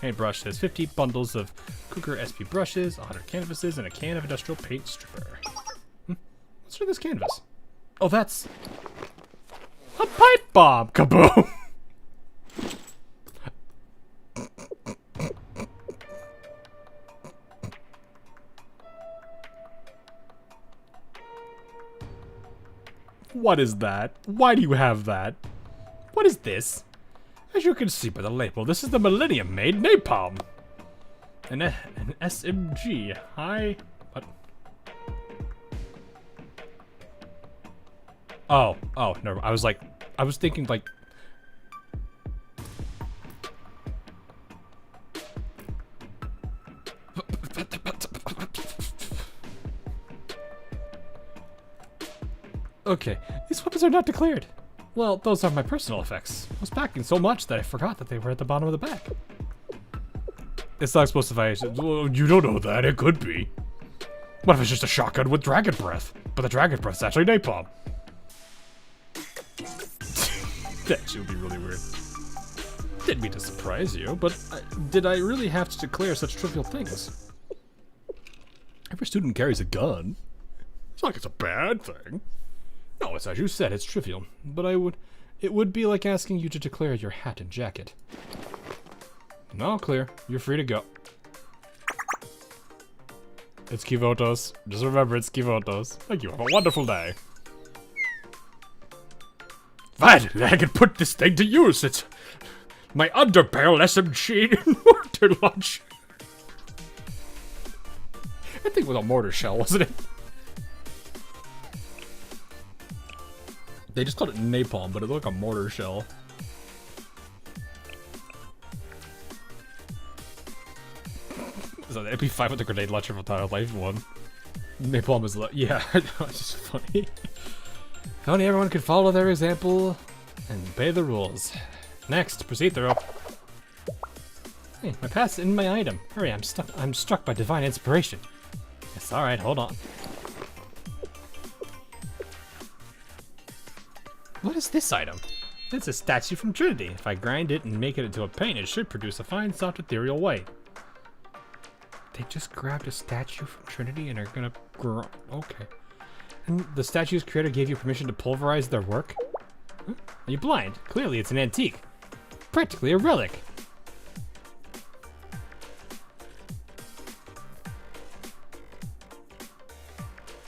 [SPEAKER 2] paintbrushes. 50 bundles of Cougar SP brushes. 100 canvases, and a can of industrial paint stripper. What's for this canvas? Oh, that's... a pipe bomb! Kaboom! What is that? Why do you have that? What is this? As you can see by the label, this is the Millennium-made napalm. An SMG. Hi. What? Oh, no. I was thinking like. Okay, these weapons are not declared. Well, those are my personal effects. I was packing so much that I forgot that they were at the bottom of the bag. It's not supposed to fire. Well, you don't know that. It could be. What if it's just a shotgun with dragon breath? But the dragon breath's actually napalm. That should be really weird. Didn't mean to surprise you, but did I really have to declare such trivial things? Every student carries a gun. It's not like it's a bad thing. No, it's as you said, it's trivial. But it would be like asking you to declare your hat and jacket. All clear. You're free to go. It's Kivotos. Just remember, it's Kivotos. Thank you. Have a wonderful day. Finally, I can put this thing to use. It's my underbarrel SMG mortar launcher. I think it was a mortar shell, wasn't it? They just called it napalm, but it looked like a mortar shell. So the MP5 with the grenade launcher from Tower Life 1. Napalm is yeah, I know, it's just funny. If only everyone could follow their example and obey the rules. Next, proceed through. Hey, my pass in my item. Hurry, I'm struck by divine inspiration. Yes, alright, hold on. What is this item? It's a statue from Trinity. If I grind it and make it into a paint, it should produce a fine, soft, ethereal white. They just grabbed a statue from Trinity and are gonna grow. Okay. And the statue's creator gave you permission to pulverize their work? Huh? Are you blind? Clearly it's an antique. Practically a relic.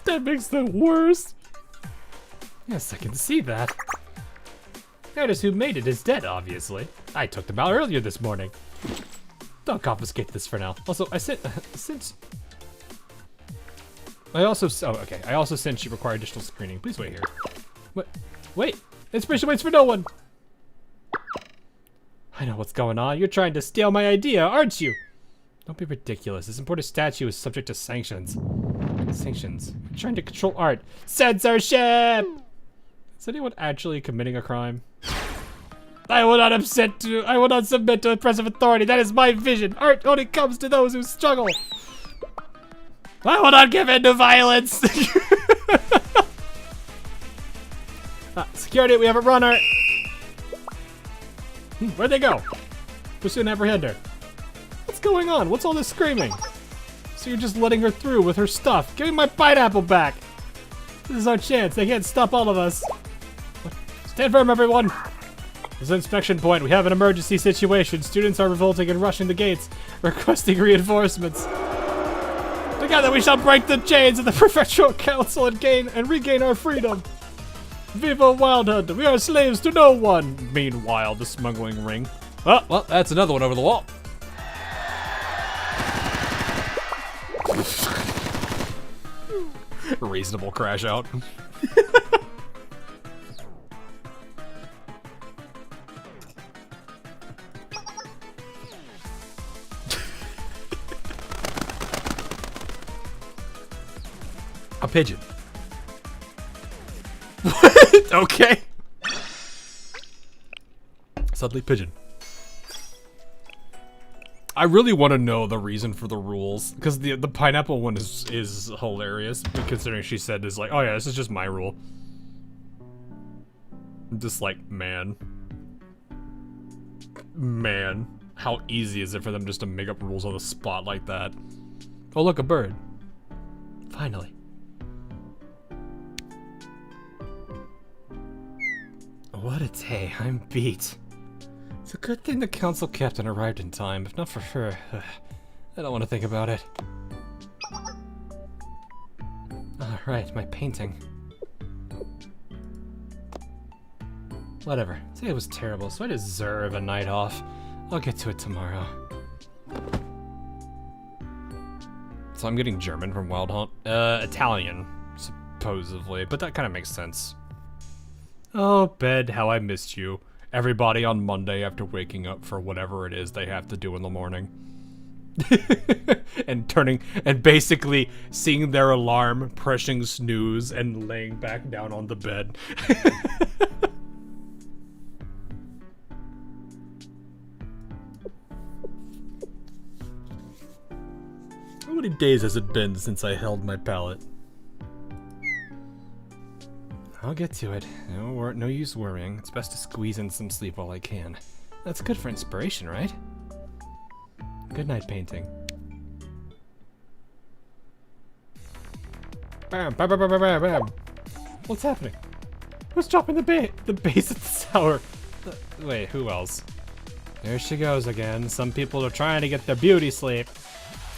[SPEAKER 2] That makes them worse. Yes, I can see that. The artist who made it is dead, obviously. I took them out earlier this morning. Don't confiscate this for now. Also, I sent, I also sent you require additional screening. Please wait here. What? Wait! Inspiration waits for no one! I know what's going on. You're trying to steal my idea, aren't you? Don't be ridiculous. This imported statue is subject to sanctions. Sanctions? You're trying to control art. Censorship! Is anyone actually committing a crime? I will not submit to oppressive authority. That is my vision. Art only comes to those who struggle. I will not give in to violence. Security, we have a runner. Where'd they go? Pursue and apprehend her. What's going on? What's all this screaming? So you're just letting her through with her stuff. Give me my pineapple back. This is our chance. They can't stop all of us. Stand firm, everyone. This is an inspection point. We have an emergency situation. Students are revolting and rushing the gates, requesting reinforcements. Together we shall break the chains of the Prefectural Council and regain our freedom. Viva Wild Hunt! We are slaves to no one! Meanwhile, the smuggling ring.
[SPEAKER 1] Oh, well, that's another one over the wall. Reasonable crash out. A pigeon. What? Okay. Suddenly pigeon. I really want to know the reason for the rules, because the pineapple one is hilarious, considering she said is like, oh yeah, this is just my rule. I'm just like, man, how easy is it for them just to make up rules on the spot like that? Oh look, a bird. Finally. What a day, I'm beat. It's a good thing the council captain arrived in time. If not for her, I don't want to think about it. Alright, my painting. Whatever. Today was terrible, so I deserve a night off. I'll get to it tomorrow. So I'm getting German from Wild Hunt. Italian, supposedly, but that kind of makes sense. Oh, bed, how I missed you. Everybody on Monday after waking up for whatever it is they have to do in the morning. and basically seeing their alarm, pressing snooze, and laying back down on the bed. How many days has it been since I held my palate? I'll get to it. No use worrying. It's best to squeeze in some sleep while I can. That's good for inspiration, right? Good night, painting. Bam, bam, bam, bam, bam, bam. What's happening? Who's dropping the base at the tower? Wait, who else? There she goes again. Some people are trying to get their beauty sleep.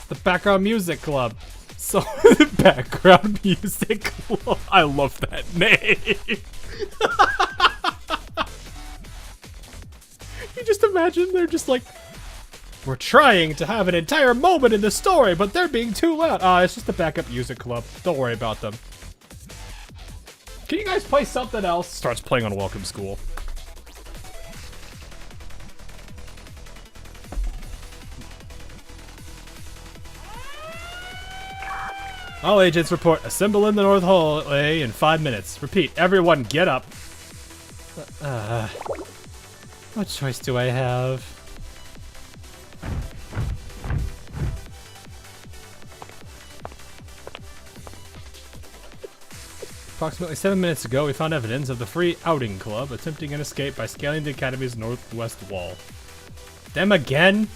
[SPEAKER 1] The background music club. So, the background music club. I love that name. You just imagine they're just like, we're trying to have an entire moment in the story, but they're being too loud. It's just the backup music club. Don't worry about them. Can you guys play something else? Starts playing on Welcome School. All agents report. Assemble in the North Hallway in 5 minutes. Repeat. Everyone, get up. What choice do I have?
[SPEAKER 2] Approximately 7 minutes ago, we found evidence of the Free Outing Club attempting an escape by scaling the Academy's northwest wall. Them again?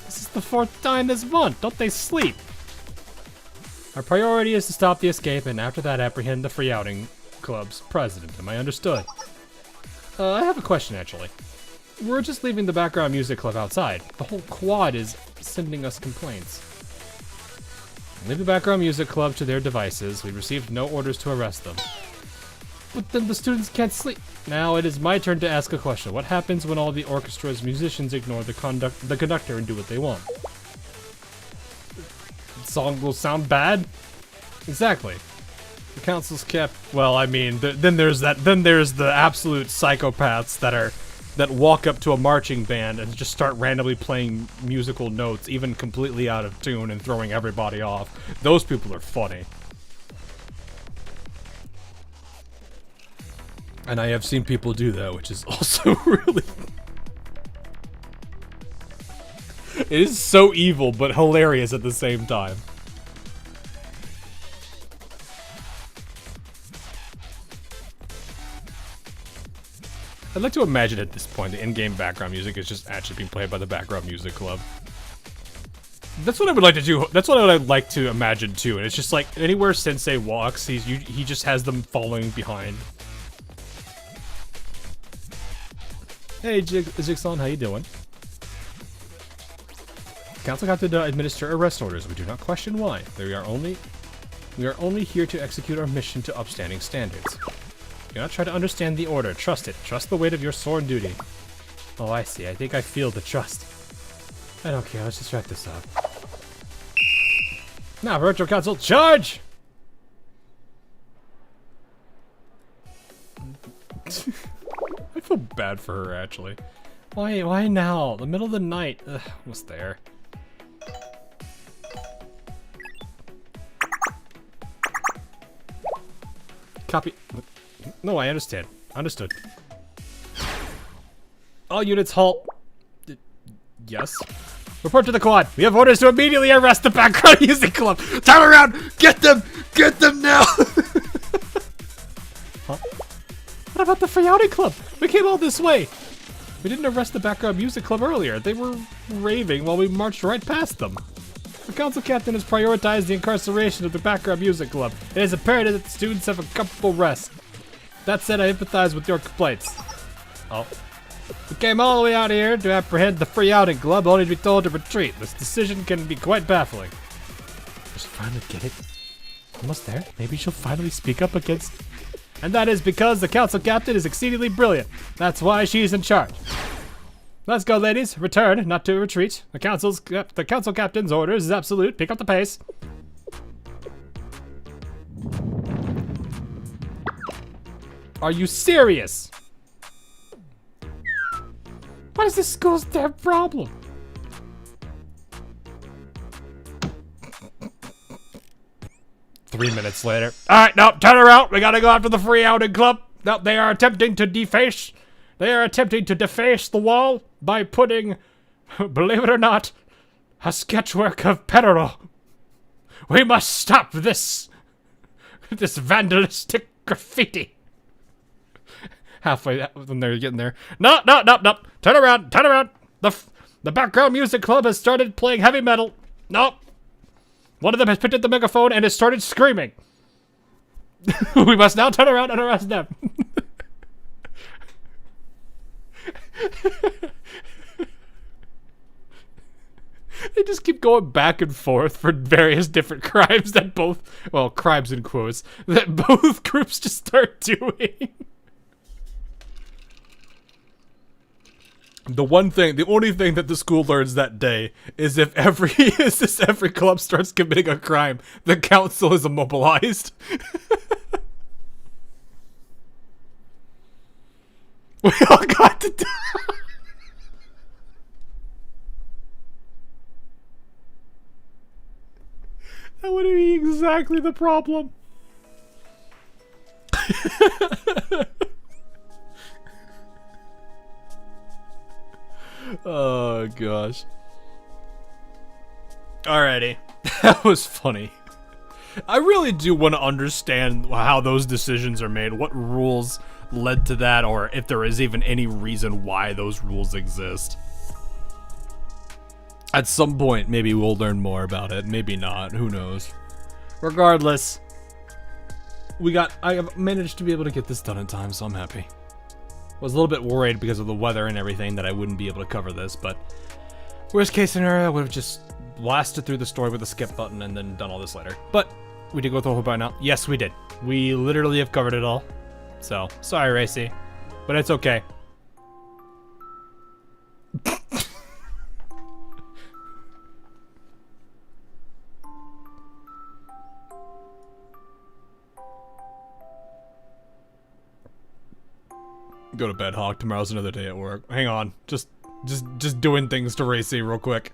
[SPEAKER 2] This is the 4th time this month. Don't they sleep? Our priority is to stop the escape and after that apprehend the Free Outing Club's president. Am I understood? I have a question, actually. We're just leaving the background music club outside. The whole quad is sending us complaints. Leave the background music club to their devices. We received no orders to arrest them. But then the students can't sleep. Now it is my turn to ask a question. What happens when all the orchestra's musicians ignore the conductor and do what they want? The song will sound bad? Exactly. The council's kept. Well, I mean, then there's the absolute psychopaths that walk up to a marching band and just start randomly playing musical notes, even completely out of tune and throwing everybody off. Those people are funny. And I have seen people do that, which is also really... It is so evil, but hilarious at the same time. I'd like to imagine at this point the in-game background music is just actually being played by the background music club. That's what I would like to do. That's what I would like to imagine too. And it's just like anywhere Sensei walks, he just has them following behind. Hey, Jigsaw, how you doing? Council got to administer arrest orders. We do not question why. We are only here to execute our mission to upstanding standards. Do not try to understand the order. Trust it. Trust the weight of your sworn duty. Oh, I see. I think I feel the trust. I don't care. Let's just wrap this up. Now, Virtual Council, charge! I feel bad for her, actually. Why now? The middle of the night. Ugh, almost there. Copy. No, I understand. Understood. All units halt. Yes. Report to the quad. We have orders to immediately arrest the background music club. Turn around. Get them. Get them now. Huh? What about the Free Outing Club? We came all this way. We didn't arrest the background music club earlier. They were raving while we marched right past them. The council captain has prioritized the incarceration of the background music club. It is imperative that the students have a comfortable rest. That said, I empathize with your complaints. Oh. We came all the way out here to apprehend the Free Outing Club, only to be told to retreat. This decision can be quite baffling. Does she finally get it? Almost there. Maybe she'll finally speak up against... And that is because the council captain is exceedingly brilliant. That's why she's in charge. Let's go, ladies. Return, not to retreat. The council captain's orders is absolute. Pick up the pace. Are you serious? What is this school's damn problem? Three minutes later. Alright, no, turn around. We gotta go after the Free Outing Club. No, they are attempting to deface. They are attempting to deface the wall by putting, believe it or not, a sketchwork of Perro. We must stop this vandalistic graffiti. Halfway when they're getting there. No. Turn around. The background music club has started playing heavy metal. No. One of them has picked up the megaphone and has started screaming. We must now turn around and arrest them. They just keep going back and forth for various different crimes that both, well, crimes in quotes, that both groups just start doing. The only thing that the school learns that day is if every club starts committing a crime, the council is immobilized. We all got to die. That would be exactly the problem. Oh gosh. Alrighty. That was funny. I really do want to understand how those decisions are made, what rules led to that, or if there is even any reason why those rules exist. At some point, maybe we'll learn more about it. Maybe not. Who knows? Regardless, I have managed to be able to get this done in time, so I'm happy. Was a little bit worried because of the weather and everything that I wouldn't be able to cover this, but worst case scenario, I would have just blasted through the story with a skip button and then done all this later. But we did go through the whole by now. Yes, we did. We literally have covered it all. So, sorry, Racy, but it's okay. Go to bed, Hawk. Tomorrow's another day at work. Hang on. Just doing things to Racy real quick.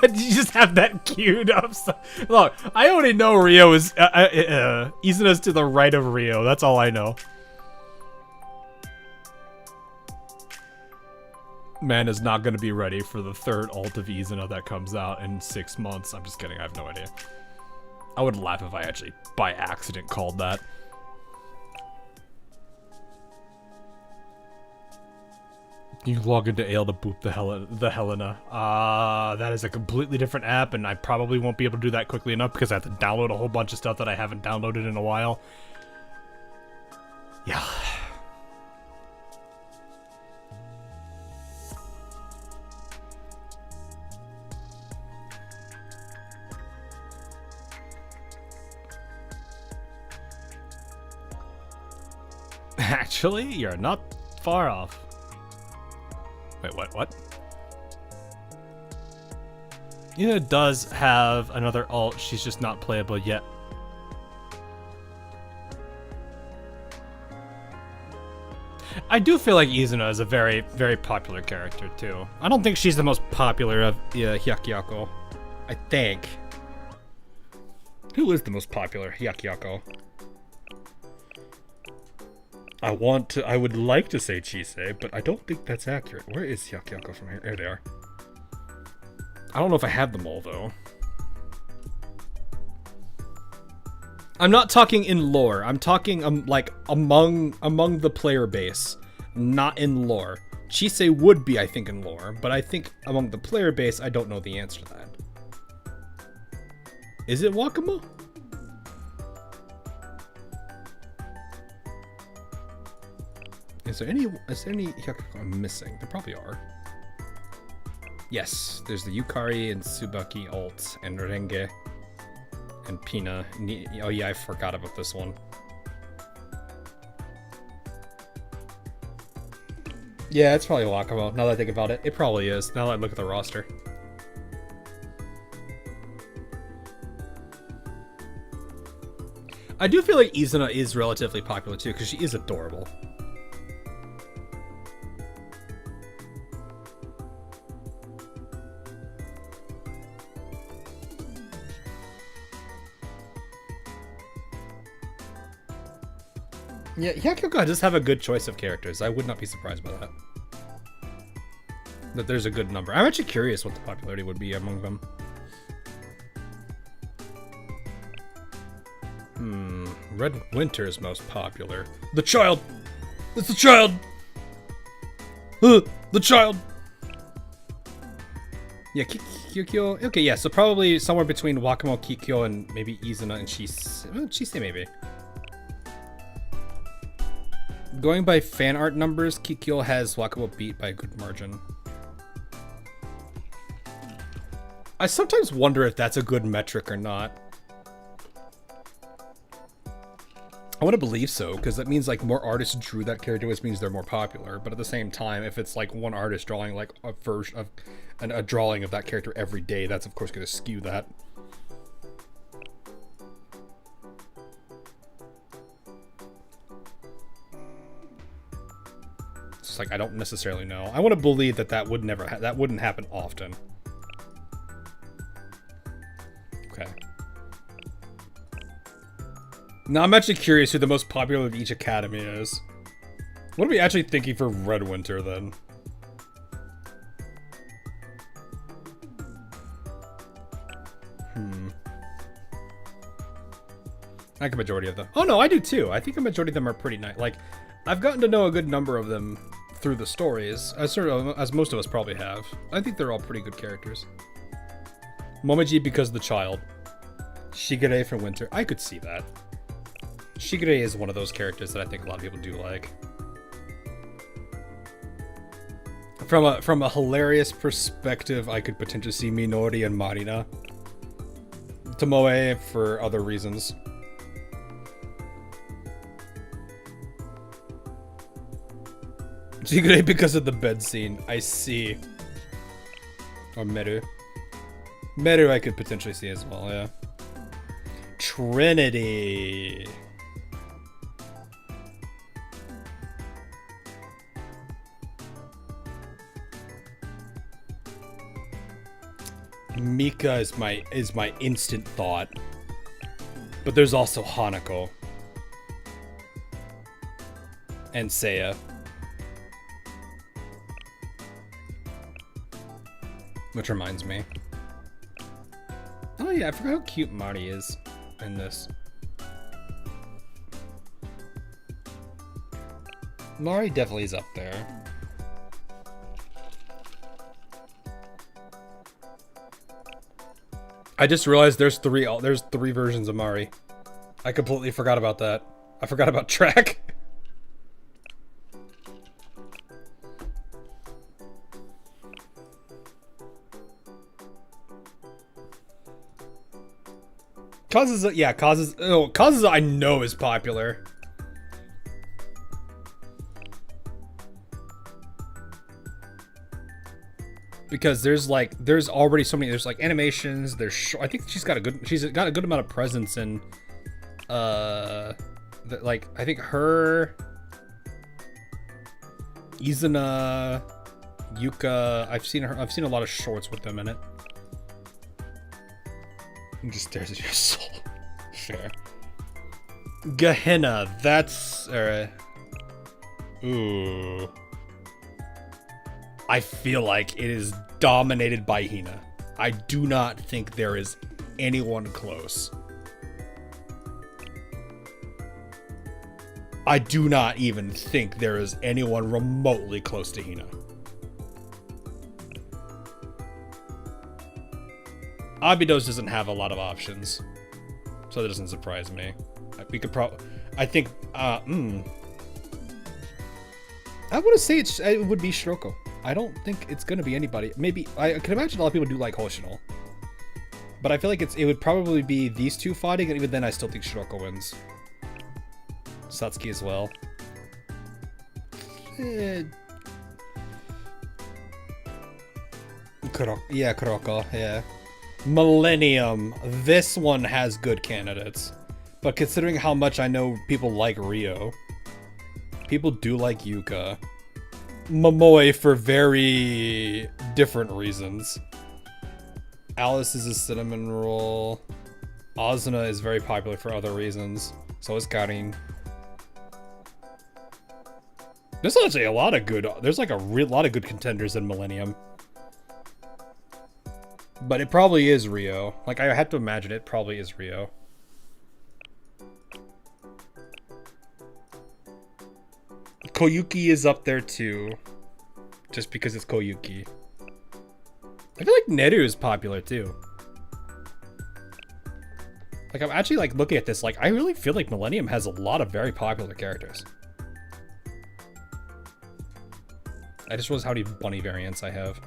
[SPEAKER 2] You just have that queued up. Look, I only know Rio is Izuna's to the right of Rio. That's all I know. Man is not going to be ready for the third ult of Izuna that comes out in 6 months. I'm just kidding. I have no idea. I would laugh if I actually, by accident, called that. You log into Ale to boot the Helena. That is a completely different app, and I probably won't be able to do that quickly enough because I have to download a whole bunch of stuff that I haven't downloaded in a while. Yeah. Actually, you're not far off. Wait, what? Yuna does have another ult, she's just not playable yet. I do feel like Izuna is a very, very popular character, too. I don't think she's the most popular of Hyakyako. I think. Who is the most popular Hyakyako? I would like to say Chisei, but I don't think that's accurate. Where is Hyakyako from here? There they are. I don't know if I have them all, though. I'm not talking in lore. I'm talking like among the player base, not in lore. Chisei would be, I think, in lore, but I think among the player base, I don't know the answer to that. Is it Wakamo? Is there any Hyakyako I'm missing? There probably are. Yes, there's the Yukari and Tsubaki ult and Renge and Pina. Oh yeah, I forgot about this one. Yeah, it's probably Wakamo, now that I think about it. It probably is, now that I look at the roster. I do feel like Izuna is relatively popular too, because she is adorable. Yeah, Hyakyoko does have a good choice of characters. I would not be surprised by that. That there's a good number. I'm actually curious what the popularity would be among them. Red Winter is most popular. The child! It's the child! The child! Yeah, Kikyo. Okay, yeah, so probably somewhere between Wakamo, Kikyo, and maybe Izuna and Chisei. Chisei, maybe. Going by fan art numbers, Kikyo has Wakamo beat by a good margin. I sometimes wonder if that's a good metric or not. I want to believe so, because that means like more artists drew that character, which means they're more popular. But at the same time, if it's like one artist drawing like a version of a drawing of that character every day, that's of course going to skew that. It's like I don't necessarily know. I want to believe that that would never that wouldn't happen often. Okay. Now I'm actually curious who the most popular of each academy is. What are we actually thinking for Red Winter then? I think a majority of them. Oh no, I do too. I think a majority of them are pretty nice. Like, I've gotten to know a good number of them through the stories, as most of us probably have. I think they're all pretty good characters. Momiji because of the child. Shigure for Winter. I could see that. Shigure is one of those characters that I think a lot of people do like. From a hilarious perspective, I could potentially see Minori and Marina. Tomoe for other reasons. Shigure because of the bed scene. I see. Or Meru. Meru I could potentially see as well, yeah. Trinity. Mika is my instant thought. But there's also Hanako. And Seiya. Which reminds me. Oh yeah, I forgot how cute Mari is in this. Mari definitely is up there. I just realized there's three versions of Mari. I completely forgot about that. I forgot about Track. Kazuza I know is popular. Because there's already so many, there's like animations, I think she's got a good amount of presence in I think her, Izuna, Yuka, I've seen a lot of shorts with them in it. And just stares at your soul. Sure. Gehenna, that's ooh. I feel like it is dominated by Hina. I do not think there is anyone close. I do not even think there is anyone remotely close to Hina. Abydos doesn't have a lot of options, so that doesn't surprise me. We could I think, I want to say it would be Shiroko. I don't think it's gonna be anybody. Maybe, I can imagine a lot of people do like Hoshino. But I feel like it would probably be these two fighting, and even then I still think Shiroko wins. Satsuki as well. Kuroko, yeah. Millennium. This one has good candidates. But considering how much I know people like Ryo, people do like Yuka. Momoe for very different reasons. Alice is a cinnamon roll. Asuna is very popular for other reasons. So is Karin. There's actually a lot of good, there's like a lot of good contenders in Millennium. But it probably is Ryo. Like, I have to imagine it probably is Ryo. Koyuki is up there too. Just because it's Koyuki. I feel like Neru is popular too. Like, I'm actually like looking at this, like, I really feel like Millennium has a lot of very popular characters. I just realized how many bunny variants I have.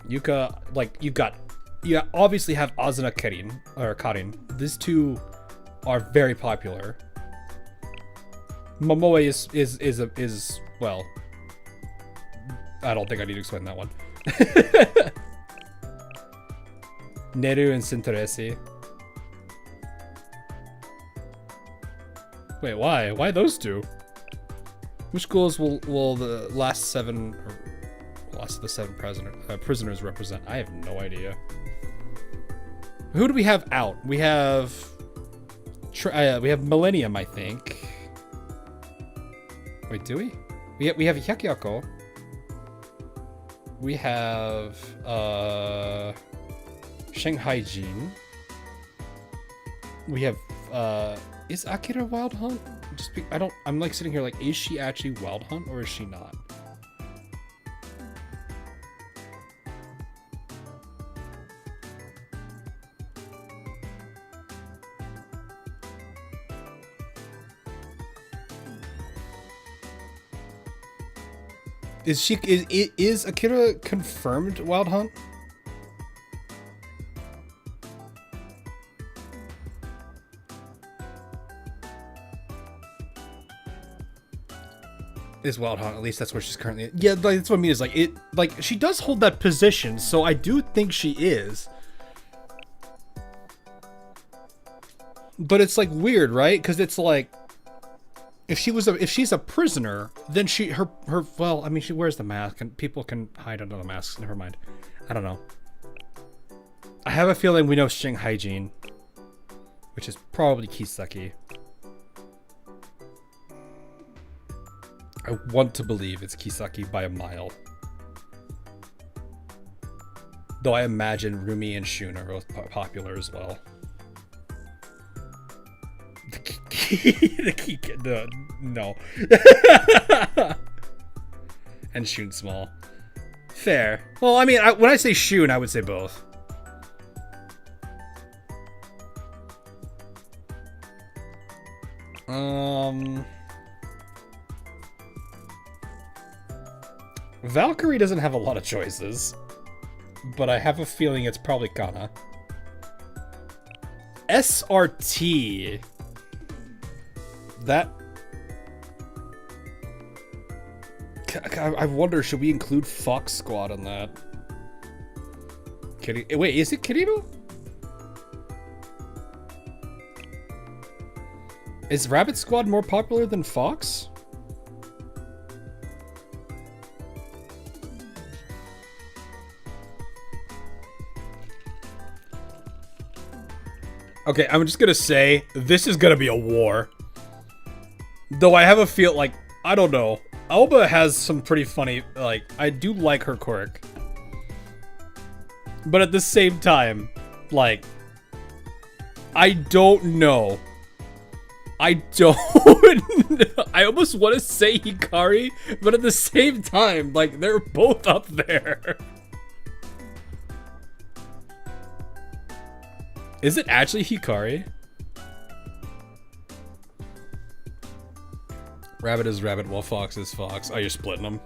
[SPEAKER 2] Yuka, like, you obviously have Asuna Karin. These two are very popular. Momoe is well, I don't think I need to explain that one. Neru and Sinteresi. Wait, why? Why those two? Which schools will the last seven of the seven prisoners represent? I have no idea. Who do we have out? We have We have Millennium, I think. Wait, do we? We have Hyakyako. We have Shanghai Jin. We have is Akira Wild Hunt? I'm like sitting here like, is she actually Wild Hunt or is she not? Is Akira confirmed Wild Hunt? Is Wild Hunt, at least that's where she's currently at. Yeah, like, that's what I mean, is like she does hold that position, so I do think she is. But it's like weird, right? Because it's like, if she's a prisoner, then her well, I mean, she wears the mask and people can hide under the masks. Never mind. I don't know. I have a feeling we know Shanghai Jin, which is probably Kisaki. I want to believe it's Kisaki by a mile. Though I imagine Rumi and Shun are both popular as well. No. And Shun small. Fair. Well, I mean, when I say Shun, I would say both. Valkyrie doesn't have a lot of choices, but I have a feeling it's probably Kana. SRT. That... I wonder, should we include Fox Squad on that? Wait, is it Kirito? Is Rabbit Squad more popular than Fox? Okay, I'm just gonna say, this is gonna be a war. Though I have a feel like, I don't know. Alba has some pretty funny, like, I do like her quirk. But at the same time, like, I don't know. I almost want to say Hikari, but at the same time, like, they're both up there. Is it actually Hikari? Rabbit is Rabbit while Fox is Fox. Oh, you're splitting them.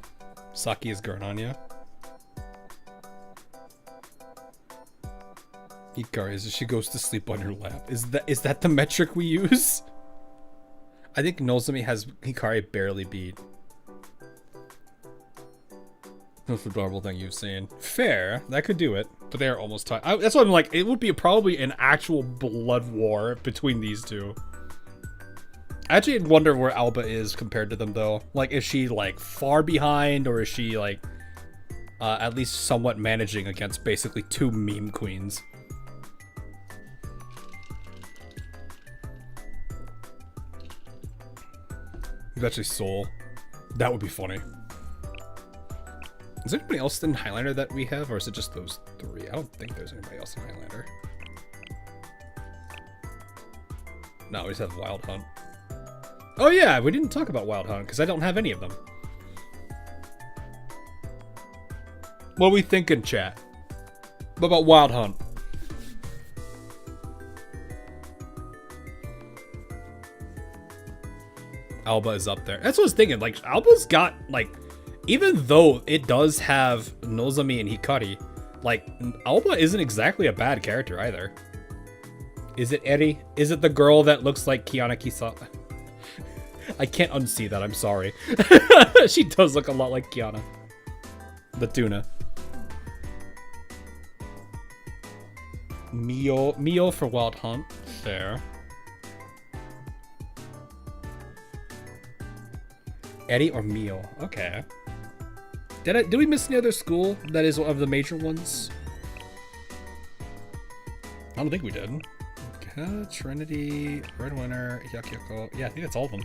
[SPEAKER 2] Saki is Garnanya. Hikari is she goes to sleep on your lap. Is that the metric we use? I think Nozomi has Hikari barely beat. That's the adorable thing you've seen. Fair, that could do it, but they are almost tied. That's what I'm like. It would be probably an actual blood war between these two. I actually wonder where Alba is compared to them, though. Like, is she like far behind, or is she like at least somewhat managing against basically two meme queens? It's actually Soul. That would be funny. Is there anybody else in Highlander that we have, or is it just those three? I don't think there's anybody else in Highlander. No, we just have Wild Hunt. Oh yeah, we didn't talk about Wild Hunt, because I don't have any of them. What are we thinking, chat? What about Wild Hunt? Alba is up there. That's what I was thinking. Like, Alba's got, like, even though it does have Nozomi and Hikari, like, Alba isn't exactly a bad character either. Is it Eri? Is it the girl that looks like Kiana Kisa? I can't unsee that, I'm sorry. She does look a lot like Kiana. The tuna. Mio for Wild Hunt. Fair. Eddie or Mio? Okay. Did we miss any other school that is one of the major ones? I don't think we did.
[SPEAKER 1] Trinity, Red Winter, Yakyoko. Yeah, I think that's all of them.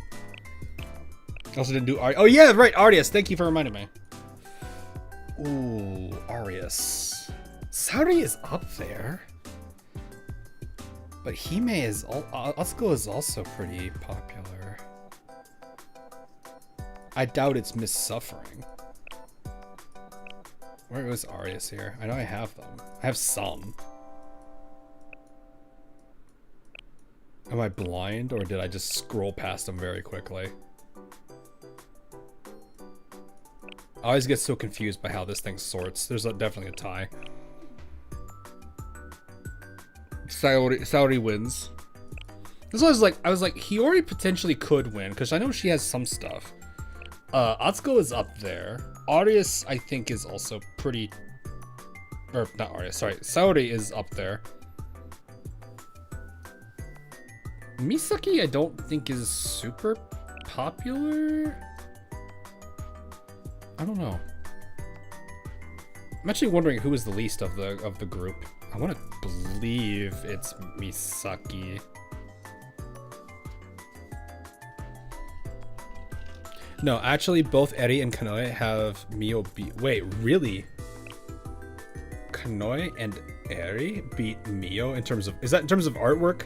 [SPEAKER 1] Also didn't do Arius. Oh yeah, right, Arius. Thank you for reminding me. Ooh, Arius. Saori is up there. But Hime is... Atsuko is also pretty popular. I doubt it's Miss Suffering. Where was Arius here? I know I have them. I have some. Am I blind, or did I just scroll past them very quickly? I always get so confused by how this thing sorts. There's definitely a tie. Saori wins. This was like, I was like, Hiyori potentially could win because I know she has some stuff. Atsuko is up there. Arius, I think, is also pretty. Or not Arius. Sorry, Saori is up there. Misaki, I don't think is super popular. I don't know. I'm actually wondering who is the least of the group. I want to believe it's Misaki. No, actually, both Eri and Kanoe have Mio beat. Wait, really? Kanoe and Eri beat Mio in terms of... Is that in terms of artwork?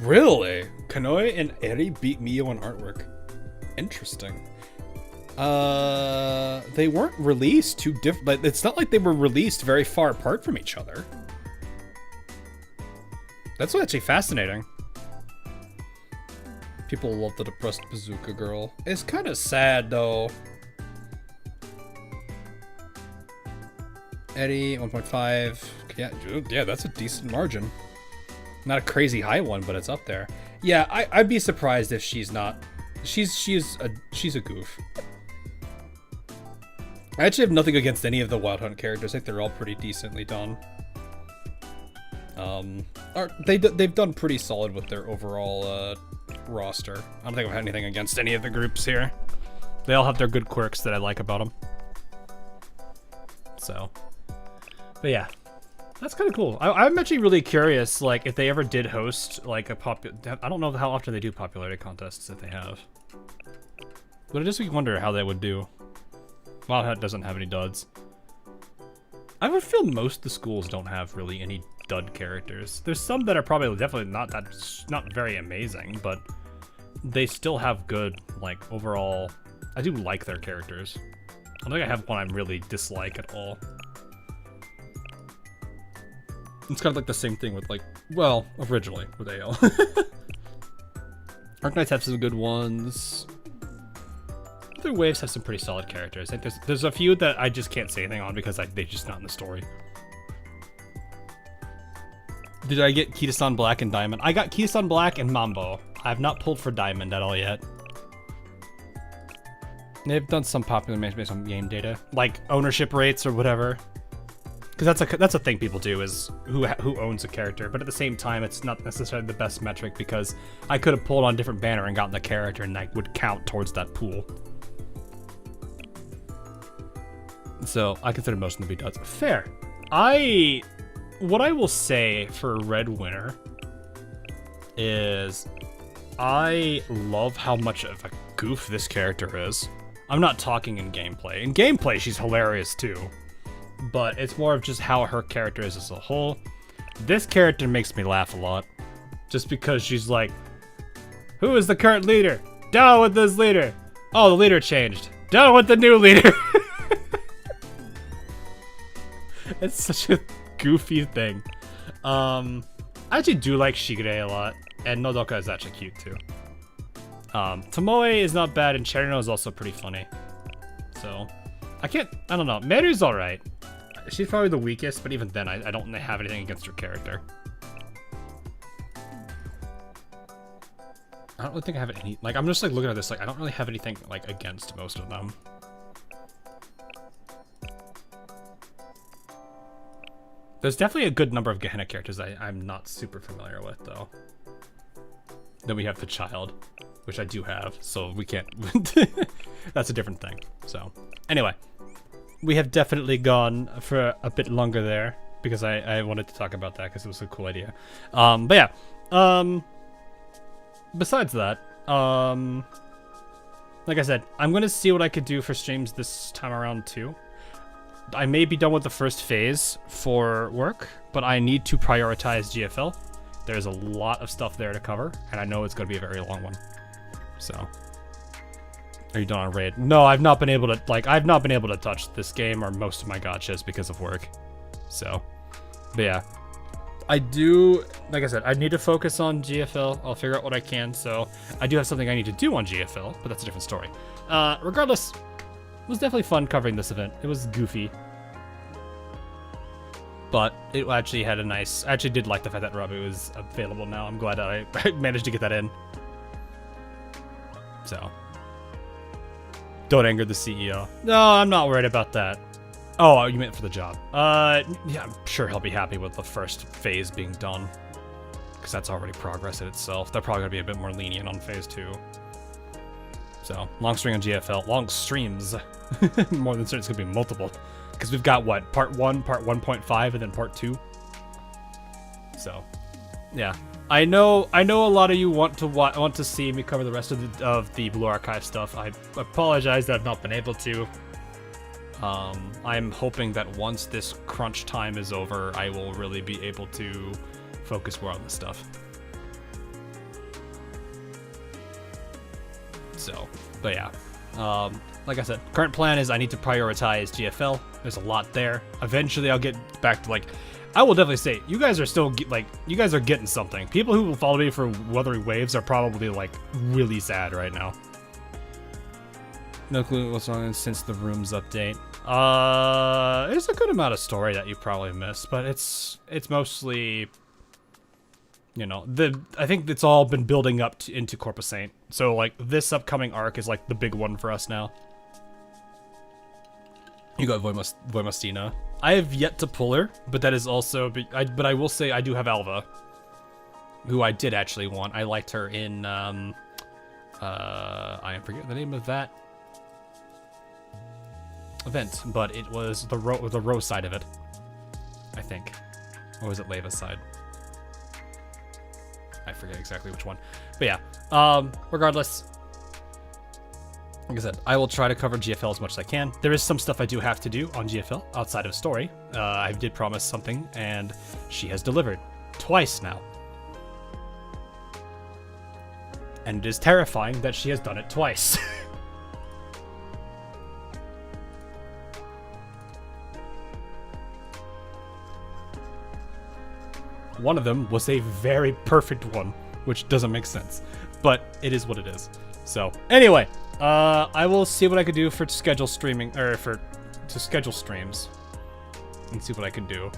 [SPEAKER 1] Really? Kanoe and Eri beat Mio on artwork. Interesting. They weren't released too different. Like, it's not like they were released very far apart from each other. That's actually fascinating. People love the depressed bazooka girl. It's kind of sad though. Eddie 1.5. Yeah, that's a decent margin. Not a crazy high one, but it's up there. Yeah, I'd be surprised if she's not. She's a goof. I actually have nothing against any of the Wild Hunt characters. I think they're all pretty decently done. They've done pretty solid with their overall roster. I don't think I've had anything against any of the groups here. They all have their good quirks that I like about them. So, but yeah, that's kind of cool. I'm actually really curious, like, if they ever did host like a I don't know how often they do popularity contests if they have, but it just makes me wonder how they would do. Wild Hunt doesn't have any duds. I would feel most of the schools don't have really any dud characters. There's some that are probably definitely not very amazing, but they still have good, like, overall. I do like their characters. I don't think I have one I really dislike at all. It's kind of like the same thing with, like, well, originally with AL. Arc Knights have some good ones. Other waves have some pretty solid characters. I think there's a few that I just can't say anything on because they're just not in the story. Did I get Kita-san Black and Diamond? I got Kita-san Black and Mambo. I have not pulled for Diamond at all yet. They've done some popular based on game data, like ownership rates or whatever. Because that's a thing people do, is who owns a character. But at the same time, it's not necessarily the best metric because I could have pulled on a different banner and gotten the character, and that would count towards that pool. So I consider most of them to be duds. Fair. What I will say for Red Winter is I love how much of a goof this character is. I'm not talking in gameplay. In gameplay, she's hilarious too. But it's more of just how her character is as a whole. This character makes me laugh a lot. Just because she's like, who is the current leader? Down with this leader. Oh, the leader changed. Down with the new leader. It's such a goofy thing. I actually do like Shigure a lot, and Nodoka is actually cute too. Tomoe is not bad, and Cherino is also pretty funny. So, I don't know. Meru's alright. She's probably the weakest, but even then, I don't have anything against her character. I don't really think I have any, like, I'm just like looking at this, like, I don't really have anything like against most of them. There's definitely a good number of Gehenna characters I'm not super familiar with, though. Then we have the child, which I do have, so we can't...
[SPEAKER 2] that's a different thing. So, anyway, we have definitely gone for a bit longer there because I wanted to talk about that because it was a cool idea. But yeah, besides that, like I said, I'm gonna see what I could do for streams this time around too. I may be done with the first phase for work, but I need to prioritize GFL. There's a lot of stuff there to cover, and I know it's gonna be a very long one. So, are you done on raid? No, I've not been able to touch this game or most of my gachas because of work. So, but yeah, I do, like I said, I need to focus on GFL. I'll figure out what I can. So I do have something I need to do on GFL, but that's a different story. Regardless, it was definitely fun covering this event. It was goofy, but it actually had a nice, I actually did like the fact that Robbie was available now. I'm glad I managed to get that in. So, don't anger the CEO. No, I'm not worried about that. Oh, you meant for the job. Yeah, I'm sure he'll be happy with the first phase being done, because that's already progress in itself. They're probably gonna be a bit more lenient on phase 2. So, long stream on GFL, long streams. More than certain, it's gonna be multiple, because we've got what, part 1, part 1.5, and then part 2. So, yeah, I know a lot of you want to see me cover the rest of the Blue Archive stuff. I apologize that I've not been able to. I'm hoping that once this crunch time is over, I will really be able to focus more on this stuff. So, but yeah, like I said, current plan is I need to prioritize GFL. There's a lot there. Eventually I'll get back to, like, I will definitely say, you guys are still, you guys are getting something. People who will follow me for Wuthering Waves are probably, like, really sad right now. No clue what's on since the rooms update. There's a good amount of story that you probably missed, but it's mostly, you know, I think it's all been building up into Corpus Saint. So, like, this upcoming arc is, like, the big one for us now. You got Voimastina. I have yet to pull her, but that is also, but I will say I do have Alva, who I did actually want. I liked her in, I forget the name of that event, but it was the Rose side of it, I think. Or was it Leva's side? I forget exactly which one. But yeah, regardless, like I said, I will try to cover GFL as much as I can. There is some stuff I do have to do on GFL outside of story. I did promise something, and she has delivered twice now. And it is terrifying that she has done it twice. One of them was a very perfect one, which doesn't make sense, but it is what it is. So anyway, I will see what I could do for schedule streaming, or to schedule streams, and see what I can do.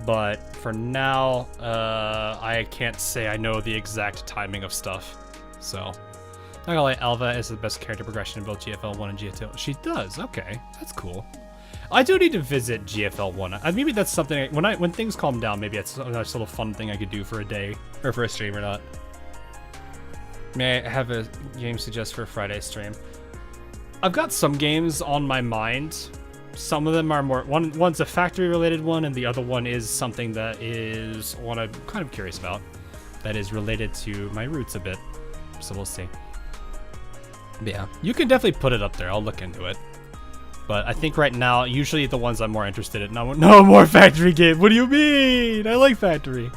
[SPEAKER 2] But for now, I can't say I know the exact timing of stuff. So, not gonna lie, Alva is the best character progression in both GFL 1 and GFL. She does. Okay, that's cool. I do need to visit GFL 1. Maybe that's something, when things calm down, maybe it's a nice little fun thing I could do for a day, or for a stream or not. May I have a game suggest for a Friday stream? I've got some games on my mind. Some of them are more, one's a factory related one, and the other one is something that is one I'm kind of curious about, that is related to my roots a bit. So we'll see. But yeah, you can definitely put it up there. I'll look into it. But I think right now, usually the ones I'm more interested in. No more factory game. What do you mean? I like factory.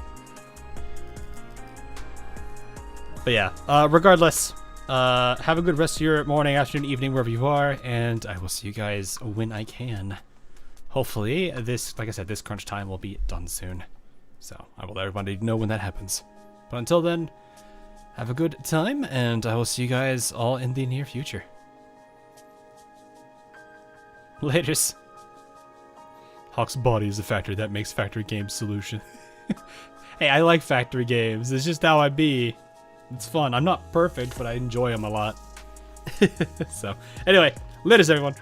[SPEAKER 2] But yeah, regardless, have a good rest of your morning, afternoon, evening, wherever you are, and I will see you guys when I can. Hopefully, like I said, this crunch time will be done soon. So I will let everybody know when that happens. But until then, have a good time, and I will see you guys all in the near future. Laters. Hawk's body is a factor that makes factory games solution. Hey, I like factory games. It's just how I be. It's fun. I'm not perfect, but I enjoy them a lot. So, anyway, laters everyone.